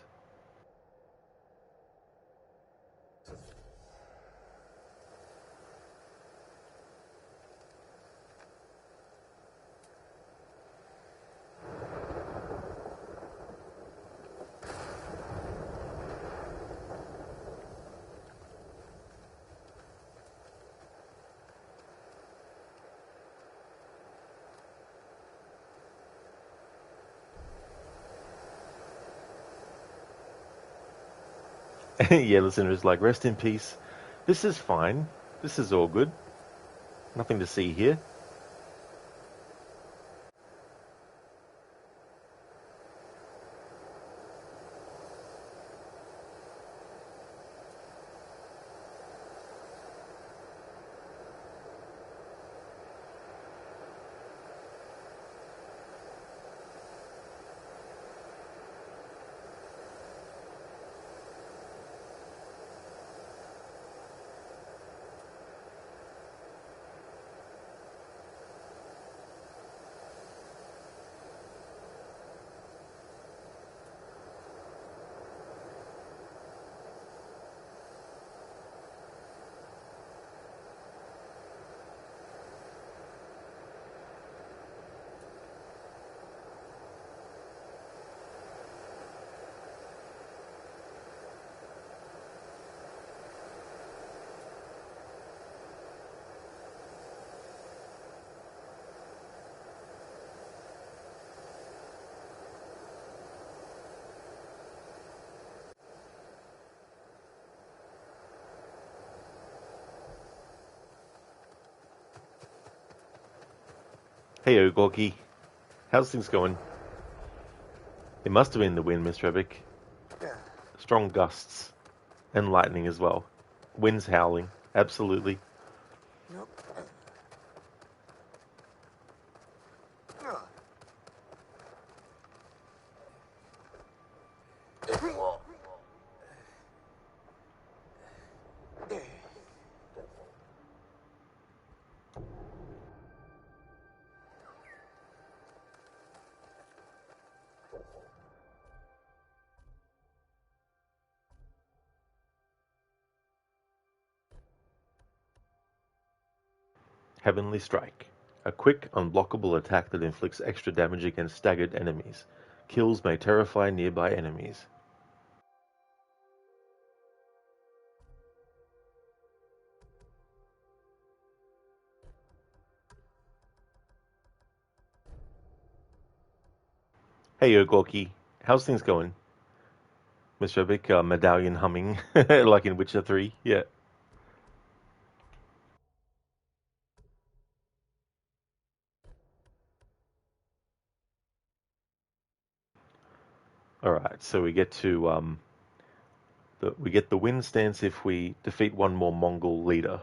Yeah, listeners, like, rest in peace. This is fine. This is all good. Nothing to see here. Hey, Gorky. How's things going? It must have been the wind, Miss Rebick. Strong gusts. And lightning as well. Winds howling. Absolutely. Heavenly Strike. A quick, unblockable attack that inflicts extra damage against staggered enemies. Kills may terrify nearby enemies. Hey, Gorky. How's things going? Miss Rebick, medallion humming, like in Witcher 3. Yeah. Alright, so we get to, we get the win stance if we defeat one more Mongol leader.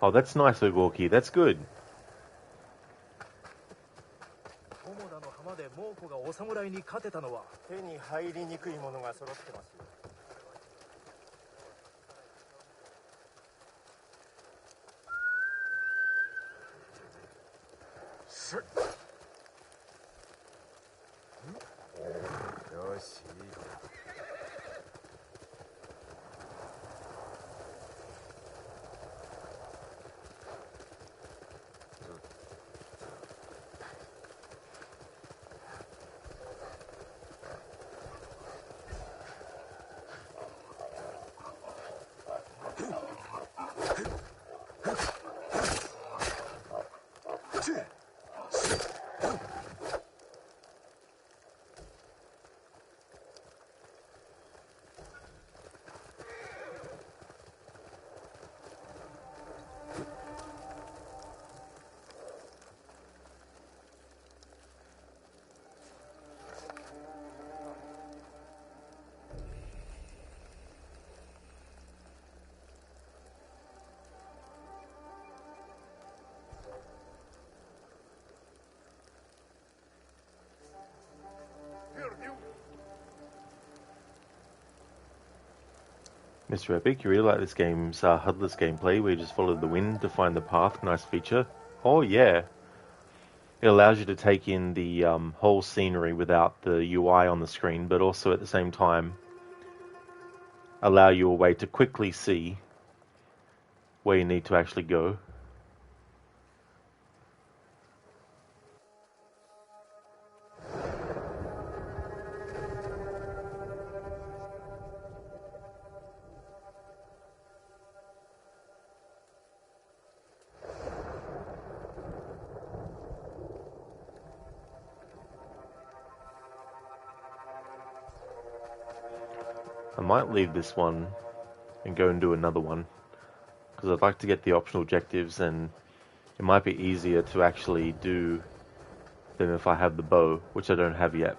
Oh, that's nice, Gorky. That's good. 友田の浜で猛虎がお侍に勝てたのは手に入りにくいものが揃ってますよ。よし、いい子だ。Mr. Epic, you really like this game's HUDless gameplay where you just follow the wind to find the path. Nice feature. Oh yeah. It allows you to take in the whole scenery without the UI on the screen, but also at the same time allow you a way to quickly see where you need to actually go. I might leave this one and go and do another one, because I'd like to get the optional objectives, and it might be easier to actually do them if I have the bow, which I don't have yet.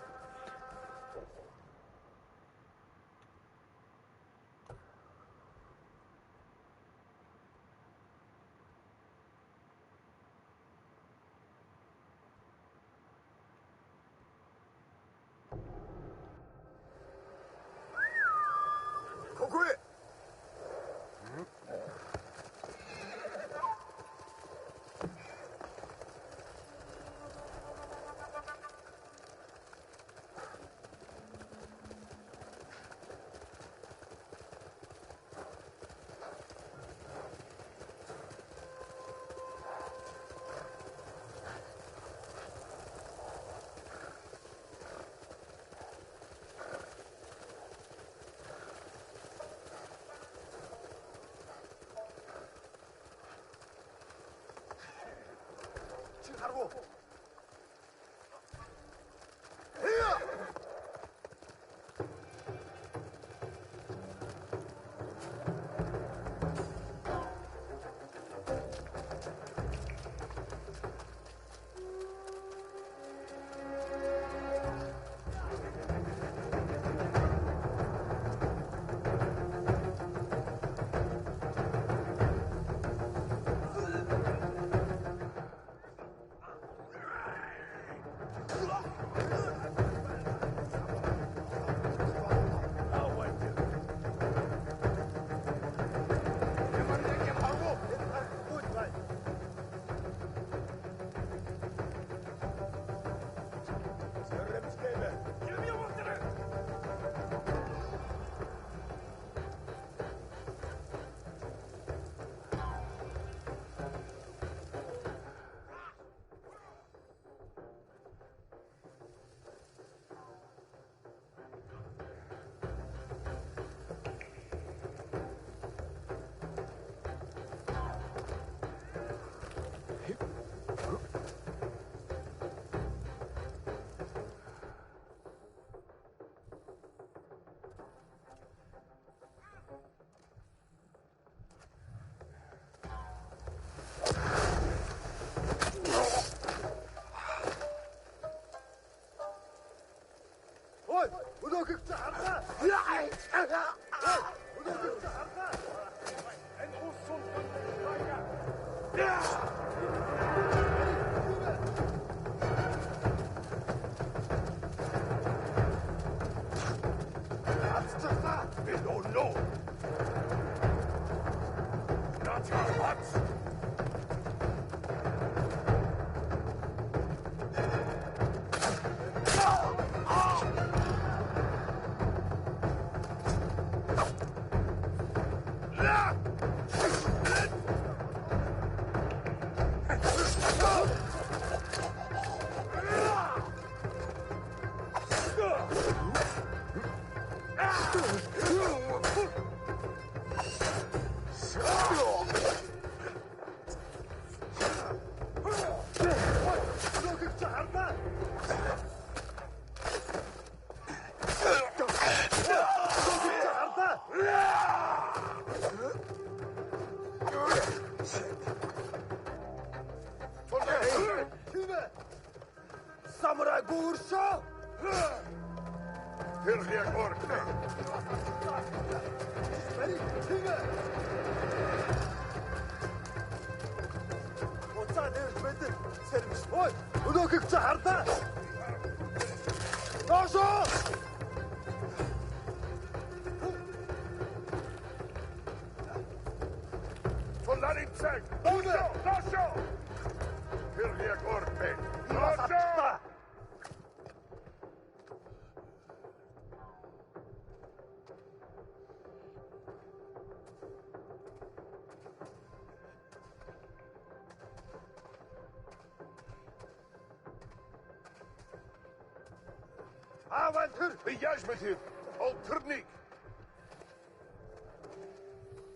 Авантүр. Би яаж мэдэх? Ол тэрнийг.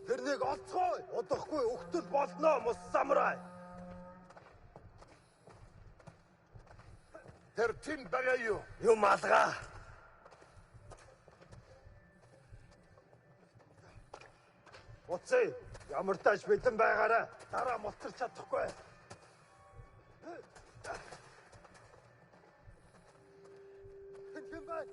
Тэрнийг олцгоо. Удахгүй өгтөл болно мус самурай. Тэр тэн байгаа юу? Юм алгаа. Уцээ. Ямар тааш бэлэн байгаарай. Дараа мулцарч чадахгүй. Хэн байна?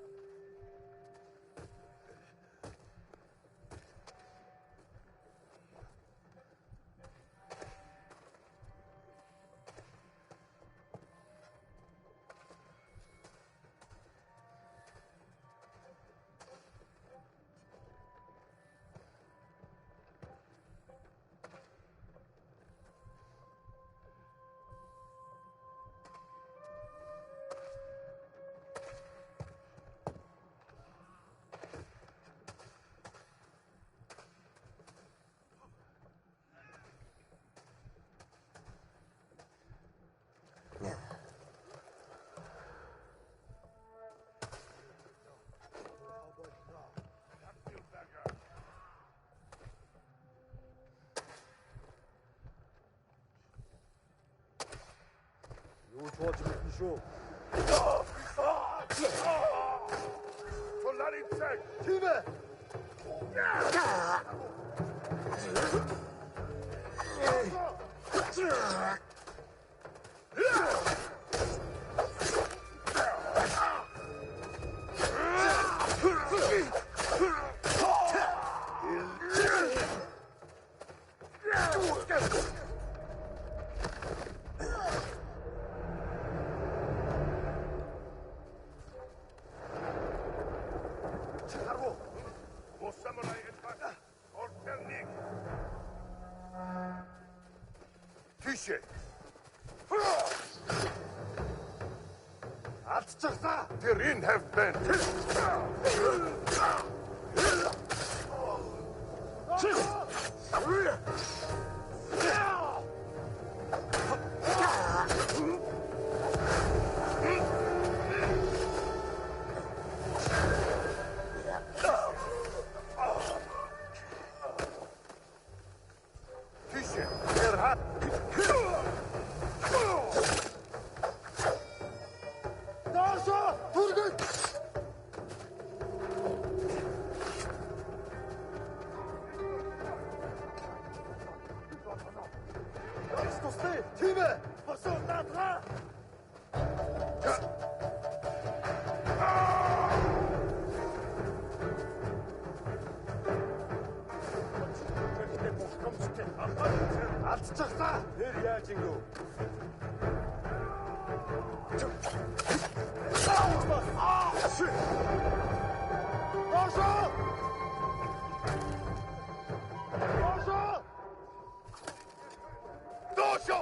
Юу ч болж мэднэ шүү. Туларин цаг. Тийм ээ. Тийшээ. Алдчихсан. Тэр энэ have been. Тийшээ. Тэр хат. Дашо, түргэн. Тустай, тийм ээ. Босоо наадгаа. Алдчихсан. Тэр яаж ингэв? Дашо! Дашо! Дошо!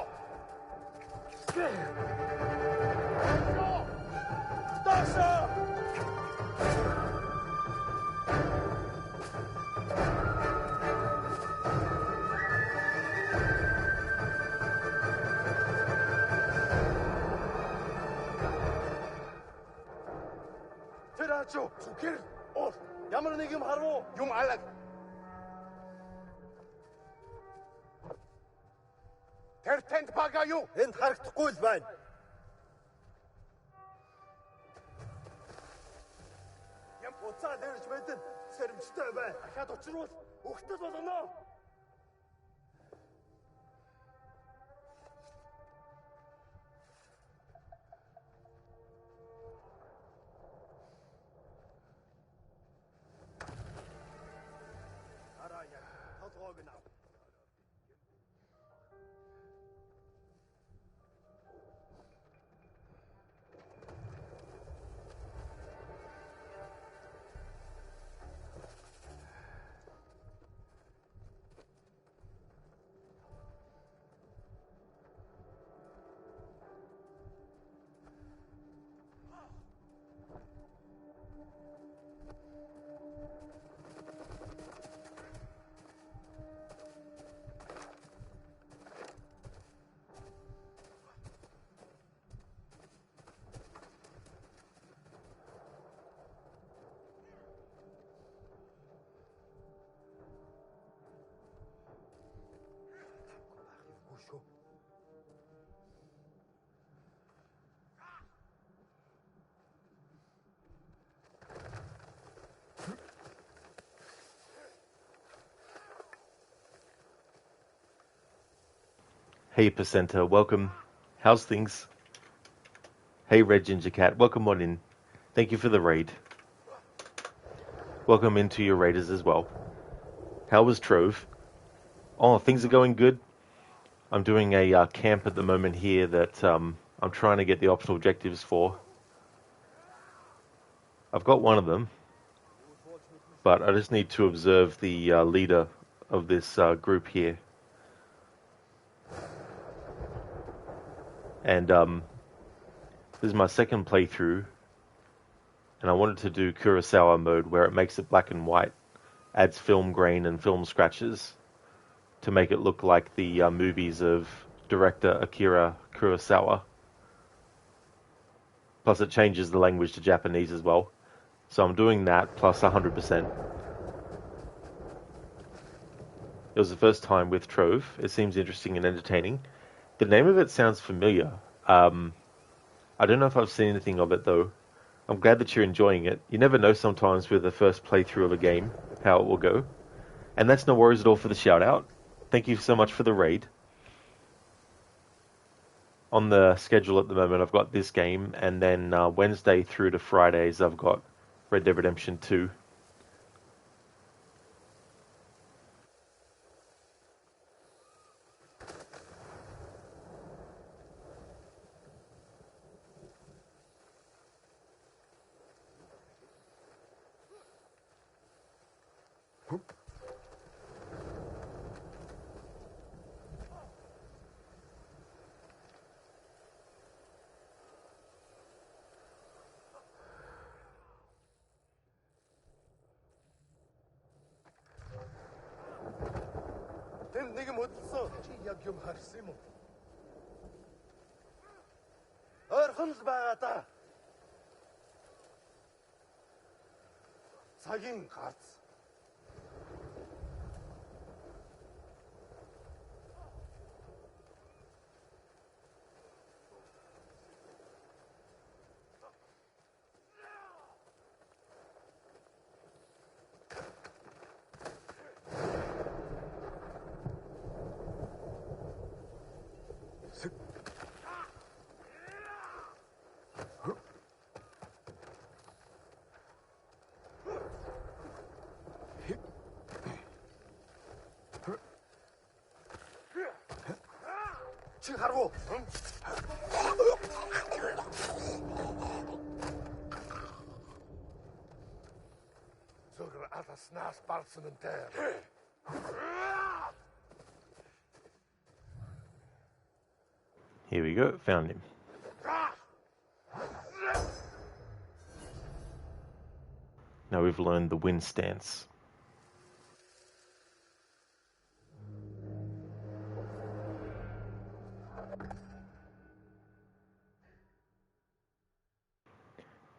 Дашо! Тэр ачуу зүгэр ол ямар нэг юм харав юм алаг. Тэр тэнд бага юу? Энд харагдахгүй л байна. Ям уцаа дэрж мэдэн сэрэмжтэй байна. Дахиад учруул өгтөл болно. Арая, толгойг нь ав. Hey Percenter, welcome. How's things? Hey Red Ginger Cat, welcome on in. Thank you for the raid. Welcome into your raiders as well. How was Trove? Oh, things are going good. I'm doing a camp at the moment here that I'm trying to get the optional objectives for. I've got one of them, but I just need to observe the leader of this group here. And this is my second playthrough, and I wanted to do Kurosawa mode where it makes it black and white, adds film grain and film scratches to make it look like the movies of director Akira Kurosawa. Plus it changes the language to Japanese as well. So I'm doing that plus 100%. It was the first time with Trove. It seems interesting and entertaining. The name of it sounds familiar. I don't know if I've seen anything of it though. I'm glad that you're enjoying it. You never know sometimes with the first playthrough of a game how it will go. And that's no worries at all for the shout out. Thank you so much for the raid. On the schedule at the moment I've got this game, and then Wednesday through to Fridays I've got Red Dead Redemption 2. 내게 못 써. 지약용 할세모. 얼흠스 바다. 사긴 가츠. 하루. 저걸 아다스나 스파르스는 데. Here we go, found him. Now we've learned the wind stance.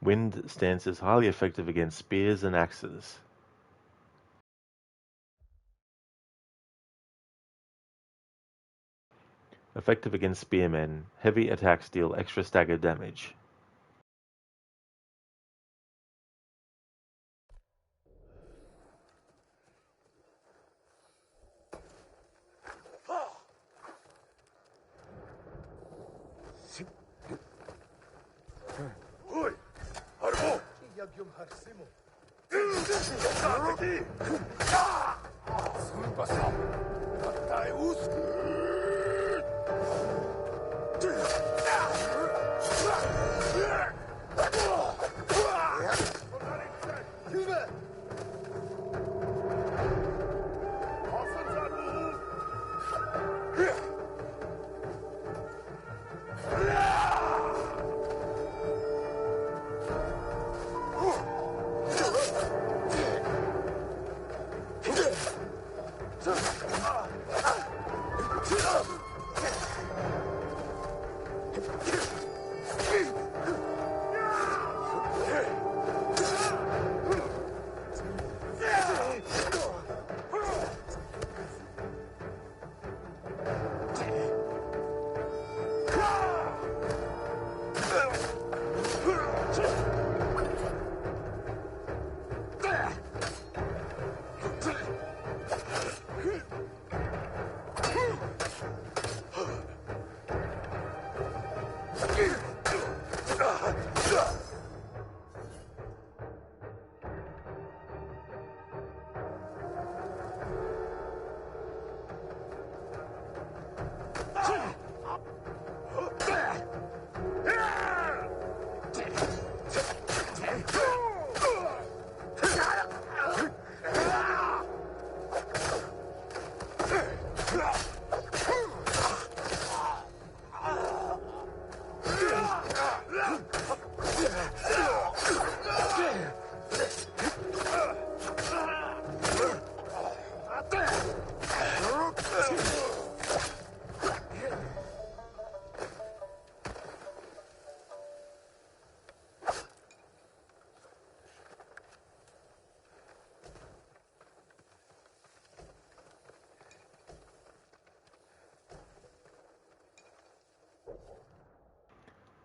Wind stance is highly effective against spears and axes. Effective against spearmen. Heavy attacks deal extra stagger damage.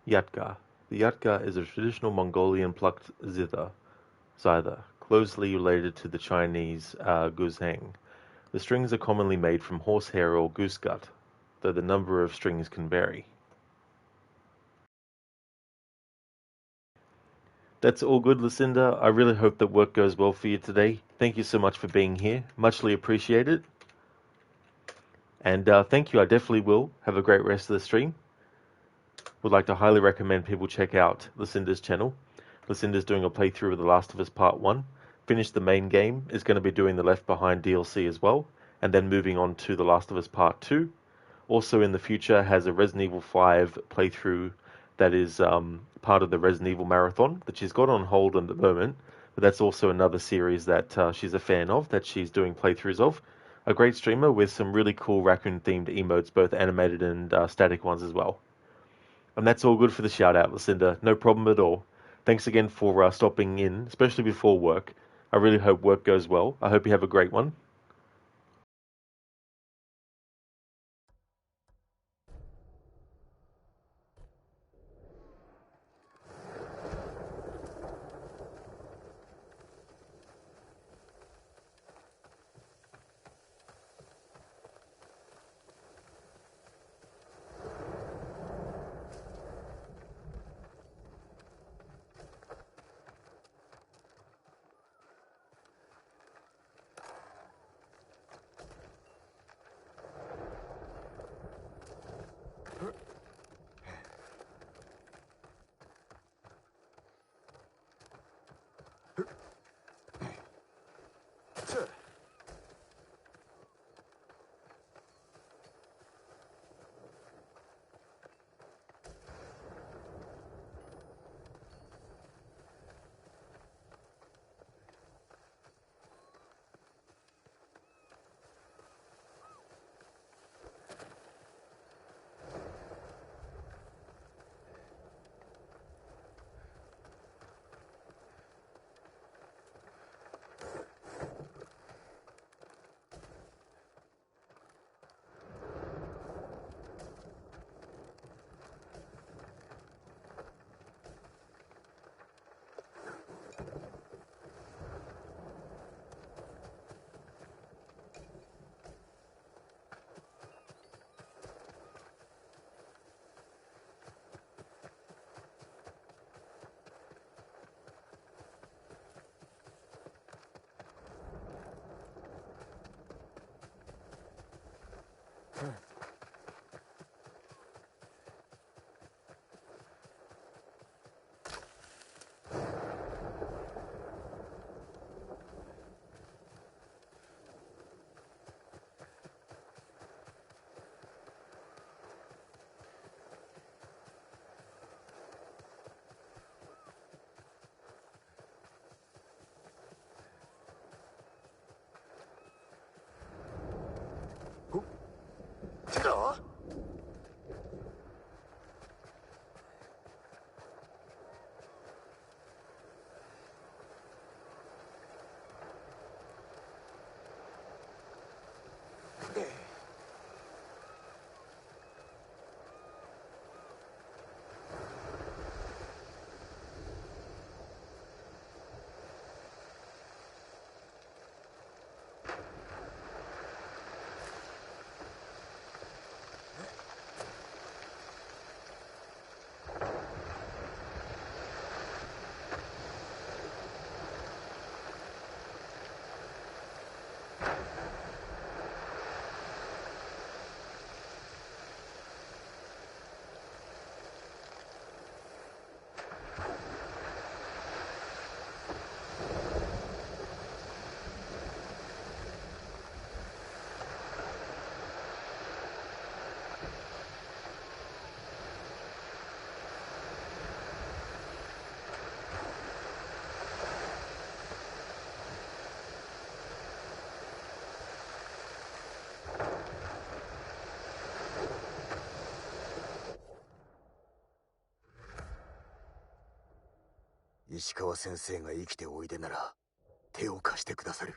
Yatka. The yatka is a traditional Mongolian plucked zither, closely related to the Chinese guzheng. The strings are commonly made from horsehair or goose gut, though the number of strings can vary. That's all good, Lucinda. I really hope that work goes well for you today. Thank you so much for being here. Muchly appreciated. And thank you. I definitely will. Have a great rest of the stream. Would like to highly recommend people check out Lucinda's channel. Lucinda's doing a playthrough of The Last of Us Part 1. Finished the main game, is going to be doing the Left Behind DLC as well, and then moving on to The Last of Us Part 2. Also in the future has a Resident Evil 5 playthrough that is part of the Resident Evil Marathon that she's got on hold at the moment, but that's also another series that she's a fan of, that she's doing playthroughs of. A great streamer with some really cool raccoon-themed emotes, both animated and static ones as well. And that's all good for the shout-out, Lucinda. No problem at all. Thanks again for stopping in, especially before work. I really hope work goes well. I hope you have a great one. 石川先生が生きておいでなら手を貸してくださる。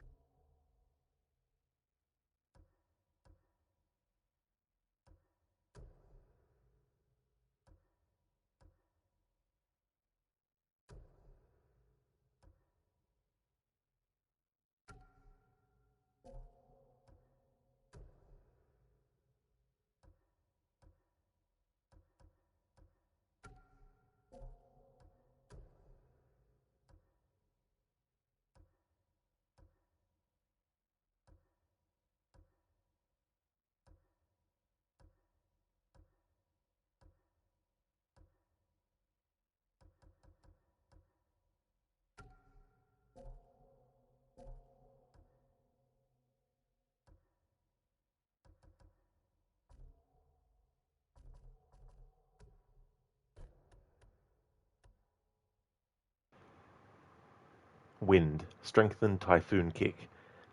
Wind. Strengthen Typhoon Kick.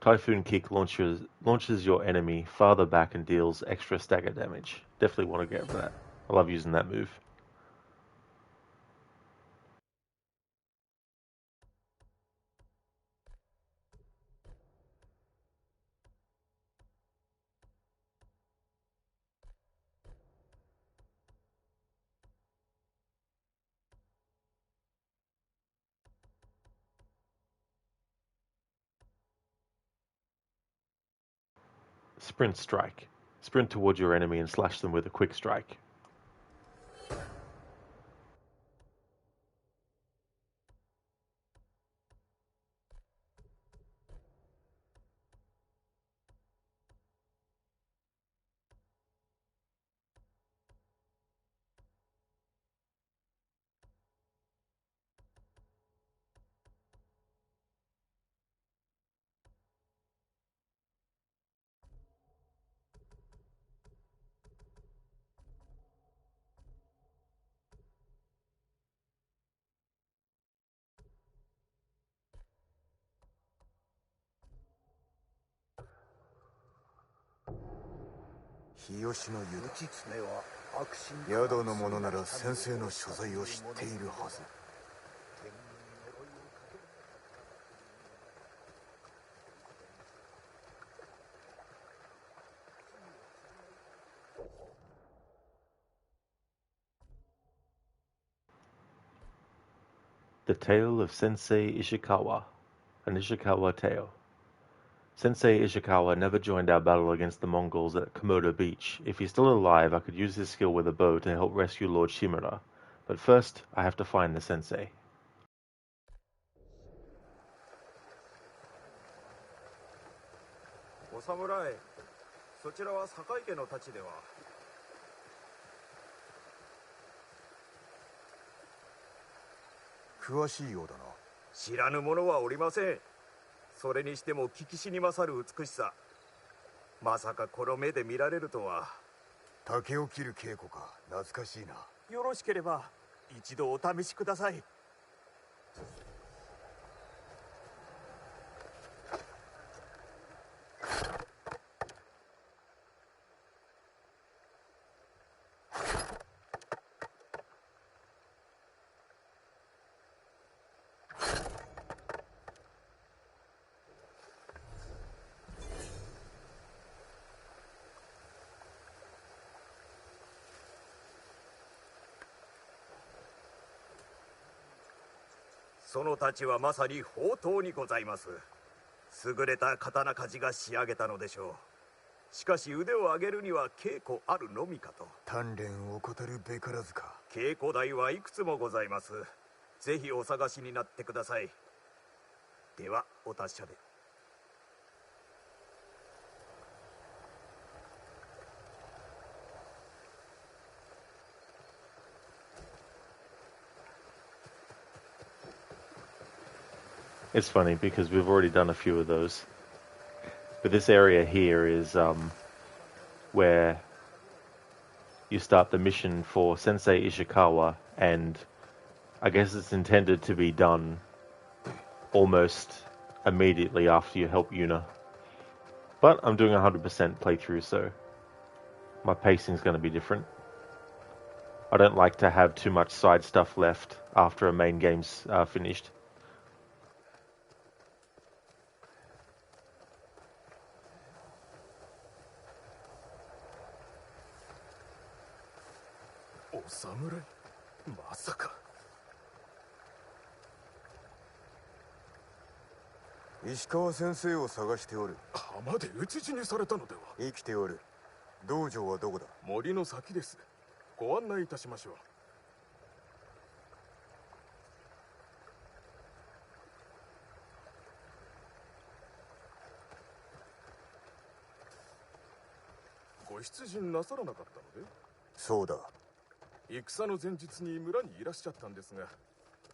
Typhoon Kick launches your enemy farther back and deals extra stagger damage. Definitely want to get that. I love using that move. Sprint Strike. Sprint towards your enemy and slash them with a quick strike.日吉の湯だ。宿の者なら先生の所在を知っているはず。The Tale of Sensei Ishikawa. An Ishikawa Tale. Sensei Ishikawa never joined our battle against the Mongols at Komodo Beach. If he's still alive, I could use his skill with a bow to help rescue Lord Shimura. But first, I have to find the sensei. お侍、そちらは坂井家の太刀では。詳しいようだな。知らぬ者はおりません。それにしても聞きしに勝る美しさ。まさかこの目で見られるとは。竹を切る稽古か、懐かしいな。よろしければ一度お試しください。その太刀はまさに宝刀にございます。優れた刀鍛冶が仕上げたのでしょう。しかし腕を上げるには稽古あるのみかと。鍛錬を怠るべからずか。稽古台はいくつもございます。ぜひお探しになってください。ではお達者で。It's funny because we've already done a few of those. But this area here is where you start the mission for Sensei Ishikawa, and I guess it's intended to be done almost immediately after you help Yuna. But I'm doing 100% playthrough, so my pacing's going to be different. I don't like to have too much side stuff left after a main game's finished. O samurai? まさか。石川先生を探しておる。浜で討ち死にされたのでは。生きておる。道場はどこだ？森の先です。ご案内いたしましょう。ご出陣なさらなかったので？そうだ。戦の前日に村にいらっしゃったんですが、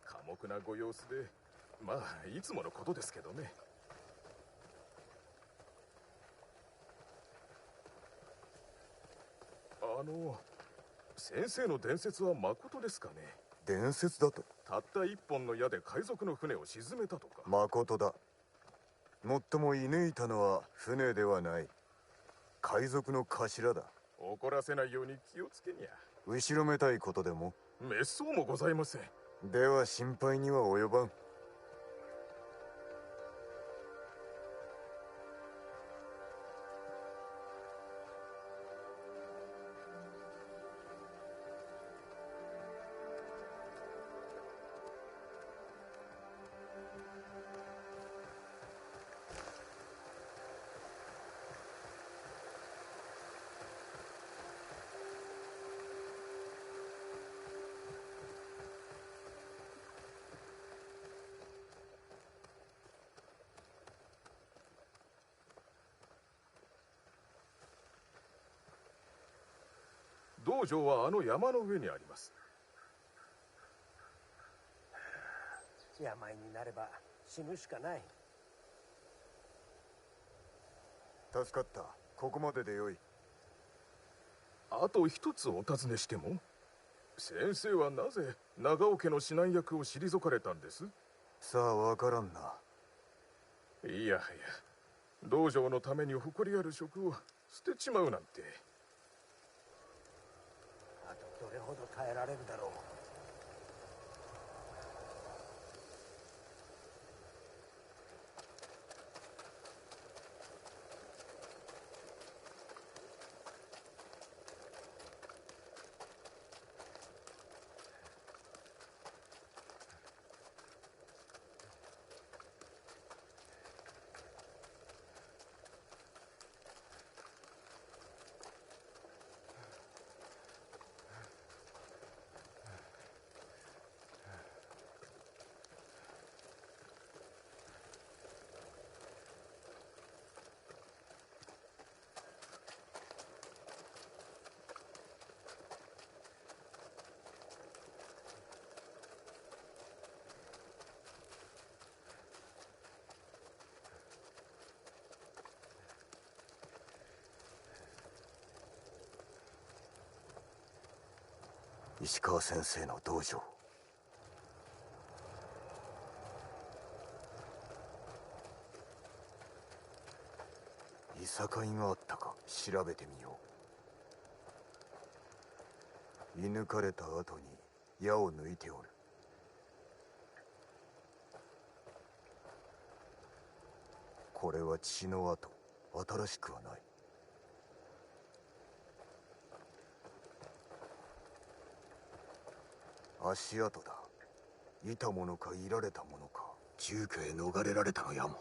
寡黙なご様子で、まあいつものことですけどね。先生の伝説は誠ですかね？伝説だと？たった一本の矢で海賊の船を沈めたとか。誠だ。もっとも射抜いたのは船ではない。海賊の頭だ。怒らせないように気をつけにゃ。後ろめたいことでも？滅相もございません。では心配には及ばん。道場はあの山の上にあります。病になれば死ぬしかない。助かった。ここまででよい。あと一つお尋ねしても、先生はなぜ長尾家の指南役を退かれたんです？さあわからんな。いやいや、道場のために誇りある職を捨てちまうなんて。あとどれほど耐えられるだろう。石川先生の道場。いさかいがあったか調べてみよう。射抜かれた後に矢を抜いておる。これは血の跡。新しくはない。足跡だ。いたものかいられたものか。住居へ逃れられたのやも。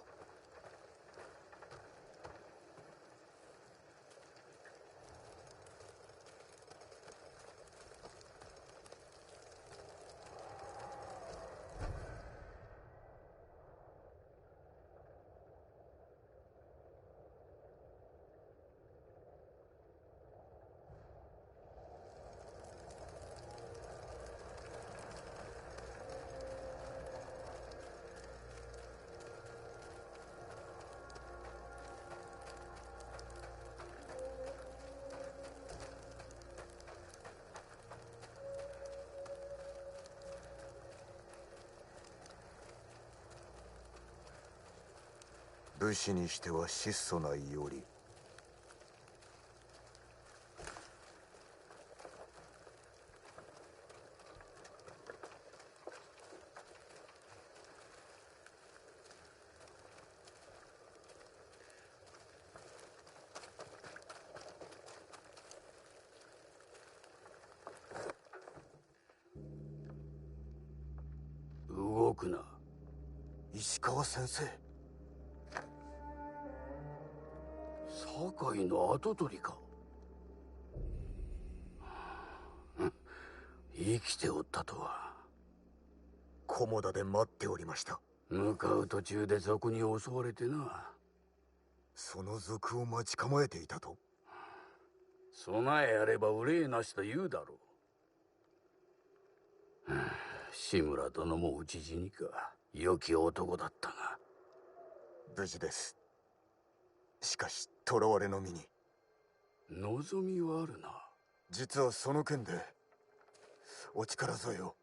武士にしては質素な伊織。おくな。石川先生。堺の跡取りか。生きておったとは。菰田で待っておりました。向かう途中で賊に襲われてな。その賊を待ち構えていたと。備えあれば憂いなしと言うだろう。志村殿も討ち死にか。良き男だったが。無事です。しかし囚われの身に望みはあるな。実はその件でお力添えを。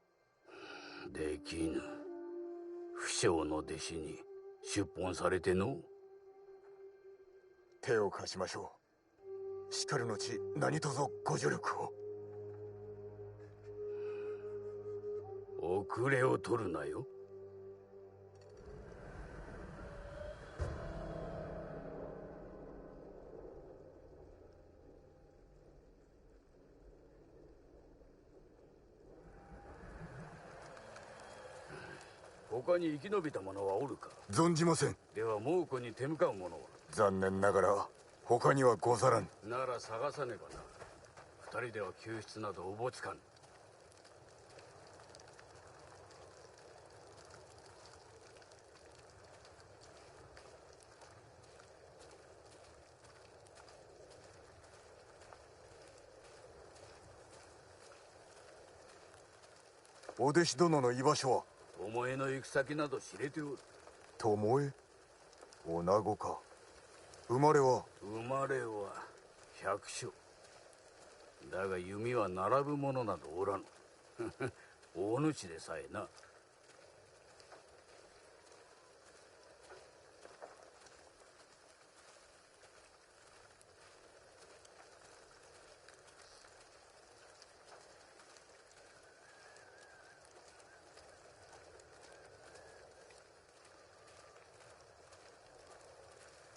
できぬ。不肖の弟子に出奔されての。手を貸しましょう。しかる後何卒ご助力を。遅れを取るなよ。他に生き延びた者はおるか。存じません。では猛虎に手向かう者は。残念ながら他にはござらん。なら探さねばな。二人では救出などおぼつかん。お弟子殿の居場所は。巴の行く先など知れておる。巴？女子か。生まれは百姓。だが弓は並ぶ者などおらぬ。大主でさえな。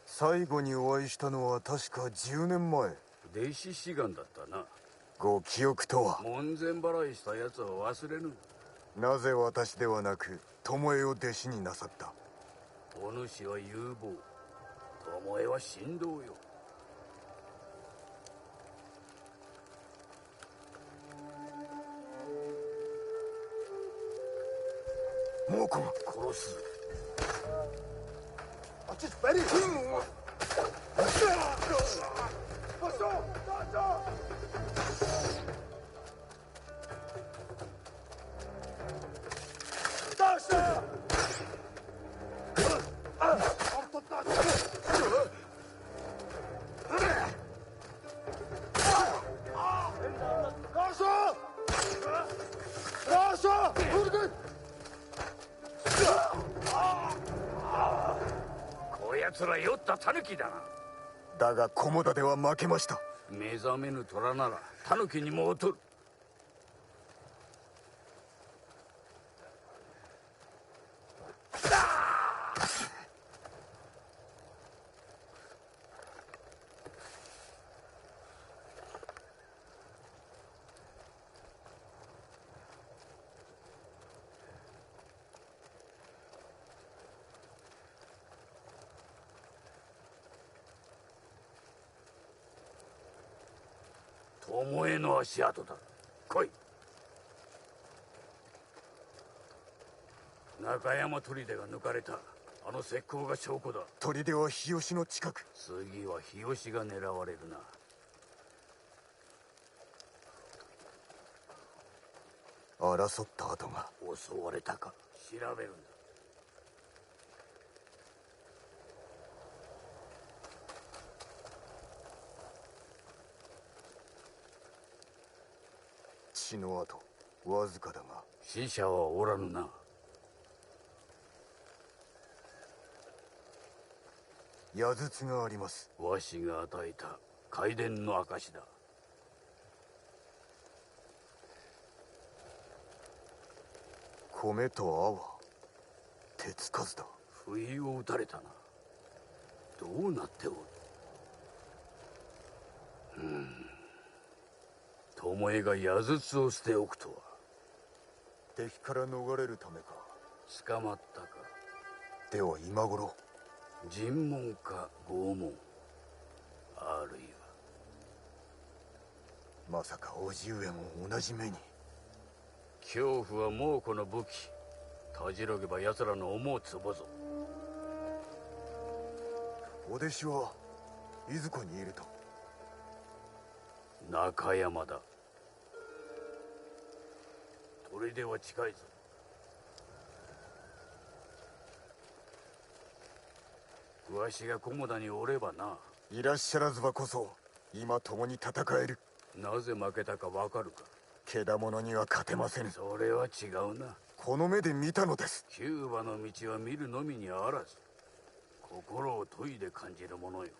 最後にお会いしたのは確か10年前。弟子志願だったな。ご記憶とは。門前払いしたやつを忘れぬ。なぜ私ではなく巴を弟子になさった。お主は有望、巴は神道よ。猛虎殺す。Ready?奴ら酔った狸だな。だが菰田では負けました。目覚めぬ虎なら狸にも劣る。巴の足跡だ。来い。中山砦が抜かれた。あの石膏が証拠だ。砦は日吉の近く。次は日吉が狙われるな。争った跡が。襲われたか調べるんだ。血の跡わずかだが。死者はおらぬな。矢筒があります。わしが与えた開伝の証だ。米と泡手つかずだ。不意を打たれたな。どうなっておる。巴が矢筒を捨ておくとは。敵から逃れるためか。捕まったか。では今頃尋問か拷問、あるいはまさか叔父上も同じ目に。恐怖は猛虎の武器。たじろげば奴らの思うつぼぞ。お弟子はいずこにいると？中山だ。砦は近いぞ。わしが菰田におればな。いらっしゃらずばこそ今共に戦える。なぜ負けたかわかるか。けだものには勝てませぬ。それは違うな。この目で見たのです。キューバの道は見るのみにあらず、心を研いで感じるものよ。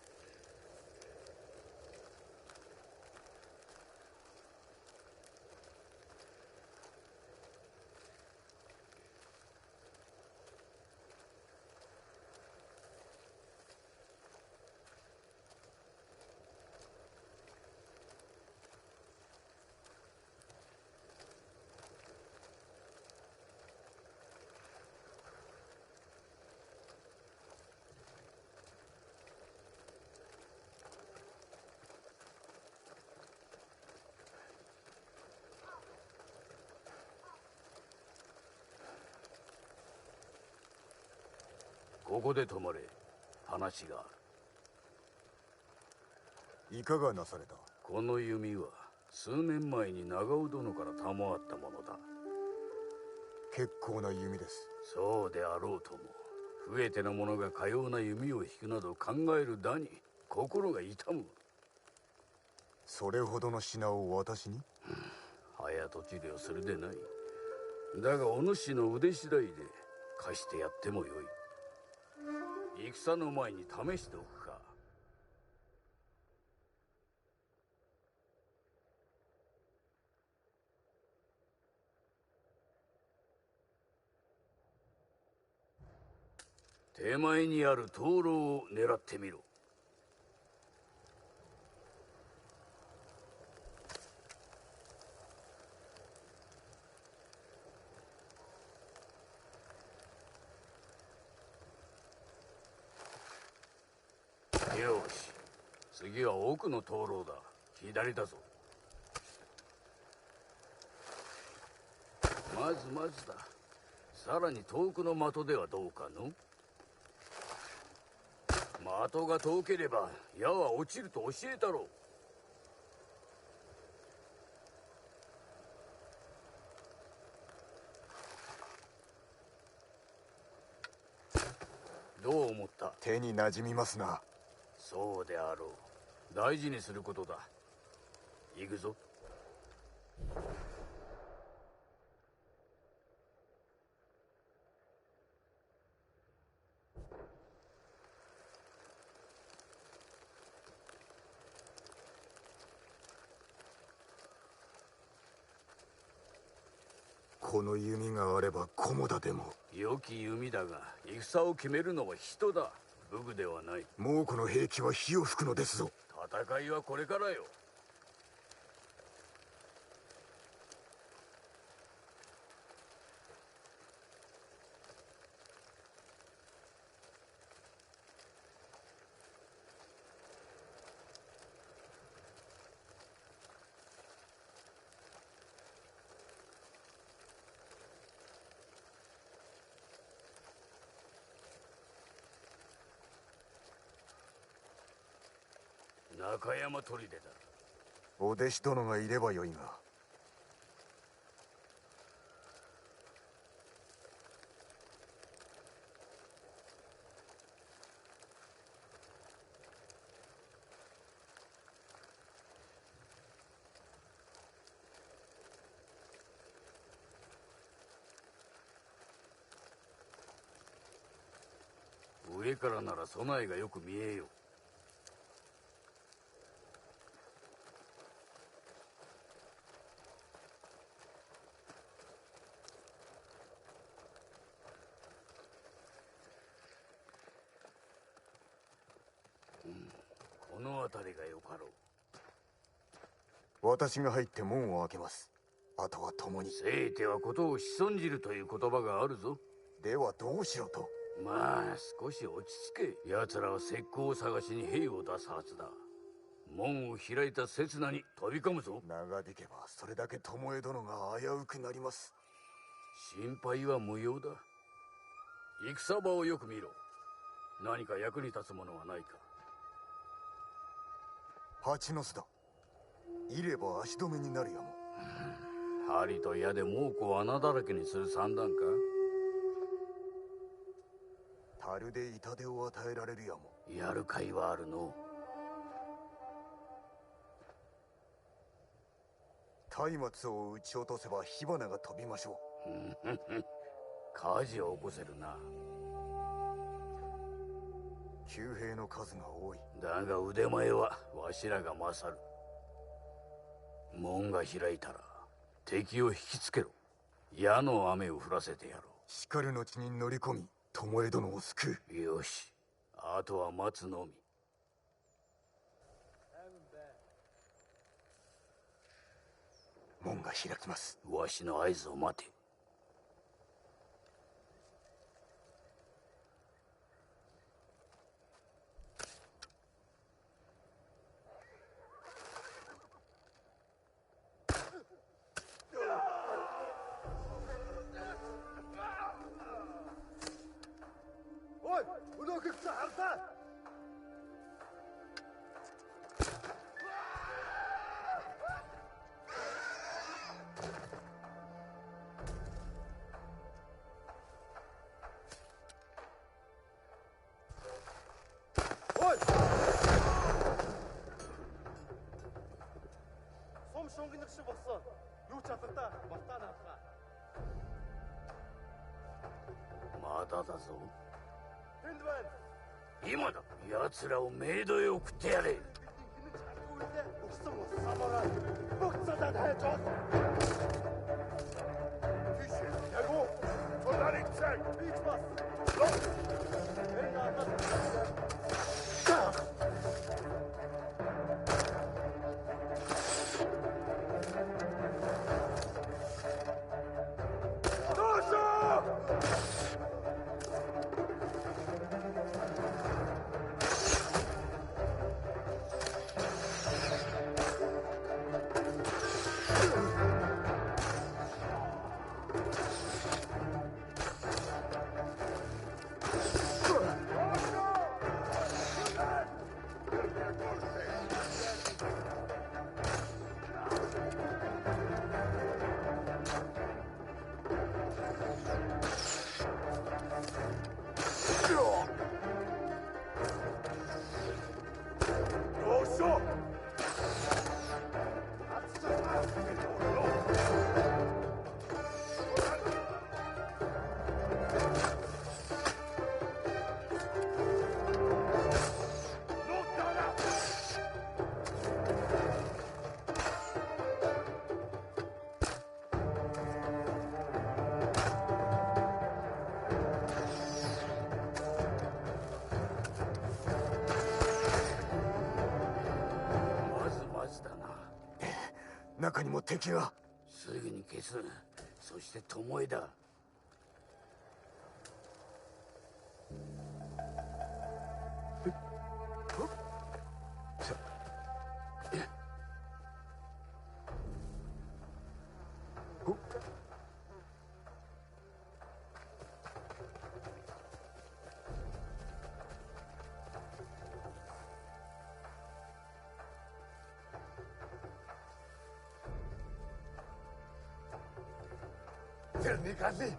ここで止まれ。話がある。いかがなされた？この弓は数年前に長尾殿から賜ったものだ。結構な弓です。そうであろうとも、増えての者がかような弓を引くなど考えるだに心が痛む。それほどの品を私に？早とちりをするでない。だがお主の腕次第で貸してやってもよい。戦の前に試しておくか。手前にある灯籠を狙ってみろ。よし、次は奥の灯籠だ。左だぞ。まずまずだ。さらに遠くの的ではどうかの？的が遠ければ矢は落ちると教えたろう。どう思った？手に馴染みますな。そうであろう。大事にすることだ。行くぞ。この弓があれば菰田でも。良き弓だが戦を決めるのは人だ。武具ではない。猛虎の兵器は火を吹くのですぞ。戦いはこれからよ。中山砦だ。お弟子殿がいればよいが。上からなら備えがよく見えよう。この辺りがよかろう。私が入って門を開けます。あとは共に。せいてはことを仕損じるという言葉があるぞ。ではどうしろと。まあ少し落ち着け。奴らは石膏を探しに兵を出すはずだ。門を開いた刹那に飛び込むぞ。長引けばそれだけ巴殿が危うくなります。心配は無用だ。戦場をよく見ろ。何か役に立つものはないか。蜂の巣だ。いれば足止めになるやも。針と矢で猛虎を穴だらけにする算段か。樽で痛手を与えられるやも。やる甲斐はあるの。松明を撃ち落とせば火花が飛びましょう。火事を起こせるな。騎兵の数が多い。だが腕前はわしらが勝る。門が開いたら敵を引きつけろ。矢の雨を降らせてやろう。しかる後に乗り込み巴殿を救う。よし、あとは待つのみ。門が開きます。わしの合図を待て。おい、動く草はるさ。まだだぞ。今だ。奴らをメイドへ送ってやれ。中にも敵が。すぐに消す。そして巴だ。Ternikasi.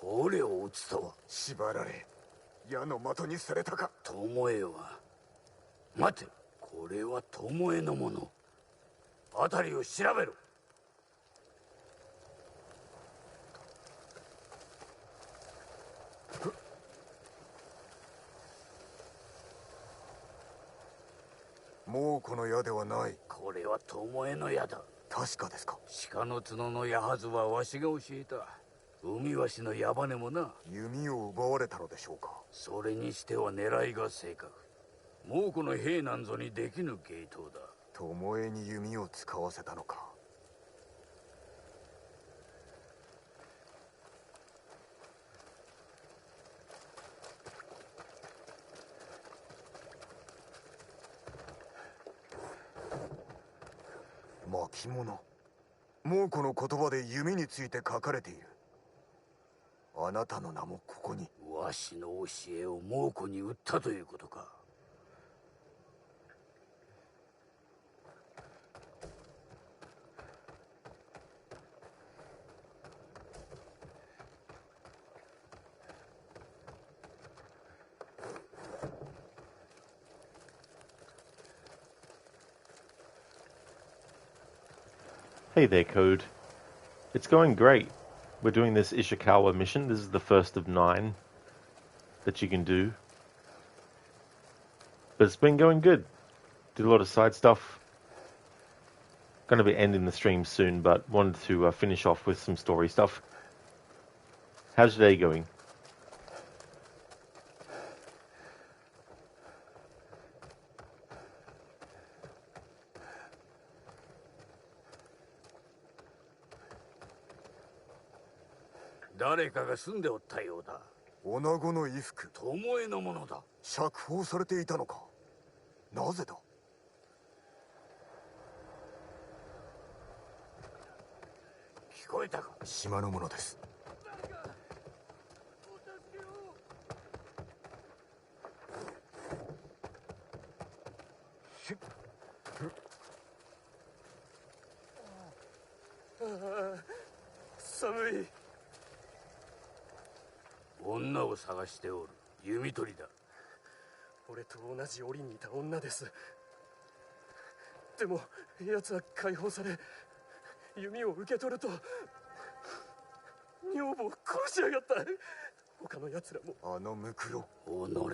捕虜を撃つとは。縛られ矢の的にされたか。巴は。待て、これは巴のもの。辺りを調べろ。もうこの矢ではない。これは巴の矢だ。確かですか。鹿の角の矢はずはわしが教えた。海わしの矢羽もな。弓を奪われたのでしょうか。それにしては狙いが正確。猛虎の兵なんぞにできぬ芸当だ。巴に弓を使わせたのか。巻物。猛虎の言葉で弓について書かれている。あなたの名もここに。わしの教えを猛虎に売ったということか。Hey there, Code. It's going great. We're doing this Ishikawa mission. This is the first of 9 that you can do. But it's been going good. Did a lot of side stuff. Going to be ending the stream soon, but wanted to finish off with some story stuff. How's your day going?誰かが住んでおったようだ。女子の衣服。巴のものだ。釈放されていたのか。なぜだ。聞こえたか。島のものです。寒い。女を探しておる。弓取りだ。俺と同じ檻にいた女です。でも奴は解放され弓を受け取ると女房を殺しやがった。他の奴らも。あのムクロ、己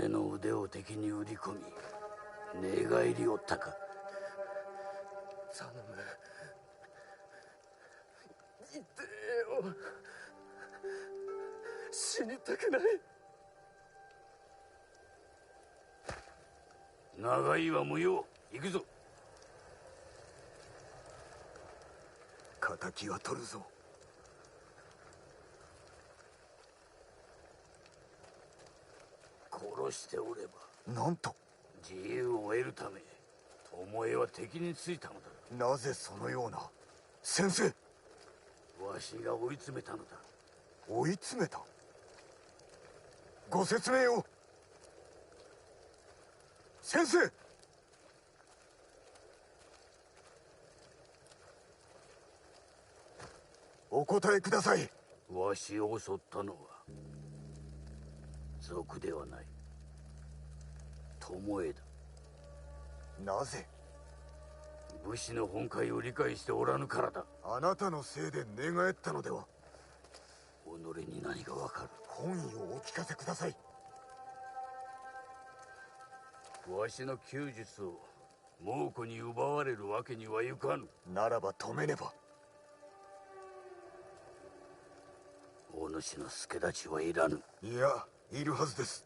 の腕を敵に売り込み寝返りおったか。頼む、痛えよ。死にたくない。長いは無用。行くぞ。敵は取るぞ。殺しておればなんと自由を得るため巴は敵についたのだ。なぜそのような。先生、わしが追い詰めたのだ。追い詰めた。ご説明を。先生。お答えください。わしを襲ったのは賊ではない巴だ。なぜ。武士の本懐を理解しておらぬからだ。あなたのせいで寝返ったのでは。己に何がわかる。本意をお聞かせください。わしの弓術を猛虎に奪われるわけにはいかぬ。ならば止めねば。お主の助太刀はいらぬ。いや、いるはずです。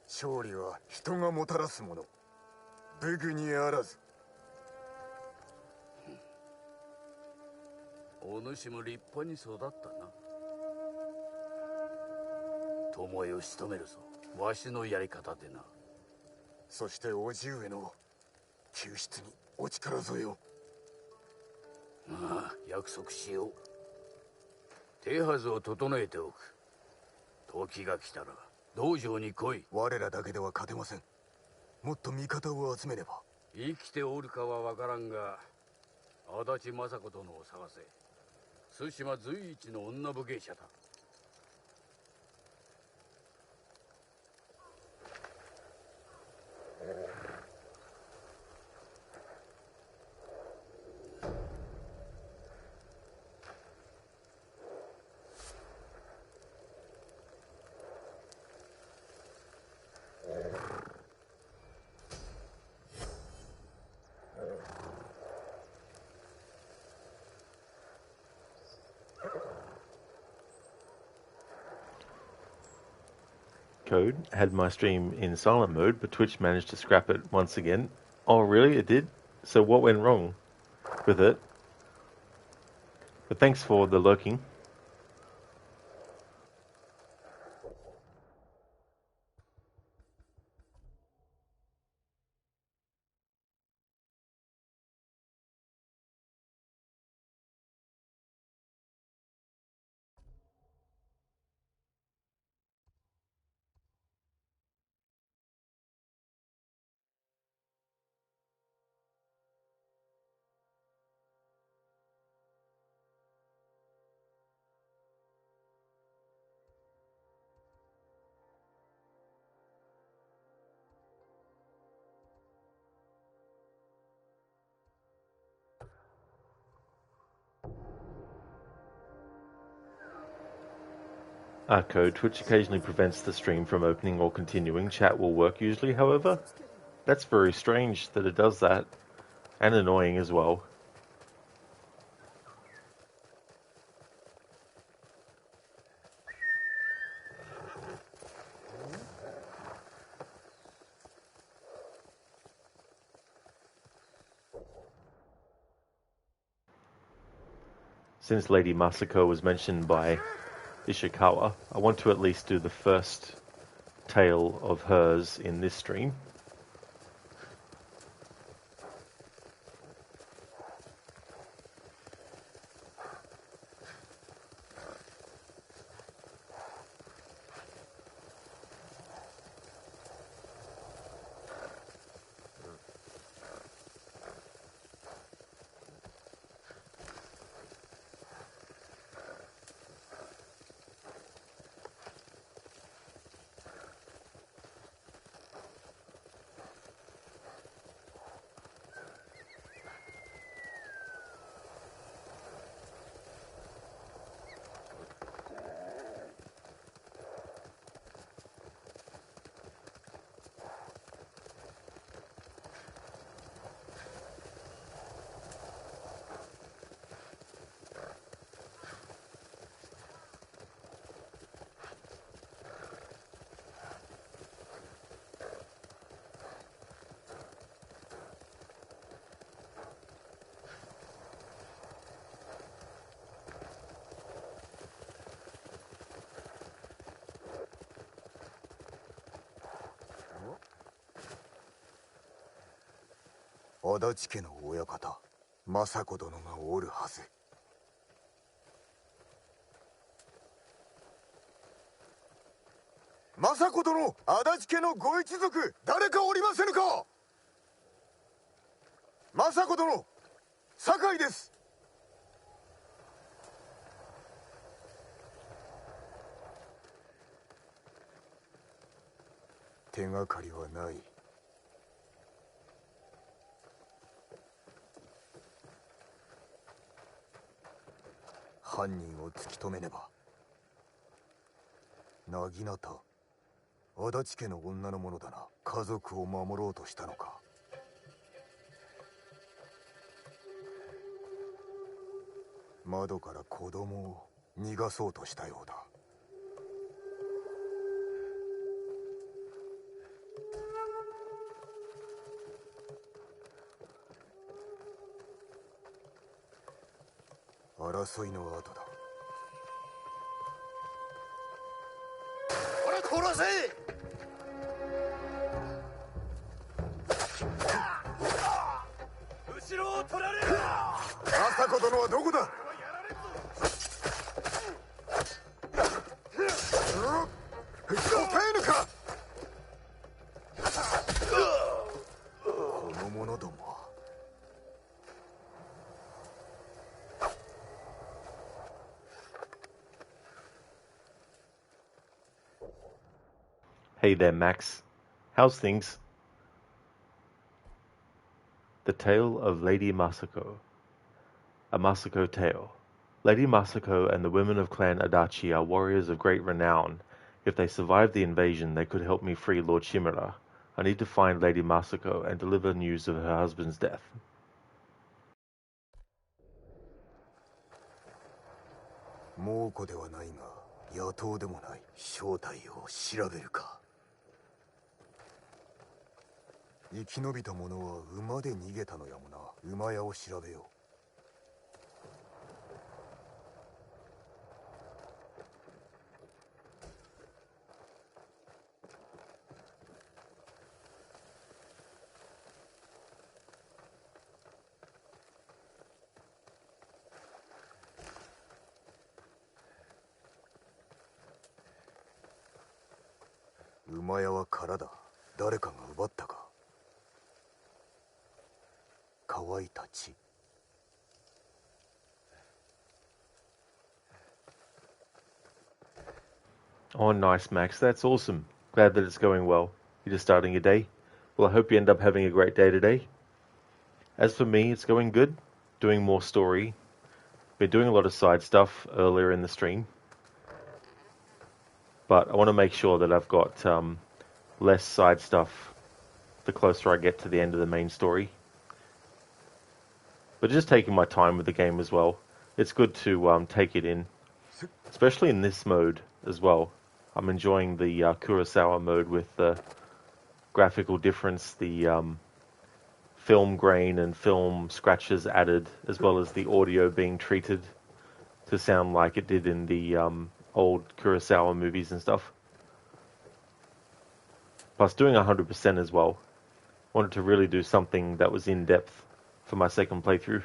勝利は人がもたらすもの、武具にあらず。お主も立派に育ったな。巴を仕留めるぞ、わしのやり方でな。そして叔父上の救出にお力添えを。ああ、約束しよう。手はずを整えておく。時が来たら道場に来い。我らだけでは勝てません。もっと味方を集めねば。生きておるかは分からんが、足立雅子殿を探せ。対馬随一の女武芸者だ。Code had my stream in silent mode, but Twitch managed to scrap it once again. Oh, really? It did? So what went wrong with it? But thanks for the lurking. Code. Twitch occasionally prevents the stream from opening or continuing. Chat will work usually, however. That's very strange that it does that. And annoying as well. Since Lady Masako was mentioned by Ishikawa, I want to at least do the first tale of hers in this stream. 足立家の親方政子殿がおるはず。政子殿、足立家のご一族誰かおりませぬか。政子殿、酒井です。手がかりはない。犯人を突き止めねば。なぎなた、足立家の女のものだな。家族を守ろうとしたのか。窓から子供を逃がそうとしたようだ。争いの後だ。俺殺せ。後ろを取られる。政子殿はどこだ。答えぬか。この者どもは。Hey there, Max. How's things? The Tale of Lady Masako. A Masako Tale. Lady Masako and the women of Clan Adachi are warriors of great renown. If they survive the invasion, they could help me free Lord Shimura. I need to find Lady Masako and deliver news of her husband's death. 猛虎ではないが野党でもない。正体を調べるか。生き延びた者は馬で逃げたのやもな。馬屋を調べよう。馬屋は空だ。誰かが奪ったか。乾いた血。Oh, nice, Max. That's awesome. Glad that it's going well. You're just starting your day. Well, I hope you end up having a great day today. As for me, it's going good. Doing more story. Been doing a lot of side stuff earlier in the stream. But I want to make sure that I've got less side stuff the closer I get to the end of the main story. But just taking my time with the game as well. It's good to take it in. Especially in this mode as well. I'm enjoying the Kurosawa mode with the graphical difference, the film grain and film scratches added, as well as the audio being treated to sound like it did in the old Kurosawa movies and stuff. Plus doing 100% as well. Wanted to really do something that was in depth for my second playthrough.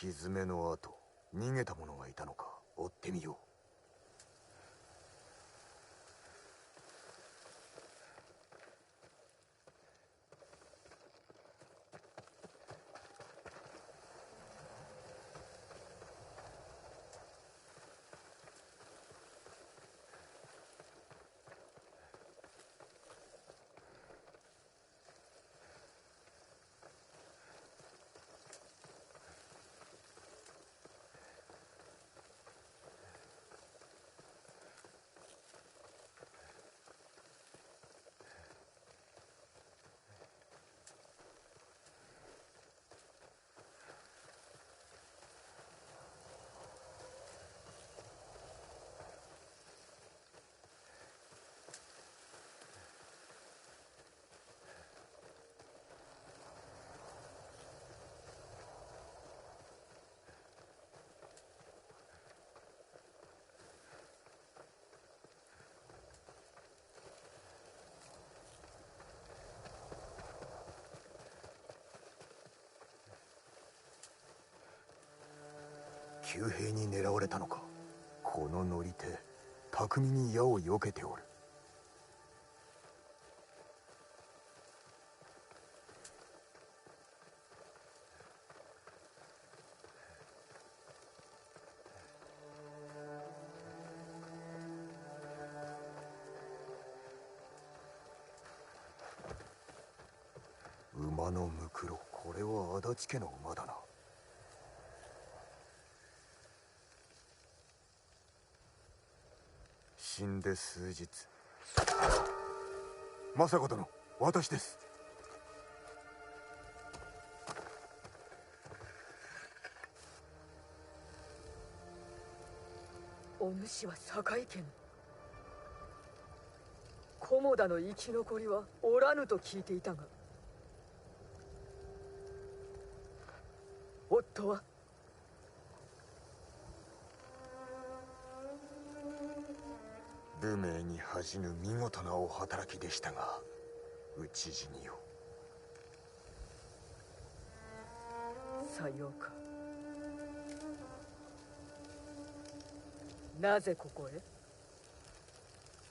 Hizmeの後、逃げた者がいたのか。追ってみよう。旧兵に狙われたのか。この乗り手巧みに矢を避けておる。馬のムクロ、これは足立家の馬だな。死んで数日。政子殿、私です。お主は堺家の。菰田の生き残りはおらぬと聞いていたが、夫は武名に恥じぬ見事なお働きでしたが、討ち死にを。さようか。なぜここへ？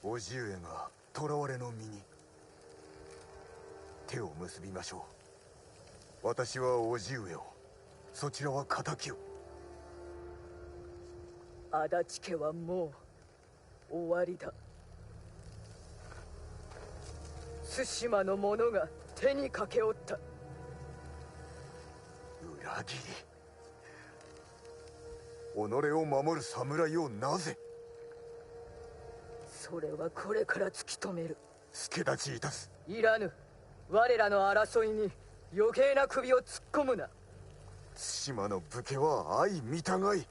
叔父上が囚われの身に。手を結びましょう。私は叔父上を、そちらは敵を。足立家はもう終わりだ。対馬の者が手にかけおった。裏切り。己を守る侍をなぜ。それはこれから突き止める。助太刀いたす。いらぬ。我らの争いに余計な首を突っ込むな。対馬の武家は相見たがい。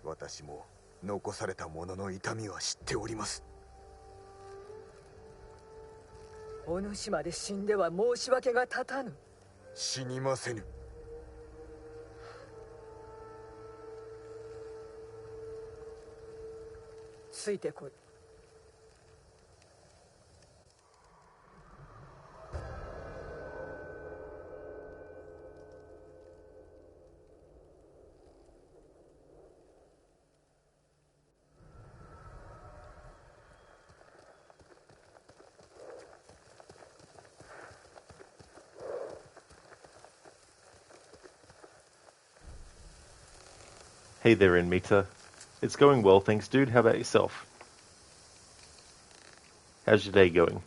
私も残された者の痛みは知っております。お主まで死んでは申し訳が立たぬ。死にませぬ。ついてこい。Hey there, Inmita. It's going well, thanks, dude. How about yourself? How's your day going?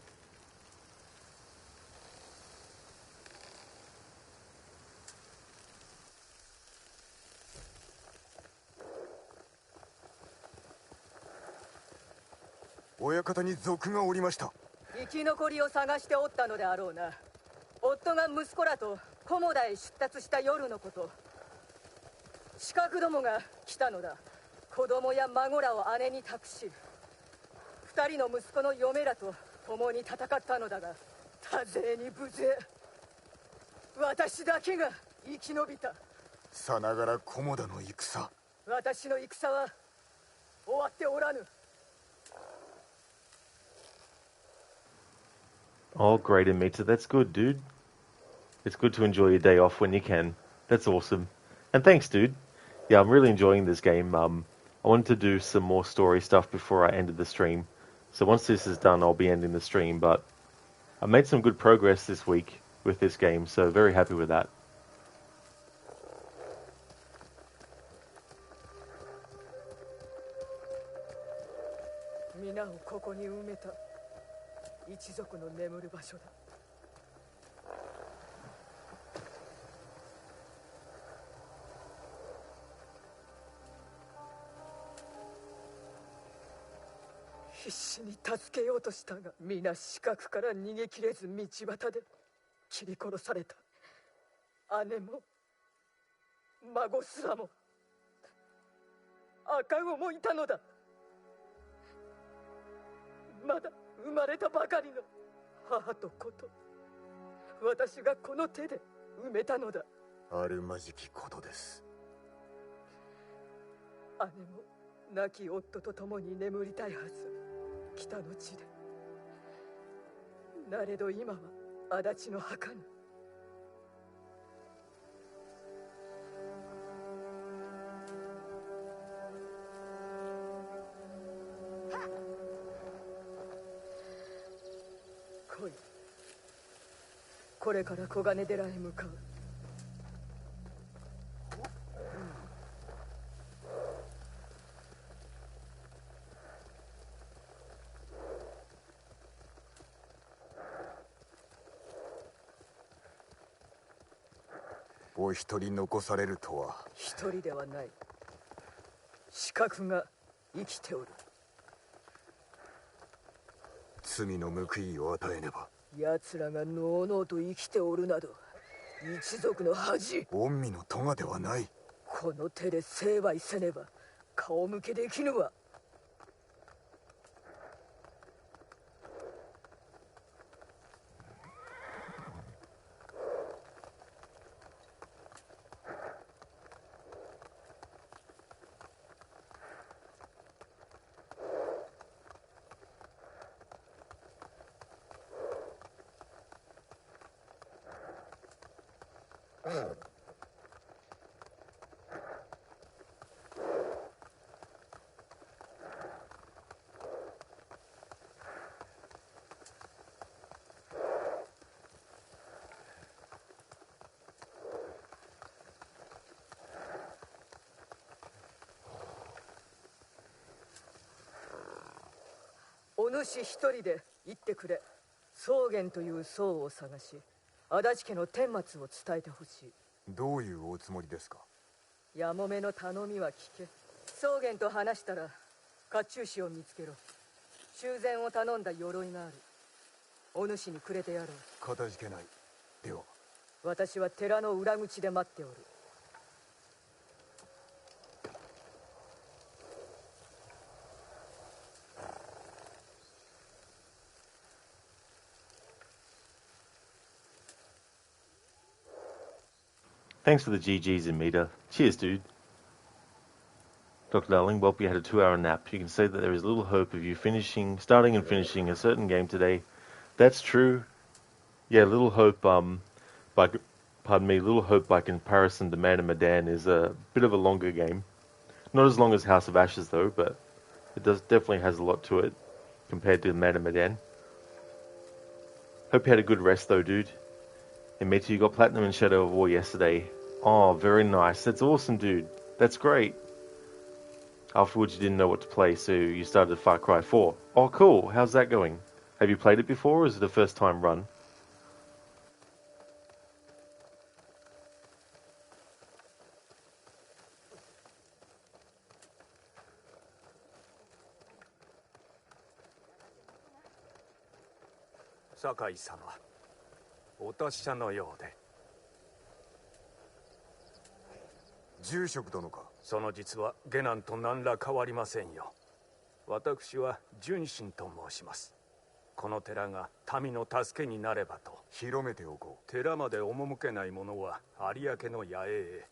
親方に賊がおりました。生き残りを探しておったのであろうな。夫が息子らと菰田へ出立した夜のこと。刺客どもが来たのだ。子供や孫らを姉に託し、二人の息子の嫁らと共に戦ったのだが、多勢に無勢。私だけが生き延びた。さながら菰田の戦。私の戦は終わっておらぬ。Oh, great, Inmita. That's good, dude. It's good to enjoy your day off when you can. That's awesome. And thanks, dude. Yeah, I'm really enjoying this game. I wanted to do some more story stuff before I ended the stream. So once this is done, I'll be ending the stream. But I made some good progress this week with this game, so very happy with that. 皆をここに埋めた。一族の眠る場所だ。必死に助けようとしたが、皆死角から逃げきれず道端で切り殺された。姉も孫すらも赤子もいたのだ。まだ生まれたばかりの母と子と、私がこの手で埋めたのだ。あるまじきことです。姉も亡き夫と共に眠りたいはず。北の地で。なれど今は足立の墓に。これから黄金寺へ向かう。お一人残されるとは。一人ではない。視覚が生きておる。罪の報いを与えねば。奴らがのうのうと生きておるなど一族の恥。御身の咎ではない。この手で成敗せねば顔向けできぬわ。お主一人で行ってくれ。草原という僧を探し足立家の顛末を伝えてほしい。どういうおつもりですか。やもめの頼みは聞け。草原と話したら甲冑師を見つけろ。修繕を頼んだ鎧がある。お主にくれてやろう。かたじけない。では私は寺の裏口で待っておる。Thanks for the GGs in meter. Cheers, dude. Dr. Darling, well, you had a 2-hour nap. You can say that there is little hope of you starting and finishing a certain game today. That's true. Yeah, little hope, little hope by comparison to Man and Medan is a bit of a longer game. Not as long as House of Ashes, though, but it definitely has a lot to it compared to Man and Medan. Hope you had a good rest, though, dude. And Meta, you got Platinum and Shadow of War yesterday. Oh, very nice. That's awesome, dude. That's great. Afterwards, you didn't know what to play, so you started Far Cry 4. Oh, cool. How's that going? Have you played it before, or is it a first-time run? Sakai様、お達者のようで。住職殿か。その実は下男と何ら変わりませんよ。私は純真と申します。この寺が民の助けになればと。広めておこう。寺まで赴けない者は有明の野営へ。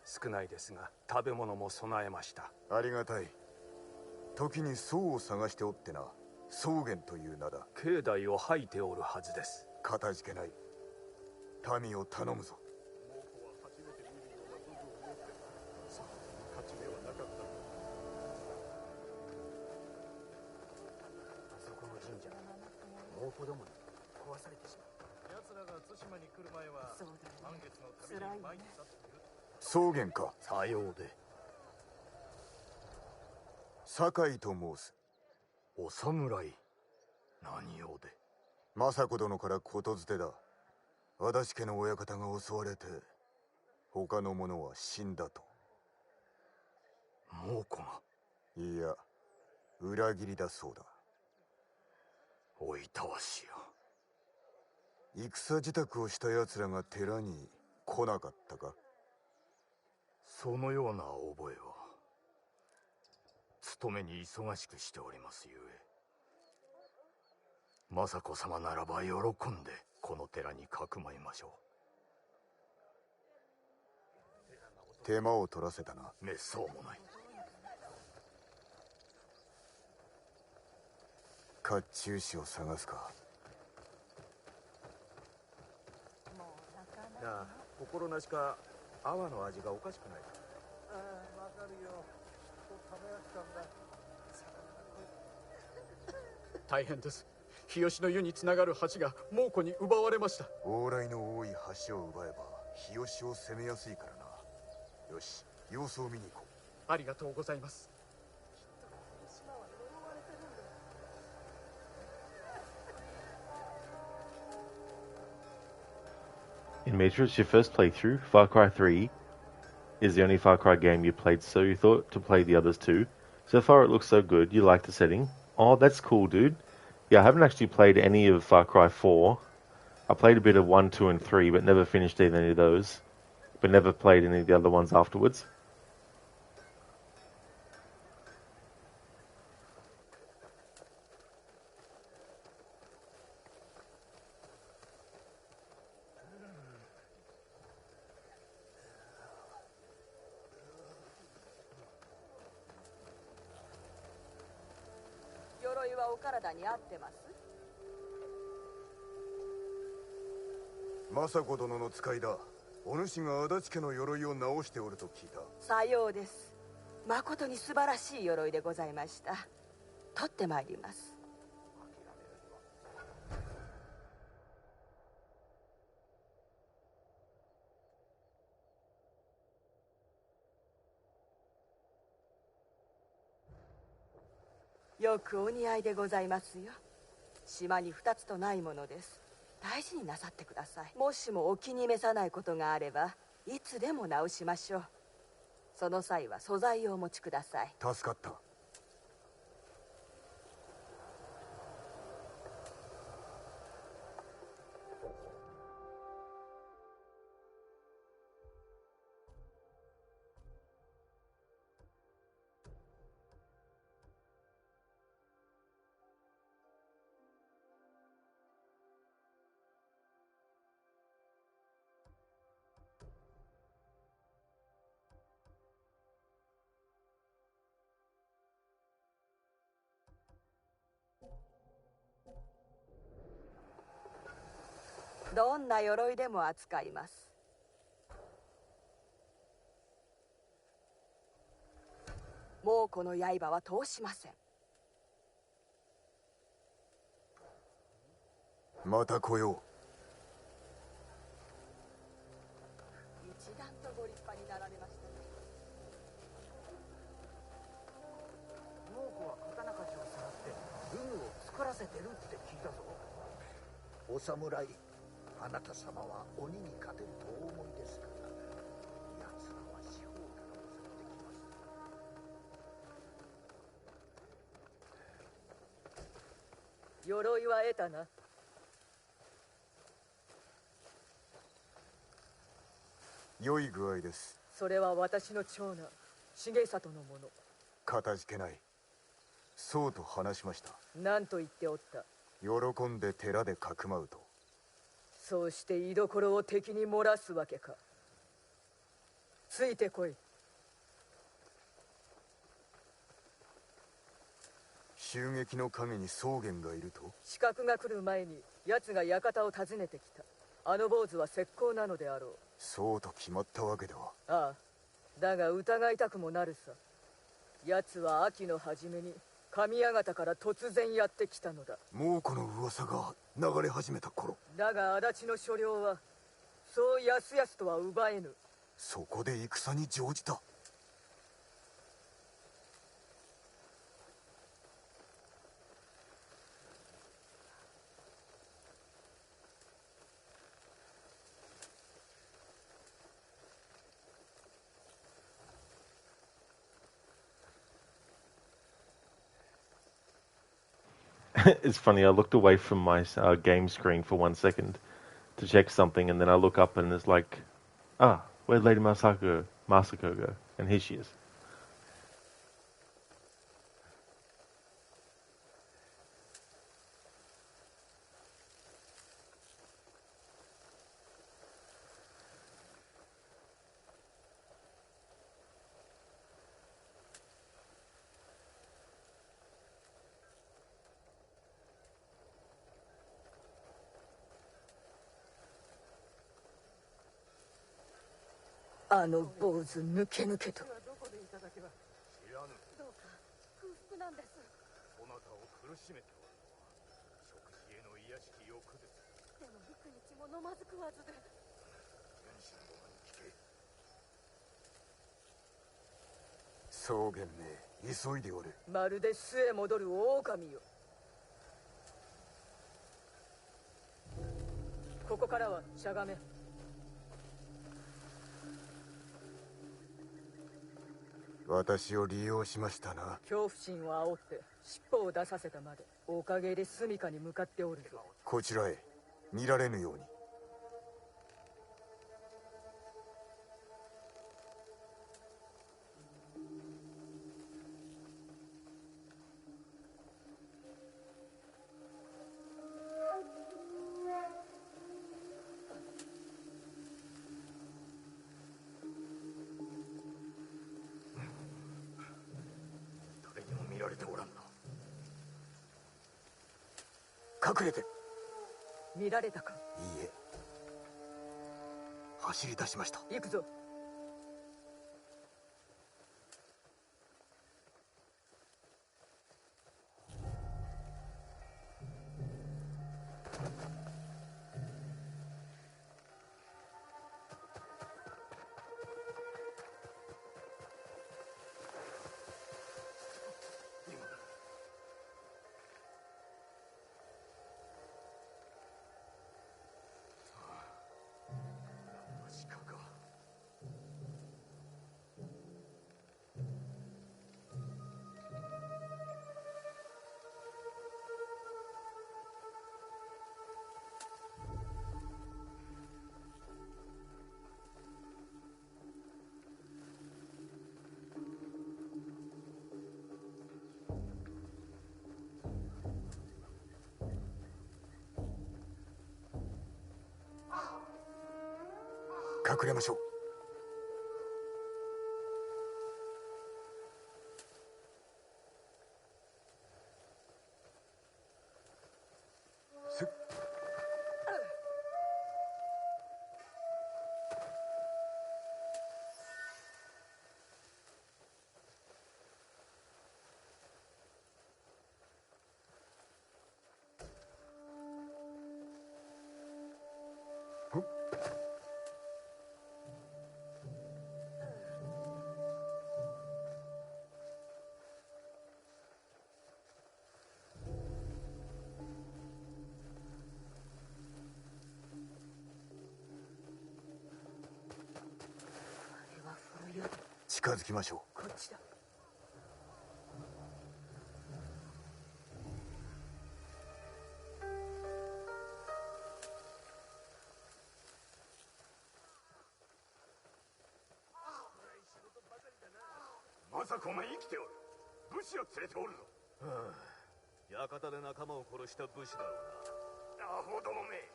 少ないですが食べ物も備えました。ありがたい。時に僧を探しておってな。草原という名だ。境内を吐いておるはずです。かたじけない。民を頼むぞ。猛虎どもに壊されてしまう。奴らが対馬に来る前は満月の旅に毎日去っている。草原か。さようで。酒井と申す。お侍。何用で。政子殿からことづてだ。足立家の親方が襲われて他の者は死んだと。猛虎が。いや、裏切りだそうだ。おいたわしや。戦支度をした奴らが寺に来なかったか。そのような覚えは。勤めに忙しくしておりますゆえ。政子様ならば喜んでこの寺にかくまいましょう。手間を取らせたな。めっそうもない。甲冑師を探すか。なあ、心なしか泡の味がおかしくないか。ああ、わかるよ。食べ飽きたんだ。大変です。日吉の湯につながる橋が猛虎に奪われました。往来の多い橋を奪えば日吉を攻めやすいからな。よし、様子を見に行こう。ありがとうございます。In Major, it's your first playthrough. Far Cry 3 is the only Far Cry game you played, so you thought to play the others too. So far it looks so good. You like the setting. Oh, that's cool, dude. Yeah, I haven't actually played any of Far Cry 4. I played a bit of 1, 2, and 3, but never finished any of those. But never played any of the other ones afterwards. Masako殿の使いだ。お主が足立家の鎧を直しておると聞いた。さようです。誠に素晴らしい鎧でございました。取ってまいります。よくお似合いでございますよ。島に2つとないものです。大事になさってください。もしもお気に召さないことがあればいつでも直しましょう。その際は素材をお持ちください。助かった。どんな鎧でも扱います。もうこの刃は通しません。また来よう。一段とご立派になられましたね。猛虎は刀鍛冶をさらって武具を作らせてるって聞いたぞ。お侍、あなた様は鬼に勝てるとお思いですから、奴らは四方から襲ってきます。鎧は得たな。良い具合です。それは私の長男重里のもの。かたじけない。そうと話しました。何と言っておった。喜んで寺でかくまうと。そうして居所を敵に漏らすわけか。ついてこい。襲撃の陰に草原がいると。刺客が来る前に奴が館を訪ねてきた。あの坊主は石膏なのであろう。そうと決まったわけでは。ああ、だが疑いたくもなるさ。奴は秋の初めに神谷方から突然やってきたのだ。猛虎の噂が流れ始めた頃。だが足立の所領はそうやすやすとは奪えぬ。そこで戦に乗じた。It's funny, I looked away from my game screen for 1 second to check something, and then I look up and it's like, where'd Lady Masako go? And here she is. あの坊主抜け抜けと。どうか空腹なんです。そなたを苦しめておるのは食事屋敷よくです。でも幾日も飲まず食わずで。原始のままに聞け。草原め急いでおる。まるで巣へ戻る狼よ。ここからはしゃがめ。私を利用しましたな。恐怖心を煽って尻尾を出させたまで。おかげで住処に向かっておるぞ。こちらへ見られぬように。誰にも見られておらんな。隠れて。見られたか。いいえ、走り出しました。行くぞ。隠れましょう。近づきましょう。こっちだ。まさかお前生きておる。武士を連れておるぞ。館で仲間を殺した武士だろうな。アホどもめ、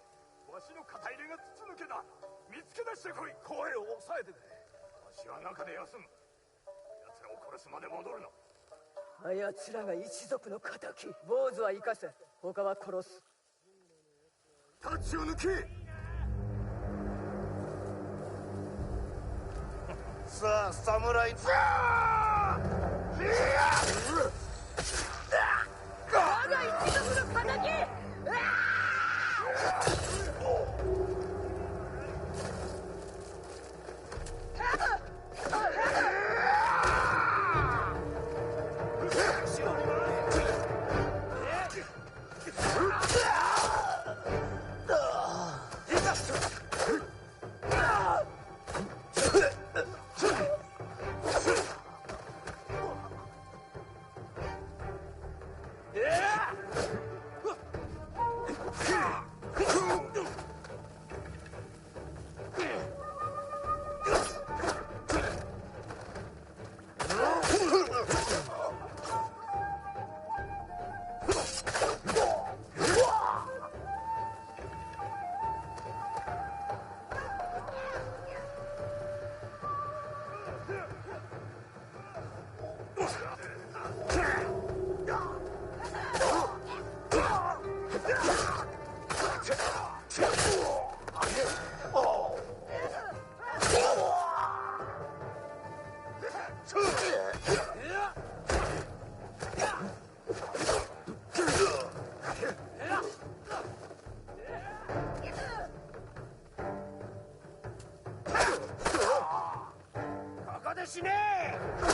わしの肩入れが筒抜けだ。見つけ出してこい。声を抑えてくれ。わしは中で休む。奴らを殺すまで戻るな。あやつらが一族の仇。坊主は生かせ、他は殺す。太刀を抜け。さあ侍だ。我が一族の仇。やしねえ。ど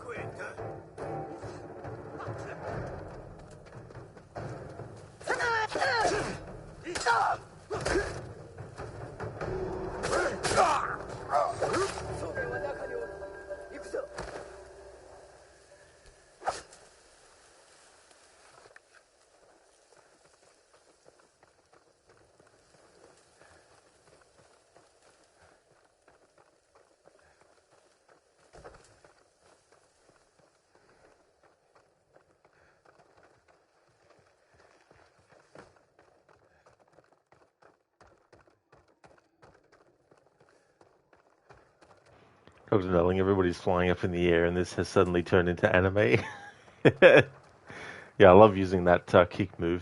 こへ行った。それは中におる。行くぞ。Dr. Darling, everybody's flying up in the air, and this has suddenly turned into anime. Yeah, I love using that kick move.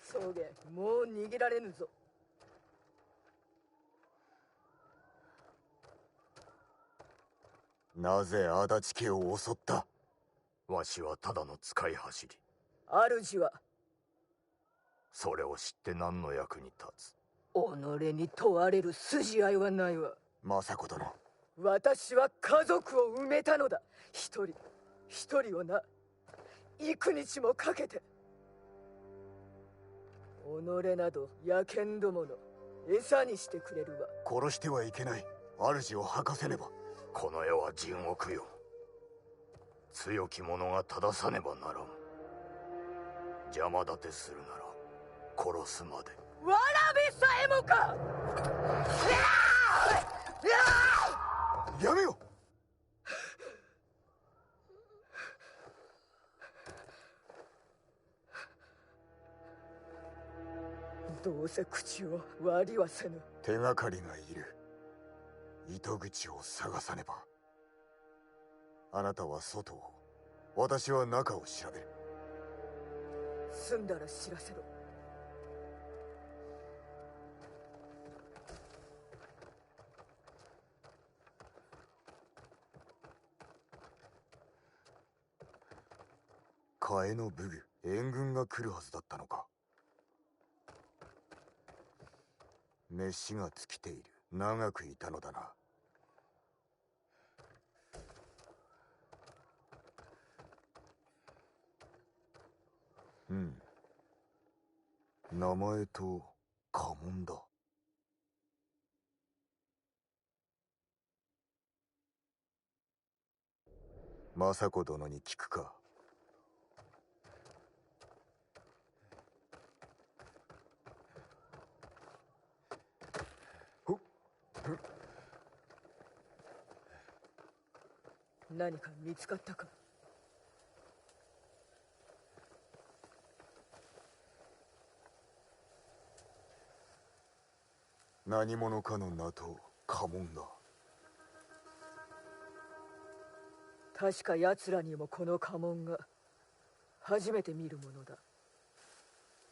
草原、もう逃げられぬぞ。なぜ足立家を襲った。わしはただの使い走り。主はそれを知って何の役に立つ。己に問われる筋合いはないわ。政子殿、私は家族を埋めたのだ。一人をな、幾日もかけて。己など野犬どもの餌にしてくれるわ。殺してはいけない。主を吐かせねば。この世は地獄よ。強き者が正さねばならん。邪魔立てするなら殺すまで。わらべさえもか。やめよ。どうせ口を割りはせぬ。手がかりがいる。糸口を探さねば。あなたは外を、私は中を調べる。済んだら知らせろ。替えの武具、援軍が来るはずだったのか。飯が尽きている。長くいたのだな。うん。名前と家紋だ。政子殿に聞くか。何か見つかったか。何者かの名と家紋だ。確か奴らにもこの家紋が。初めて見るものだ。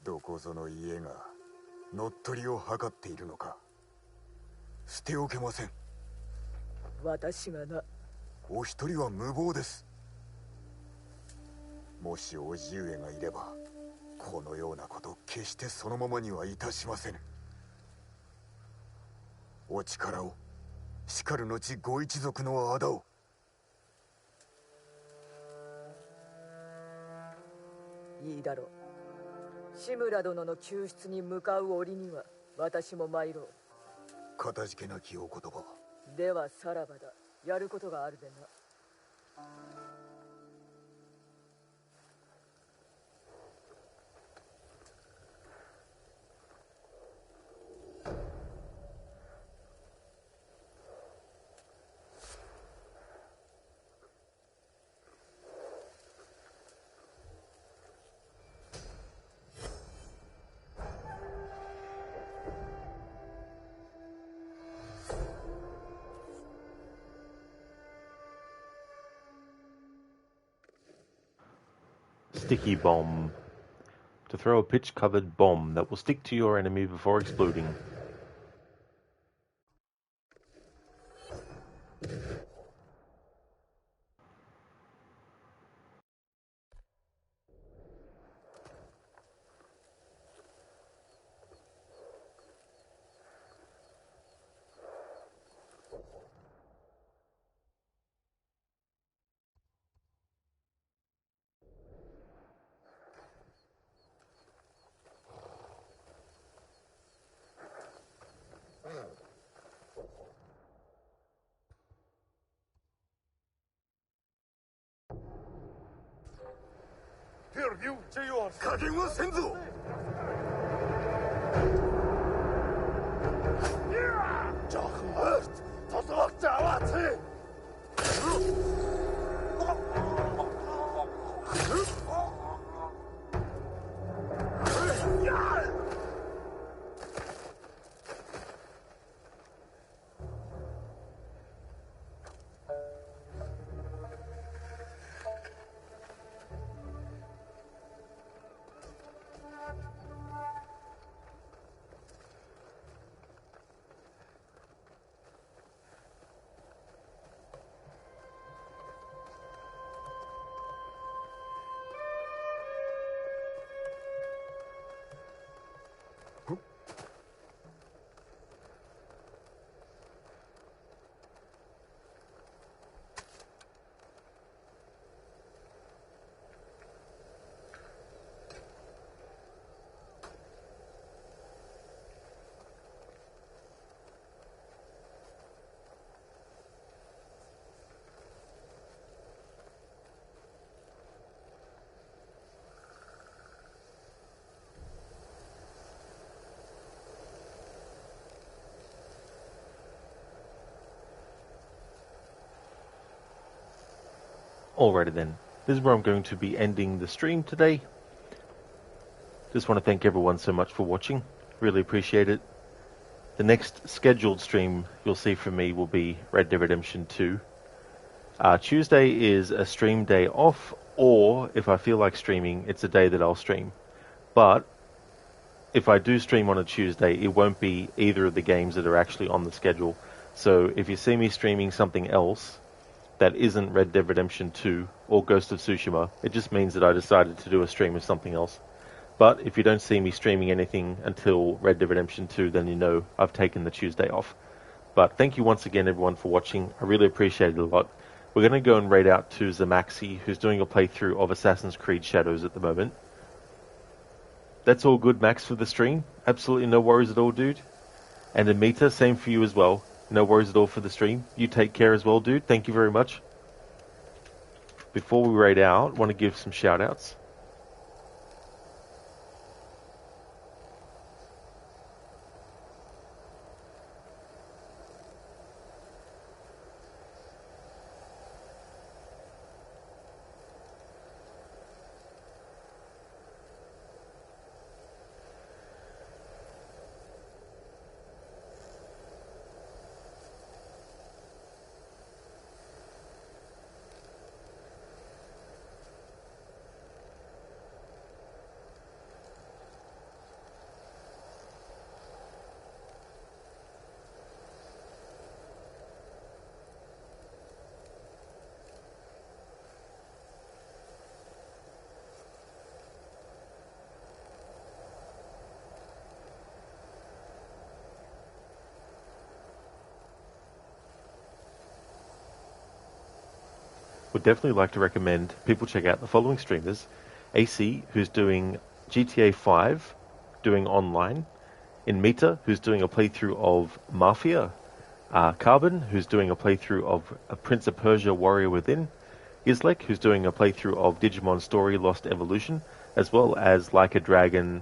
どこぞの家が乗っ取りを図っているのか。捨ておけません。私がな。お一人は無謀です。もし叔父上がいれば、このようなこと決してそのままにはいたしませぬ。お力を、しかる後ご一族の仇を。いいだろう。志村殿の救出に向かう折には私も参ろう。かたじけなきお言葉。ではさらばだ。やることがあるでな。Sticky bomb. To throw a pitch-covered bomb that will stick to your enemy before exploding. 加減はせんぞ。Alrighty then, this is where I'm going to be ending the stream today. Just want to thank everyone so much for watching, really appreciate it. The next scheduled stream you'll see from me will be Red Dead Redemption 2. Tuesday is a stream day off, or if I feel like streaming, it's a day that I'll stream. But if I do stream on a Tuesday, it won't be either of the games that are actually on the schedule. So if you see me streaming something else that isn't Red Dead Redemption 2 or Ghost of Tsushima, it just means that I decided to do a stream of something else. But if you don't see me streaming anything until Red Dead Redemption 2, then you know I've taken the Tuesday off. But thank you once again everyone for watching, I really appreciate it a lot. We're going to go and raid out to Zamaxi, who's doing a playthrough of Assassin's Creed Shadows at the moment. That's all good, Max, for the stream. Absolutely no worries at all, dude. And Amita, same for you as well. No worries at all for the stream. You take care as well, dude. Thank you very much. Before we raid out, I want to give some shout-outs. Would definitely like to recommend people check out the following streamers. AC, who's doing GTA 5, doing online. Inmita, who's doing a playthrough of Mafia. Carbon, who's doing a playthrough of Prince of Persia Warrior Within. Islek, who's doing a playthrough of Digimon Story Lost Evolution, as well as Like a Dragon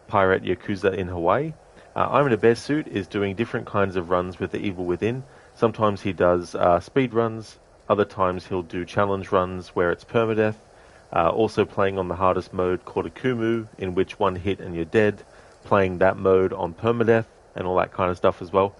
Pirate Yakuza in Hawaii. I'm in a Bear Suit is doing different kinds of runs with the Evil Within. Sometimes he does speed runs. Other times he'll do challenge runs where it's permadeath. Also playing on the hardest mode called Akumu, in which one hit and you're dead. Playing that mode on permadeath and all that kind of stuff as well.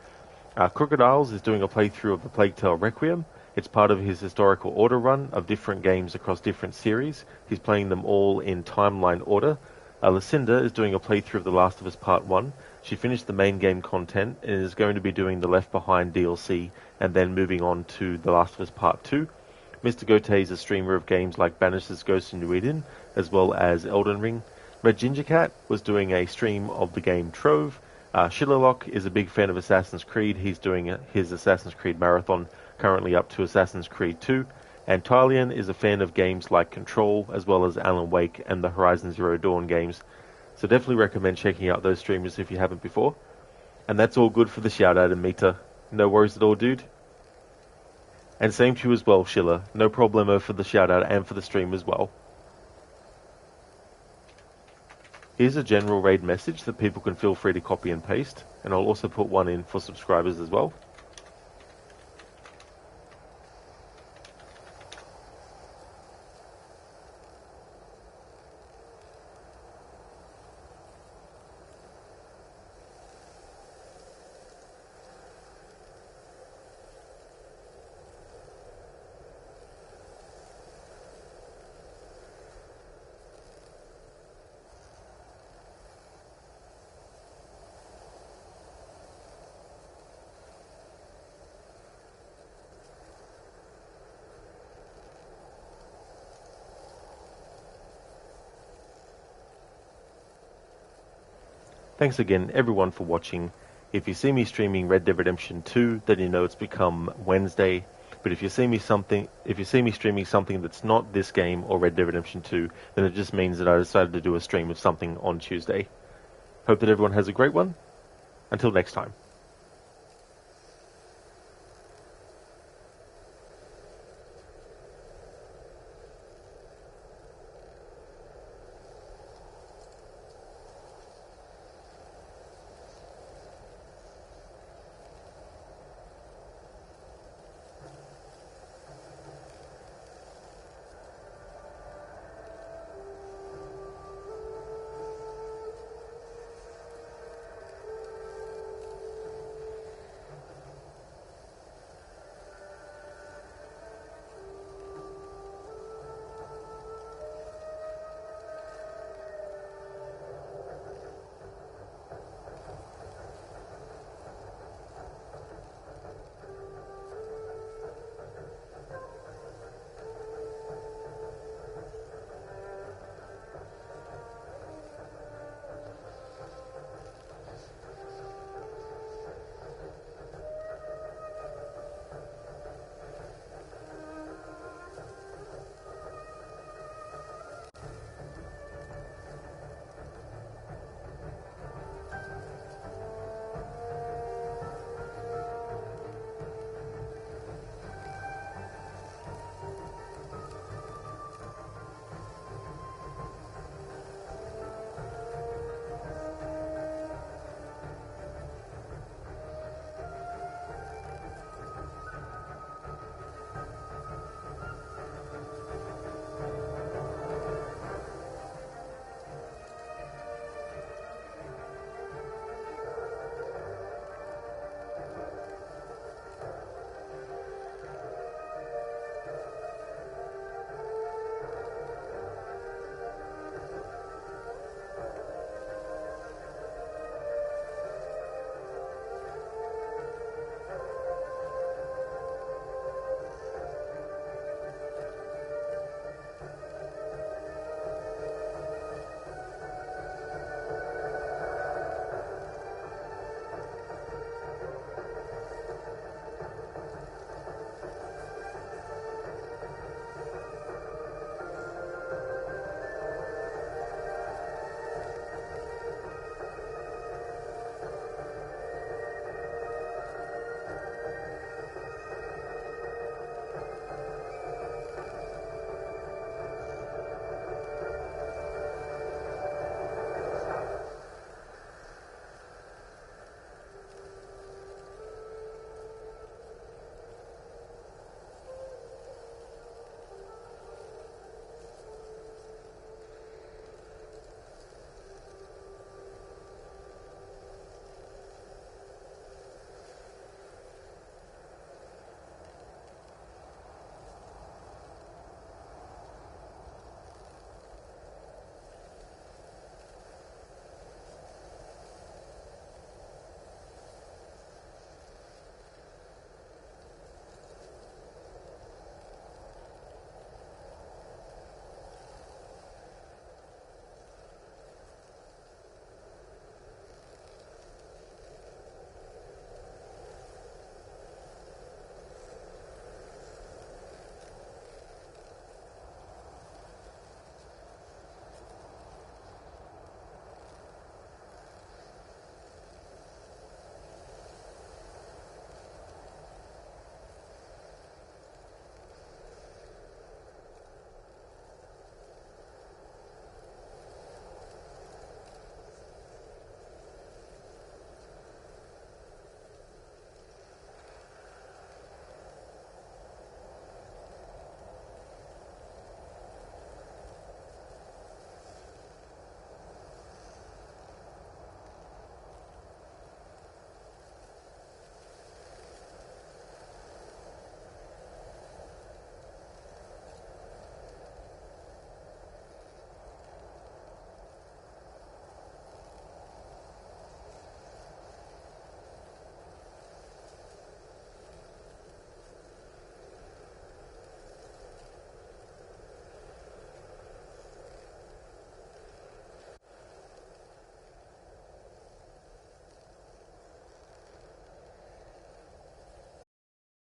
Crocodiles is doing a playthrough of the Plague Tale Requiem. It's part of his historical order run of different games across different series. He's playing them all in timeline order. Lucinda is doing a playthrough of The Last of Us Part 1. She finished the main game content and is going to be doing the Left Behind DLC and then moving on to The Last of Us Part 2. Mr. Gote is a streamer of games like Banishers Ghost of New Eden, as well as Elden Ring. Red Ginger Cat was doing a stream of the game Trove. Shillerlock is a big fan of Assassin's Creed. He's doing his Assassin's Creed marathon, currently up to Assassin's Creed 2. And Tylian is a fan of games like Control, as well as Alan Wake and the Horizon Zero Dawn games. So definitely recommend checking out those streamers if you haven't before. And that's all good for the shout-out, Amita. No worries at all, dude. And same to you as well, Schiller. No problemo for the shout-out and for the stream as well. Here's a general raid message that people can feel free to copy and paste, and I'll also put one in for subscribers as well. Thanks again, everyone, for watching. If you see me streaming Red Dead Redemption 2, then you know it's become Wednesday. But if you see me streaming something that's not this game or Red Dead Redemption 2, then it just means that I decided to do a stream of something on Tuesday. Hope that everyone has a great one. Until next time.